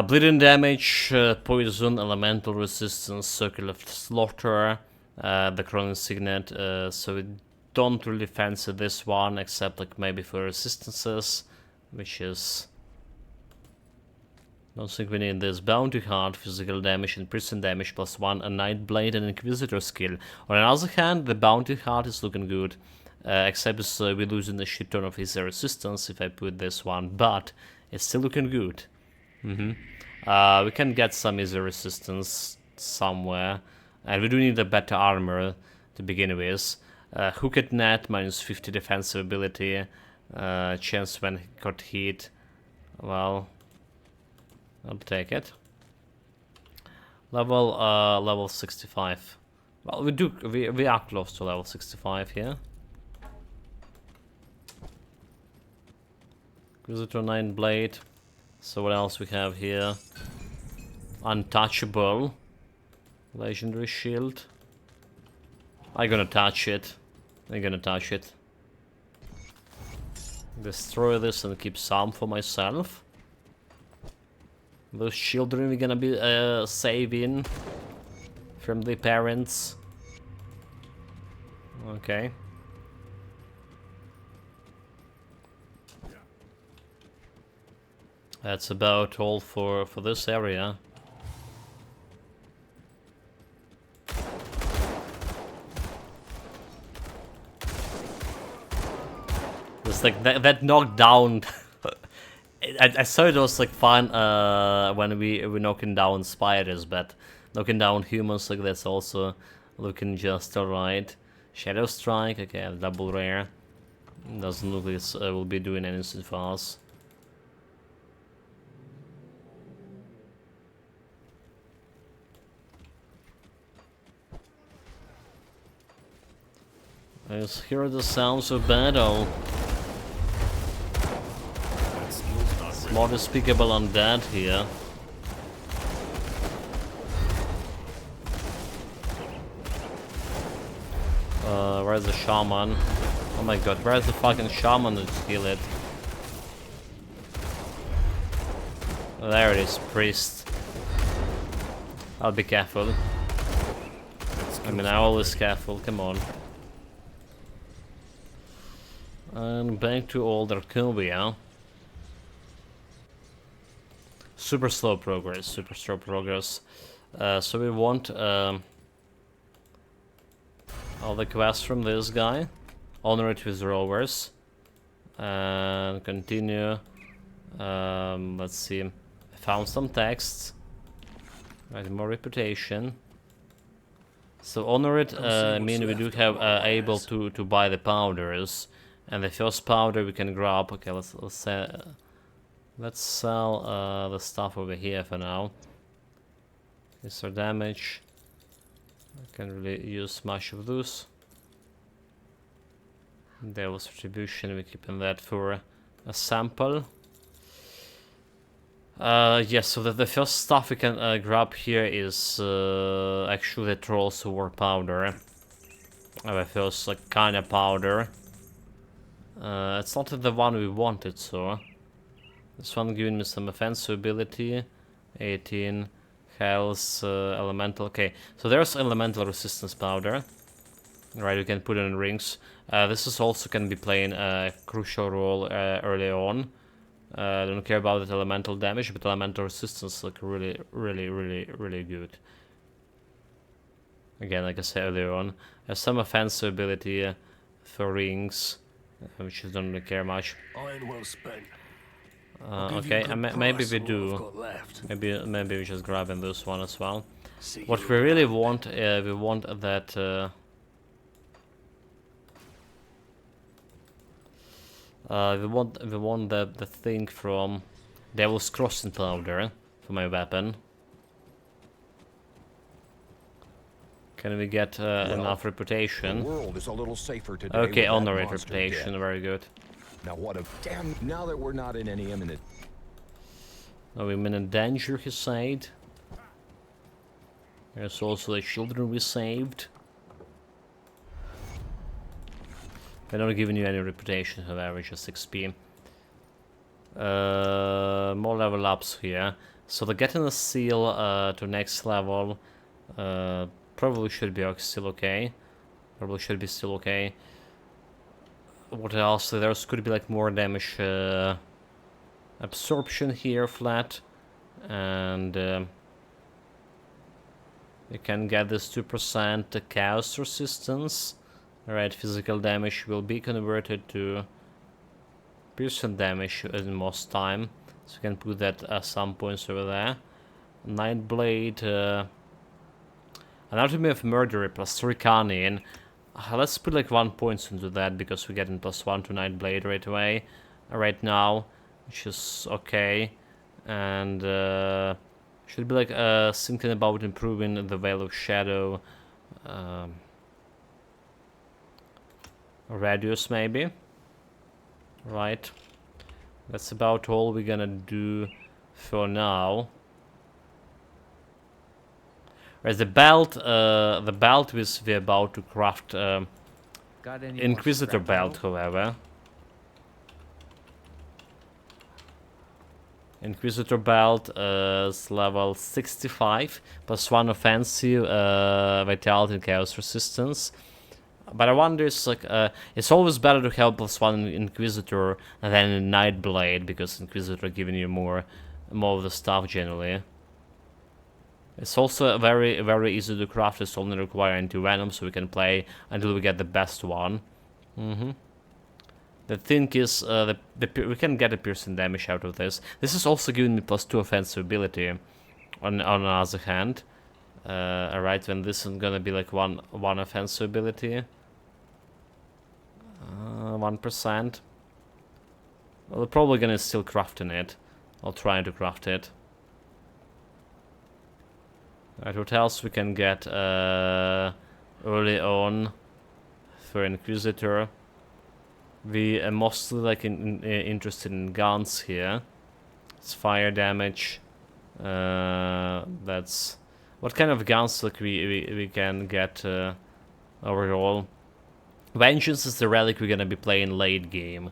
Bleeding damage, poison, elemental resistance, circle of slaughter, the chronic signet, so we don't really fancy this one, except like maybe for resistances, which is... Don't think we need this. Bounty Heart, physical damage and prison damage +1, a Night Blade and Inquisitor skill. On the other hand, the Bounty Heart is looking good, except we're losing a shit ton of his resistance if I put this one, but it's still looking good. We can get some easy resistance somewhere, and we do need a better armor to begin with. Hooked net, -50 defensive ability, chance when got hit. Well, I'll take it. Level 65. Well, we are close to level 65 here. Inquisitor 9 blade. So what else we have here? Untouchable. Legendary shield. I'm gonna touch it. I'm gonna touch it. Destroy this and keep some for myself. Those children we're gonna be saving from the parents. Okay. That's about all for this area. It's like that knocked down. I saw it was like fun when we were knocking down spiders, but knocking down humans like that's also looking just alright. Shadow Strike, okay, double rare. Doesn't look like it will be doing anything for us. I just hear the sounds of battle. More despicable undead here. Where's the shaman? Oh my god, where's the fucking shaman to kill it? Oh, there it is, priest. I'll be careful. I mean, I'm always careful, come on. And back to old Arcovia. Super slow progress, super slow progress. So we want all the quests from this guy. Honor it with rovers. And continue. Let's see. I found some texts. Right, more reputation. So honor it, I mean we do have able to buy the powders, and the first powder we can grab. Okay, let's sell the stuff over here for now. Is our damage? I can't really use much of those. There was retribution. We're keeping that for a sample. Yes, so the first stuff we can grab here is actually the Troll's War powder. The first like kind of powder. It's not the one we wanted, so this one giving me some offensive ability. 18 health, elemental. Okay, so there's elemental resistance powder. Right, we can put it in rings. This is also can be playing a crucial role early on. I don't care about the elemental damage, but elemental resistance look really good. Again, like I said earlier on, has some offensive ability for rings, which I don't really care much. Iron well spent. Okay, maybe we do. Maybe we're just grabbing this one as well. What we really want, we want that. We want the thing from Devil's Crossing powder for my weapon. Can we get enough reputation? The world is a little safer today. Okay, with honor that it, monster reputation, dead. very good. Now what a damn! Now that we're not in any imminent. Are we in danger? He said. There's also the children we saved. They're not giving you any reputation, however, just XP. More level ups here. So the getting the seal to next level probably should be still okay. Probably should be still okay. What else? There could be like more damage absorption here, flat, and you can get this 2% chaos resistance. Alright, physical damage will be converted to piercing damage in most time, so you can put that at some points over there. Nightblade, Anatomy of Murder plus 3 Cunning. Let's put like 1 point into that because we're getting +1 to Nightblade right away, right now, which is okay. And should be like thinking about improving the Veil of Shadow. Radius maybe. Right. That's about all we're gonna do for now. Whereas the belt we're about to craft Inquisitor belt, however. Inquisitor belt is level 65, +1 offensive, vitality and chaos resistance. But I wonder, it's always better to have +1 Inquisitor than Nightblade, because Inquisitor giving you more of the stuff generally. It's also very easy to craft. It's only require anti-venom, so we can play until we get the best one. The thing is, we can get a piercing damage out of this. This is also giving me +2 offensive ability. On the other hand, alright, when this is gonna be like one offensive ability. 1%. Well, we're probably gonna still crafting it. I'll try to craft it. Alright, what else we can get early on for Inquisitor? We are mostly like interested in guns here. It's fire damage. That's what kind of guns like we can get overall. Vengeance is the relic we're gonna be playing late game,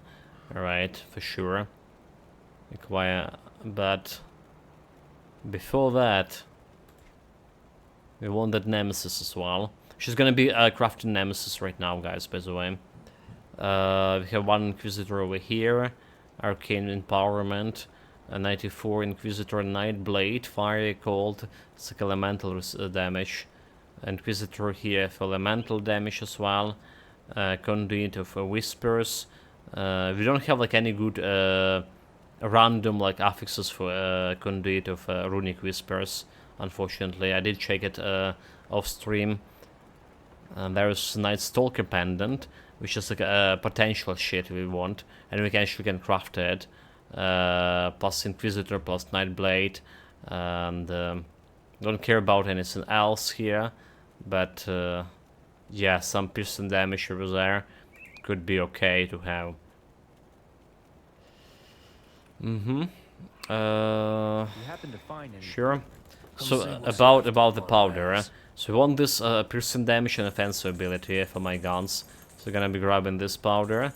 alright, for sure. But before that, we want that Nemesis as well. She's gonna be crafting Nemesis right now, guys, by the way. We have one Inquisitor over here. Arcane Empowerment. 94 Inquisitor Nightblade. Fiery Cold. It's like elemental damage. Inquisitor here for elemental damage as well. Conduit of Whispers. We don't have like any good random like affixes for Conduit of Runic Whispers, unfortunately. I did check it off stream. There's Night Stalker Pendant, which is like a potential shit we want, and we actually can craft it. Plus Inquisitor, plus Nightblade, and don't care about anything else here, but yeah, some piercing damage over there could be okay to have. You happen to find any Sure. Come So see what's about the left powder. of So we want this piercing damage and offensive ability for my guns. So gonna be grabbing this powder.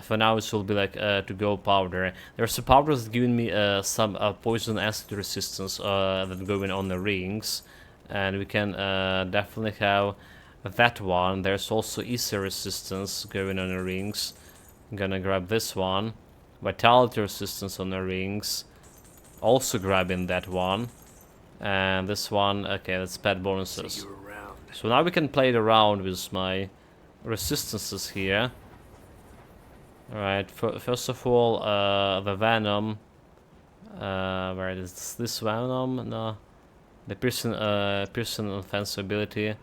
For now, it will be like to go powder. There's a powder that's giving me some poison acid resistance that going on the rings, and we can definitely have that one. There's also EC resistance going on the rings. I'm gonna grab this one. Vitality resistance on the rings. Also grabbing that one. And this one, okay, that's pet bonuses. So now we can play it around with my resistances here. Alright, first of all, the Venom. Where is this Venom? No. The piercing offensive ability.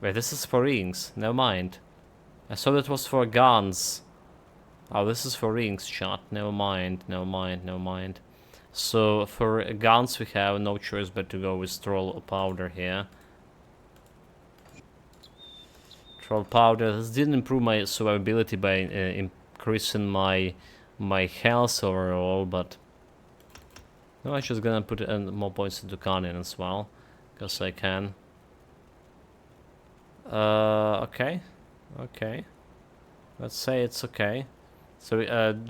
Wait, this is for rings. Never mind. I thought it was for guns. Oh, this is for rings shot. Never mind, never mind, never mind. So for guns we have no choice but to go with Troll Powder here. Troll Powder. This didn't improve my survivability by increasing my health overall, but no, I'm just gonna put more points into Cannon as well, because I can. Okay, okay. Let's say it's okay. So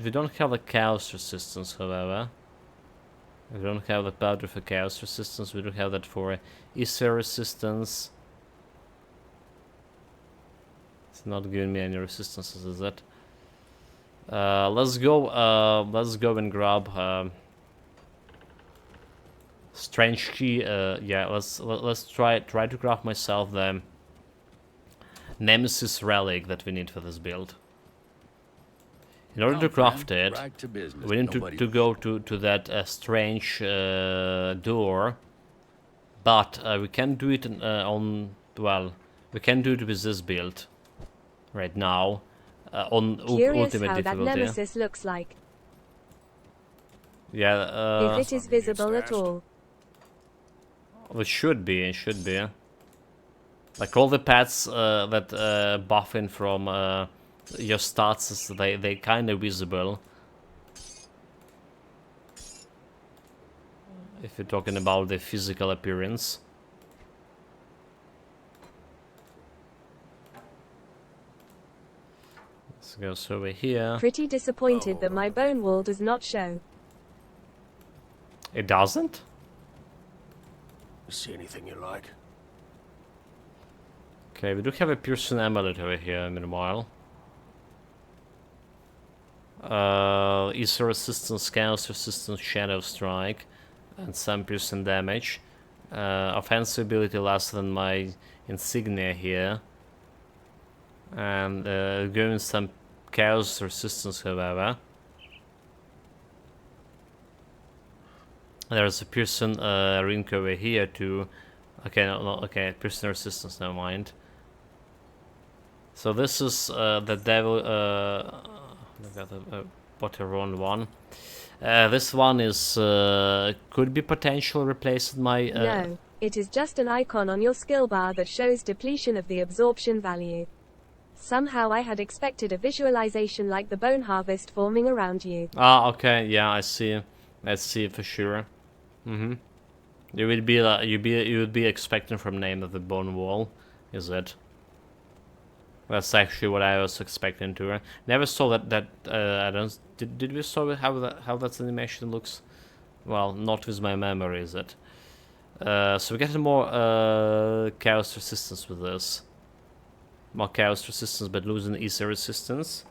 we don't have the chaos resistance, however. We don't have the powder for chaos resistance. We don't have that for Ether resistance. It's not giving me any resistances, is it? Let's go and grab strange key. Yeah, let's try to craft myself the Nemesis relic that we need for this build. In order to craft it, we need to go to that strange door, but we can do it we can do it with this build right now on Curious ultimate how difficulty. that Nemesis looks like. Yeah, if it is visible at all. It should be. Like all the pets that buffing from your stats, they kind of visible. If you're talking about the physical appearance. Let's go over here. Pretty disappointed that my bone wall does not show. It doesn't? See anything you like? Okay, we do have a piercing amulet over here, meanwhile. Ether resistance, chaos resistance, shadow strike, and some piercing damage. Offensive ability less than my insignia here. And giving some chaos resistance, however. There's a piercing ring over here too. Okay, no, okay, piercing resistance, never mind. So this is the devil. I got bought a wrong one. This one is could be potential replaced my. No, it is just an icon on your skill bar that shows depletion of the absorption value. Somehow I had expected a visualization like the bone harvest forming around you. Ah, okay, yeah, I see. I see for sure. You would be you would be expecting from name of the bone wall, is it? That's actually what I was expecting to. Never saw that. I don't. Did we saw how that animation looks? Well, not with my memory, is it? So we get more chaos resistance with this. More chaos resistance, but losing Ether resistance.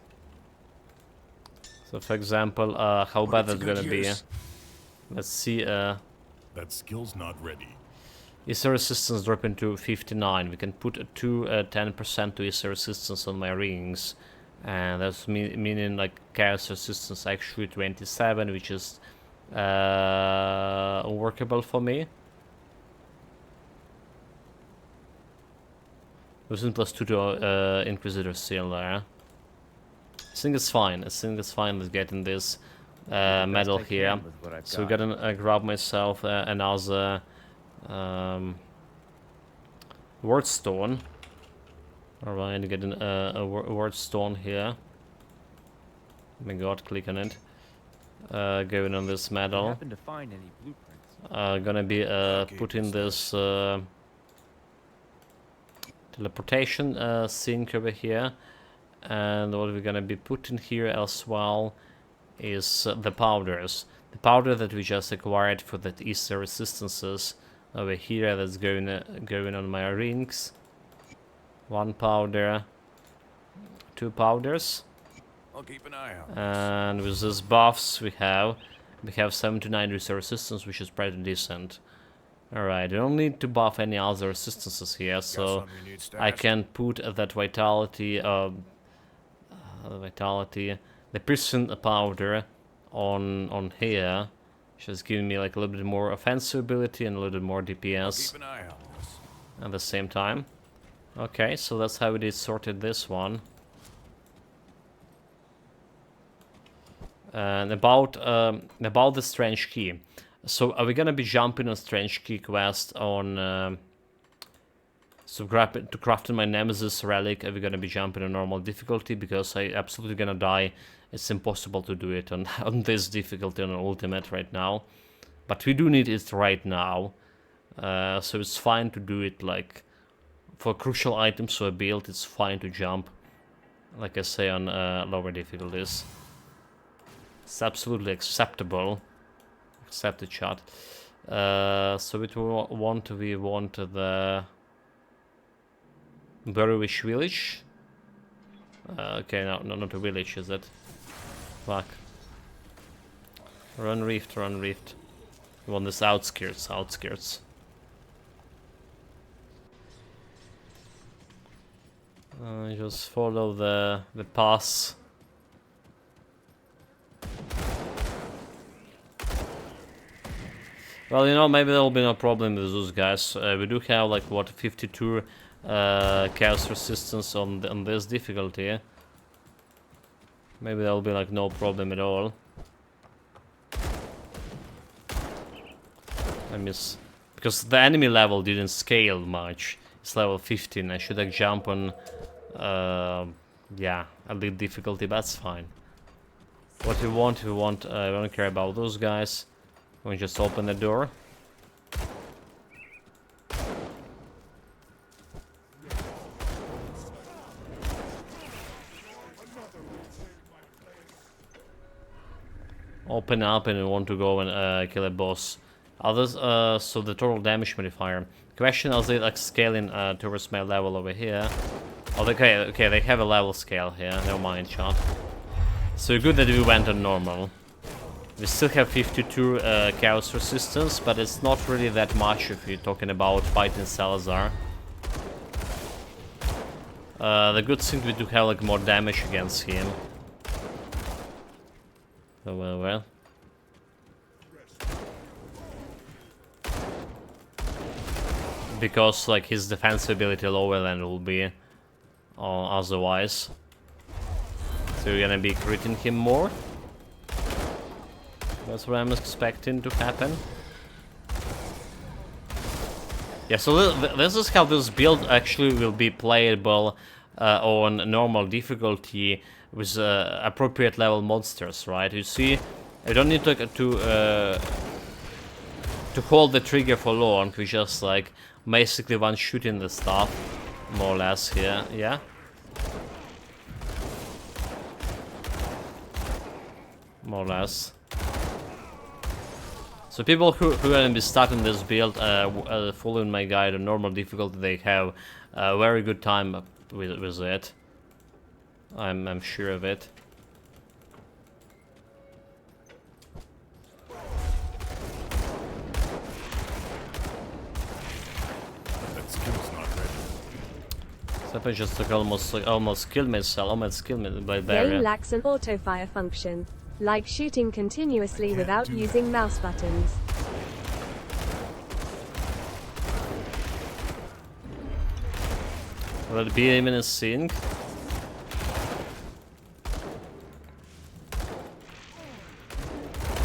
So for example, how bad that's gonna be. Let's see, That skill's not ready. Ether resistance dropping to 59. We can put a 10% to Ether resistance on my rings. And that's meaning like chaos resistance actually 27, which is unworkable for me. Losing +2 to Inquisitor Seal there. I think it's fine. I think it's fine with getting this medal here. So we're gonna grab myself another word stone. Alright, getting a word stone here. Oh my god, click on it. Going on this medal. Gonna be putting this teleportation sink over here. And what we're gonna be putting here as well is the powders. The powder that we just acquired for that Ether resistances over here, that's going on my rings. 1 powder, 2 powders. I'll keep an eye out. And with these buffs we have 79 Ether resistance, which is pretty decent. Alright, I don't need to buff any other resistances here, so I can put that vitality, the prison powder on here, which is giving me like a little bit more offensive ability and a little bit more DPS Keep an eye out. at the same time. Okay, so that's how we did sorted this one. And about the strange key. So are we gonna be jumping on strange key quest on to crafting my Nemesis relic? Are we gonna be jumping on normal difficulty? Because I absolutely gonna die. It's impossible to do it on on this difficulty on ultimate right now. But we do need it right now. So it's fine to do it like for crucial items for a build. It's fine to jump, like I say, on lower difficulties. It's absolutely acceptable. Accepted shot. So we want the Berwish village. Okay, no, not a village, is it? Fuck. Run rift, run rift. We want this outskirts. Just follow the pass. Well, you know, maybe there will be no problem with those guys. We do have like what 52 chaos resistance on this difficulty. Maybe there will be like no problem at all. I miss because the enemy level didn't scale much. It's level 15. I should like jump on yeah, elite difficulty, but that's fine. What we want, I don't care about those guys. We just open the door. Open up and we want to go and kill a boss. Others, so the total damage modifier. Question is it like scaling towards my level over here? Oh, okay, they have a level scale here. Never mind, chat. So good that we went on normal. We still have 52 chaos resistance, but it's not really that much if you're talking about fighting Salazar. The good thing we do have like more damage against him. Oh, well. Because like his defense ability lower than it will be otherwise. So you're gonna be critting him more. That's what I'm expecting to happen. Yeah, so this is how this build actually will be playable on normal difficulty with appropriate level monsters, right? You see, I don't need to hold the trigger for long. We just like basically one shooting the stuff, more or less here. Yeah. More or less. So people who are gonna be starting this build, following my guide on normal difficulty, they have a very good time with it. I'm sure of it. That skill's not ready. So I just like almost killed myself. Almost killed me by Game barrier. lacks an auto-fire function, like shooting continuously without using mouse buttons. Will it be a minute sync?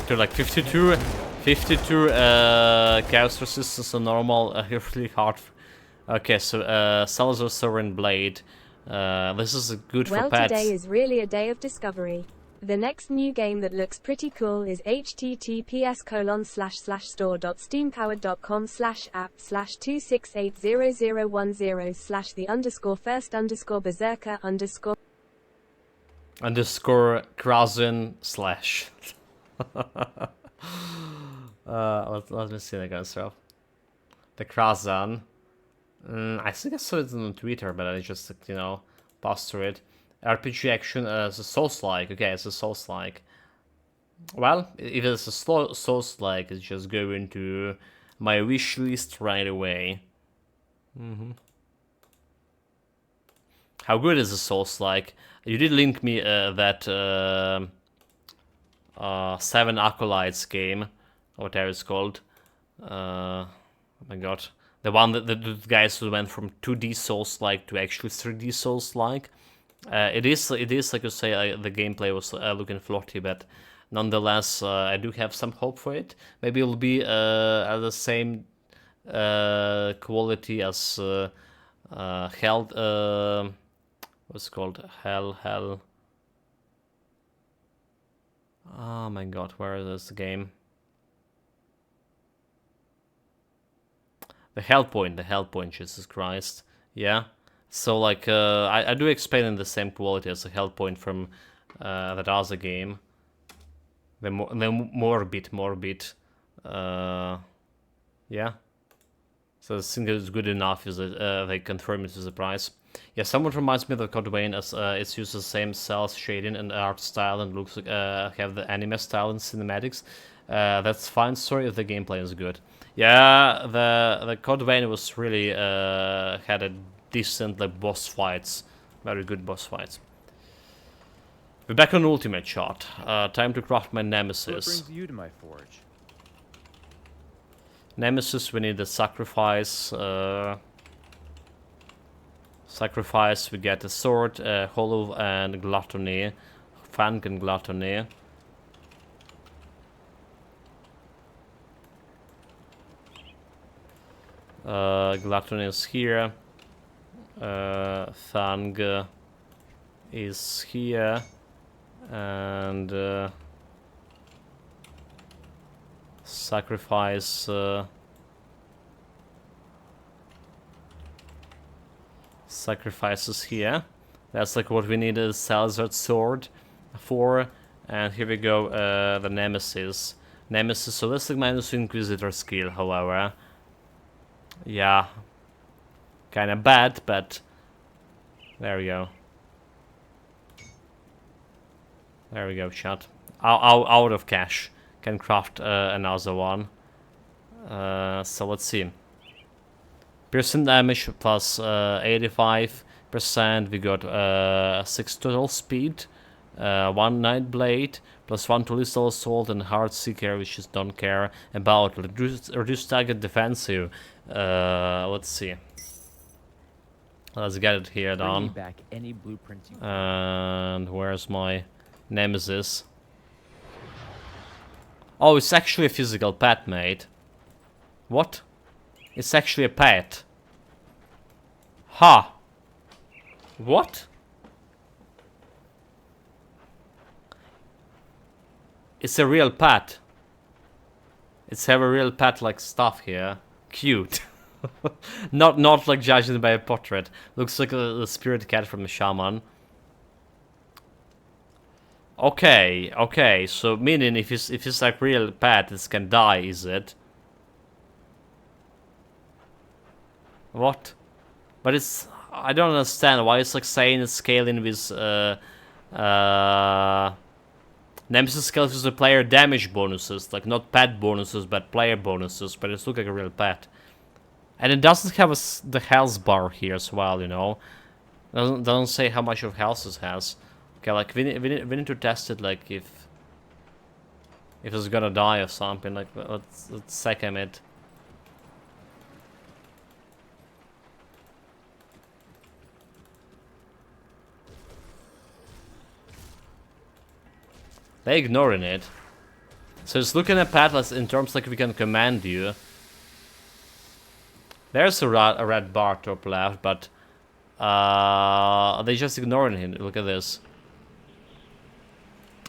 To like 52 chaos resistance on normal, really hard. Okay, so Salazar Sovereign Blade. This is good for Well, pets. today is really a day of discovery. The next new game that looks pretty cool is https://store.steampowered.com/app/2680010/the_first_berserker_. Underscore Krasen slash. Let me see the guys stuff. The Krasan. I think I saw it on Twitter, but I just, you know, passed through it. RPG action, it's a Souls-like. Okay, it's a Souls-like. Well, if it's a Souls-like, it's just go into my wish list right away. How good is a Souls-like? You did link me that 7 Acolytes game, or whatever it's called. Oh my god. The one that the guys who went from 2D Souls-like to actually 3D Souls-like. It is like you say, the gameplay was looking floaty, but nonetheless, I do have some hope for it. Maybe it'll be at the same quality as Hell. What's it called? Hell. Oh my god, where is this game? The Hellpoint, Jesus Christ. Yeah. So like, I do expect in the same quality as the Hellpoint from that other game. The morbid. Yeah. So I think it's good enough is that they confirm it as a price. Yeah, somewhat reminds me of the Code Vein as it's used the same cells, shading, and art style, and looks like have the anime style and cinematics. That's fine, sorry if the gameplay is good. Yeah, the Code Vein was really had a decent like boss fights, very good boss fights. We're back on Ultimate Shot. Time to craft my Nemesis. What brings you to my forge? Nemesis, we need the sacrifice. Sacrifice, we get a sword, hollow and gluttony, fang and gluttony. Gluttony is here. Fang is here, and sacrifice. Sacrifices here. That's like what we need a Salazar sword for. And here we go, the Nemesis. So that's like minus Inquisitor skill, however. Yeah. Kinda bad, but there we go. There we go, chat. Out of cash. Can craft another one. So let's see. Piercing damage plus 85%. We got 6 total speed, 1 Night Blade, plus 1 to Lethal Assault and Heart Seeker, which just don't care about. Reduce target defensive. Let's see. Let's get it here down. Back any blueprints you And where's my Nemesis? Oh, it's actually a physical pet, mate. What? It's actually a pet. Ha! What? It's a real pet. It's have a real pet like stuff here. Cute. not like judging by a portrait. Looks like a spirit cat from a shaman. Okay, okay. So meaning if it's like real pet, it can die, is it? What? But it's I don't understand why it's like saying it's scaling with Nemesis scales with the player damage bonuses, like not pet bonuses but player bonuses, but it's look like a real pet. And it doesn't have the health bar here as well, you know. Doesn't say how much of health it has. Okay, like we need to test it, like if it's gonna die or something. Like let's second it. They're ignoring it. So it's looking at Patlas in terms like we can command you. There's a red bar top left, but they're just ignoring him. Look at this.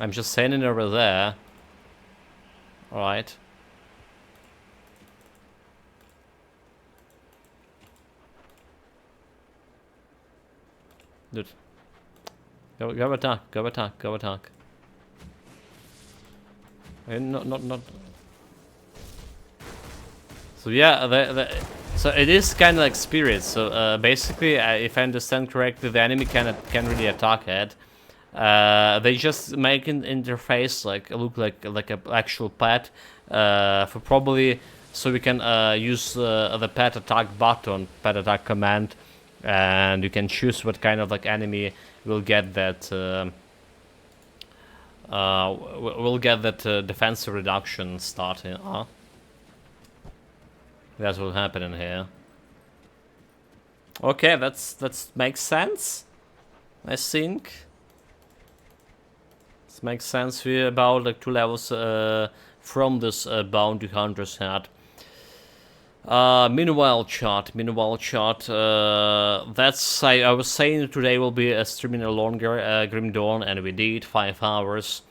I'm just sending it over there. Alright. Dude. Go attack, go attack, go attack. Not. So yeah, so it is kind of like spirits. So basically, if I understand correctly, the enemy can't really attack it. They just make an interface like look like an actual pet for probably so we can use the pet attack button, pet attack command, and you can choose what kind of like enemy will get that. We'll get that defensive reduction starting. That's what happened in here. Okay, that makes sense. I think. This makes sense. We're about like 2 levels from this bounty hunter's hat. Meanwhile chat, that's, I was saying today will be streaming a longer Grim Dawn, and we did 5 hours.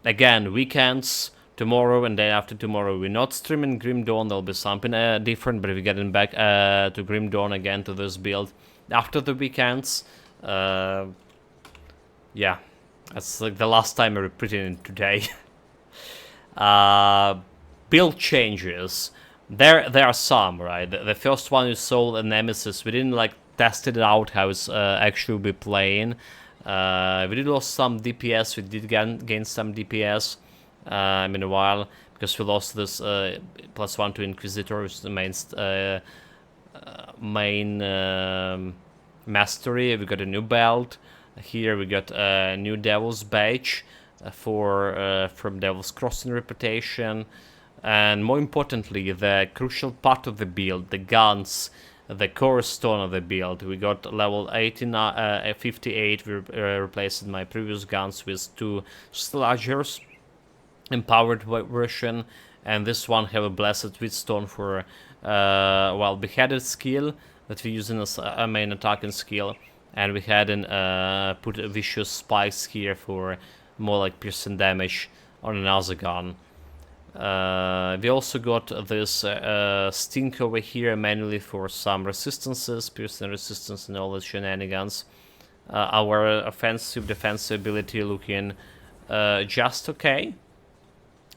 Again, weekends, tomorrow and day after tomorrow we're not streaming Grim Dawn, there'll be something different, but we're getting back to Grim Dawn again, to this build after the weekends. Yeah, that's like the last time I'm repeating it today. Build changes. There are some, right? The first one is Soul and Nemesis. We didn't like test it out how it's actually be playing. We did lose some DPS. We did gain some DPS in a while because we lost this +1 to Inquisitor, which is the main mastery. We got a new belt. Here we got a new Devil's Badge from Devil's Crossing reputation. And more importantly, the crucial part of the build, the guns, the cornerstone of the build. We got level 58, we replaced my previous guns with 2 sludgers, empowered version, and this one have a blessed wheatstone for beheaded skill that we use as a main attacking skill, and we had put vicious spikes here for more like piercing damage on another gun. We also got this stink over here manually for some resistances, piercing resistance and all the shenanigans. Our offensive defensive ability looking just okay.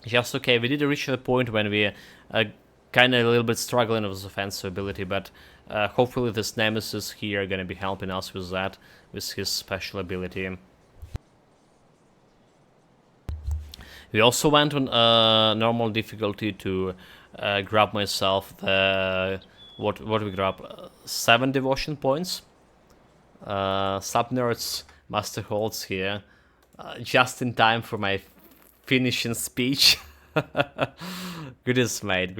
Just okay. We did reach the point when we kind of a little bit struggling with offensive ability, but hopefully this Nemesis here gonna be helping us with that, with his special ability. We also went on normal difficulty to grab myself the what we grab 7 devotion points. Subnerds Master Holds here, just in time for my finishing speech. Goodness mate.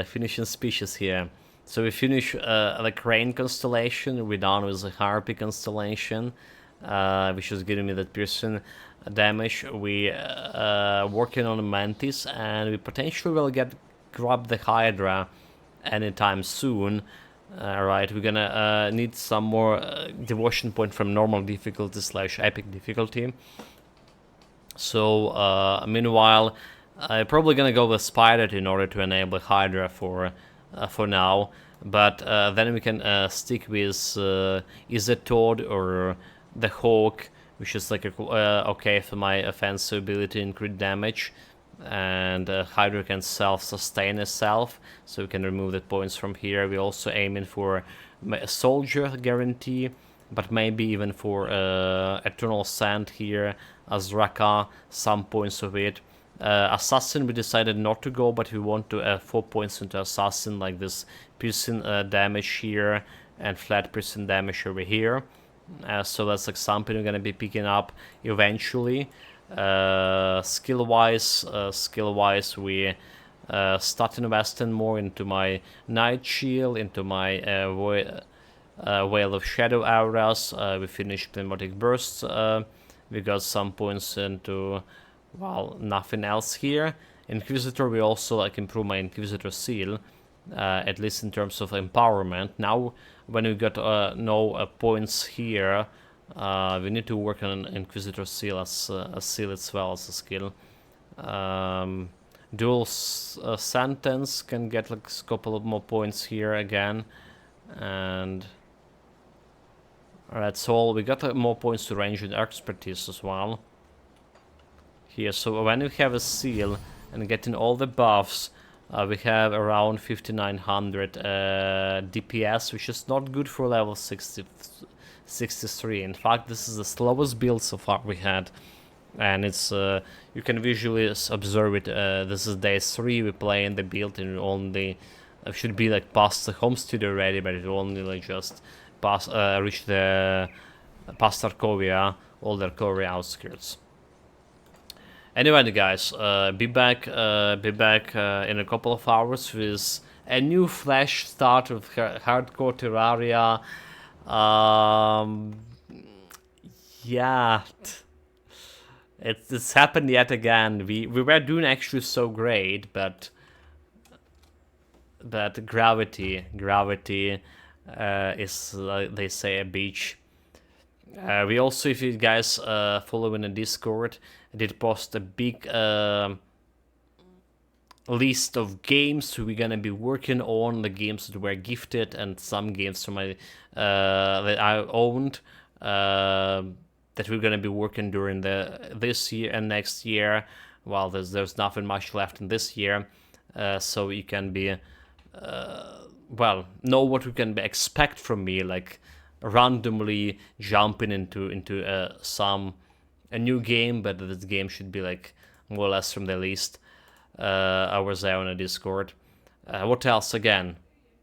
Finishing speech is here. So we finish the Crane constellation. We're done with the Harpy constellation, which is giving me that piercing damage. We working on the Mantis, and we potentially will grab the Hydra anytime soon. Alright, we're gonna need some more devotion point from normal difficulty / epic difficulty. So meanwhile, I'm probably gonna go with Spider in order to enable Hydra for now. But then we can stick with either Toad or the Hawk, which is like okay for my offensive ability and crit damage, and Hydra can self-sustain itself, so we can remove the points from here. We're also aiming for a soldier guarantee, but maybe even for Eternal Sand here, Azraka, some points of it. Assassin we decided not to go, but we want to 4 points into Assassin, like this piercing damage here and flat piercing damage over here. So that's like something we're gonna be picking up eventually. Skill-wise, we start investing more into my Night Shield, into my Veil of Shadow auras. We finished Pneumatic Bursts. We got some points into, well, nothing else here. Inquisitor, we also like improve my Inquisitor seal, at least in terms of empowerment. Now, when we got no points here, we need to work on Inquisitor seal as a seal as well as a skill. Dual Sentence can get like a couple of more points here again, and alright, so we got more points to range and expertise as well here. So when we have a seal and getting all the buffs, we have around 5900 DPS, which is not good for level 63. In fact, this is the slowest build so far we had, and it's you can visually observe it. This is day 3 we play in the build, and only should be like past the home studio already, but it only like just reach the past Arkovia, all the Arkovia outskirts. Anyway, guys, be back in a couple of hours with a new fresh start of Hardcore Terraria. Yeah, it's happened yet again. We were doing actually so great, but gravity is, like they say, a bitch. We also, if you guys follow in the Discord, I did post a big list of games we're gonna be working on, the games that were gifted, and some games from my that I owned that we're gonna be working during this year and next year. Well, there's nothing much left in this year, so you can be well, know what you can expect from me, like randomly jumping into a new game, but this game should be like more or less from the list. I was there on a Discord. What else again?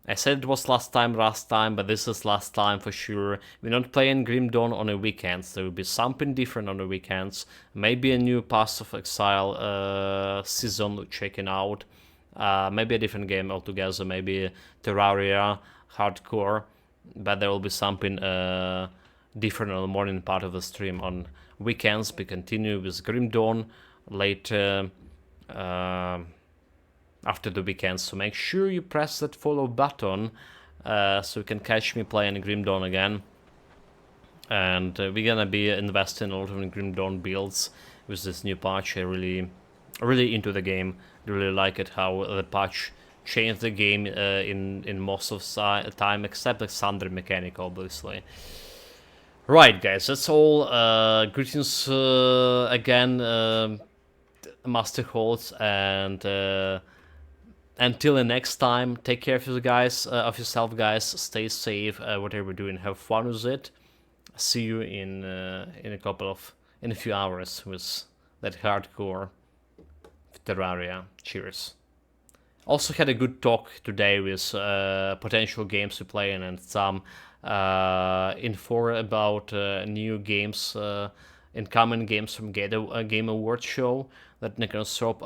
I said it was last time, but this is last time for sure. We're not playing Grim Dawn on the weekends. There will be something different on the weekends. Maybe a new Path of Exile season checking out. Maybe a different game altogether. Maybe Terraria Hardcore. But there will be something different on the morning part of the stream. On weekends, we continue with Grim Dawn later. After the weekend, so make sure you press that follow button so you can catch me playing Grim Dawn again. And we're gonna be investing a lot in Grim Dawn builds with this new patch. I really into the game. Really like it how the patch changed the game in most of the time, except the Thunder mechanic, obviously. Right, guys, that's all. Greetings again, Master Holds, and until the next time, take care of you guys, of yourself, guys. Stay safe. Whatever you're doing, have fun with it. See you in a few hours with that hardcore Terraria. Cheers. Also had a good talk today with potential games to play and some info about new games, incoming games from Game Awards show that Necrosop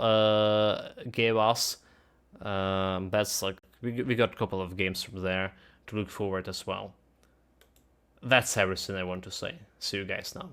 gave us. That's like we got a couple of games from there to look forward as well. That's everything I want to say. See you guys now.